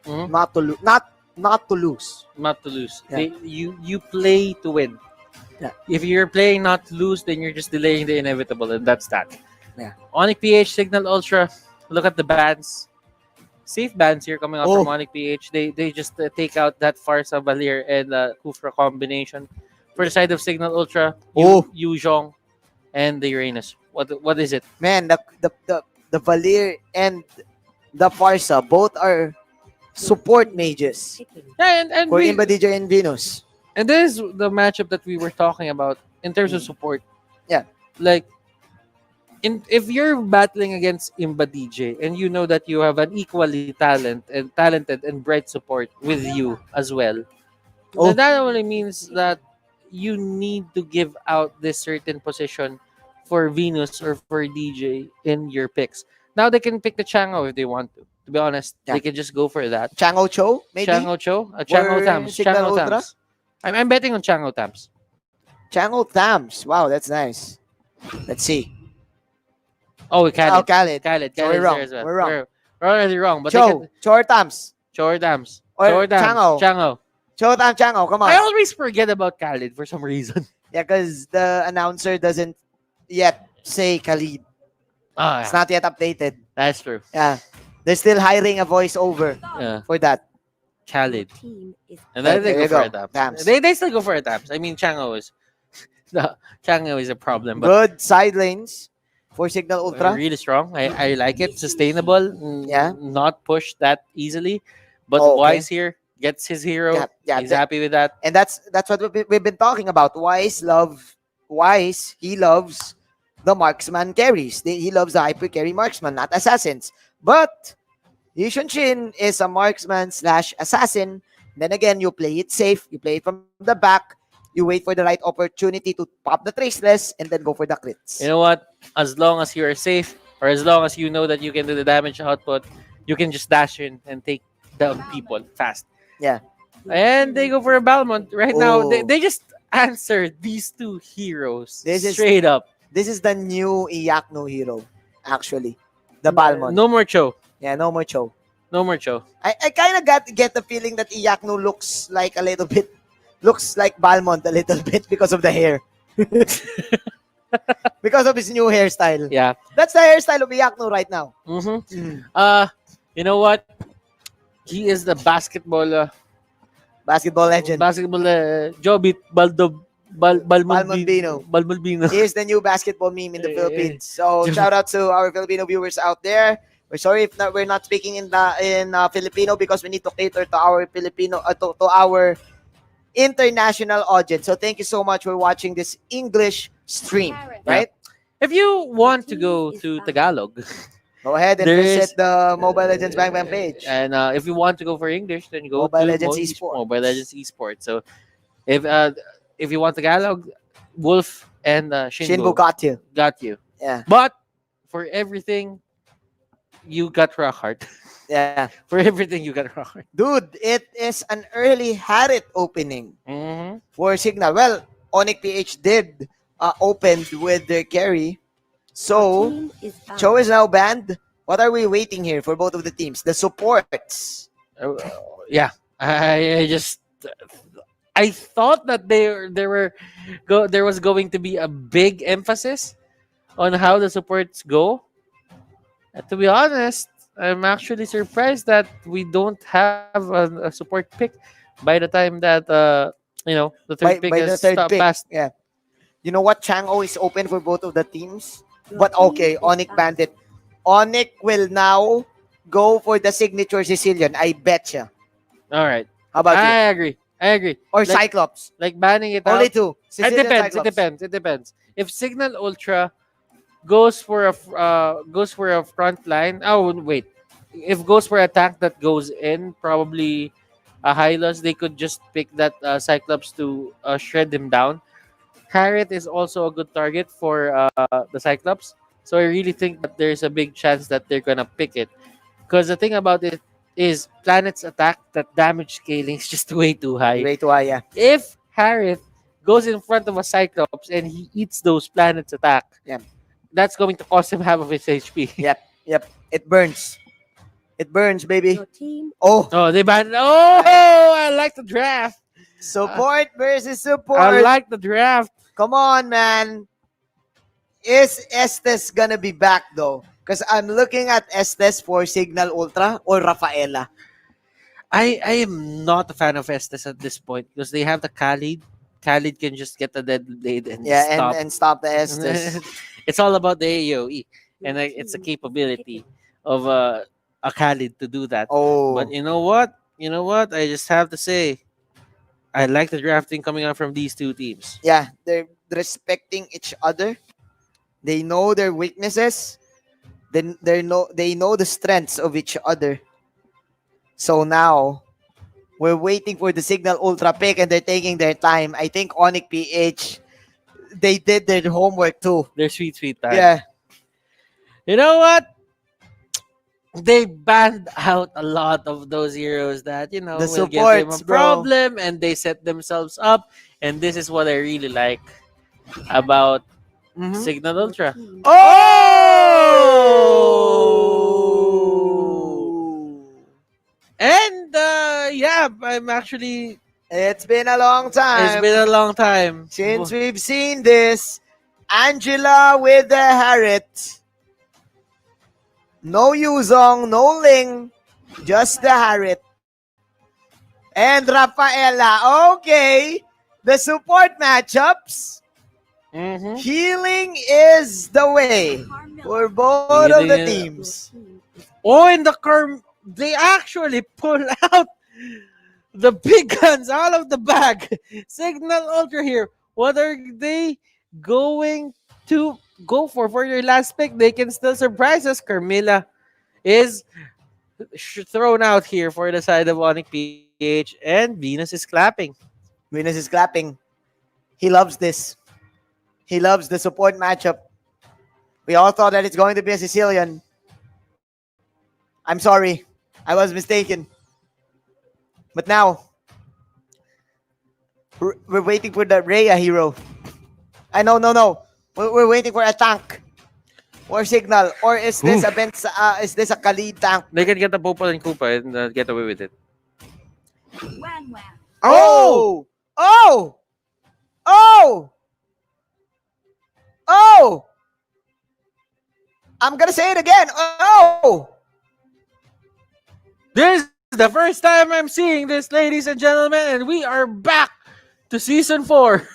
not to lose. Not to lose. Not to lose. Yeah. You play to win. Yeah. If you're playing not to lose, then you're just delaying the inevitable, and that's that. Yeah. ONIC PH, Signal Ultra. Look at the bans. Safe bans here coming out from ONIC PH. They just take out that Farsa Valir and Kufra combination. For the side of Signal Ultra, Yu Zhong and the Uranus. What is it? Man, the Valir and the Farsa both are support mages. Yeah, and for Imba DJ and Venus. And this is the matchup that we were talking about in terms of support. Yeah. Like, if you're battling against Imba DJ and you know that you have an equally talented and bright support with you as well, then that only means that you need to give out this certain position for Venus or for DJ in your picks. Now they can pick the Chango if they want to. To be honest, they can just go for that. Chango Cho, maybe? Chango Cho? Chango Or Tams. Signal Chango Ultra? Tams. I'm betting on Chango Tams. Chango Tams. Wow, that's nice. Let's see. Oh, Khaled. Oh, Khaled. Khaled. So we're Khaled's wrong. there as well. We're wrong. We're already wrong. But Cho or Tams. Cho or Tams. Or Cho or Tams. Chango. Chango. Cho Tam Chango, come on. I always forget about Khaled for some reason. Yeah, because the announcer doesn't yet say Khalid. Oh, It's not yet updated. That's true. Yeah. They're still hiring a voiceover for that. Khalid. And then they There go you for a go. Tams. Tams. They still go for a Tams. I mean, Chango is Chango is a problem. But Good side lanes for Signal Ultra. really strong. I like it. Sustainable. Yeah. Not pushed that easily. But Oh, okay. Wise here gets his hero. Yeah, He's happy with that. And that's what we've been talking about. Wise, he loves the marksman carries. He loves the hyper carry marksman, not assassins. But Yu Shin is a marksman / assassin. Then again, you play it safe. You play it from the back. You wait for the right opportunity to pop the traceless and then go for the crits. You know what? As long as you are safe, or as long as you know that you can do the damage output, you can just dash in and take down people fast. Yeah. And they go for a Balmont. Right now, Oh. they just answer these two heroes This is straight up. This is the new Iyakno hero, actually. The Balmont. No more Cho. Yeah, no more Cho. No more Cho. I kind of get the feeling that Iyakno looks like Balmont a little bit because of the hair. Because of his new hairstyle. Yeah. That's the hairstyle of Iyakno right now. You know what? He is the basketball legend. Basketball Jobit Balmulbino. Here's the new basketball meme in the Philippines. So shout out to our Filipino viewers out there. We're sorry if we're not speaking in Filipino because we need to cater to our Filipino to our international audience. So thank you so much for watching this English stream, right? If you want to go to Tagalog, go ahead and visit the Mobile Legends Bang Bang page. And if you want to go for English, then go Mobile to Legends Esports. Mobile Legends Esports. So If you want Tagalog, Wolf and Shinbu Shinbu got you. Yeah. But for everything, you got rock hard. Yeah. For everything, you got rock hard. Dude, it is an early Harit opening for Cignal. Well, ONIC PH did opened with their carry. So, Cho is now banned. What are we waiting here for both of the teams? The supports. Yeah, I thought that there was going to be a big emphasis on how the supports go. To be honest, I'm actually surprised that we don't have a support pick by the time that the third pick By has the third pick. passed. Yeah. You know what? Chang'o is open for both of the teams. But okay, ONIC banned it. ONIC will now go for the signature Sicilian. I betcha. All right. How about you? I agree. Or Like- Cyclops. Like banning it Only out. two. It Sicilian, depends. Cyclops. It depends. If Signal Ultra goes for a front line. Oh wait, if goes for a tank that goes in, probably a Hylos, they could just pick that Cyclops to shred him down. Harriet is also a good target for the Cyclops, so I really think that there's a big chance that they're gonna pick it. Because the thing about it is, Planet's attack, that damage scaling is just way too high. Way too high, yeah. If Harriet goes in front of a Cyclops and he eats those Planet's attack, yeah, that's going to cost him half of his HP. Yep. It burns. It burns, baby. Oh, they banned. Oh, I like the draft. Support versus support. I like the draft. Come on, man. Is Estes gonna be back though? Because I'm looking at Estes for Cignal Ultra or Rafaela. I am not a fan of Estes at this point because they have the Khalid. Khalid can just get the dead blade and stop. and stop the Estes. It's all about the AoE, and it's a capability of a Khalid to do that. Oh, but you know what? I just have to say, I like the drafting coming out from these two teams. Yeah, they're respecting each other. They know their weaknesses. They know the strengths of each other. So now we're waiting for the Cignal Ultra pick and they're taking their time. I think ONIC PH, they did their homework too. Their sweet time. Yeah. You know what? They banned out a lot of those heroes that, The will give them supports, a bro. problem, and they set themselves up. And this is what I really like about Signal Ultra. And yeah, I'm actually. It's been a long time. It's been a long time since we've seen this. Angela with the Harriet. No Yuzong, no Ling, just the Harriet. And Rafaela. Okay. The support matchups. Healing is the way for both of the teams. Oh, in the they actually pull out the big guns out of the bag. Signal Ultra here. What are they going to go for your last pick? They can still surprise us. Carmilla is thrown out here for the side of ONIC PH, and Venus is clapping. Venus is clapping. He loves this. He loves the support matchup. We all thought that it's going to be a Sicilian. I'm sorry. I was mistaken. But now, we're waiting for the Rhea hero. No. We're waiting for a tank. Or Cignal. Or is this a Khalid tank? They can get the Popol and Koopa and get away with it. Oh! I'm gonna say it again. Oh! This is the first time I'm seeing this, ladies and gentlemen, and we are back to season 4.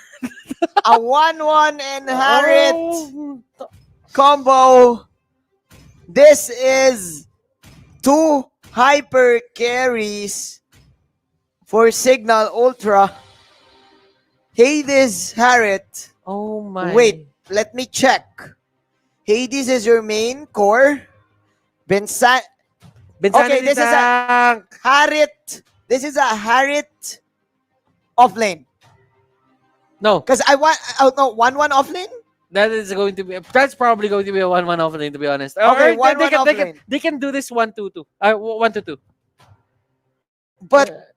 A 1-1 and Harriet combo. This is 2 hyper carries for Signal Ultra. Hades Harriet. Oh my. Wait, let me check. Hades is your main core. Okay, this is a Harriet. This is a Harriet offlane. No. Because I want, no, 1-1 offlane? That's probably going to be a 1-1 offlane, to be honest. Okay, Or 1-1 offlane. they can do this 1-2-2. 1-2. But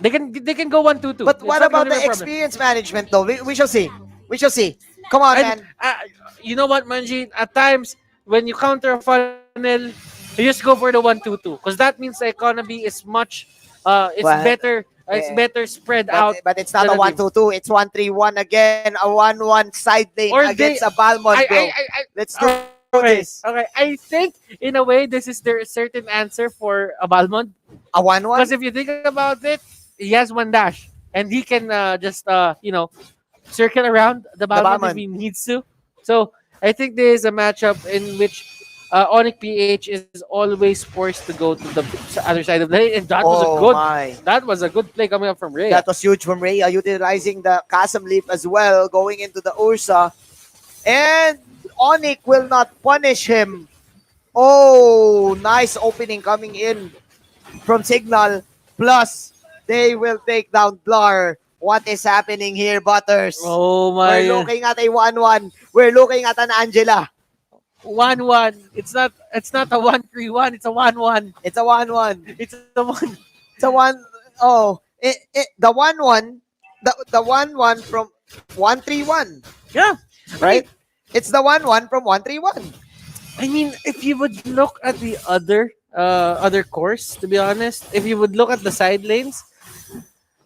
they can go 1-2-2. But It's what not about gonna be the a problem. experience management though? We shall see. We shall see. Come on, And, man. you know what, Manjin? At times, when you counter a funnel, you just go for the 1-2-2 because that means the economy is much. It's Well, better. It's better spread out. But it's not than a team. 1-2-2. It's 1-3-1 again. A 1-1 side lane Or against they- a Balmond, bro. Let's do this. Okay, I think in a way this is their certain answer for a Balmond. A 1-1? Because if you think about it, he has one dash and he can just circle around the Balmond if he needs to. So I think there is a matchup in which ONIC PH is always forced to go to the other side of the lane, and that was a good play coming up from Ray. That was huge from Rhea, utilizing the Chasm Leap as well, going into the Ursa. And ONIC will not punish him. Oh, nice opening coming in from Cignal. Plus, they will take down Blar. What is happening here, Butters? Oh my! We're looking at a 1-1. We're looking at an Angela. 1-1. It's not a 1-3-1. It's a 1-1. It's a 1-1. It's a 1. It's a 1. Oh, the 1-1. The 1-1 from 1-3-1. Yeah. Right? It's the 1-1 from 1-3-1. I mean, if you would look at the other course, to be honest, if you would look at the side lanes,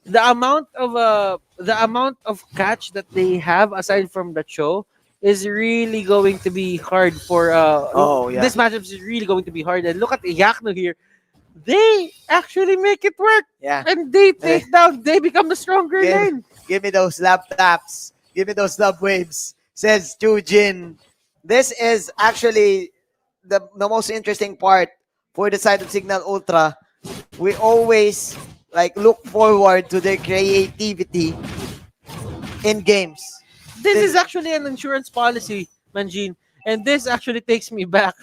the amount of catch that they have aside from the show is really going to be hard for this matchup is really going to be hard. And look at Yakno here. They actually make it work. Yeah. And they take down, they become the stronger lane. Give me those lap taps. Give me those love waves, says Jujin. This is actually the most interesting part for the side of Cignal Ultra. We always look forward to their creativity in games. This is actually an insurance policy, Manjin. And this actually takes me back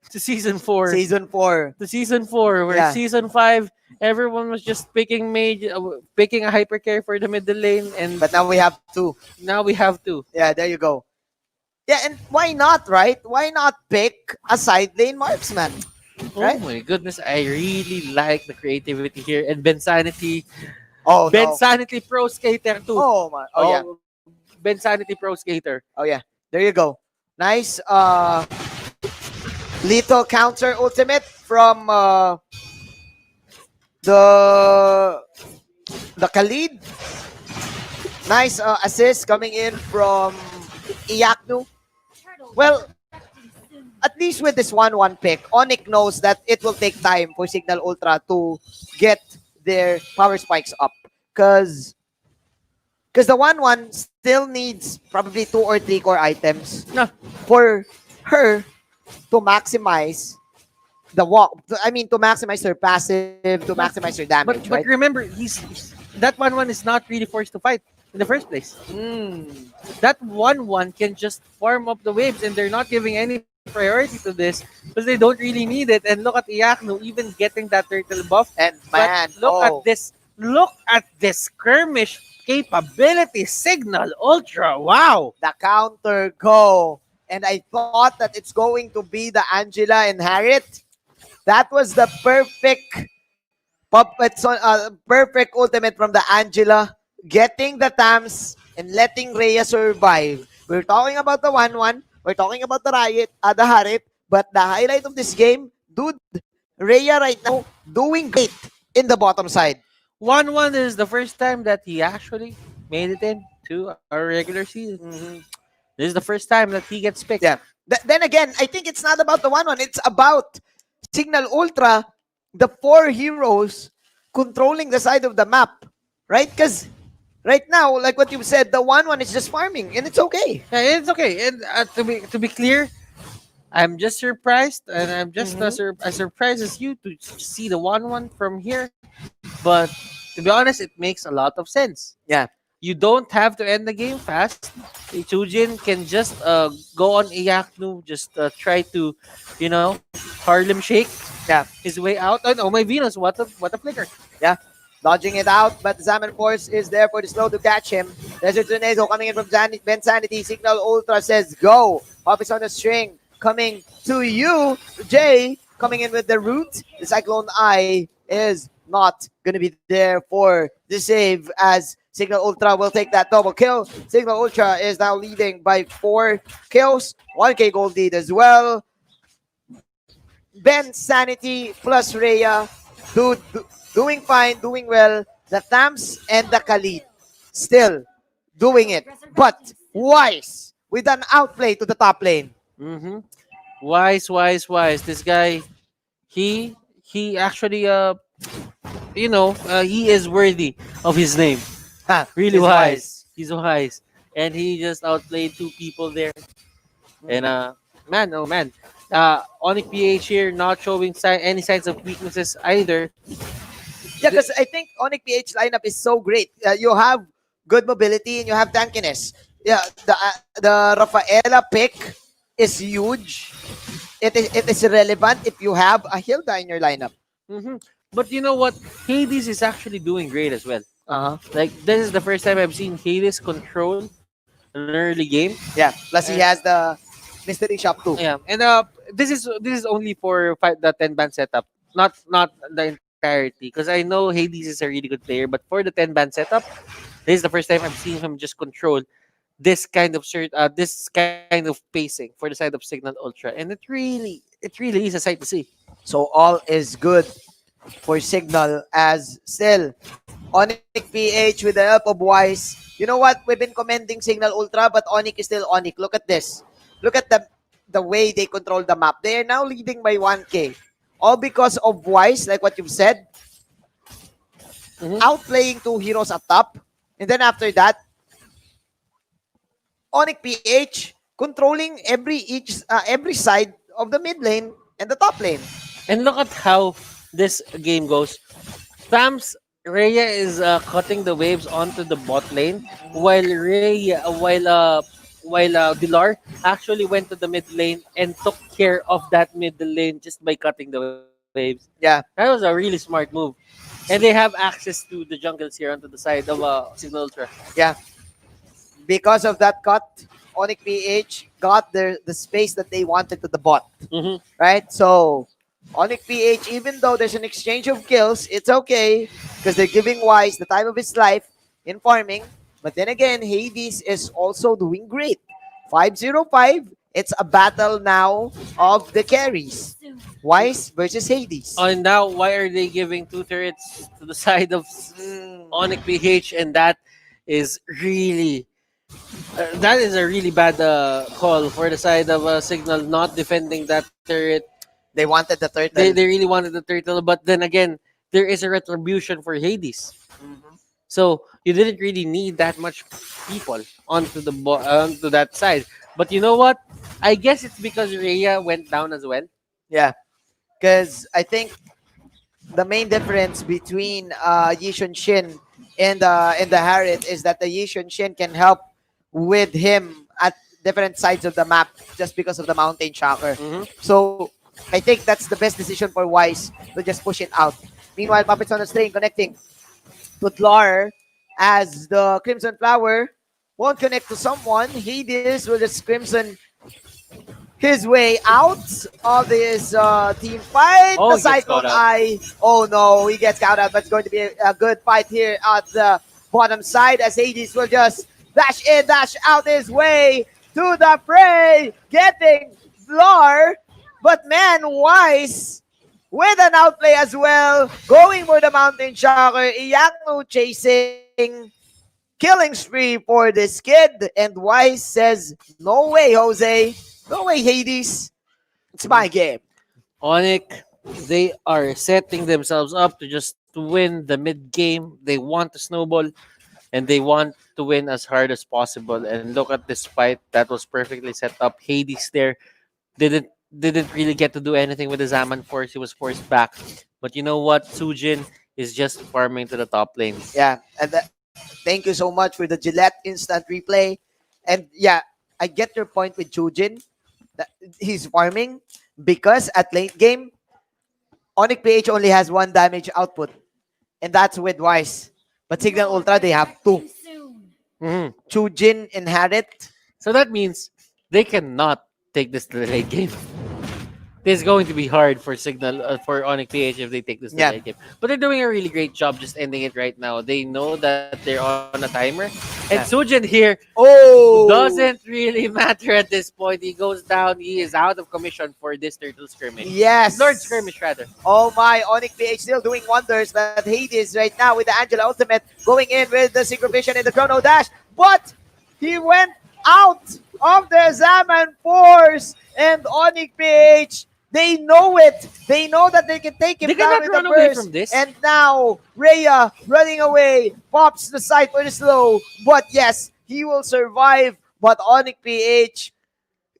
to season 4. Season 4. To season 4, where season 5, everyone was just picking a hypercare for the middle lane. But now we have 2. Now we have 2. Yeah, there you go. Yeah, and why not, right? Why not pick a side lane marksman? Right? Oh my goodness, I really like the creativity here. And Ben Sanity. Oh, Ben no. Sanity Pro Skater too. Oh, my. Oh, yeah. Ben Sanity Pro Skater. Oh, yeah. There you go. Nice lethal counter ultimate from the Khalid. Nice assist coming in from Iyaknu. Well, at least with this 1-1 pick, ONIC knows that it will take time for Cignal Ultra to get their power spikes up. Because the 1-1 still needs probably 2 or 3 core items for her to maximize the walk. I mean, to maximize her passive, to maximize her damage, But remember, that 1-1 is not really forced to fight in the first place. That 1-1 can just farm up the waves, and they're not giving any priority to this because they don't really need it. And look at Iyakno even getting that turtle buff. And man, look at this skirmish capability. Cignal Ultra, wow. The counter go. And I thought that it's going to be the Angela and Harriet. That was the perfect perfect ultimate from the Angela, getting the Tams and letting Rhea survive. We're talking about the 1-1. We're talking about the Harriet. But the highlight of this game, dude, Rhea right now doing great in the bottom side. 1-1 is the first time that he actually made it into our regular season. This is the first time that he gets picked. Yeah. Then again, I think it's not about the 1-1. It's about Cignal Ultra, the 4 heroes controlling the side of the map. Right? Because right now, like what you said, the 1-1 is just farming, and it's okay. Yeah, it's okay. And to be clear, I'm just surprised, and I'm just as surprised as you to see the 1-1 from here. But to be honest, it makes a lot of sense. Yeah. You don't have to end the game fast. Chujin can just go on Iyaknu, just try to, Harlem Shake his way out. Oh, my Venus, what a flicker. Yeah. Dodging it out, but Zaman Force is there for the slow to catch him. Desert Tornado coming in from Ben Sanity. Cignal Ultra says go. Pop is on the string. Coming to you, Jay. Coming in with the root. The Cyclone Eye is not going to be there for the save as Cignal Ultra will take that double kill. Cignal Ultra is now leading by 4 kills. 1k gold lead as well. Ben Sanity plus Rhea doing fine, doing well. The Thams and the Khalid still doing it. But Wise with an outplay to the top lane. Mm-hmm. Wise. This guy, he actually he is worthy of his name. Really he's wise. He's wise, and he just outplayed 2 people there. And man, oh man, ONIC PH here not showing any signs of weaknesses either. Yeah, because I think ONIC PH lineup is so great. You have good mobility and you have tankiness. Yeah, the Rafaela pick is huge. It is relevant if you have a Hilda in your lineup. Mm-hmm. But you know what? Hades is actually doing great as well. Like, this is the first time I've seen Hades control an early game. Yeah. Plus he has the mystery shop too. Yeah, and this is only for the 10-band setup, not the entirety. Because I know Hades is a really good player, but for the 10-band setup, this is the first time I've seen him just control this kind of pacing for the side of Cignal Ultra, and it really is a sight to see. So all is good for Cignal as still ONIC PH with the help of Wise. You know what? We've been commending Cignal Ultra, but ONIC is still ONIC. Look at this. Look at the way they control the map. They are now leading by 1k. All because of Wise, like what you've said. Outplaying 2 heroes at top. And then after that, ONIC PH controlling every side of the mid lane and the top lane. And look at how this game goes. Thams Rhea is cutting the waves onto the bot lane, while Dilar actually went to the mid lane and took care of that mid lane just by cutting the waves. Yeah, that was a really smart move. And they have access to the jungles here onto the side of Cignal Ultra. Yeah. Because of that cut, ONIC PH got the space that they wanted to the bot. Right? So, ONIC PH, even though there's an exchange of kills, it's okay because they're giving Wise the time of his life in farming. But then again, Hades is also doing great. 5-0-5. It's a battle now of the carries. Wise versus Hades. And now, why are they giving 2 turrets to the side of ONIC PH? And that is really... that is a really bad call for the side of Cignal not defending that turret. They wanted the turtle. They really wanted the turtle, but then again, there is a retribution for Hades. So you didn't really need that much people onto that side. But you know what? I guess it's because Rhea went down as well. Yeah, because I think the main difference between Yishun Shin and the Harriet is that the Yishun Shin can help with him at different sides of the map just because of the mountain shocker. So I think that's the best decision for Wise to just push it out. Meanwhile, Puppets on the string connecting to Tlar as the Crimson Flower won't connect to someone. Hades will just Crimson his way out of this team fight. Oh, the he gets Cyclone caught out. Eye. Oh no, he gets caught out, but it's going to be a good fight here at the bottom side as Hades will just dash in, dash out his way to the fray, getting Vlar. But man, Wise with an outplay as well, going for the Mountain Shocker. Iyakno chasing, killing spree for this kid. And Wise says, no way, Jose. No way, Hades. It's my game. ONIC, they are setting themselves up to just win the mid game. They want to snowball and they want to win as hard as possible. And look at this fight that was perfectly set up. Hades there didn't really get to do anything with the Zaman force. He was forced back. But you know what? Sujin is just farming to the top lane. Yeah, and thank you so much for the Gillette instant replay. And yeah, I get your point with Chujin. That he's farming because at late game, ONIC PH only has 1 damage output. and that's with Wise. But Cignal Ultra, they have two. Chujin inherit. So that means they cannot take this to the late game. This is going to be hard for Cignal for ONIC-PH if they take this to the late game. But they're doing a really great job just ending it right now. They know that they're on a timer. And Sujin here doesn't really matter at this point. He goes down. He is out of commission for this turtle skirmish. Yes. Lord skirmish, rather. Oh my, ONIC-PH still doing wonders, but Hades right now with the Angela Ultimate going in with the Synchrovision and the Chrono Dash. But he went out of the Zaman Force, and ONIC-PH, they know it. They know that they can take him They down cannot with run the away burst. from this. And now, Rhea running away, pops the side for the slow. But yes, he will survive. But ONIC-PH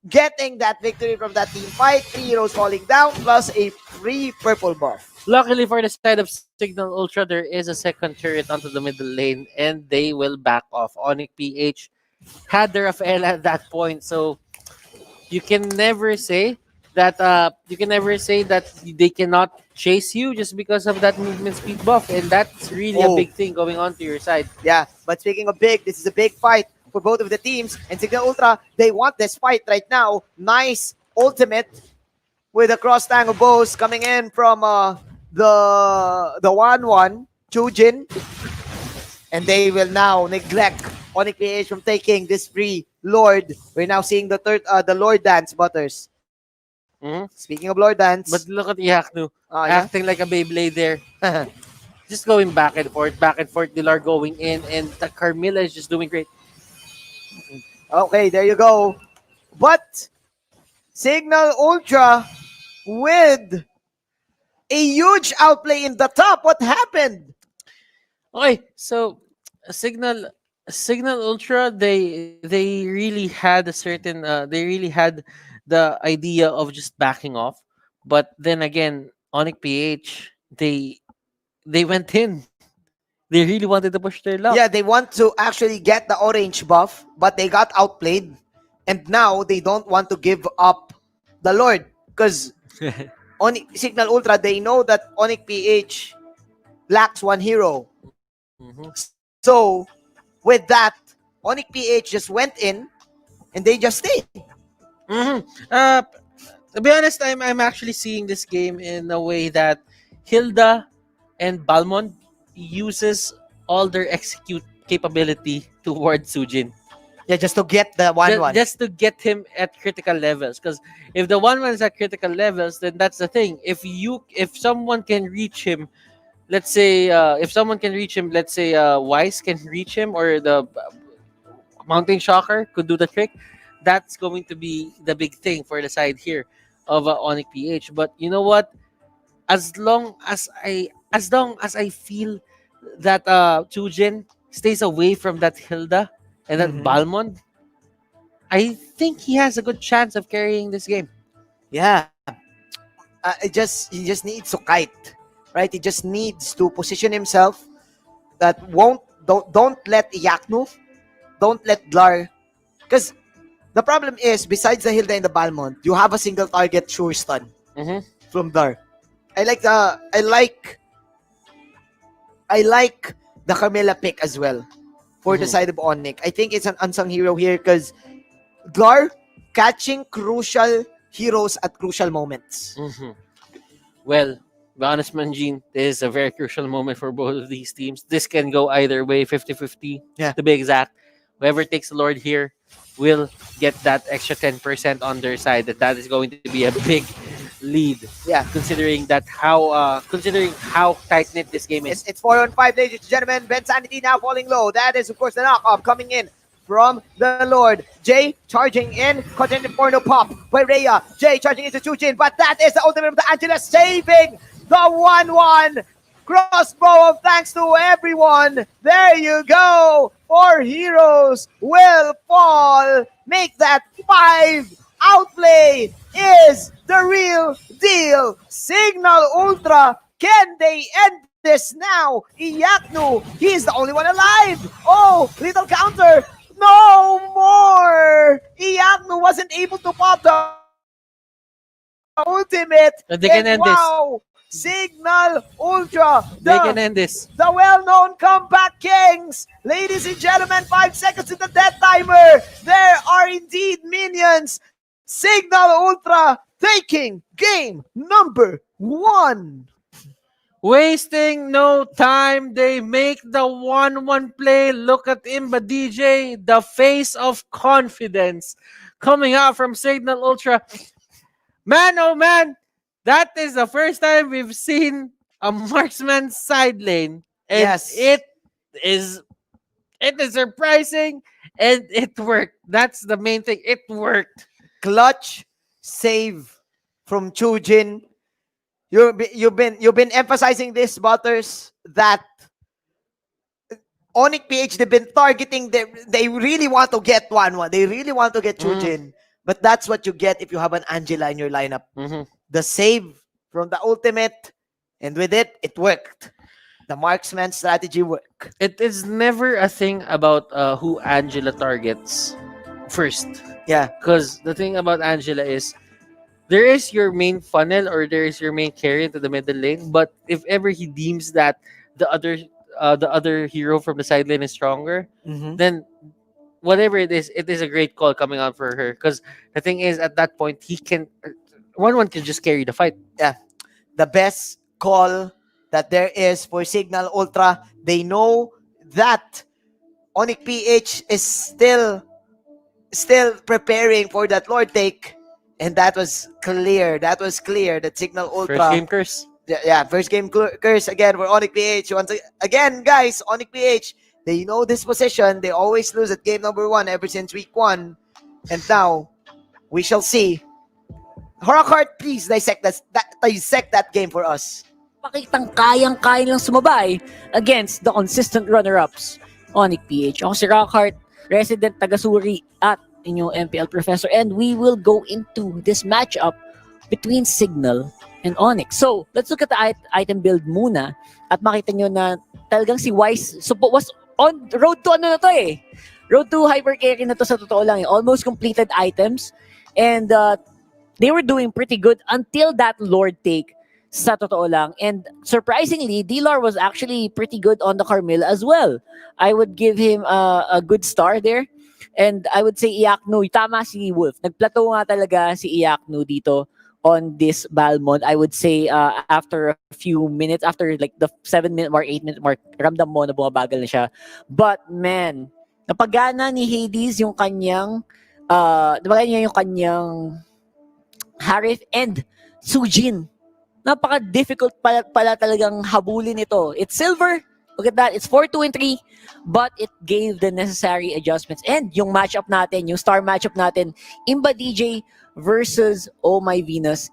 getting that victory from that team fight. 3 heroes falling down, plus a free purple buff. Luckily for the side of Cignal Ultra, there is a second turret onto the middle lane, and they will back off. ONIC-PH had the Rafael at that point, so you can never say that they cannot chase you just because of that movement speed buff, and that's really a big thing going on to your side. Yeah, but speaking of big, this is a big fight for both of the teams, and Cignal Ultra, they want this fight right now. Nice ultimate with a cross tangle bows coming in from the 1-1 Chujin, and they will now neglect ONIC-PH from taking this free Lord. We're now seeing the Lord dance, Butters. Speaking of Lord dance, But look at Iaknu acting like a Beyblade there. Just going back and forth, Dilar going in, and the Carmilla is just doing great. Okay, there you go. But Cignal Ultra with a huge outplay in the top. What happened? Okay, so Cignal Ultra, they really had a certain they really had the idea of just backing off, but then again, ONIC-PH, they went in. They really wanted to push their luck. Yeah, they want to actually get the orange buff, but they got outplayed, and now they don't want to give up the Lord because on Cignal Ultra, they know that ONIC-PH lacks one hero. So with that, ONIC-PH just went in and they just stayed. To be honest, I'm actually seeing this game in a way that Hilda and Balmond uses all their execute capability towards Sujin. Yeah, just to get the 1-1. Just to get him at critical levels. Because if the 1-1 is at critical levels, then that's the thing. If someone can reach him, let's say Wise can reach him, or the Mountain Shocker could do the trick, that's going to be the big thing for the side here of ONIC-PH. But you know what? As long as I feel that Chujin stays away from that Hilda and that Balmond, I think he has a good chance of carrying this game. Yeah. He just needs to kite, right? He just needs to position himself that don't let Iaknu, don't let Dlar, because the problem is, besides the Hilda and the Balmond, you have a single target sure stun from Dlar. I like the Carmilla pick as well for the side of ONIC. I think it's an unsung hero here because Dlar catching crucial heroes at crucial moments. Well, be honest, Manjin, this is a very crucial moment for both of these teams. This can go either way, 50-50 to be exact. Whoever takes the Lord here will get that extra 10% on their side. That is going to be a big lead. Yeah, considering how tight knit this game is. It's 4-on-5, ladies and gentlemen. Ben Sanity now falling low. That is, of course, the knockoff coming in from the Lord. Jay charging in, content porno pop by Rhea. Jay charging into Chujin, but that is the ultimate of the Angela, saving the 1-1. Crossbow of thanks to everyone. There you go. 4 heroes will fall. Make that 5. Outplay is the real deal. Cignal Ultra, can they end this now? Iaknu, he's the only one alive. Oh, little counter. No more. Iaknu wasn't able to pop the ultimate. They can end wow. Cignal Ultra, They can end this. the well-known comeback kings. Ladies and gentlemen, 5 seconds to the death timer. There are indeed minions. Cignal Ultra taking game number 1. Wasting no time, they make the 1-1 play. Look at Imba DJ, the face of confidence coming out from Cignal Ultra. Man, oh man, that is the first time we've seen a marksman side lane. And Yes. it is surprising and it worked. That's the main thing. It worked. Clutch save from Chujin. You've been emphasizing this, Butters, that ONIC-PH, they've been targeting them. They really want to get 1-1. They really want to get Chujin. But that's what you get if you have an Angela in your lineup. The save from the ultimate, and with it, it worked. The marksman strategy worked. It is never a thing about who Angela targets first. Yeah. Because the thing about Angela is there is your main funnel or there is your main carry into the middle lane. But if ever he deems that the other hero from the side lane is stronger, then whatever it is a great call coming out for her. Because the thing is, at that point, he can 1-1 can just carry the fight. Yeah. The best call that there is for Cignal Ultra, they know that ONIC-PH is still preparing for that Lord take, and that was clear. That Cignal Ultra. First game curse. Yeah, first game curse again for ONIC-PH. Once again, guys, ONIC-PH, they know this position. They always lose at game number 1 ever since week 1. And now, we shall see. Horakart, please dissect that game for us. Pakitang kayang-kaya lang sumabay against the consistent runner-ups, ONIC-PH. Ako si Rockhart, resident taga-Suri at inyong MPL professor, and we will go into this matchup between Cignal and ONIC. So, let's look at the item build muna at makita nyo na talagang si Wise was on road to road to hyper carry na to sa totoo lang. Almost completed items, and they were doing pretty good until that Lord take sa totoo lang. And surprisingly, D-Lar was actually pretty good on the Carmilla as well. I would give him a good star there. And I would say Iaknu, tama si Wolf. Nagplateau nga talaga si Iaknu dito on this Balmond. I would say after a few minutes, after like the 7-minute mark, 8-minute mark, ramdam mo na bumabagal na siya. But man, napagana ni Hades yung kanyang Harith and Sujin. Napaka-difficult pala talagang habulin ito. It's silver. Look at that. It's 4-2 and 3. But it gave the necessary adjustments. And yung matchup natin, yung star matchup natin, Imba DJ versus Oh My Venus,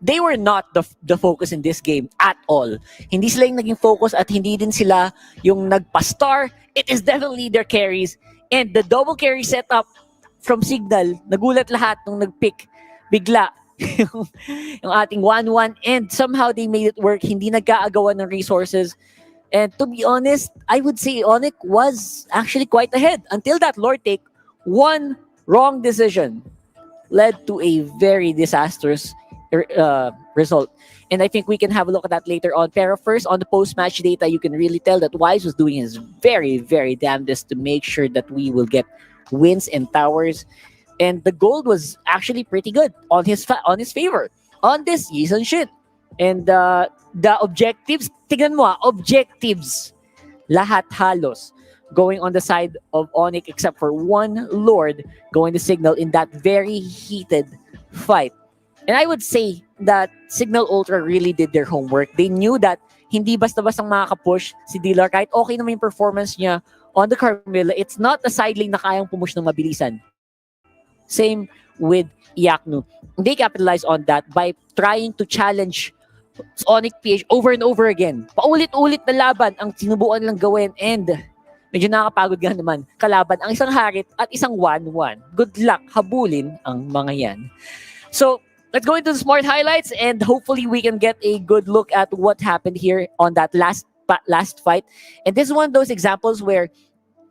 they were not the focus in this game at all. Hindi sila yung naging focus at hindi din sila yung nagpa-star. It is definitely their carries. And the double carry setup from Cignal, nagulat lahat nung nag-pick bigla yung ating 1-1, and somehow they made it work. Hindi nagkaagawan ng resources. And to be honest, I would say ONIC was actually quite ahead until that Lord take. One wrong decision led to a very disastrous result. And I think we can have a look at that later on. Pero first, on the post-match data, you can really tell that Wise was doing his very, very damnedest to make sure that we will get wins and towers. And the gold was actually pretty good on his favor on this season shit. And the objectives, tignan mo objectives, lahat halos going on the side of ONIC except for one Lord going to Cignal in that very heated fight. And I would say that Cignal Ultra really did their homework. They knew that hindi basta-bastang makakapush si D-Lar kahit okay naman yung performance niya on the Carmilla. It's not a side lane na kayang pumush ng mabilisan. Same with Iaknu. They capitalized on that by trying to challenge ONIC-PH over and over again. Paulit-ulit na laban ang sinubukan lang gawin, and medyo nakakapagod nga naman kalaban ang isang Harit at isang 1-1. Good luck habulin ang mga yan. So, let's go into the smart highlights and hopefully we can get a good look at what happened here on that last fight. And this is one of those examples where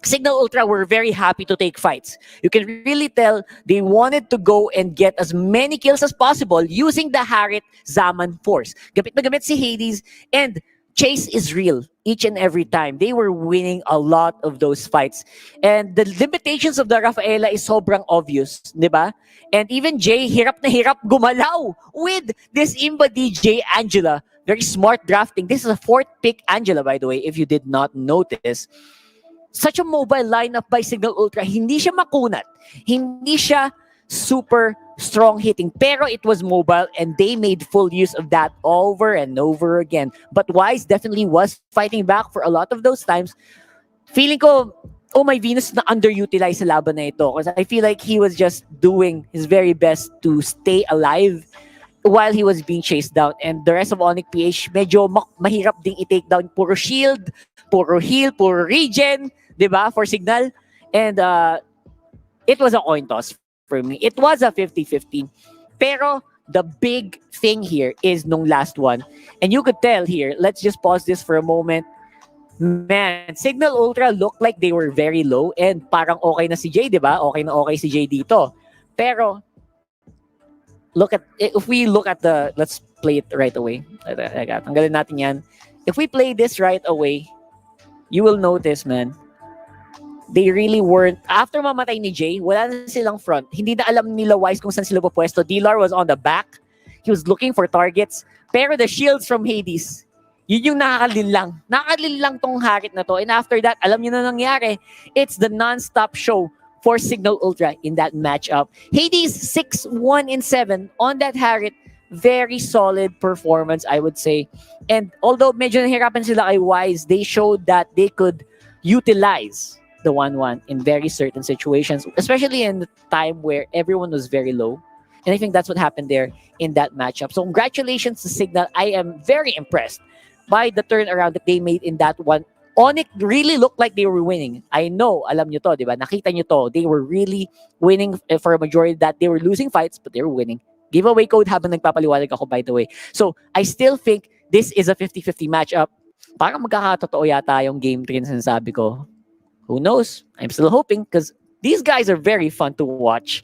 Signal Ultra were very happy to take fights. You can really tell they wanted to go and get as many kills as possible using the Harit Zaman force. Gamit na gamit si Hades, and chase is real each and every time. They were winning a lot of those fights. And the limitations of the Rafaela is sobrang obvious, di ba? And even Jay, hirap na hirap gumalaw with this Imba DJ Angela. Very smart drafting. This is a fourth pick Angela, by the way, if you did not notice. Such a mobile lineup by Cignal Ultra. Hindi siya makunat. Hindi siya super strong hitting. Pero it was mobile and they made full use of that over and over again. But Wise definitely was fighting back for a lot of those times. Feeling ko, oh my Venus na underutilized sa laban na ito. Because I feel like he was just doing his very best to stay alive while he was being chased down. And the rest of ONIC-PH, medyo mahirap ding i-take down. Puro shield, puro heal, puro regen, di ba, for Cignal. And it was a coin toss for me. It was a 50-50. Pero the big thing here is nung last one. And you could tell here, let's just pause this for a moment. Man, Cignal Ultra looked like they were very low and parang okay na si Jay, di ba? Okay na okay si Jay dito. Pero, if we look at the, let's play it right away. Tanggalin natin yan. If we play this right away, you will notice, man, they really weren't, after mamatay ni Jay, wala na silang front. Hindi na alam nila Wise kung saan sila pupwesto. D-Lar was on the back. He was looking for targets. Pero the shields from Hades, yun yung nakakalinlang. Nakakalinlang tong Harit na to. And after that, alam nyo na nangyari. It's the non-stop show for Cignal Ultra in that matchup. Hades 6-1-7 on that Harit. Very solid performance, I would say. And although medyo nahirapan sila kay Wise, they showed that they could utilize the 1-1 in very certain situations, especially in the time where everyone was very low. And I think that's what happened there in that matchup. So congratulations to Cignal. I am very impressed by the turnaround that they made in that one. ONIC really looked like they were winning. I know, alam nyo to, di ba? Nakita nyo to. They were really winning for a majority of that. They were losing fights, but they were winning. Giveaway code habang nagpapaliwanag ako, by the way. So, I still think this is a 50-50 matchup. Parang magkakatotoo yata yung game 3 na sinasabi ko. Who knows? I'm still hoping because these guys are very fun to watch.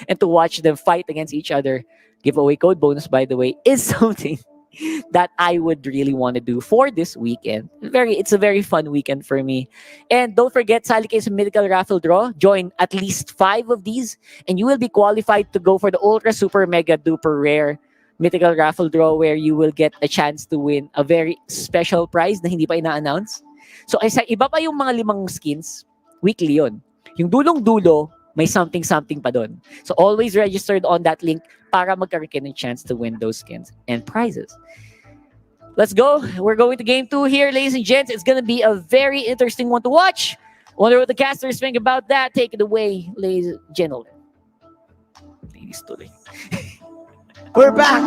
And to watch them fight against each other. Giveaway code bonus, by the way, is something that I would really want to do for this weekend. It's a very fun weekend for me. And don't forget, sali kayo sa Mythical Raffle Draw. Join at least 5 of these and you will be qualified to go for the Ultra Super Mega Duper Rare Mythical Raffle Draw where you will get a chance to win a very special prize na hindi pa ina-announce. So, sa iba pa yung mga 5 skins, weekly yun. Yung dulong-dulo, may something-something pa dun. So, always registered on that link para magkaroon kayo ng chance to win those skins and prizes. Let's go. We're going to game 2 here, ladies and gents. It's going to be a very interesting one to watch. Wonder what the casters think about that. Take it away, ladies and gentlemen. Ladies tuloy. We're back.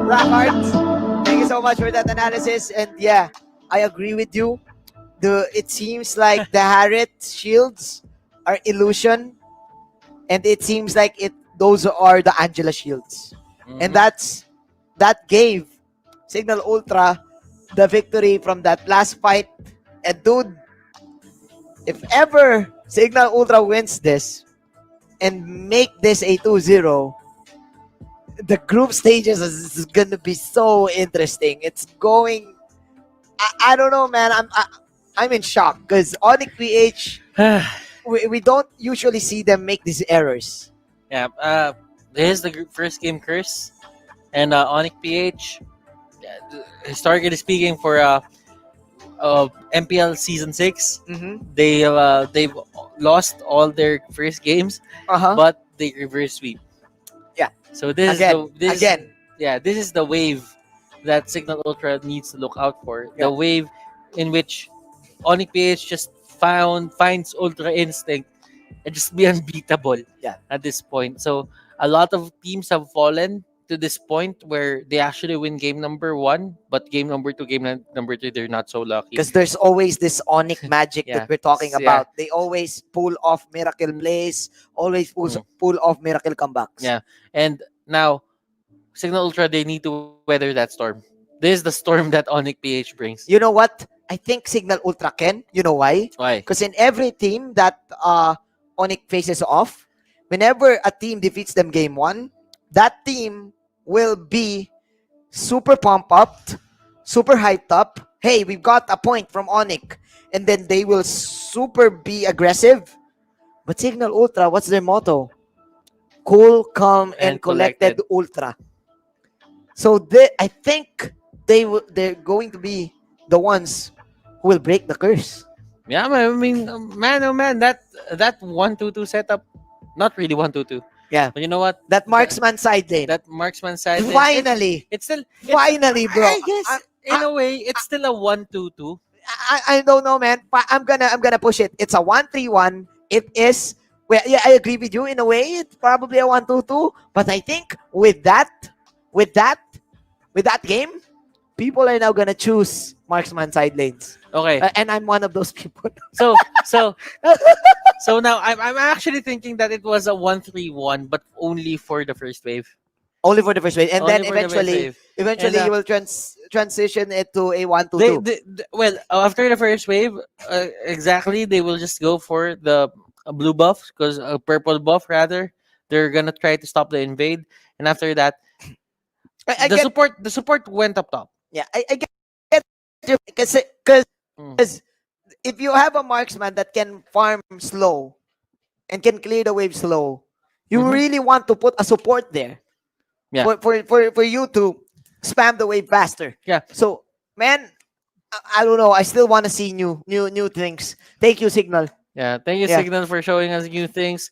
Blackheart, thank you so much for that analysis. And yeah, I agree with you. It seems like the Harit shields are illusion. And it seems like those are the Angela shields. Mm-hmm. And that gave Cignal Ultra the victory from that last fight. And dude, if ever Cignal Ultra wins this and make this a 2-0, the group stages is going to be so interesting. It's going, I don't know, man. I'm in shock because ONIC-PH, we don't usually see them make these errors. Yeah, this is the first game curse. And ONIC-PH, historically speaking, for MPL Season 6, they've lost all their first games, but they reverse sweep. Yeah. So this is the wave that Cignal Ultra needs to look out for. Yeah. The wave in which ONIC-PH just finds Ultra Instinct and just be unbeatable at this point. So a lot of teams have fallen to this point where they actually win game number 1, but game number 2, game number 3, they're not so lucky. Because there's always this ONIC magic that we're talking about. They always pull off miracle plays, always pull off miracle comebacks. Yeah, and now Cignal Ultra, they need to weather that storm. This is the storm that ONIC-PH brings. You know what? I think Cignal Ultra can. You know why? Why? Because in every team that ONIC faces off, whenever a team defeats them game 1, that team will be super pumped up, super hyped up. Hey, we've got a point from ONIC. And then they will super be aggressive. But Cignal Ultra, what's their motto? Cool, calm, and collected Ultra. So I think they're going to be the ones who will break the curse. Yeah, I mean, man, oh man, that 1-2-2 setup, not really 1-2-2. Yeah. But you know what? That marksman side lane. That marksman side lane. Finally. It's still... Finally, bro. I guess, in a way, it's still a 1-2-2. I don't know, man. I'm gonna push it. It's a 1-3-1. It is. Well, yeah, I agree with you in a way. It's probably a 1-2-2. But I think with that game, people are now gonna choose marksman side lanes. Okay. And I'm one of those people. So now I'm actually thinking that it was a 1-3-1, but only for the first wave. Only for the first wave, and Only then for the first wave. eventually And, you will transition it to a 1-2-2. Well, after the first wave, exactly, they will just go for the blue buff, because purple buff rather. They're gonna try to stop the invade, and after that, the support went up top. Yeah, I get because if you have a marksman that can farm slow and can clear the wave slow, you really want to put a support there. Yeah. For you to spam the wave faster. Yeah. So, man, I don't know. I still want to see new things. Thank you, Cignal. Yeah, thank you, Yeah. Cignal, for showing us new things.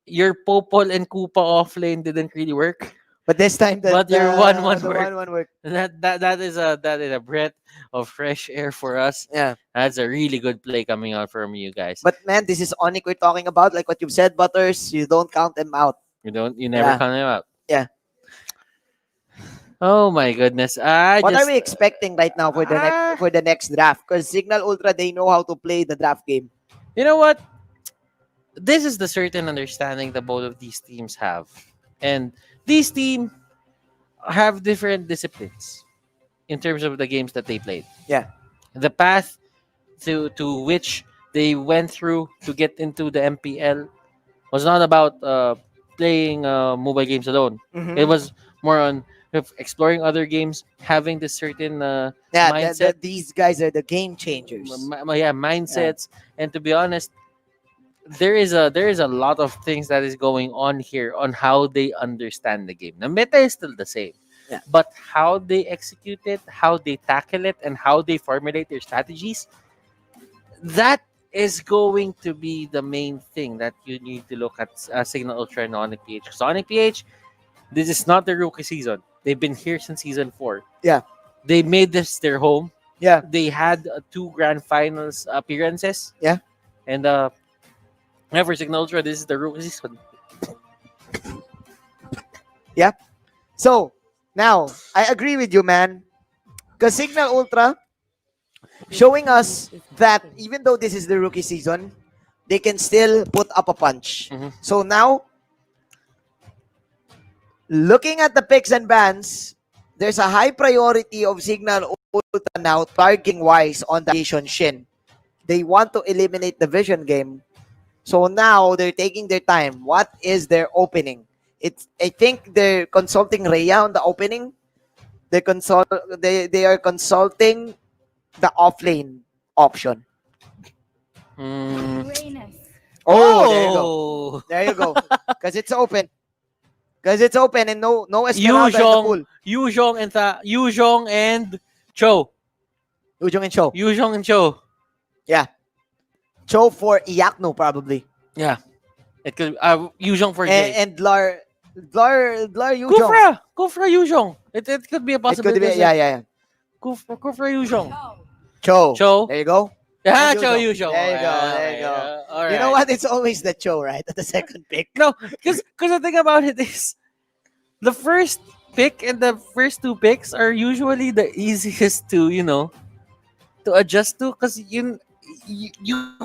Your Popol and Koopa offlane didn't really work. But this time, but your 1-1 the worked. 1-1 worked. That is a breath of fresh air for us. Yeah. That's a really good play coming out from you guys. But man, this is ONIC we're talking about. Like what you've said, Butters. You don't count them out. You never Yeah. count them out. Yeah. Oh my goodness. What are we expecting right now for the next draft? Because Cignal Ultra, they know how to play the draft game. You know what? This is the certain understanding that both of these teams have. And these teams have different disciplines in terms of the games that they played. Yeah. The path to which they went through to get into the MPL was not about playing mobile games alone. Mhm. It was more on exploring other games, having this certain mindset. These guys are the game changers. Mindsets. And to be honest, there is a lot of things that is going on here on how they understand the game. The meta is still the same. Yeah. But how they execute it, how they tackle it, and how they formulate their strategies, that is going to be the main thing that you need to look at Cignal Ultra and ONIC-PH. Because ONIC-PH, this is not their rookie season. They've been here since season 4. Yeah. They made this their home. Yeah. They had 2 grand finals appearances. Yeah. And for Cignal Ultra, this is the rookie season. Yeah. So, now, I agree with you, man. Because Cignal Ultra showing us that even though this is the rookie season, they can still put up a punch. So now, looking at the picks and bans, there's a high priority of Cignal Ultra now targeting-wise on the Asian Shin. They want to eliminate the vision game. So now, they're taking their time. What is their opening? I think they're consulting Rhea on the opening. They are consulting the offlane option. Oh, there you go. Because it's open. And no Esmeralda in the pool. Yuzhong and Cho. Yuzhong and Cho. Yeah. Cho for Iakno probably. Yeah. It could Yuzhong for Jay. And Dlar Yuzhong. Kufra Yuzhong. It could be a possibility. Yeah. Kufra Yuzhong. Cho. There you go. Yeah, And Cho Yuzhong. There you go. All You know right. what? It's always the Cho, right? At the second pick. No, because the thing about it is, the first pick and the first 2 picks are usually the easiest to adjust to, because you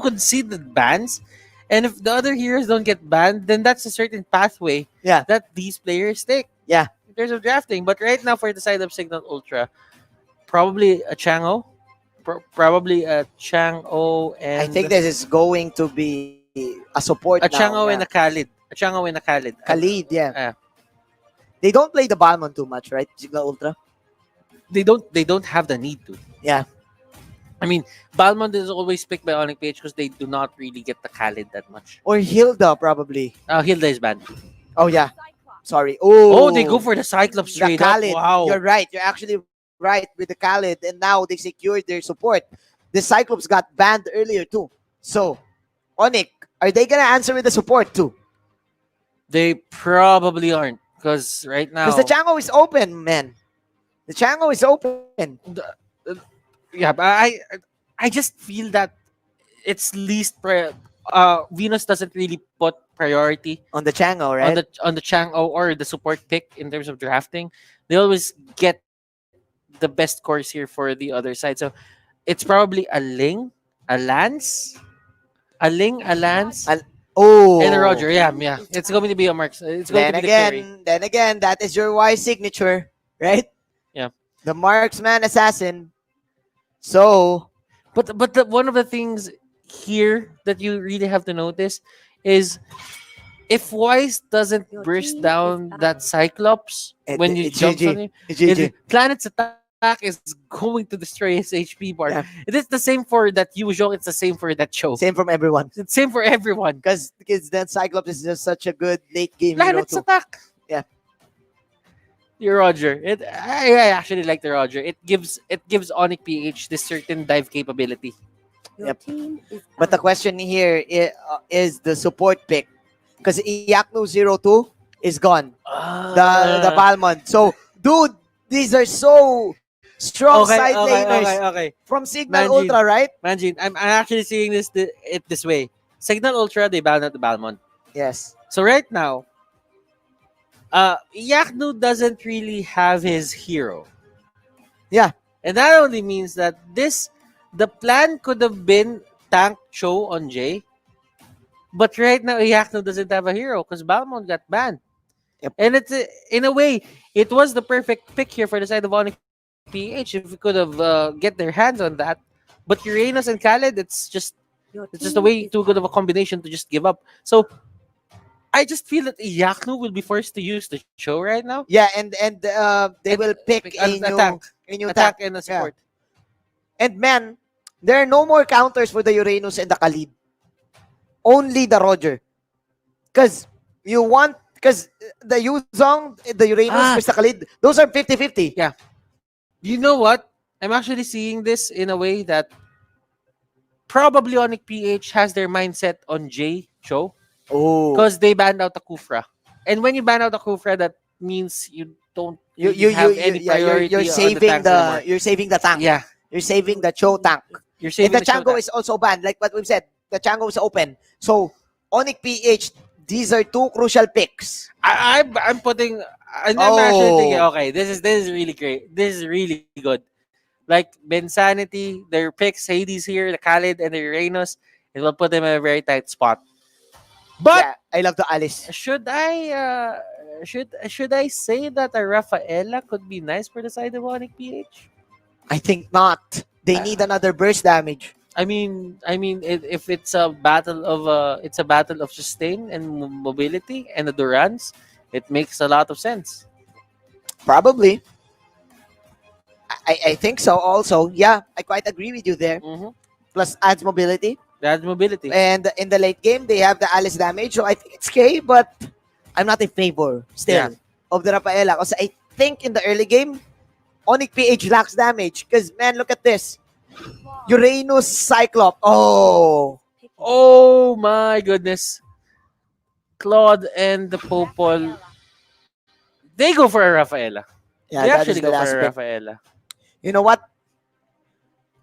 could see the bans, and if the other heroes don't get banned, then that's a certain pathway that these players take. Yeah. In terms of drafting. But right now, for the side of Cignal Ultra, probably a Chango, probably a Chang'o and I think this is going to be a support a now. Chang'o Yeah. and a Khalid. A Chang'o and a Khalid. Khalid, yeah. They don't play the Balmond too much, right? Cignal Ultra. They don't have the need to. Yeah. I mean, Balmond is always picked by ONIC PH because they do not really get the Khalid that much. Or Hilda, probably. Hilda is banned. Oh, yeah. Sorry. Oh, they go for the Cyclops the straight up. Khalid. Wow. You're right. You're actually right with the Khalid. And now they secured their support. The Cyclops got banned earlier too. So, ONIC, are they going to answer with the support too? They probably aren't. Because right now... Because the Chango is open, man. The Chango is open. Yeah, but I just feel that it's Venus doesn't really put priority on the Chango, right? On the Chango or the support pick in terms of drafting. They always get the best course here for the other side. So it's probably a Ling, a Lance, a Lance, and a Roger. Yeah. It's going to be a Marks. It's going to be the carry. Then again, that is your Y signature, right? Yeah. The marksman assassin. So, but one of the things here that you really have to notice is if Wise doesn't burst down that Cyclops when you jump on him, Planet's attack is going to destroy his HP bar. Yeah. It is the same for that usual. It's the same for that show. Same from everyone. It's same for everyone. Because that Cyclops is just such a good late game. Planet's attack. Yeah. Your Roger. I actually like the Roger. It gives ONIC PH this certain dive capability. Yep. But the question here is the support pick. Because Iyakno 02 is gone. The Balmond. So, dude, these are so strong side laners. Okay. From Cignal Ultra, right? Manjin, I'm actually seeing it this way. Cignal Ultra, they banned out the Balmond. Yes. So right now, Iyakno doesn't really have his hero. Yeah. And that only means that the plan could have been tank Cho on Jay. But right now, Iyakno doesn't have a hero because Balmond got banned. Yep. And it's in a way, it was the perfect pick here for the side of ONIC PH if we could have get their hands on that. But Uranus and Khaled, it's just a way too good of a combination to just give up. So I just feel that Iyakno will be forced to use the show right now. Yeah, and they will pick a new tank and a support. Yeah. And man, there are no more counters for the Uranus and the Khalid. Only the Roger. Because the Yuzong, the Uranus, the Khalid, those are 50-50. Yeah. You know what? I'm actually seeing this in a way that probably ONIC PH has their mindset on J Cho. Oh. Because they banned out the Kufra. And when you ban out the Kufra, that means you don't have any priority. You're saving the tank. Yeah. You're saving the Cho tank. You're saving and the Cho Chango tank. is also banned. Like what we've said, the Chango is open. So, ONIC PH, these are two crucial picks. I'm actually thinking, okay, this is really great. This is really good. Like Bensanity, their picks, Hades here, the Khalid, and the Uranus, it will put them in a very tight spot. But yeah, I love the Alice. Should I say that a Rafaela could be nice for the side of ONIC PH? I think not. They need another burst damage. I mean, if it's a battle of sustain and mobility and endurance, it makes a lot of sense. Probably. I think so. Also, yeah, I quite agree with you there. Mm-hmm. Plus adds mobility. Adds mobility. And in the late game, they have the Alice damage, so I think it's okay. But I'm not in favor still of the Rafaela because I think in the early game, ONIC PH lacks damage. Because man, look at this. Uranus Cyclops. Oh my goodness. Claude and the Popol, they go for a Rafaela. Yeah, they that actually is the go last for a pick. Rafaela. You know what?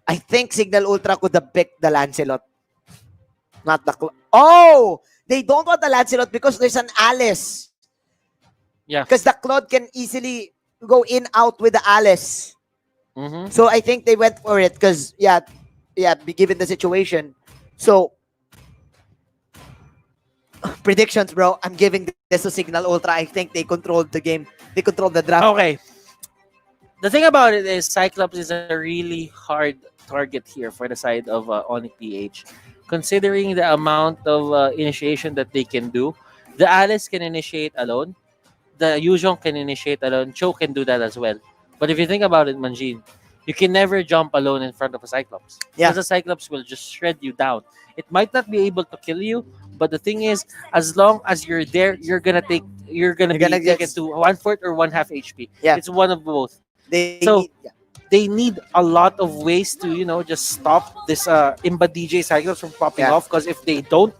I think Cignal Ultra could have picked the Lancelot. Not the they don't want the Lancelot because there's an Alice. Yeah. Because the Claude can easily go in out with the Alice. Mm-hmm. So I think they went for it because given the situation. So predictions, bro. I'm giving this to Cignal Ultra. I think they controlled the game. They controlled the draft. Okay. The thing about it is Cyclops is a really hard target here for the side of ONIC PH. Considering the amount of initiation that they can do, the Alice can initiate alone, the Yuzhong can initiate alone, Cho can do that as well. But if you think about it, Manjin, you can never jump alone in front of a Cyclops. Yeah. Because a Cyclops will just shred you down. It might not be able to kill you, but the thing is, as long as you're there, you're gonna be taken to 1/4 or 1/2 HP. Yeah. It's one of both. They So need, they need a lot of ways to just stop this Imba DJ Cyclops from popping Yeah. off, because if they don't,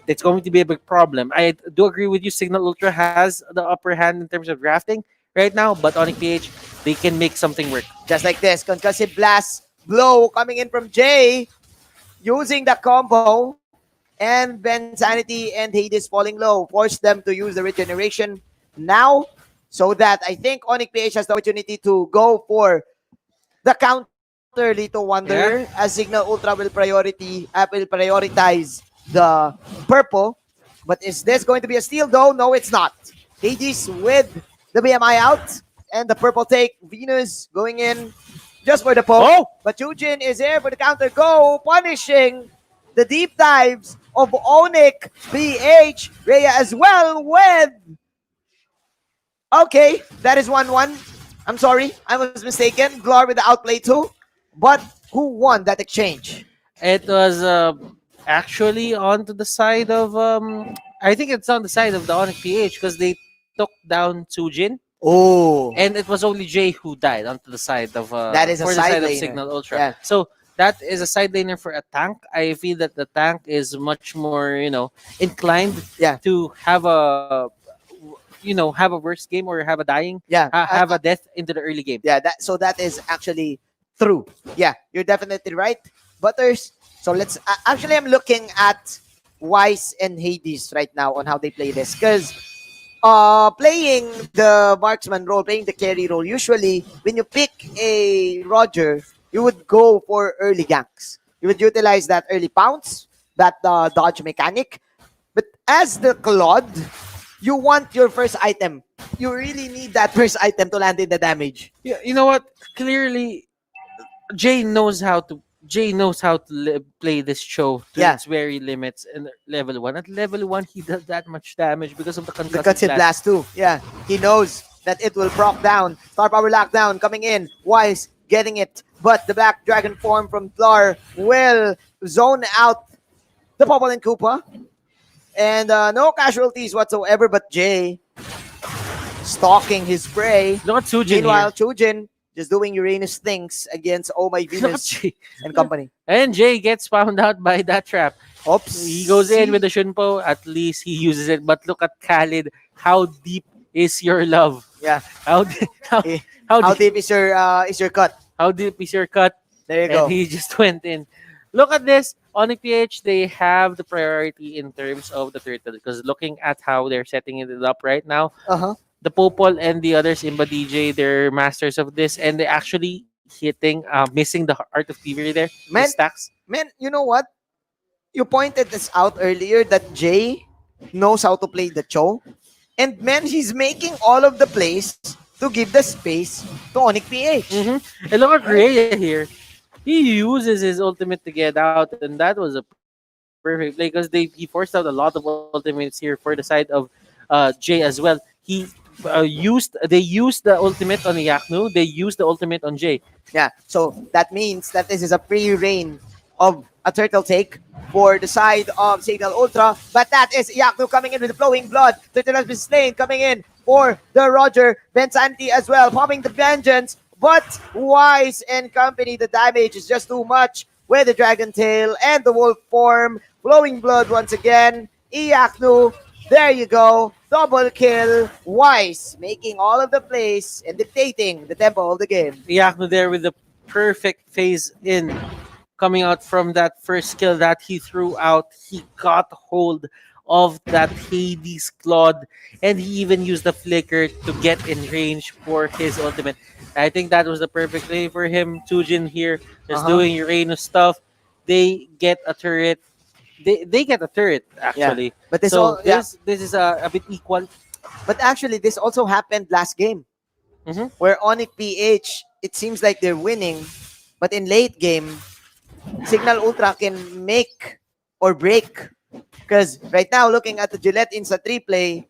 it's going to be a big problem. I do agree with you. Cignal Ultra has the upper hand in terms of drafting right now, but ONIC PH, they can make something work. just like this, concussive blast blow coming in from Jay, using the combo, and Ben Sanity and Hades falling low, force them to use the regeneration now, so that I think ONIC PH has the opportunity to go for the counter Little Wonder, as Cignal Ultra will prioritize the purple. But is this going to be a steal though? No, it's not. Hades with the BMI out, and the purple take. Venus going in just for the poke. But Chujin is here for the counter go, punishing the deep dives of ONIC PH. Rhea as well with... Okay, that is 1-1. I'm sorry, I was mistaken. Glor with the outplay too. But who won that exchange? It was actually onto the side of I think it's on the side of the ONIC PH, because they took down Sujin. Oh. And it was only Jay who died onto the side of That is a for the side side of laner. Cignal Ultra. Yeah. So that is a side laner for a tank. I feel that the tank is much more, inclined to have a have a worse game, or have a dying, have a death into the early game. Yeah, that is actually true. Yeah, you're definitely right, Butters. So let's actually, I'm looking at Wise and Hades right now on how they play this, because playing the marksman role, playing the carry role, usually when you pick a Roger, you would go for early ganks. You would utilize that early pounce, that dodge mechanic. But as the Claude, you want your first item. You really need that first item to land in the damage. Yeah, you know what? Clearly, Jay knows how to play this show to its very limits. And level 1, at level 1, he does that much damage because of the concussive blast too. Yeah, he knows that it will proc down. Star power lockdown coming in. Wise getting it, but the Black Dragon form from Tlar will zone out the Popple and Koopa. And no casualties whatsoever, but Jay stalking his prey. Look at Sujin. Meanwhile, Chujin just doing Uranus things against Oh My Venus and company. And Jay gets found out by that trap. Oops. He goes in with the Shunpo. At least he uses it. But look at Khalid. How deep is your love? Yeah. How deep is your cut? How deep is your cut? There you go. And he just went in. Look at this. ONIC PH, they have the priority in terms of the turtle, because looking at how they're setting it up right now, the Popol and the others, Imba DJ, they're masters of this, and they're actually missing the Art of Thievery there. Man, the stacks. Man, you know what? You pointed this out earlier that Jay knows how to play the Cho. And man, he's making all of the plays to give the space to ONIC PH. And look at Rhea here. He uses his ultimate to get out, and that was a perfect play, because he forced out a lot of ultimates here for the side of Jay as well. They used the ultimate on Yaknu, they used the ultimate on Jay. Yeah, so that means that this is a free reign of a turtle take for the side of Cignal Ultra, but that is Yaknu coming in with the flowing blood. Turtle has been slain, coming in for the Roger. Ben Santi as well, popping the vengeance. But Wise and company, the damage is just too much with the Dragon Tail and the Wolf form. Flowing blood once again. Iaknu, there you go. Double kill. Wise making all of the plays and dictating the tempo of the game. Iaknu there with the perfect phase in. Coming out from that first skill that he threw out, he got hold of that Hades Claude, and he even used the flicker to get in range for his ultimate. I think that was the perfect play for him. Tujin here just doing Uranus stuff. They get a turret. They get a turret actually. Yeah. But this this is a bit equal. But actually, this also happened last game. where ONIC PH, it seems like they're winning, but in late game, Cignal Ultra can make or break. Because right now, looking at the Gillette Insta 3 play,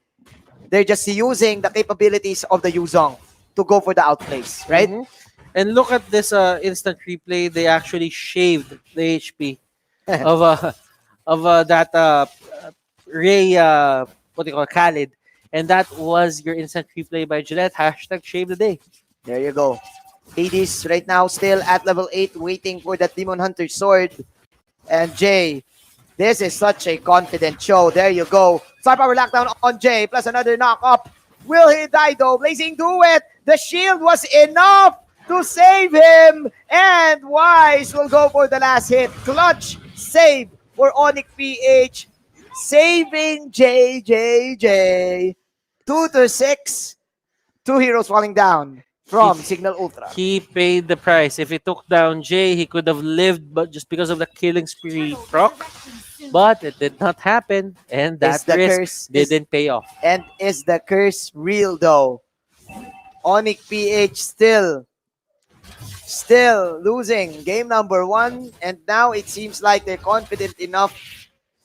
they're just using the capabilities of the Yuzong to go for the outplays, right? And look at this instant replay. They actually shaved the HP of that Ray, what do you call it, Khalid. And that was your instant replay by Gillette. Hashtag shave the day. There you go. Hades right now still at level 8 waiting for that Demon Hunter sword. And Jay, this is such a confident show. There you go. Star Power Lockdown on Jay plus another knock up. Will he die though? Blazing Duet. The shield was enough to save him. And Wise will go for the last hit. Clutch save for ONIC PH. Saving JJJ. 2-6. 2 heroes falling down from Cignal Ultra. He paid the price. If he took down Jay, he could have lived, but just because of the killing spree proc. But it did not happen, and that risk didn't pay off. And is the curse real though? ONIC PH still losing game number 1, and now it seems like they're confident enough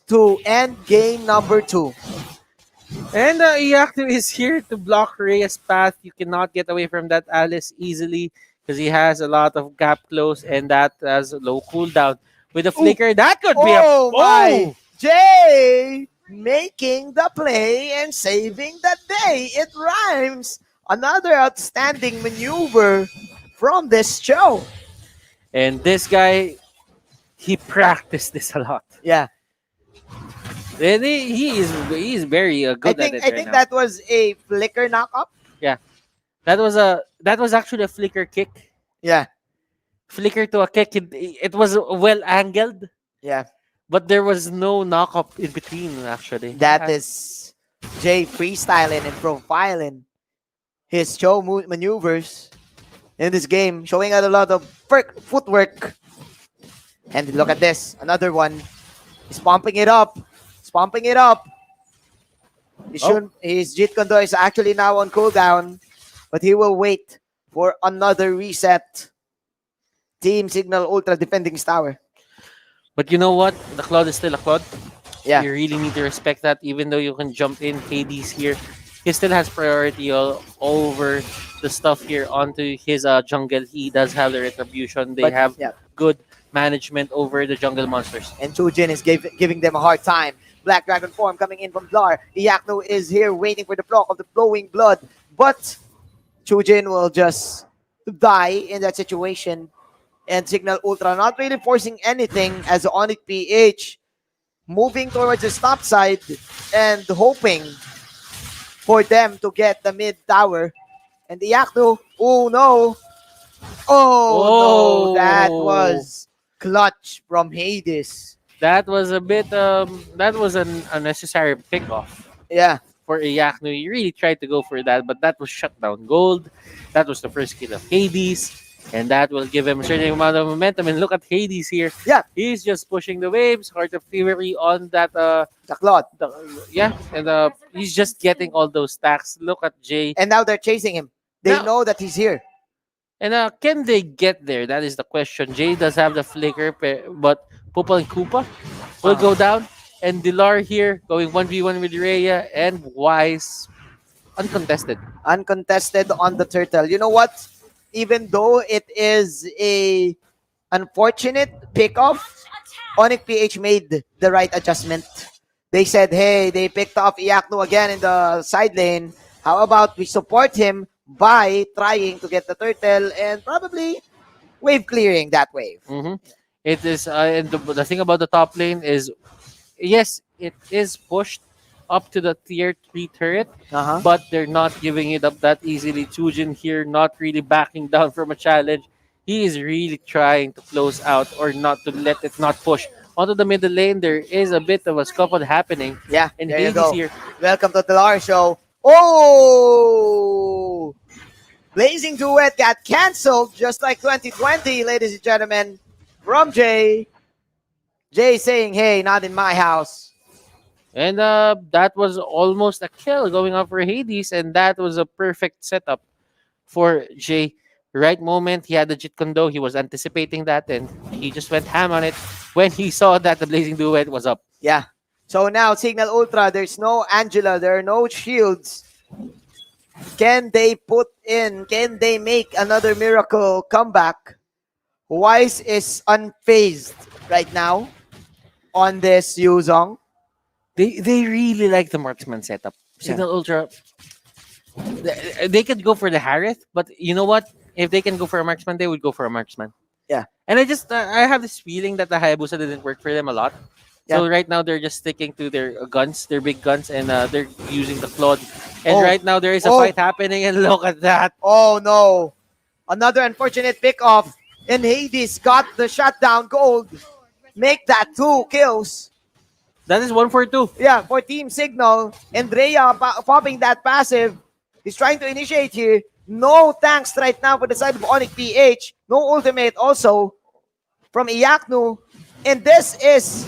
to end game number 2. And Iactu is here to block Reyes' path. You cannot get away from that Alice easily because he has a lot of gap close, and that has a low cooldown. With a flicker, that could be Oh my! Jay making the play and saving the day. It rhymes. Another outstanding maneuver from this show. And this guy, he practiced this a lot. Yeah. And he is very good at it I think that was a flicker knock-up. Yeah. That was actually a flicker kick. Yeah. Flicker to a kick. It was well angled. Yeah. But there was no knock-up in between, actually. That is Jay freestyling and profiling his show maneuvers in this game, showing out a lot of footwork. And look at this. Another one. He's pumping it up. His Jeet Kondo is actually now on cooldown, but he will wait for another reset. Team Cignal Ultra defending his tower. But you know what? The Cloud is still a Cloud. Yeah. You really need to respect that, even though you can jump in. KD's here. He still has priority over the stuff here onto his jungle. He does have the retribution. They have good management over the jungle monsters. And Chujin is giving them a hard time. Black Dragon form coming in from Blar. Iacno is here waiting for the block of the flowing blood. But Chujin will just die in that situation. And Cignal Ultra not really forcing anything as ONIC PH moving towards the top side and hoping for them to get the mid tower. And Iacno, oh no. Oh no, that was clutch from Hades. That was a bit that was an unnecessary pickoff. Yeah. For Iacno. He really tried to go for that, but that was shut down gold. That was the first kill of Hades. And that will give him a certain amount of momentum. And look at Hades here. Yeah. He's just pushing the waves. Heart of Fury on that the Claude. Yeah. And he's just getting all those stacks. Look at Jay. And now they're chasing him. They know that he's here. And can they get there? That is the question. Jay does have the flicker, but Pupal and Koopa will go down. And Dilar here going 1v1 with Rhea and Wise. Uncontested. Uncontested on the turtle. You know what? Even though it is a unfortunate pickoff, ONIC PH made the right adjustment. They said, hey, they picked off Iacno again in the side lane. How about we support him by trying to get the turtle and probably wave clearing that wave. It is, and the thing about the top lane is, yes, it is pushed up to the tier 3 turret, but they're not giving it up that easily. Chujin here not really backing down from a challenge. He is really trying to close out or not to let it not push. Onto the middle lane, there is a bit of a scuffle happening. Yeah, and there you Hades go. here. Welcome to the Lar Show. Oh! Blazing Duet got canceled just like 2020, ladies and gentlemen. From Jay. Jay saying, hey, not in my house. And that was almost a kill going on for Hades, and that was a perfect setup for Jay. Right moment, he had the Jit Kondo. He was anticipating that, and he just went ham on it when he saw that the Blazing Duet was up. Yeah. So now, Cignal Ultra, there's no Angela, there are no shields. Can they can they make another miracle comeback? Wise is unfazed right now on this Yuzong. They really like the marksman setup. Cignal Ultra, they could go for the Harith, but you know what? If they can go for a marksman, they would go for a marksman. Yeah. And I have this feeling that the Hayabusa didn't work for them a lot. So Yeah. right now they're just sticking to their guns, their big guns, and they're using the Claude. And right now there is a fight happening, and look at that. Oh no. Another unfortunate pick off. And Hades got the shutdown gold. Make that 2 kills. That is 1 for 2. Yeah, for Team Cignal. And Rhea popping that passive. He's trying to initiate here. No tanks right now for the side of ONIC PH. No ultimate also from Iyaknu. And this is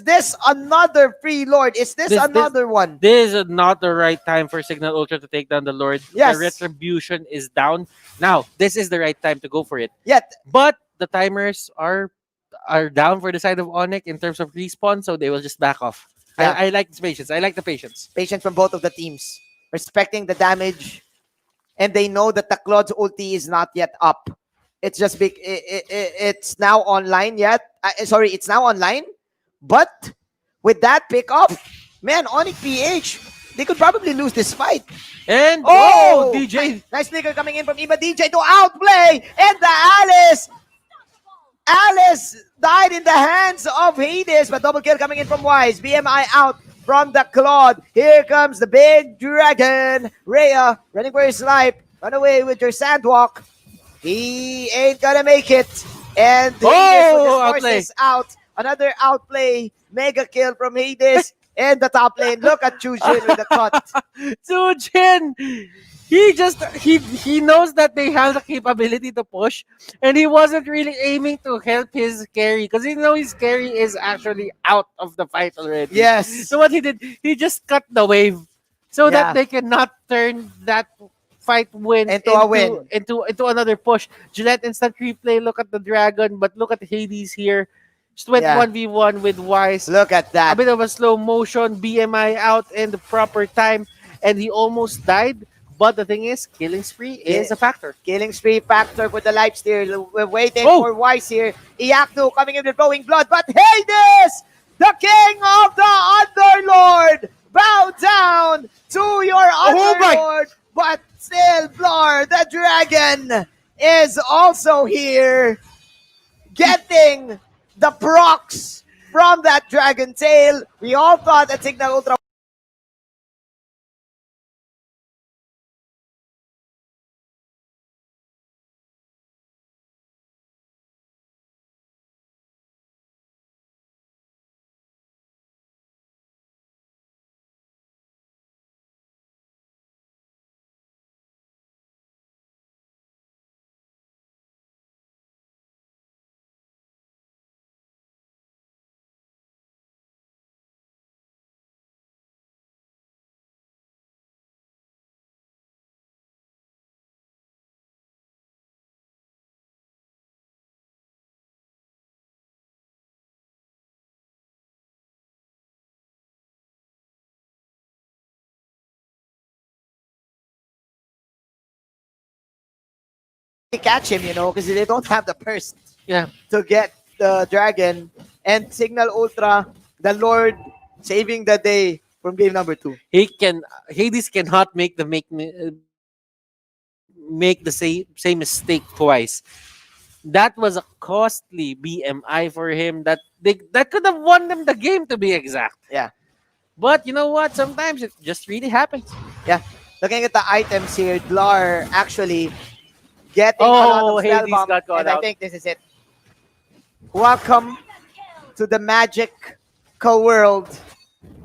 this another free Lord? Is this another one? This is not the right time for Cignal Ultra to take down the Lord. Yes. The retribution is down. Now, this is the right time to go for it. Yet. But the timers are down for the side of ONIC in terms of respawn, so they will just back off. Yeah. I like this patience. I like the patience. Patience from both of the teams. Respecting the damage. And they know that the Claude's ulti is not yet up. It's just big. It's now online yet. It's now online. But with that pick up, man, ONIC PH, they could probably lose this fight. And DJ. Nice flicker coming in from Iba DJ to outplay. And the Alice died in the hands of Hades, but double kill coming in from Wise. BMI out from the Claude. Here comes the big dragon. Rhea running for his life. Run away with your sandwalk. He ain't gonna make it. And Hades with his forces out. Another outplay. Mega kill from Hades. And the top lane. Look at Chujin with the cut. Chujin! He knows that they have the capability to push, and he wasn't really aiming to help his carry because he knows his carry is actually out of the fight already. Yes. So what he did, he just cut the wave so that they cannot turn that fight win into a win. Into another push. Gillette instant replay. Look at the dragon, but look at Hades here. Just went 1v1 with Wise. Look at that. A bit of a slow motion, BMI out in the proper time, and he almost died. But the thing is, killing spree is a factor. Killing spree factor for the lifesteal. We're waiting for Wise here. Iyaknu coming in with flowing blood. But Hades, the king of the Underlord, bow down to your Underlord. But still, Blur, the dragon, is also here, getting the procs from that dragon tail. We all thought that Cignal Ultra catch him, because they don't have the purse to get the dragon. And Cignal Ultra, the Lord, saving the day from game number 2. Hades cannot make the same mistake twice. That was a costly BMI for him. That could have won them the game, to be exact. Yeah. But you know what? Sometimes it just really happens. Yeah. Looking at the items here, Blar actually getting a lot of spell Hades bomb, got caught and I out. think this is it. Welcome to the magical world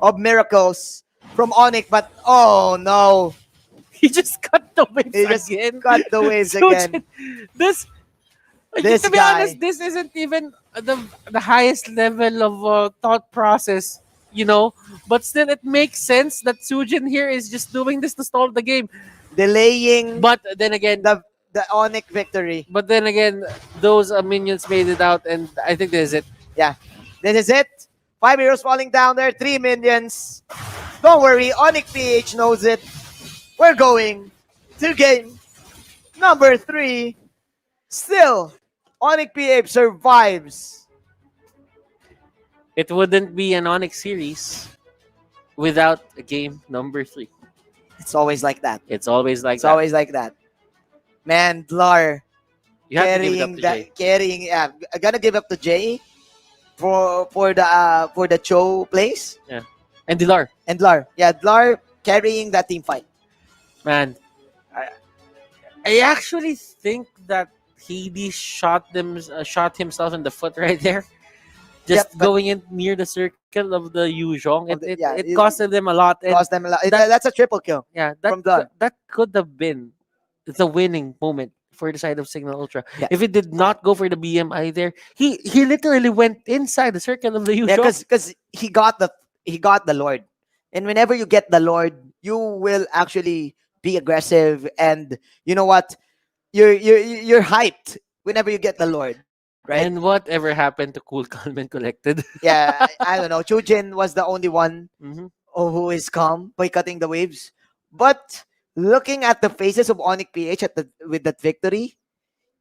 of miracles from ONIC, but oh no. He just cut the waves He just again. cut the waves So again. This to be guy. honest, this isn't even the highest level of thought process, but still it makes sense that Sujin here is just doing this to stall the game. delaying But then again, the ONIC victory. But then again, those minions made it out, and I think this is it. Yeah, this is it. 5 heroes falling down there, 3 minions. Don't worry, ONIC-PH knows it. We're going to game number 3. Still, ONIC-PH survives. It wouldn't be an Onyx series without a game number 3. It's always like that. It's always like It's that. always like that. Man, Dlar You have to give it up carrying to that, Jay. carrying. Yeah, I'm gonna give up to Jay for the Cho place. Yeah, and Dilar. And Dlar, yeah, Dlar carrying that team fight. Man, I actually think that Hades shot himself in the foot right there. Just Yep, but- going in near the circle of the Yuzhong. It it- costed them a lot. And Cost them a lot. That's a triple kill. Yeah, from Dlar. that could have been the winning moment for the side of Cignal Ultra. Yeah. If it did not go for the BMI there, he literally went inside the circle of the Yuzhong. Yeah, because he got the Lord, and whenever you get the Lord, you will actually be aggressive, and you know what, you're hyped whenever you get the Lord, right? And whatever happened to Cool, Calm, and Collected? Yeah, I don't know. Chujin was the only one Mhm. who is calm by cutting the waves, but looking at the faces of ONIC-PH with that victory,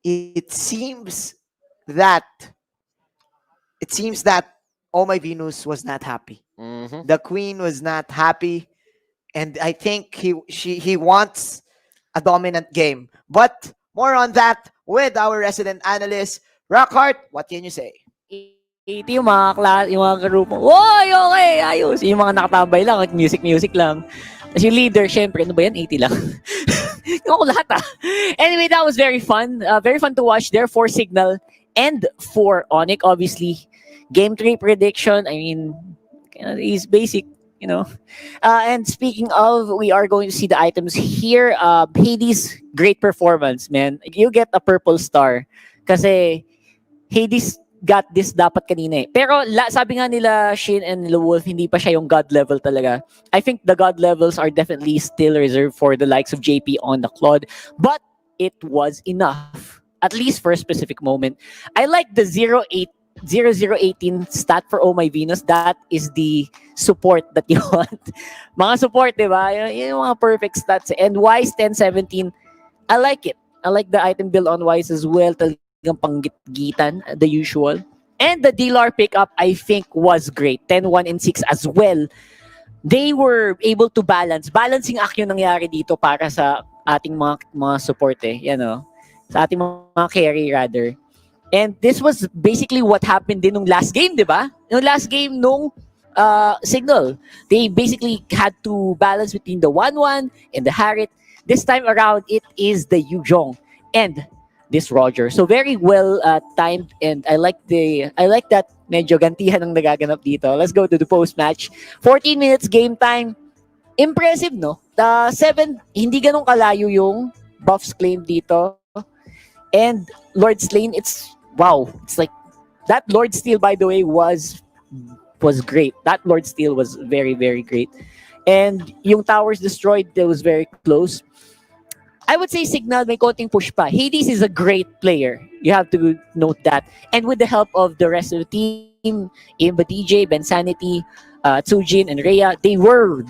it seems that Oh My Venus was not happy. Mhm. The queen was not happy, and I think he wants a dominant game. But more on that with our resident analyst, Rockhart. What can you say? 80 yung mga grupo. Oy, okay, ayos. Yung mga nakatambay lang, music lang. Tapos yung leader, syempre, ano ba yan? 80 lang. Yung ako lahat Anyway, that was very fun. Very fun to watch there for Cignal and for ONIC, obviously. Game 3 prediction, I mean, is basic, you know. And speaking of, we are going to see the items here. Hades, great performance, man. You get a purple star. Kasi Hades got this dapat kanina eh. Pero sabi nga nila Shin and Wolf, hindi pa siya yung god level talaga. I think the god levels are definitely still reserved for the likes of JP on the Claude. But it was enough. At least for a specific moment. I like the 0018 stat for Oh My Venus. That is the support that you want. Mga support, di ba? Yung mga perfect stats. And Wise 1017, I like it. I like the item build on Wise as well. Talagang panggit-gitan, the usual. And the DLR pickup, I think, was great. 10, 1, and 6 as well. They were able to balance. Balancing act yung nangyari dito para sa ating mga support eh. You know? Sa ating mga carry rather. And this was basically what happened din nung last game, di ba? Nung last game nung Cignal. They basically had to balance between the 1-1 and the Harriet. This time around, it is the Yuzhong and this Roger. So very well timed, and I like that medyo gantihan ang nagaganap dito. Let's go to the post-match. 14 minutes game time. Impressive, no? 7, hindi ganun kalayo yung buffs claim dito. And Lord Slain, it's wow. It's like that Lord Steal, by the way, was great. That Lord Steal was very, very great. And yung towers destroyed, that was very close. I would say Cignal may konting push pa. Hades is a great player. You have to note that. And with the help of the rest of the team, Imba DJ, Ben Sanity, Tsujin, and Rhea, they were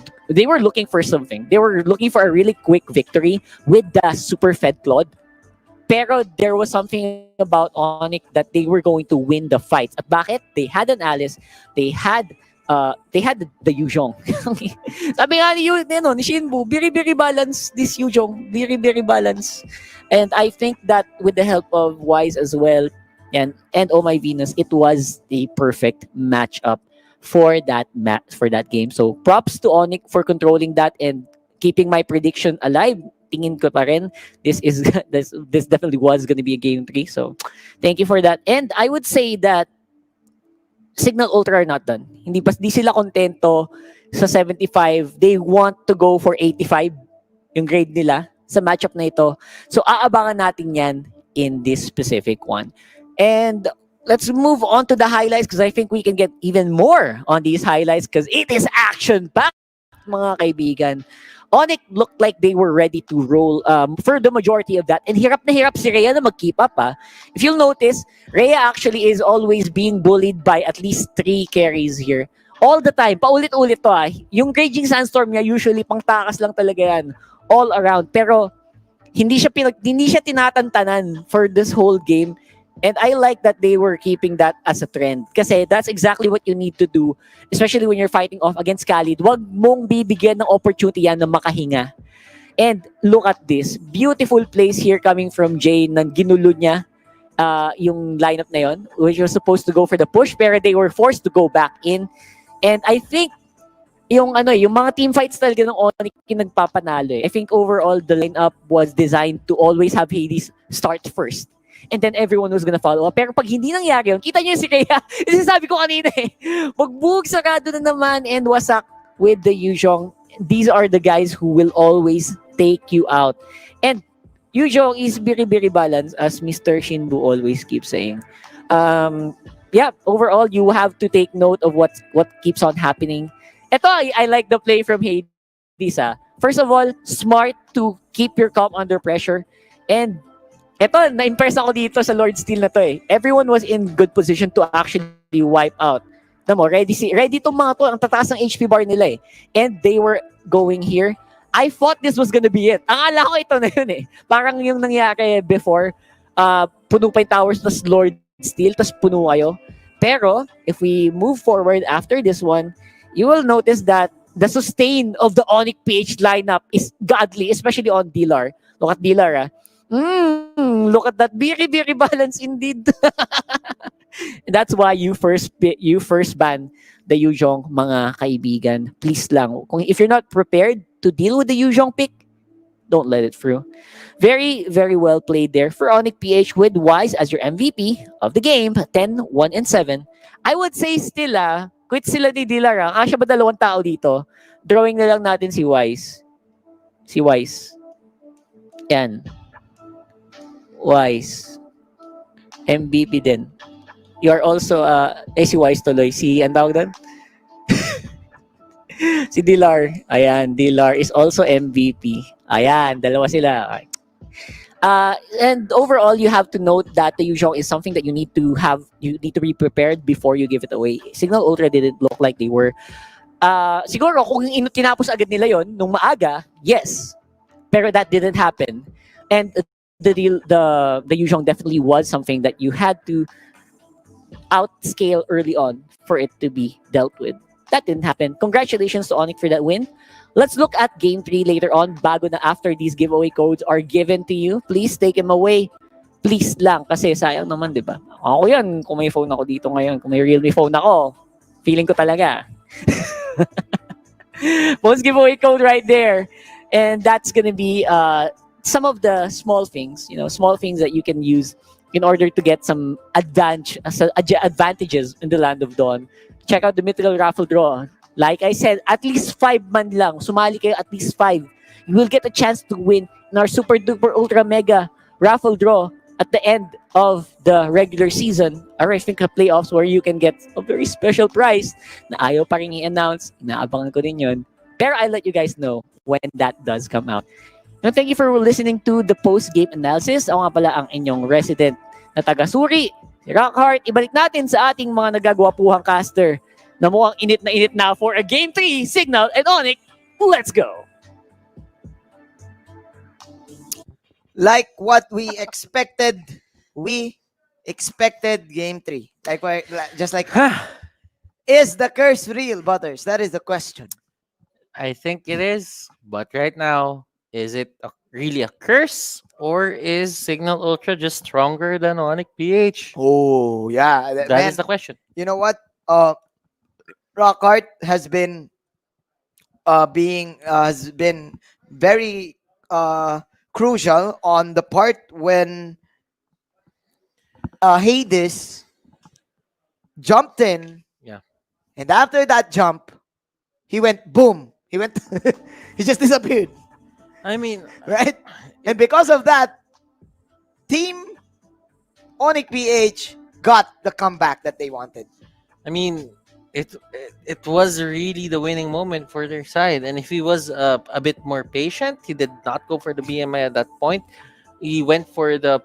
looking for something. They were looking for a really quick victory with the super fed Claude. Pero there was something about ONIC that they were going to win the fights. At bakit? They had an Alice. They had the Yuzhong. Sabi nga ni Shinbu, very balance this Yuzhong. Very balance. And I think that with the help of Wise as well and Oh My Venus, it was the perfect matchup for that game. So props to ONIC for controlling that and keeping my prediction alive. Tingin ko pa rin, this definitely was going to be a game 3. So thank you for that. And I would say that Cignal Ultra are not done. Hindi sila kontento sa 75. They want to go for 85 yung grade nila sa matchup na ito. So aabangan natin yan in this specific one. And let's move on to the highlights because I think we can get even more on these highlights because it is action-packed. mga kaibigan. ONIC looked like they were ready to roll for the majority of that. And hirap na hirap si Rhea na mag-keep up. If you'll notice, Rhea actually is always being bullied by at least 3 carries here. All the time. Paulit-ulit to. Yung Raging Sandstorm niya, usually pangtakas lang talaga yan. All around. Pero hindi siya tinatantanan for this whole game. And I like that they were keeping that as a trend. Kasi that's exactly what you need to do. Especially when you're fighting off against Khalid. Wag mong bibigyan ng opportunity yan na makahinga. And look at this. Beautiful plays here coming from Jay na ginulo niya yung lineup na yon, which was supposed to go for the push. Pero they were forced to go back in. And I think yung mga team fights talaga ng ONIC yung nagpapanalo. I think overall the lineup was designed to always have Hades start first. And then everyone was gonna follow up. Pero pag hindi nangyari yun, kita niyo si Rhea. Sabi ko kanina magbug sarado na naman and wasak with the Yuzhong. These are the guys who will always take you out. And Yuzhong is very balanced, as Mr. Shinbu always keeps saying. Overall, you have to take note of what keeps on happening. Ito, I like the play from Hades. First of all, smart to keep your comp under pressure. And eto, na-impress ako dito sa Lord Steel na to Everyone was in good position to actually wipe out. Tama mo, ready tong mga to. Ang tataas ng HP bar nila And they were going here. I thought this was gonna be it. Ang ala ko ito na yun Parang yung nangyari before, puno pa yung towers, tas Lord Steel, tas puno kayo. Pero, if we move forward after this one, you will notice that the sustain of the ONIC-PH lineup is godly, especially on Dilar. Look at Dilar, look at that. Very balanced indeed. That's why you first ban the Yuzhong, mga kaibigan. Please lang. If you're not prepared to deal with the Yuzhong pick, don't let it through. Very well played there for ONIC-PH with Wise as your MVP of the game. 10, 1, and 7. I would say still quit sila ni Dilar. Kasya ba 2 tao dito? Drawing na lang natin si Wise. Yan. Wise. MVP din. You are also, si Wise tuloy. Ang tawag doon? Si Dilar. Ayan, Dilar is also MVP. Ayan, 2 sila. And overall, you have to note that the Yuzhong is something that you need to be prepared before you give it away. Cignal Ultra didn't look like they were. Siguro, kung tinapos agad nila yon nung maaga, yes. Pero that didn't happen. And the Yuzhong definitely was something that you had to outscale early on for it to be dealt with. That didn't happen. Congratulations to ONIC for that win. Let's look at Game 3 later on. Bago na after these giveaway codes are given to you, please take them away. Please lang. Kasi sayang naman, di ba? Ako yan. Kung may phone ako dito ngayon, kung may Realme phone ako, feeling ko talaga. Most giveaway code right there. And that's gonna be some of the small things that you can use in order to get some advantages in the Land of Dawn. Check out the mythical raffle draw. Like I said, at least 5 man lang. Sumali kayo at least 5. You will get a chance to win in our super duper ultra mega raffle draw at the end of the regular season. Or I think playoffs where you can get a very special prize na ayaw pa rin i-announce. Inaabangan ko din yun. Pero I'll let you guys know when that does come out. Now, thank you for listening to the post-game analysis. Ako nga pala ang inyong resident na taga-Suri, si Rockhart. Ibalik natin sa ating mga nagagwapuhang caster na mukhang init na for a Game 3, Cignal and ONIC. Let's go! Like what we expected Game 3. Is the curse real, Butters? That is the question. I think it is, but right now, is it really a curse, or is Cignal Ultra just stronger than ONIC-PH? Oh, yeah. That is the question. You know what? Rockhart has been very crucial on the part when Hades jumped in. Yeah. And after that jump, he went boom. He just disappeared. I mean, right? And because of that, Team ONIC-PH got the comeback that they wanted. I mean, it was really the winning moment for their side. And if he was a bit more patient, he did not go for the BMI at that point. He went for the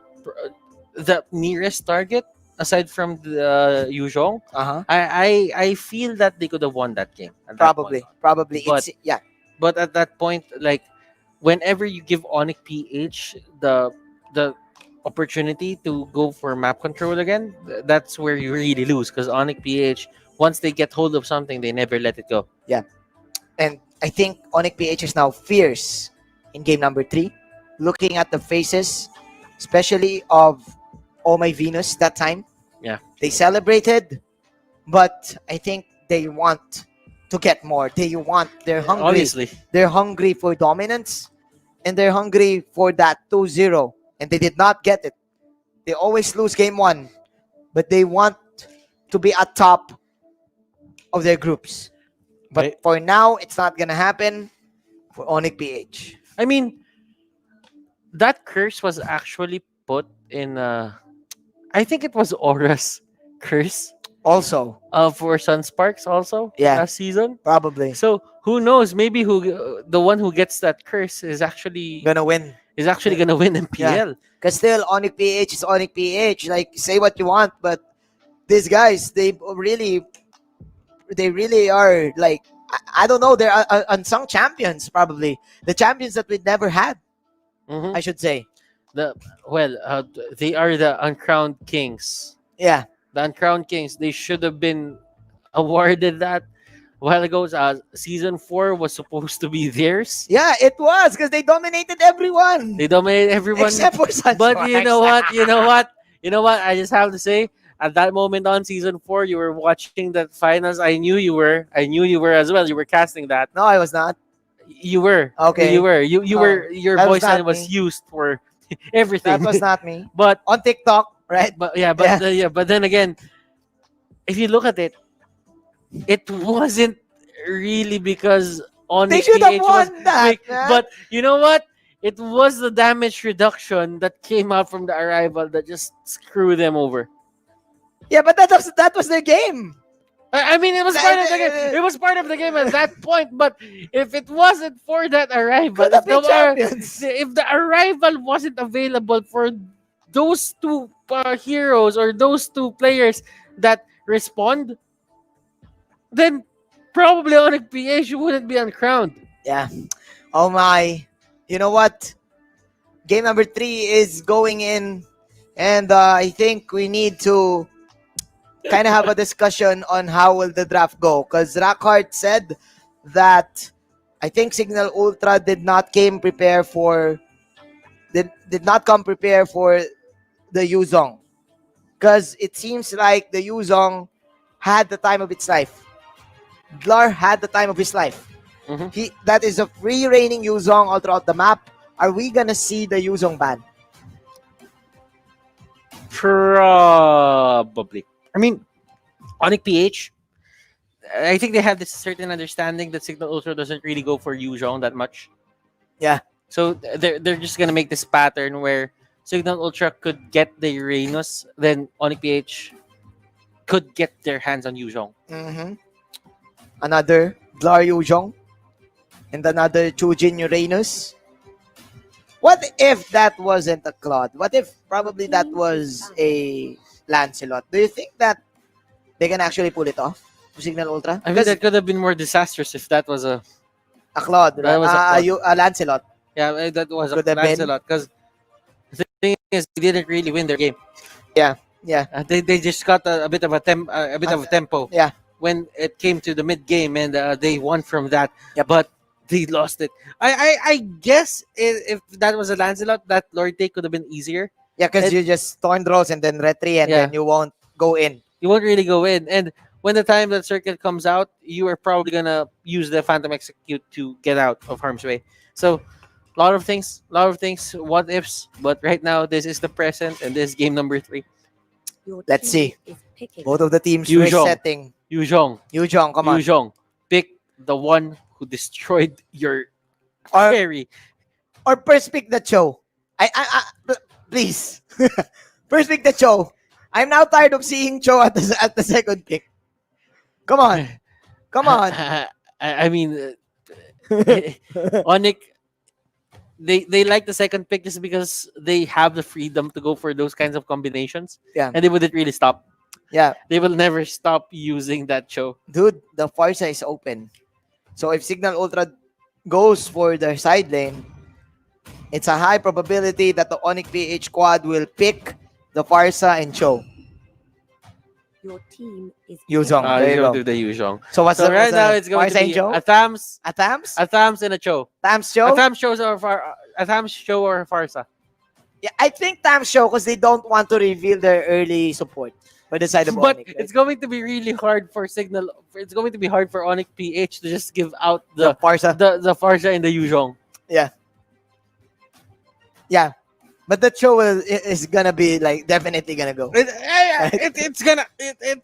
nearest target aside from the Yuzhong. I feel that they could have won that game. At that point. Probably. But Yeah. but at that point, like whenever you give ONIC PH the opportunity to go for map control again, that's where you really lose because ONIC PH, once they get hold of something, they never let it go. Yeah. And I think ONIC PH is now fierce in game number 3. Looking at the faces, especially of Oh My Venus that time. Yeah. They celebrated, but I think they want to get more. They're hungry. Obviously. They're hungry for dominance, and they're hungry for that 2-0, and they did not get it. They always lose game 1, but they want to be at top of their groups. But for now, it's not gonna happen for ONIC PH. I mean, that curse was actually put in I think it was Aura's curse also for Sunsparks also last season probably. So who knows, maybe the one who gets that curse is actually gonna win MPL. Because still ONIC PH is ONIC PH. Like, say what you want, but these guys, they really are like, I don't know, they're unsung champions, probably the champions that we never had. I should say. They are the uncrowned kings. Yeah. The uncrowned kings. They should have been awarded that a while ago. Season 4 was supposed to be theirs. Yeah, it was, because they dominated everyone. Except for Sunsparks. But you know what? I just have to say, at that moment on season 4, you were watching the finals. I knew you were as well. You were casting that. No, I was not. You were. Okay. You were. You were. Your that voice was not was me. used for everything. That was not me. But on TikTok, right? But but then again, if you look at it, it wasn't really because ONIC They should have PH won that, man. But you know what? It was the damage reduction that came out from the arrival that just screwed them over. Yeah, but that was their game. I mean, it was part of the game. It was part of the game at that point. But if it wasn't for that arrival, if the arrival wasn't available for those two heroes or those two players that respond, then probably ONIC PH wouldn't be uncrowned. Yeah. Oh my. You know what? Game number 3 is going in, and I think we need to kind of have a discussion on how will the draft go, because Rockhart said that I think Cignal Ultra did not come prepared for the Yuzhong, because it seems like the Yuzhong had the time of its life. Dlar had the time of his life. That is a free reigning Yuzhong all throughout the map. Are we gonna see the Yuzhong ban? Probably. I mean, ONIC PH, I think they have this certain understanding that Cignal Ultra doesn't really go for Yuzhong that much. Yeah. So they're just gonna make this pattern where Cignal Ultra could get the Uranus, then ONIC PH could get their hands on Yuzhong. Another Dlar Yuzhong and another Chujin Uranus. What if that wasn't a Claude? What if probably that was a Lancelot? Do you think that they can actually pull it off to Cignal Ultra? I think that could have been more disastrous if that was a Claude, that was a Lancelot. Yeah, that was Could a have been. Lancelot, because the thing is they didn't really win their game. Yeah. They just got a bit of a tempo. Yeah. When it came to the mid game, and they won from that. But they lost it. I guess if that was a Lancelot, that Lord take could have been easier. Yeah, because you just Thorn Rolls and then retry, and then you won't go in. You won't really go in. And when the time that circuit comes out, you are probably gonna use the Phantom Execute to get out of harm's way. So a lot of things, what ifs. But right now, this is the present, and this is game number 3. Let's see. Both of the teams Yuzhong. resetting. Yuzhong, come on. Yuzhong, pick the one who destroyed your carry. Or first pick the Cho. Please. First pick the Cho. I'm now tired of seeing Cho at the second pick. Come on. Come on. I mean, ONIC, they like the second pick just because they have the freedom to go for those kinds of combinations. Yeah. And they wouldn't really stop. Yeah. They will never stop using that show. Dude, the Farsa is open. So if Cignal Ultra goes for the side lane, it's a high probability that the ONIC PH squad will pick the Farsa and Cho. Your team is Yuzong. There He's you going go. to do the Yuzhong. So what's So the, right what's now the it's going Farsa to and be Cho? a Thams, A Thams? a Thams, and a Cho. Thams Cho? A Thams shows or a Thams show or a Farsa. Yeah, I think Thams Show because they don't want to reveal their early support by the side of But ONIC. it's going to be really hard for Cignal. It's going to be hard for ONIC PH to just give out The Farsa. the Farsa and the Yuzhong. Yeah. Yeah. But the show is gonna be like definitely gonna go. It's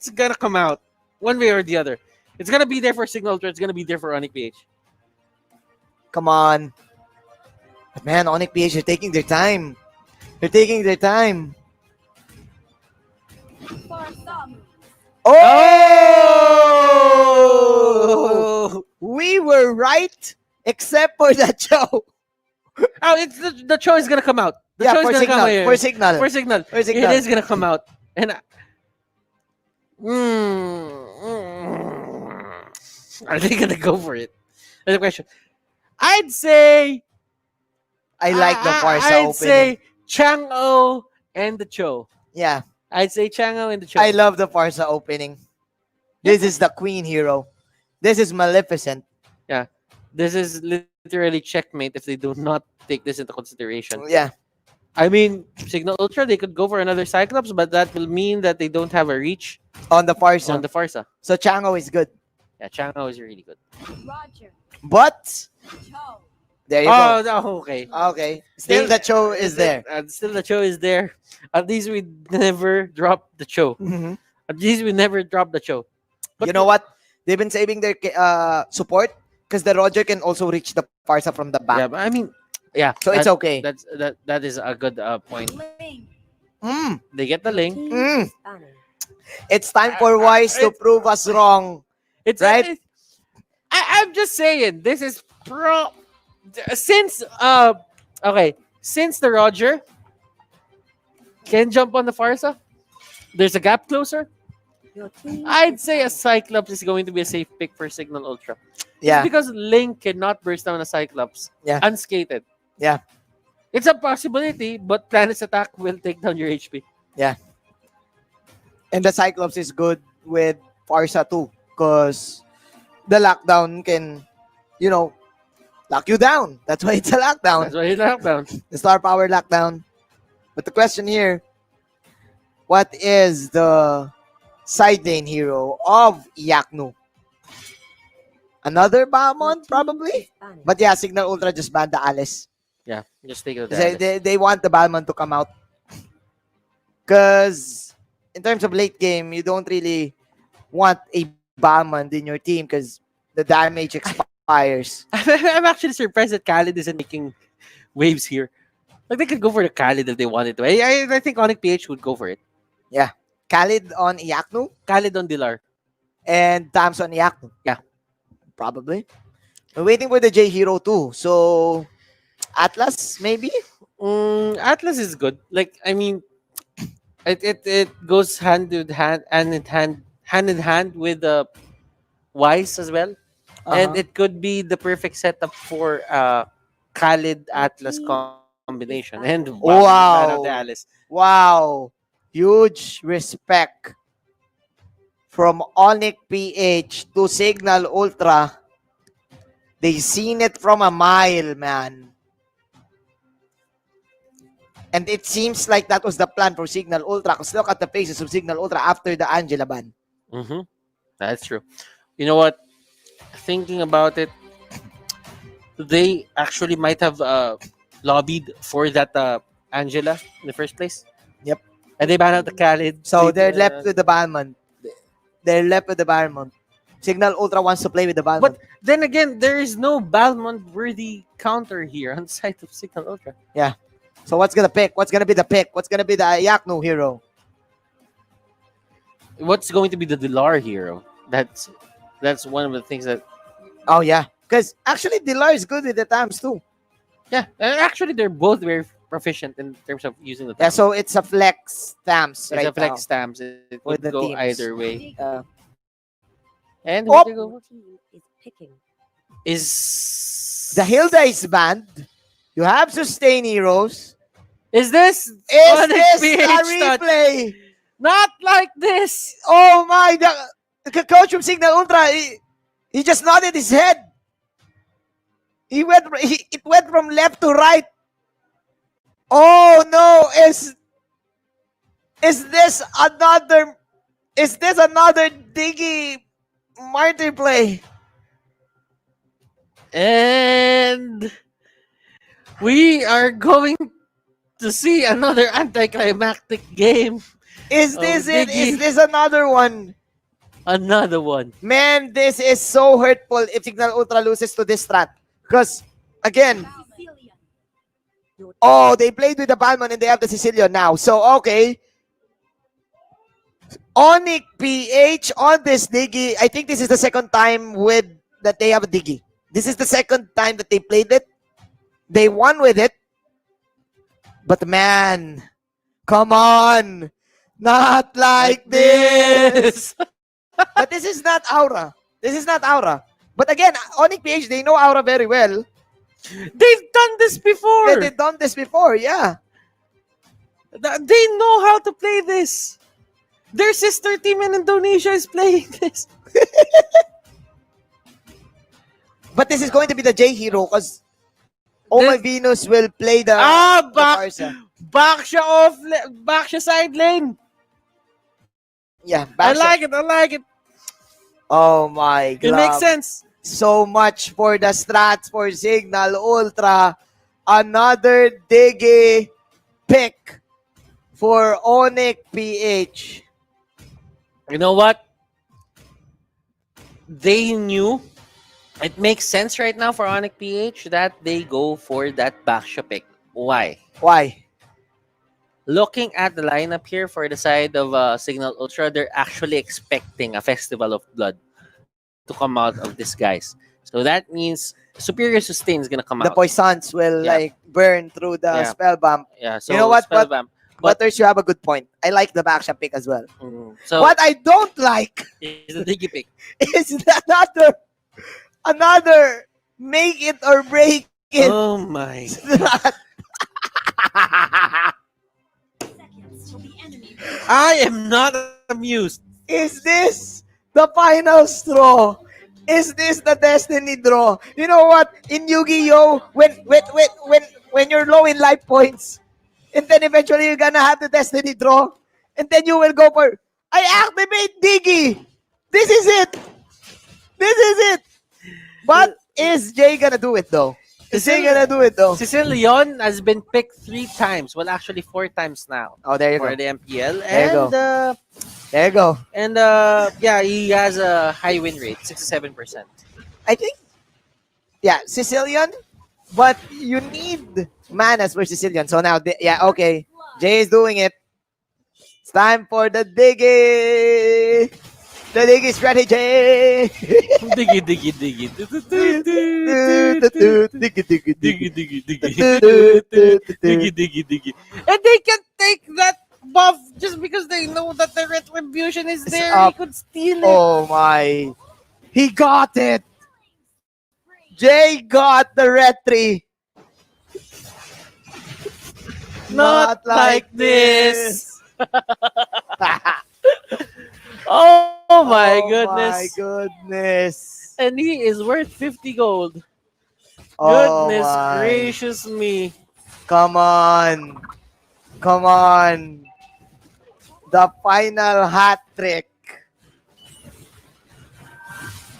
gonna come out one way or the other. It's gonna be there for Cignal Ultra. It's gonna be there for ONIC PH. Come on. But man, ONIC PH are taking their time. They're taking their time. Oh! We were right, except for that show. Oh, it's the show is gonna come out. The Yeah, show is for gonna Cignal, come out. for Cignal. For Cignal. For Cignal. It is gonna come out. And are they gonna go for it? That's the question. I'd say I like the Farsa I'd opening. say Chang'o and the Cho. Yeah. I'd say Chang'o and the Cho. I love the Farsa opening. This is the queen hero. This is Maleficent. Yeah. This is literally checkmate if they do not take this into consideration. Yeah. I mean, Cignal Ultra, they could go for another Cyclops, but that will mean that they don't have a reach On the Farsa. on the Farsa. So Chango is good. Yeah, Chang'o is really good. Roger. But there you Oh, go. no, okay. Okay. Still the show is there. Still the Cho is there. At least we never drop the Cho. Mhm. At least we never drop the Cho. You know what? They've been saving their support because the Roger can also reach the Farsa from the back. Yeah, but I mean, yeah. So it's okay. That is a good point. Mm. They get the link. Mm. It's time for Wise to prove us wrong. It's right. I'm just saying, this is since since the Roger can jump on the Farsa, there's a gap closer. I'd say a Cyclops is going to be a safe pick for Cignal Ultra. Yeah. It's because Link cannot burst down a Cyclops unskated. Yeah. It's a possibility, but Planet's attack will take down your HP. Yeah. And the Cyclops is good with Farsa too because the lockdown can, lock you down. That's why it's a lockdown. That's why it's a lockdown. The star power lockdown. But the question here, what is the side lane hero of Iaknu? Another Balmond, probably? But yeah, Cignal Ultra just banned the Alice. Yeah, just take it. They want the Balmond to come out. Because in terms of late game, you don't really want a Balmond in your team because the damage expires. I'm actually surprised that Khalid isn't making waves here. Like, they could go for the Khalid if they wanted to. I think ONIC PH would go for it. Yeah. Khalid on Iaknu. Khalid on Dilar. And Tams on Iaknu. Yeah. Probably. We're waiting for the J Hero too. So, Atlas, maybe? Atlas is good. Like, I mean, it goes hand in hand with Wise as well. And it could be the perfect setup for Khalid Atlas combination. And Wow. the Alice. Wow. Huge respect from ONIC PH to Cignal Ultra. They seen it from a mile, man. And it seems like that was the plan for Cignal Ultra. Because look at the faces of Cignal Ultra after the Angela ban. Mm-hmm. That's true. You know what? Thinking about it, they actually might have lobbied for that Angela in the first place. Yep. And they banned out the Khalid. So they're left with the Balmond. They're left with the Balmond. Cignal Ultra wants to play with the Balmond. But then again, there is no Balmond-worthy counter here on the side of Cignal Ultra. Yeah. So what's gonna pick? What's gonna be the pick? What's gonna be the Iaknu hero? What's going to be the Dilar hero? That's one of the things that. Oh yeah, because actually Dilar is good with the TAMs too. Yeah, and actually they're both very proficient in terms of using the. Yeah, TAMs. so it's a flex TAMs It's right a flex now TAMs. It with could the go teams. either way. And Oh! who they go is The Hilda is banned. You have sustain heroes. Is this Is ONIC this a PH touch? replay? Not like this. Oh my! The coach from Cignal Ultra, he just nodded his head. It went from left to right. Oh no! Is this another Diggy Martyr play? And we are going to see another anticlimactic game. Is this it? Is this another one? Another one. Man, this is so hurtful if Cignal Ultra loses to this strat. Because, again, they played with the Balmon and they have the Sicilian now. So, okay. ONIC PH on this Diggy. I think this is the second time that they have a Diggy. This is the second time that they played it. They won with it. But man, come on. Not like this. But this is not Aura. This is not Aura. But again, ONIC PH, they know Aura very well. They've done this before. They've done this before, yeah. They know how to play this. Their sister team in Indonesia is playing this. But this is going to be the J hero because my Venus will play the back siya side lane. Yeah, I like it. Oh my god. It makes sense. So much for the strats for Cignal Ultra. Another Diggy pick for ONIC PH. You know what? They knew it makes sense right now for ONIC PH that they go for that Baksha pick. Why? Looking at the lineup here for the side of Cignal Ultra, they're actually expecting a Festival of Blood to come out of these guys. So that means Superior Sustain is going to come The out. Poisons will burn through the spell bump. Yeah, so you know what? spell bump. Butters, you have a good point. I like the Baksha pick as well. So what I don't like is the Diggy pick. is another make it or break it. Oh my. I am not amused. Is this the final straw? Is this the destiny draw? You know what? In Yu-Gi-Oh, when you're low in life points, and then eventually you're gonna have the destiny draw, and then you will go for I activate Diggy. This is it. But is Jay gonna do it though? Sicilian has been picked 3 times. Well, actually 4 times now. Oh, there you for go. the MPL. There you go. There you go. And yeah, he has a high win rate, 67%. I think, yeah, Sicilian, but you need manas for Sicilian. So now, okay. Jay is doing it. It's time for the Diggy. The Diggy strategy. Diggy. Diggy. And they can take that buff just because they know that the retribution is there. He could steal it. Oh my. He got it. Jay got the retry. Not like this. Oh my goodness. And he is worth 50 gold. Oh Goodness my. gracious me. Come on. The final hat trick.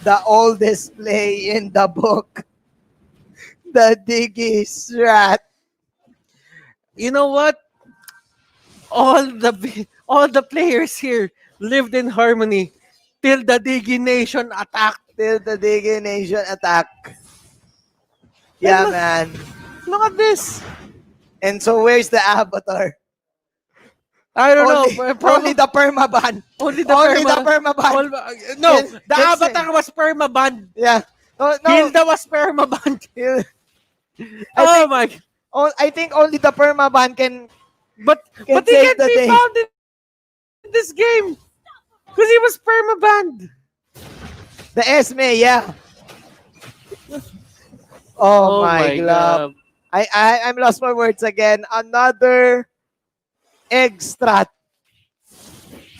The oldest play in the book. The Diggy strat. You know what? All the players here lived in harmony till the Diggy Nation attacked. Yeah, look, man. Look at this. And so where's the avatar? I don't know. Only the permaban. Only the permaban. No, Yes, the let's say- avatar was permabanned. Yeah. Oh, no. Hilda was permabanned. My. I think only the permaban can. But he save can't the be day. found in this game because he was permabanned. The Esme, yeah. Oh, my God. I'm lost for words again. Another egg strat.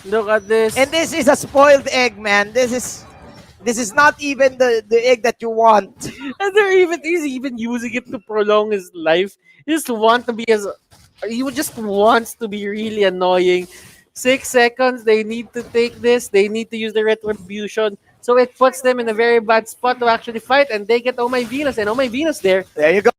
Look at this. And this is a spoiled egg, man. This is not even the egg that you want. And he's even using it to prolong his life. He just wants to be really annoying. 6 seconds, they need to take this. They need to use the retribution. So it puts them in a very bad spot to actually fight, and they get Oh My Venus, and Oh My Venus there. There you go.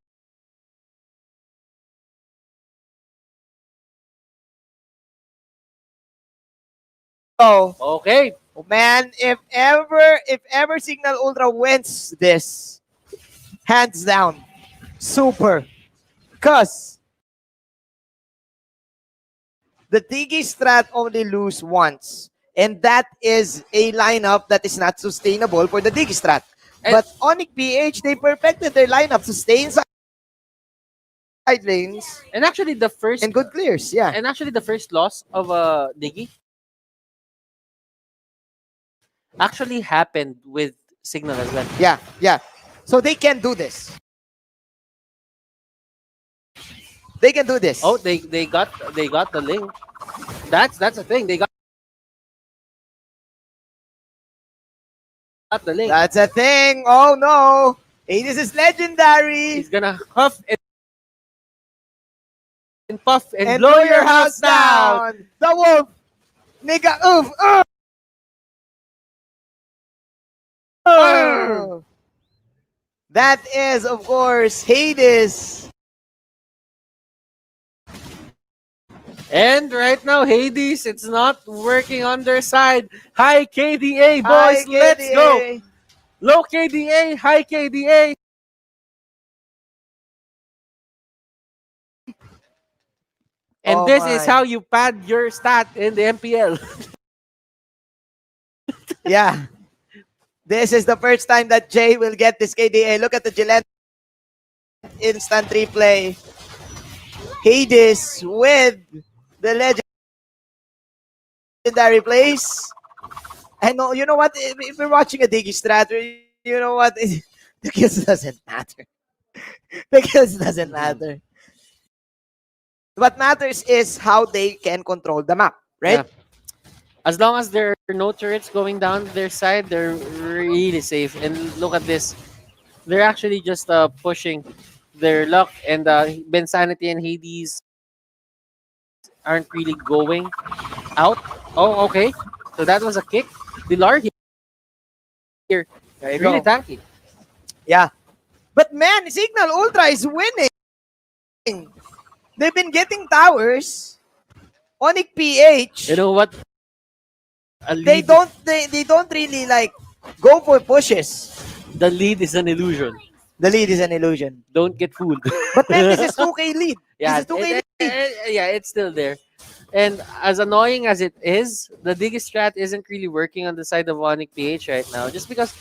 Oh, okay. Man, if ever Cignal Ultra wins this, hands down, super. Because the Tigi strat only lose once. And that is a lineup that is not sustainable for the Tigi strat. But ONIC PH, they perfected their lineup to stay inside lanes. And actually the first... And good clears, yeah. And actually the first loss of Diggy actually happened with Cignal as well. Yeah. So they can do this. They can do this. Oh, they got the link. That's the thing. They got the link. That's a thing. Oh no. Hey, this is legendary. He's gonna huff and puff and blow your house down. The wolf. Nigga, oof. That is, of course, Hades. And right now, Hades, it's not working on their side. High KDA, boys. High Let's KDA. go. Low KDA, high KDA. And this is how you pad your stat in the MPL. Yeah. This is the first time that Jay will get this KDA. Look at the Gillette instant replay. Hades with the legendary plays. And you know what? If you're watching a Diggy strat, you know what? The kills doesn't matter. The kills doesn't matter. What matters is how they can control the map, right? Yeah. As long as there are no turrets going down their side, they're really safe. And look at this. They're actually just pushing their luck. And Ben Sanity and Hades aren't really going out. Oh, okay. So that was a kick. Dilar here. There you Really go. tanky. Yeah. But man, Cignal Ultra is winning. They've been getting towers. ONIC PH. You know what? They don't really like go for pushes. The lead is an illusion. The lead is an illusion. Don't get fooled. But man, this is 2K lead. Yeah, This is 2K lead. yeah, it's still there. And as annoying as it is, the Diggy strat isn't really working on the side of ONIC PH right now. Just because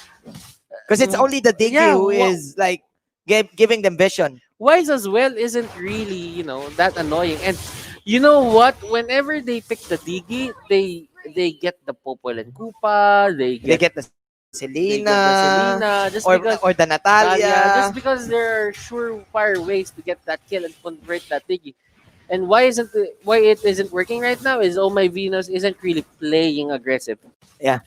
it's only the Diggy who is like giving them vision. Wise as well isn't really, that annoying. And you know what? Whenever they pick the Diggy, they get the Popol and Koopa, they get the Selena, just or because, the Natalia. just because there are surefire ways to get that kill and convert that Diggy. And why it isn't working right now is Oh My Venus isn't really playing aggressive. Yeah.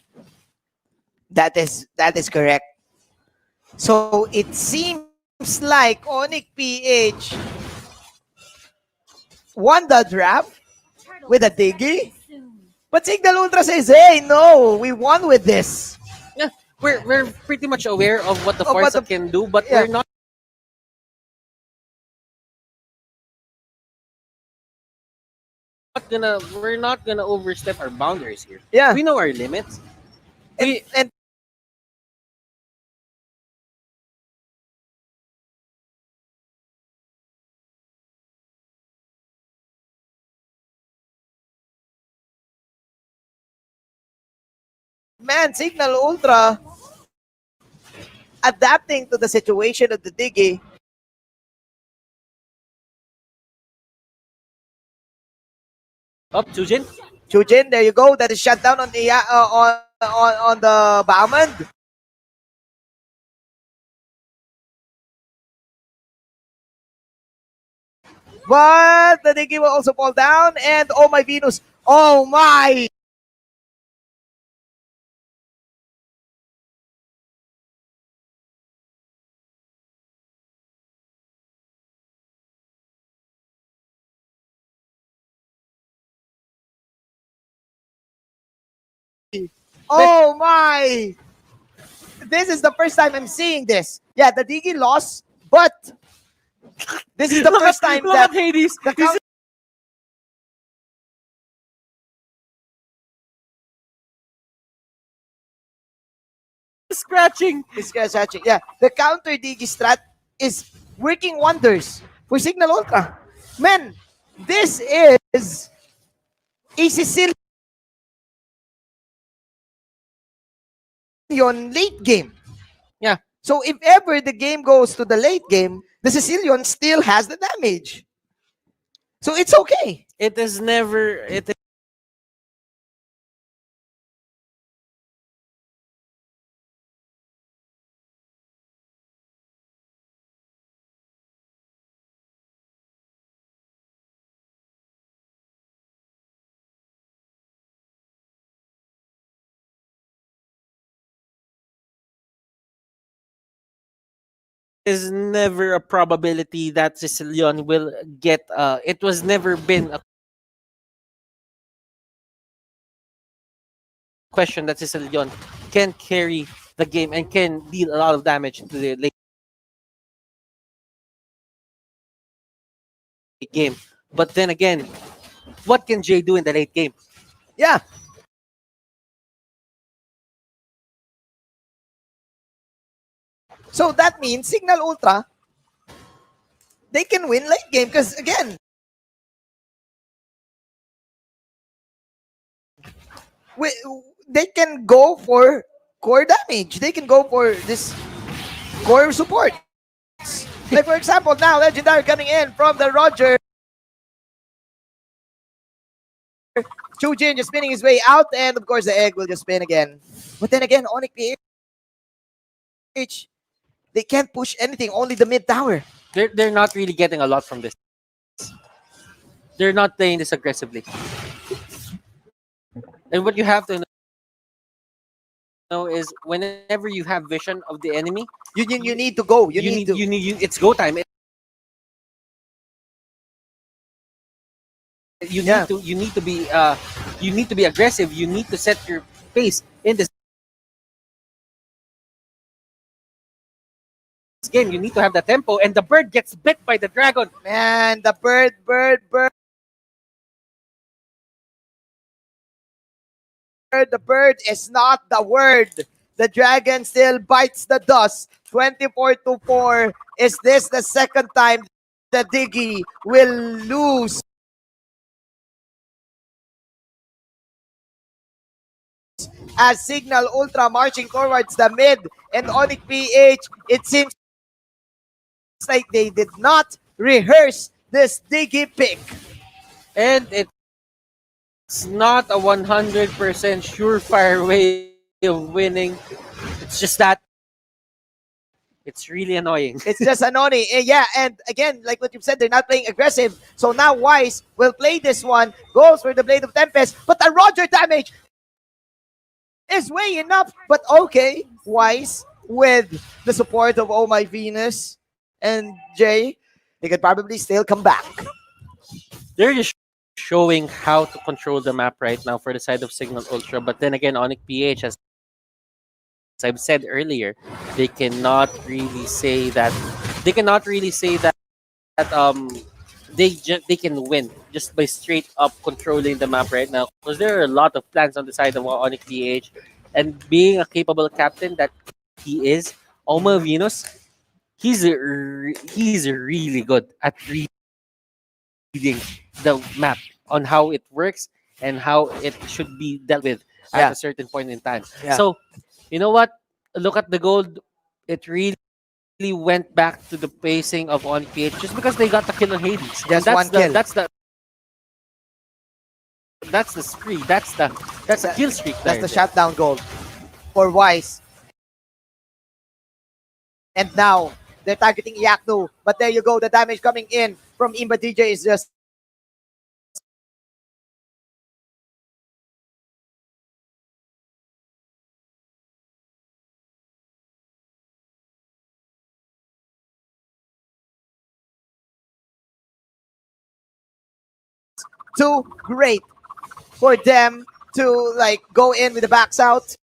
That is correct. So it seems like ONIC PH won the draft with a Diggy. But Cignal Ultra says, hey, no, we won with this. Yeah, we're pretty much aware of what the Forza can do, but we're not gonna overstep our boundaries here. Yeah. We know our limits. And Man, Cignal Ultra adapting to the situation of the Diggy. Up, Chujin. Chujin, there you go. That is shut down on the on the Bauman. But the Diggy will also fall down, and oh my Venus, oh my! Oh my! This is the first time I'm seeing this. Yeah, the Diggy lost, but this is the first time look that at Hades. the He's scratching. He's scratching. Yeah, the counter Diggy strat is working wonders for Cignal Ultra. Man, this is a Sicilian late game. Yeah. So if ever the game goes to the late game, the Sicilian still has the damage. So it's okay. It is never. It is never a probability that Sicilian will get. It was never been a question that Sicilian can carry the game and can deal a lot of damage to the late game. But then again, what can Jay do in the late game? Yeah. So that means Cignal Ultra, they can win late game because again, they can go for core damage. They can go for this core support. Like for example, now Legendary coming in from the Roger. Chujin just spinning his way out, and of course the egg will just spin again. But then again, ONIC PH, they can't push anything, only the mid tower. They're not really getting a lot from this. They're not playing this aggressively. And what you have to know is whenever you have vision of the enemy, you need to go. You need to. It's go time. You need to be aggressive. You need to set your pace in this game. You need to have the tempo, and the bird gets bit by the dragon. Man, the bird. The bird is not the word. The dragon still bites the dust. 24-4. Is this the second time the Diggy will lose? As Cignal Ultra marching towards the mid, and ONIC PH, it seems like they did not rehearse this Diggy pick. And it's not a 100% surefire way of winning. It's just that it's really annoying. It's just annoying. Yeah, and again, like what you've said, they're not playing aggressive. So now Wise will play this one, goes for the Blade of Tempest, but the Roger damage is way enough. But okay, Wise with the support of Oh My Venus and Jay, they could probably still come back. They're just showing how to control the map right now for the side of Cignal Ultra. But then again, ONIC PH, as I've said earlier, they cannot really say that they can win just by straight up controlling the map right now, because there are a lot of plans on the side of ONIC PH, and being a capable captain that he is, Oma Venus, he's really good at reading the map on how it works and how it should be dealt with at Yeah. a certain point in time. Yeah. So, you know what? Look at the gold. It really went back to the pacing of ONIC PH just because they got the kill on Hades. And Just one kill. that's the spree. That's the kill streak That's there. the shutdown goal for Wise. And now they're targeting Yaknu. But there you go. The damage coming in from Imba DJ is just too great for them to like go in with the backs out.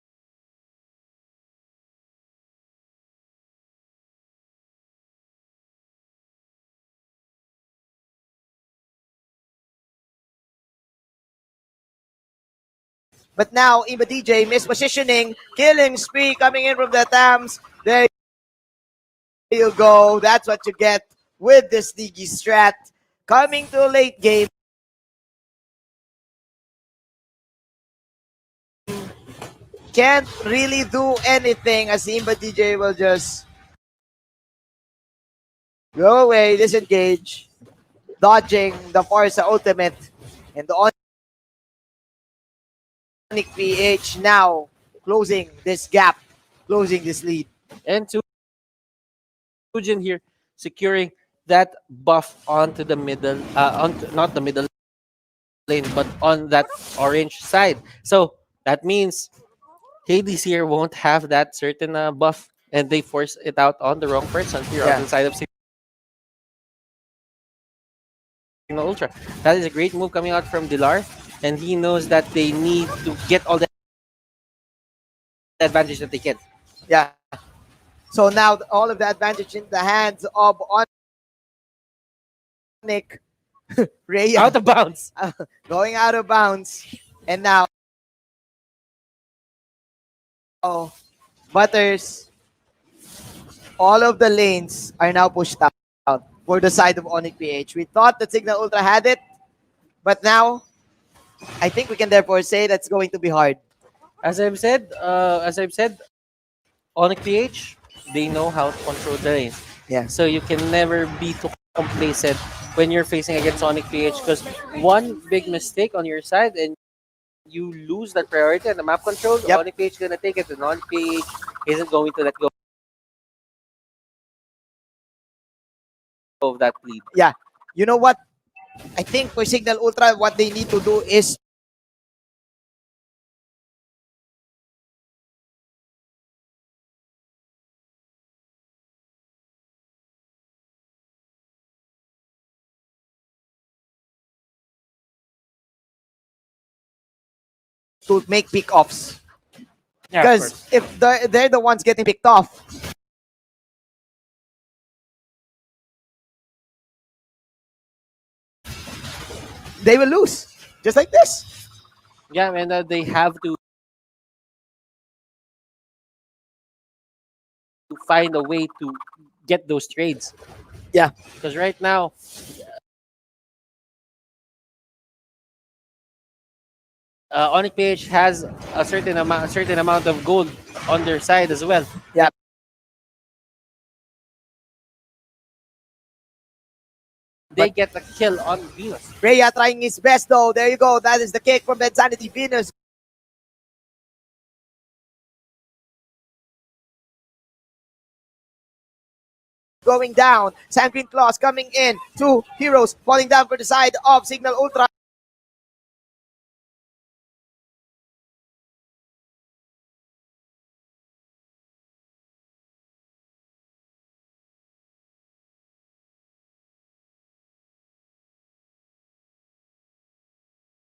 But now Imba DJ mispositioning, killing spree coming in from the Tams. There you go. That's what you get with this Digi strat. Coming to a late game. Can't really do anything as Imba DJ will just go away, disengage, dodging the Forza Ultimate, and the ONIC PH now closing this gap, closing this lead. And Tujin here securing that buff onto the middle, not the middle lane, but on that orange side. So that means Hades here won't have that certain buff, and they force it out on the wrong person here on the side of Cignal Ultra. That is a great move coming out from Dilar, and he knows that they need to get all the advantage that they can. Yeah. So now all of the advantage in the hands of ONIC. Rhea. Out of bounds. Going out of bounds. And now Butters, all of the lanes are now pushed out for the side of ONIC PH. We thought that Cignal Ultra had it, but now I think we can therefore say that's going to be hard. As I've said, ONIC PH, they know how to control the lane. Yeah. So you can never be too complacent when you're facing against ONIC PH, because one big mistake on your side and you lose that priority and the map control. ONIC PH is gonna take it, and ONIC PH isn't going to let go of that lead. Yeah. You know what? I think for Cignal Ultra, what they need to do is to make pick-offs. Yeah, Because if they're the ones getting picked off, they will lose. Just like this. Yeah, and they have to find a way to get those trades. Yeah. Because right now, ONIC PH has a certain amount of gold on their side as well. Yeah. They get a kill on Venus. Rhea trying his best though. There you go. That is the kick from Insanity Venus. Going down. Sanguine Claws coming in. Two heroes falling down for the side of Cignal Ultra.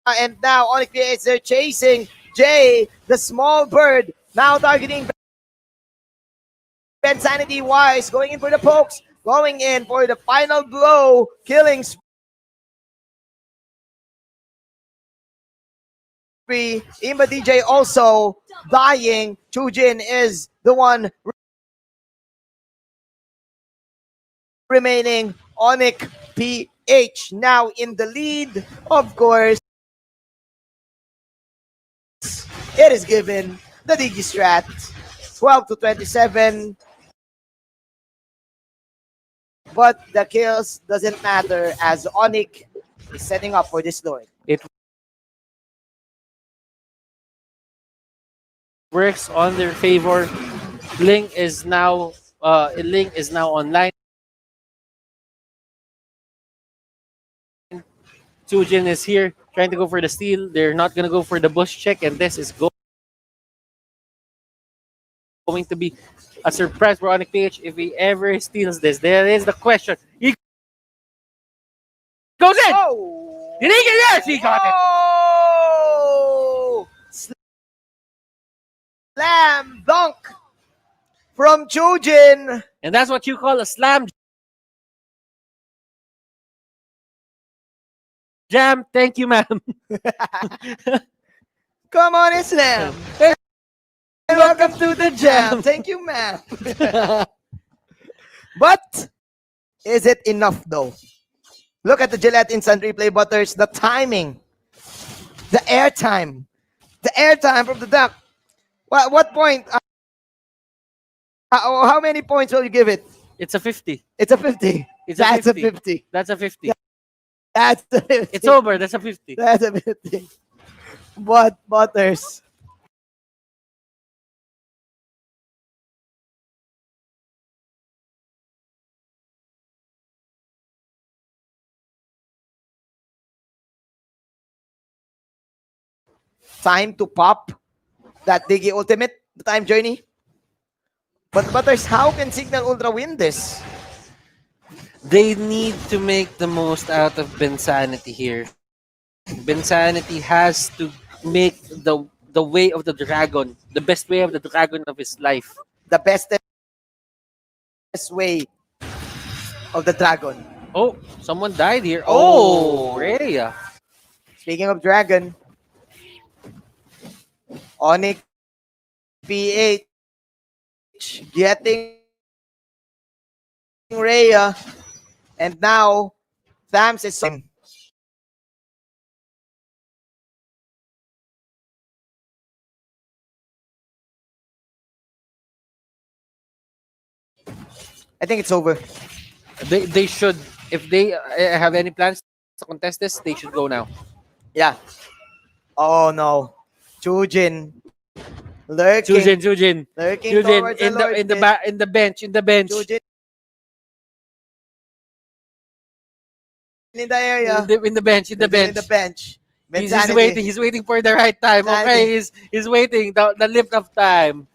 And now ONIC PH, they're chasing Jay, the small bird, now targeting Insanity Wise, going in for the pokes, going in for the final blow, killing spree. Imba DJ also dying. Chujin is the one remaining. ONIC PH now in the lead, of course. It is given the Digistrat 12 to 27. But the kills doesn't matter as ONIC is setting up for this Lord. It works on their favor. Link is now online. Sujin is here trying to go for the steal. They're not gonna go for the bush check, and this is going to be a surprise for ONIC-PH if he ever steals this. There is the question. He goes in! Oh! Did he get it? Yes, he got it! Oh! Slam dunk from Chujin. And that's what you call a slam jam. Thank you, ma'am. Come on, Islam. Hey, welcome to the jam. Thank you, ma'am. But is it enough though? Look at the Gillette instant replay, Butters. The timing, the airtime from the dunk. What point? How many points will you give it? It's a 50. It's a 50. That's a 50. That's a 50. That's a 50. It's over. That's a 50. That's a 50. But Butters. Time to pop that Digi Ultimate, the time journey. But Butters, how can Cignal Ultra win this? They need to make the most out of Bensanity here. Bensanity has to make the way of the dragon, the best way of the dragon of his life. The best way of the dragon. Oh, someone died here. Oh, Rhea. Speaking of dragon, ONIC-PH getting Rhea, and now Thams is same. I think it's over. They should, if they have any plans to contest this, they should go now. Yeah. Oh no, Chujin lurking. Chujin. Lurking Chujin towards in the bench. Chujin in the area. In the bench. He's waiting for the right time. Okay, he's waiting the lift of time.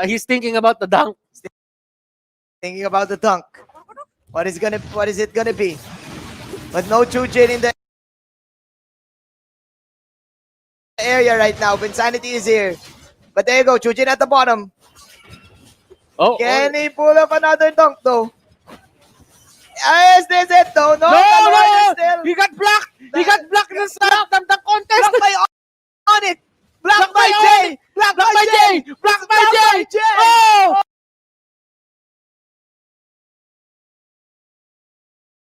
He's thinking about the dunk. Thinking about the dunk. What is it gonna be? But no Chujin in the area right now. Bensanity is here. But there you go, Chujin at the bottom. Can he pull up another dunk though? Is this it though? No. He got blocked. He got blocked in the start of the contest. Blocked by ONIC. Blocked by Jay. Blocked by Jay. Blocked by Jay.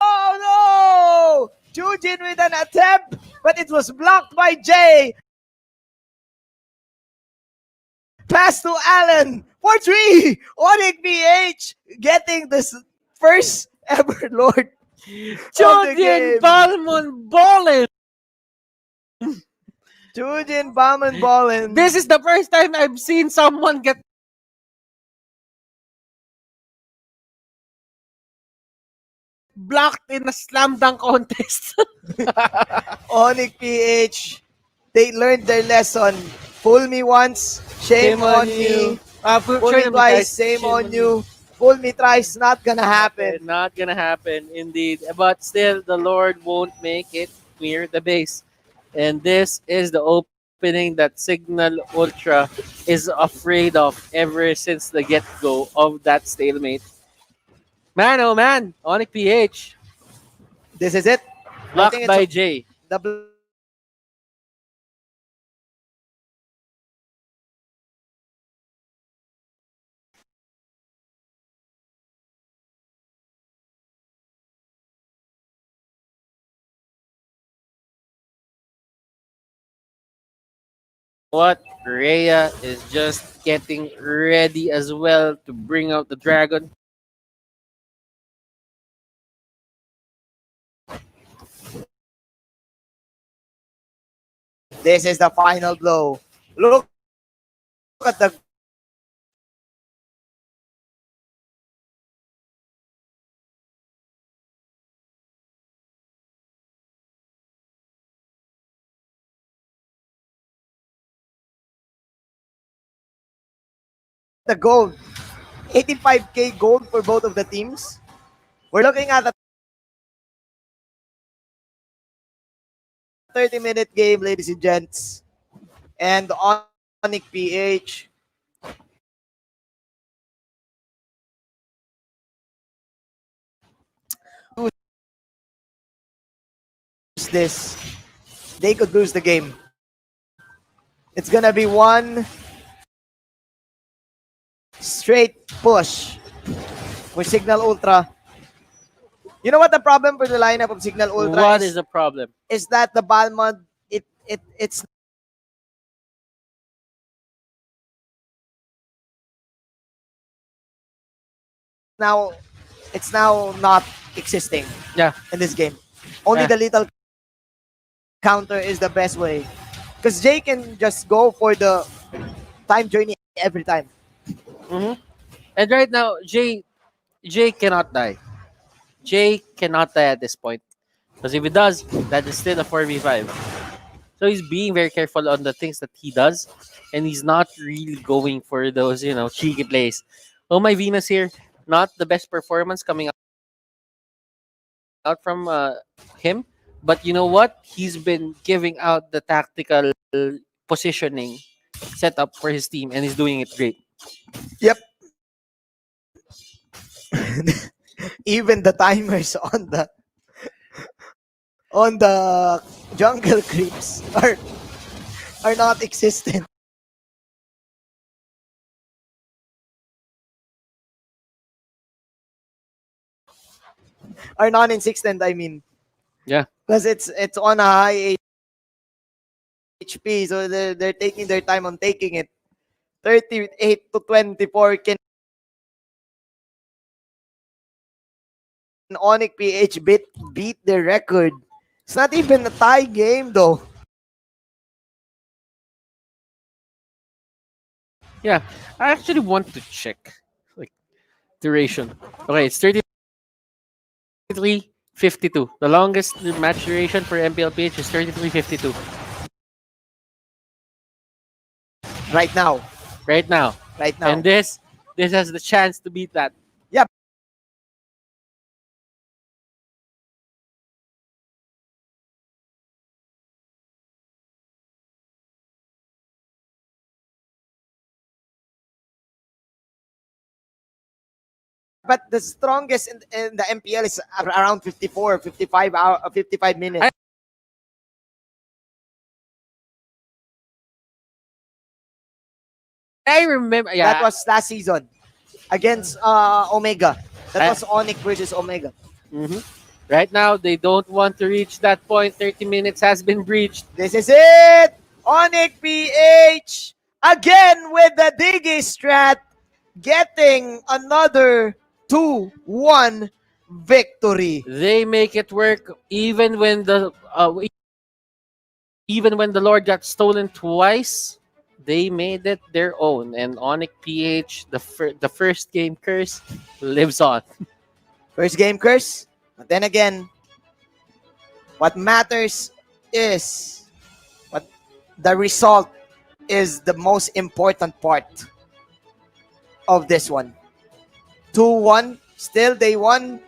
Oh no! Chujin with an attempt, but it was blocked by Jay. Pass to Allen for 3. ONIC-PH getting this first ever Lord. Chujin Balmon Ballin. Chujin Balmon Ballin. This is the first time I've seen someone get blocked in a slam dunk contest. ONIC-PH, they learned their lesson. Fool me once, shame on me. Fool me twice, shame on you. Fool me thrice, not gonna happen. Not gonna happen, indeed. But still, the Lord won't make it clear the base. And this is the opening that Cignal Ultra is afraid of ever since the get-go of that stalemate. Man, oh man, ONIC-PH. This is it. Blocked by Jay. What? Rhea is just getting ready as well to bring out the dragon. This is the final blow. Look at the gold. 85k gold for both of the teams. We're looking at a 30-minute game, ladies and gents. And ONIC PH this, they could lose the game. It's gonna be one straight push for Cignal Ultra. You know what the problem for the lineup of Cignal Ultra What is the problem? Is that the Balmond, it's now not existing. Yeah. In this game. Only Yeah. the little counter is the best way. Because Jay can just go for the time journey every time. Mm-hmm. And right now, Jay cannot die. Jay cannot die at this point. Because if he does, that is still a 4v5. So he's being very careful on the things that he does. And he's not really going for those, cheeky plays. Oh, my Venus here. Not the best performance coming out from him. But you know what? He's been giving out the tactical positioning setup for his team. And he's doing it great. Yep. Even the timers on the jungle creeps are not existent. Are non-existent, I mean. Yeah. Because it's on a high HP, so they're taking their time on taking it. 38 to 24 can ONIC PH beat the record. It's not even a tie game though. Yeah, I actually want to check duration. Okay, it's 33:52. The longest match duration for MPL-PH is 33:52. Right now. Right now. Right now. And this has the chance to beat that. Yeah. But the strongest in the MPL is around 54, 55 minutes. I remember, yeah. That was last season against Omega. That was ONIC versus Omega. Mm-hmm. Right now, they don't want to reach that point. 30 minutes has been breached. This is it! ONIC PH again with the Diggy strat, getting another 2-1 victory. They make it work even when the Lord got stolen twice. They made it their own, and ONIC PH, the first game curse, lives on. First game curse, but then again, what matters is what the result is the most important part of this one. 2-1, still they won,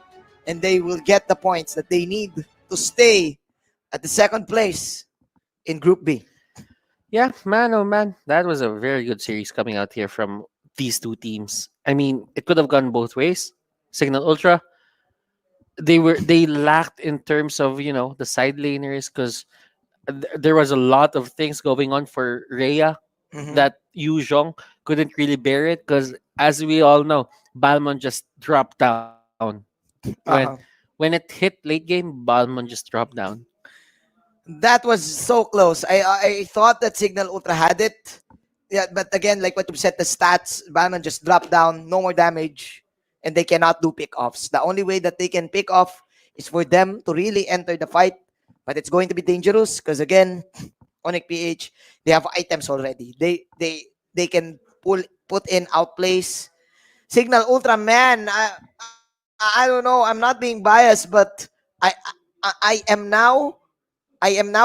and they will get the points that they need to stay at the second place in Group B. Yeah, man, oh man, that was a very good series coming out here from these two teams. I mean, it could have gone both ways. Cignal Ultra, they lacked in terms of the side laners because there was a lot of things going on for Rhea that Yu Zhong couldn't really bear it because, as we all know, Balmond just dropped down. When it hit late game, Balmond just dropped down. That was so close. I thought that Cignal Ultra had it, Yeah, but again, like what you said, the stats, Batman just drop down, no more damage, and they cannot do pick-offs. The only way that they can pick off is for them to really enter the fight, but it's going to be dangerous because again, ONIC PH, they have items already. They can put in outplays. Cignal Ultraman, I don't know. I'm not being biased, but I am now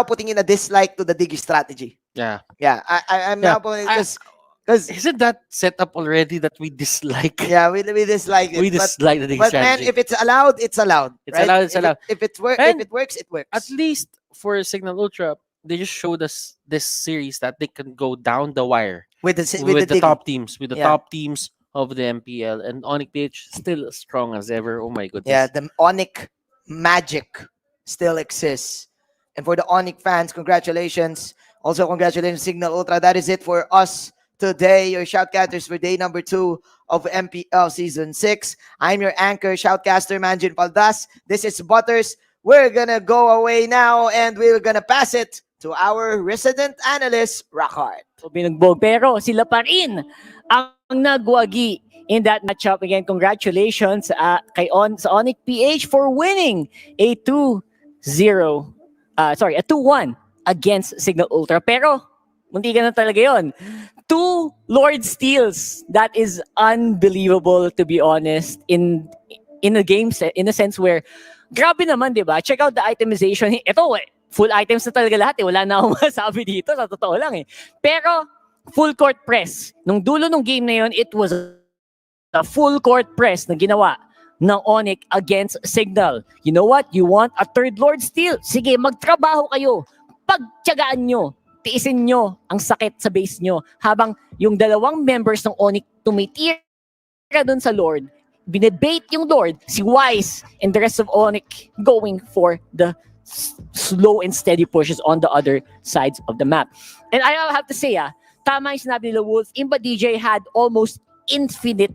putting in a dislike to the Digi strategy. Yeah. Yeah, I'm now putting because isn't that set up already that we dislike? Yeah, we dislike it. We dislike the Digi but man, strategy. if it's allowed, it's allowed. It's right? allowed. It's allowed. If it works, it works. At least for Cignal Ultra, they just showed us this series that they can go down the wire with the the Digi. top teams, with the Yeah. top teams of the MPL, and ONIC PH still as strong as ever. Oh my goodness. Yeah, the ONIC magic still exists. And for the ONIC fans, congratulations. Also, congratulations, Cignal Ultra. That is it for us today. Your shoutcasters for day number 2 of MPL Season 6. I'm your anchor, shoutcaster, Manjin Paldas. This is Butters. We're gonna go away now and we're gonna pass it to our resident analyst, Rockhart. Binugbog. Pero sila pa rin ang nagwagi in that matchup. Again, congratulations sa ONIC PH for winning a 2-0, a 2-1 against Cignal Ultra. Pero, munti ka na talaga yun. 2 Lord Steals. That is unbelievable, to be honest, in a game set, in a sense where, grabe naman, di ba? Check out the itemization. Ito, full items na talaga lahat. Wala na akong masabi dito. Sa totoo lang. Pero, full court press. Nung dulo ng game na yun, it was a full court press na ginawa ng ONIC against Cignal. You know what? You want a third Lord Steal? Sige, magtrabaho kayo. Pagtiyagaan nyo. Tiisin nyo ang sakit sa base nyo. Habang yung dalawang members ng ONIC tumitira dun sa Lord, binebait yung Lord, si Wise, and the rest of ONIC going for the slow and steady pushes on the other sides of the map. And I'll have to say, tama yung sinabi nila Wolf, Imba DJ had almost infinite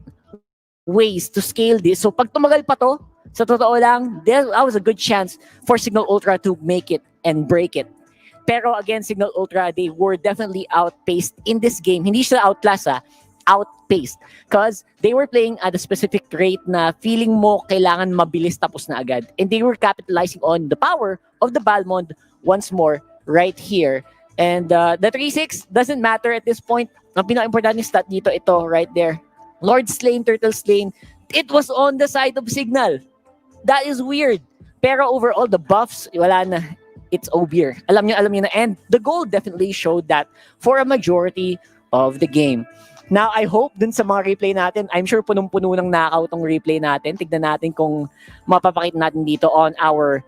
ways to scale this. So pag tumagal pa to, sa totoo lang, that was a good chance for Cignal Ultra to make it and break it. Pero again, Cignal Ultra, they were definitely outpaced in this game. Hindi sila outclass, outpaced. Because they were playing at a specific rate na feeling mo kailangan mabilis tapos na agad. And they were capitalizing on the power of the Balmond once more right here. And the 3-6 doesn't matter at this point. Ang pinaka-importante stat dito, ito right there. Lord Slain, Turtle Slain, it was on the side of Cignal. That is weird. Pero overall, the buffs, wala na. It's Obeer. Alam niyo na. And the goal definitely showed that for a majority of the game. Now, I hope dun sa mga replay natin, I'm sure punong-puno ng knockout tong replay natin. Tignan natin kung mapapakita natin dito on our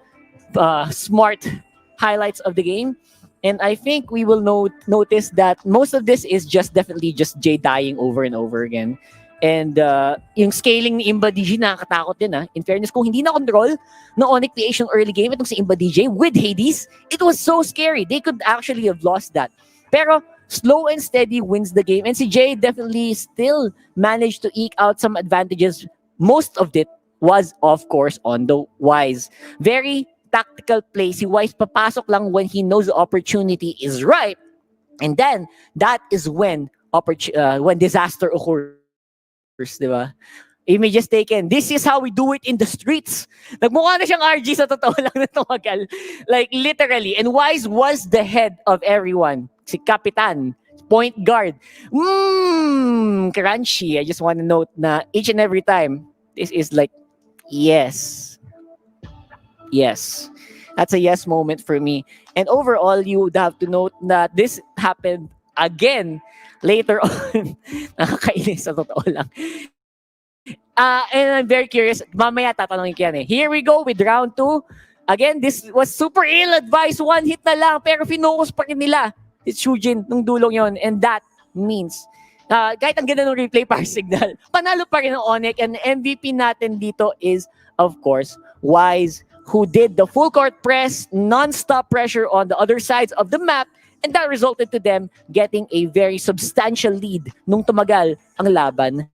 smart highlights of the game. And I think we will notice that most of this is definitely just Jay dying over and over again. And yung scaling ni Imba DJ nakakatakot din. In fairness, kung hindi na control ng ONIC PH yung early game, itong si Imba DJ with Hades, it was so scary. They could actually have lost that. Pero slow and steady wins the game. And si Jay definitely still managed to eke out some advantages. Most of it was, of course, on the Wise. Very tactical play. Si Wise papasok lang when he knows the opportunity is right. And then, that is when disaster occurs. Diba? Images taken. This is how we do it in the streets. Nagmukha na siyang RG sa totoo lang na tumagal. Like, literally. And Wise was the head of everyone. Si Kapitan. Point guard. Crunchy. I just want to note na each and every time, this is like, yes. Yes. That's a yes moment for me. And overall, you would have to note that this happened again later on. Nakakainis sa totoo lang. And I'm very curious. Mamaya tatanungin ko yan. Here we go with round 2. Again, this was super ill-advised. One hit na lang. Pero finocus pa rin nila. It's Shujin nung dulong yon. And that means kahit ang ganda ng replay para Cignal, panalo pa rin ang ONIC. And MVP natin dito is, of course, Wise, who did the full court press, non-stop pressure on the other sides of the map. And that resulted to them getting a very substantial lead nung tumagal ang laban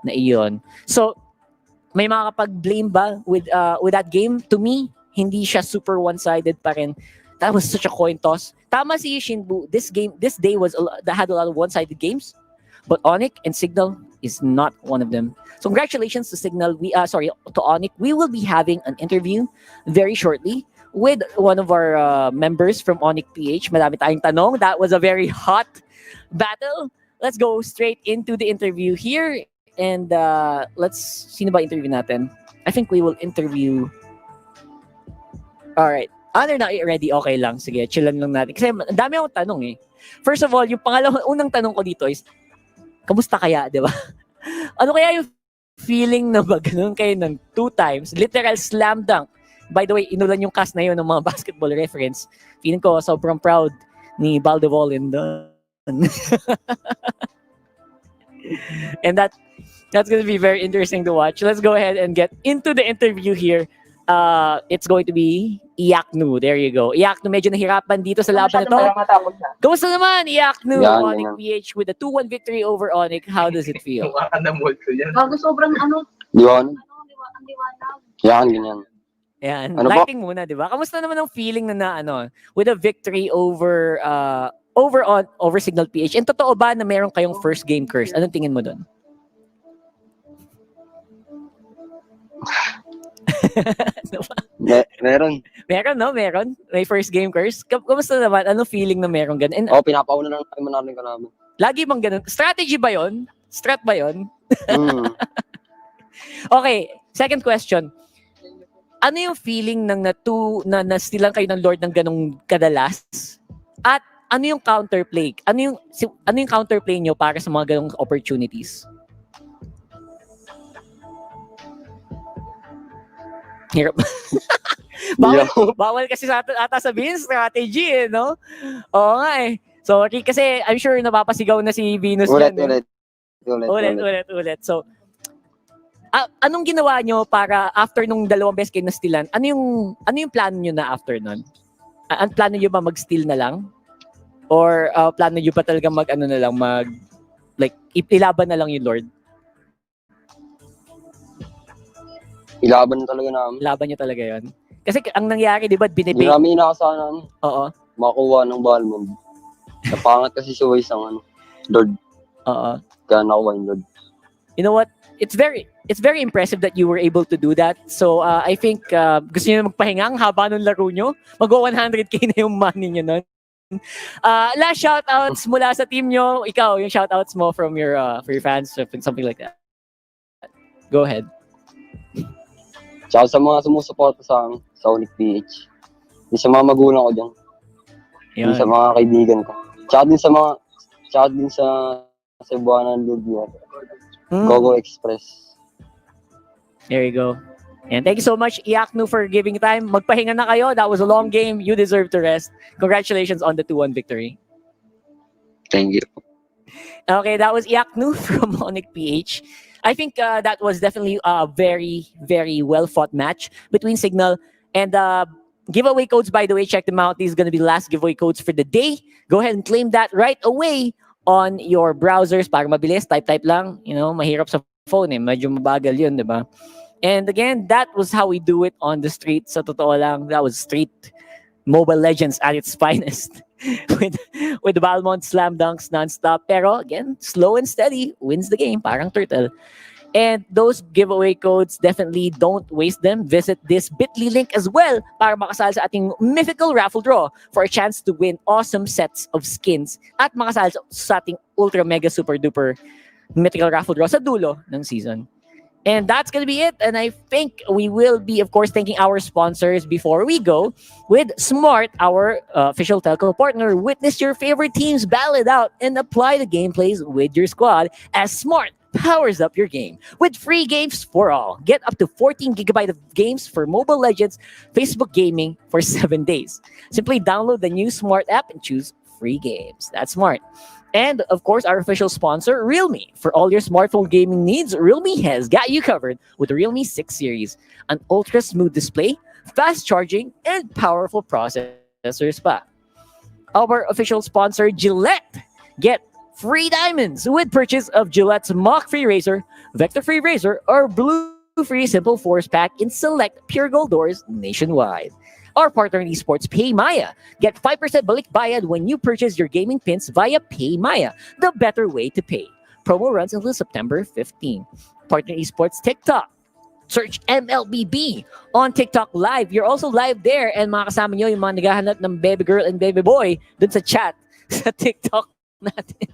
na iyon. So, may makakapag-blame ba with that game? To me, hindi siya super one-sided pa rin. That was such a coin toss. tama si Shinbu, this day that had a lot of one-sided games, but ONIC and Cignal is not one of them. So congratulations to Cignal. To ONIC. We will be having an interview very shortly with one of our members from ONIC PH. Madami tayong tanong. That was a very hot battle. Let's go straight into the interview here. And sino ba interview natin? I think we will interview... Alright. They're not ready. Okay lang. Sige, chillan lang natin. Kasi ang dami akong tanong eh. First of all, yung unang tanong ko dito is, kamusta kaya, di ba? Ano kaya yung feeling na ganun kayo ng 2 times? Literal slam dunk. By the way, inulan yung cast na yun ng mga basketball reference. Feeling ko, sobrang proud ni Baldevolin doon. And that's going to be very interesting to watch. Let's go ahead and get into the interview here. It's going to be Iaknu. There you go. Iaknu, medyo nahirapan dito sa laban na to. Kamusta naman, Iaknu? ONIC PH with a 2-1 victory over ONIC. How does it feel? Sobrang Liwanag. Yan, ganyan. Yan. Ano Lighting muna, di ba? Kamusta naman ang feeling na with a victory over Cignal PH? And totoo ba na meron kayong first game curse? Anong tingin mo doon? Meron. Meron. May first game curse. Kamusta naman? Ano feeling na meron ganun? Pinapauna lang namin manalo ka namin. Lagi bang ganun? Strategy ba yon? Strat ba yon? Okay, second question. Ano yung feeling ng na-stealan kayo ng Lord ng ganong kadalas? At ano yung counterplay? Ano yung counterplay nyo para sa mga ganong opportunities? Hirap. bawal kasi ata sabihin strategy no? Oo nga eh. Sorry kasi I'm sure napapasigaw na si Venus ulit. So anong ginawa nyo para after nung 2 beses kayo na-stealan? Ano yung plano nyo na after nun? Ang plano nyo ba mag-steal na lang? Or plano nyo pa talaga ilaban na lang yung Lord? Ilaban talaga namin. Laban nyo talaga yon. Kasi ang nangyari, di ba, Hindi namin inakasahan Oo. Makuha ng Balmond. Napangat kasi si Wise ang Lord. Oo. Kaya nakuha yung Lord. You know what? It's very impressive that you were able to do that. So, I think gusto nyo magpahinga ang haba ng laro nyo. Mag-100K na yung money nyo nun. Last shoutouts mula sa team nyo. Ikaw, yung shoutouts mo from your for your fans, something like that. Go ahead. Tsaka sa mga sumusuporta sa amin, sa ONIC PH. Yung sa mga magulang ko dyan. Yung sa mga kaibigan ko. Tsaka din sa Cebuanan Lugyo. Gogo Express. There you go. And thank you so much, Iaknu, for giving time. Magpahinga na kayo. That was a long game. You deserve to rest. Congratulations on the 2-1 victory. Thank you. Okay, that was Iaknu from ONIC PH. I think that was definitely a very, very well-fought match between Cignal and giveaway codes, by the way, check them out. These are going to be the last giveaway codes for the day. Go ahead and claim that right away on your browsers para mabilis. Type lang. Mahirap sa phone eh. Medyo mabagal yun, di ba? And again, that was how we do it on the street. Sa totoo lang, that was street Mobile Legends at its finest. with Balmond slam dunks nonstop. Pero again, slow and steady wins the game. Parang turtle. And those giveaway codes, definitely don't waste them. Visit this bit.ly link as well para makasali sa ating mythical raffle draw for a chance to win awesome sets of skins at makasali sa ating ultra mega super duper mythical raffle draw sa dulo ng season. And that's going to be it. And I think we will be, of course, thanking our sponsors before we go with Smart, our official telco partner. Witness your favorite teams battle it out and apply the gameplays with your squad as Smart powers up your game with free games for all. Get up to 14 gigabytes of games for Mobile Legends, Facebook Gaming for 7 days. Simply download the new Smart app and choose free games. That's Smart. And, of course, our official sponsor, Realme. For all your smartphone gaming needs, Realme has got you covered with the Realme 6 series. An ultra-smooth display, fast charging, and powerful processors pa. Our official sponsor, Gillette. Get free diamonds with purchase of Gillette's Mach-Free Razor, Vector-Free Razor, or Blue Free Simple Force Pack in select Pure Gold doors nationwide. Our partner in esports, PayMaya. Get 5% balik bayad when you purchase your gaming pins via PayMaya, the better way to pay. Promo runs until September 15. Partner in esports, TikTok. Search MLBB on TikTok Live. You're also live there, and mga kasama nyo yung mga naghahanap ng baby girl and baby boy dun sa chat sa TikTok natin.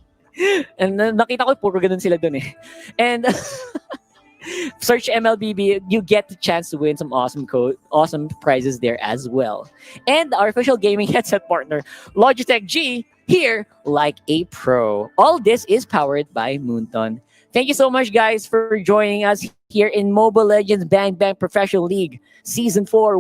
And nakita ko puro ganun sila dun eh. And search MLBB, you get the chance to win some awesome prizes there as well. And our official gaming headset partner, Logitech G, here like a pro. All this is powered by Moonton. Thank you so much, guys, for joining us here in Mobile Legends Bang Bang Professional League Season 4,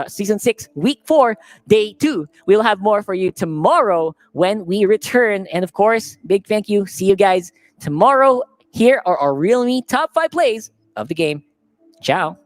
Season 6, Week 4, Day 2. We'll have more for you tomorrow when we return. And of course, big thank you. See you guys tomorrow. Here are our Realme top 5 plays of the game. Ciao.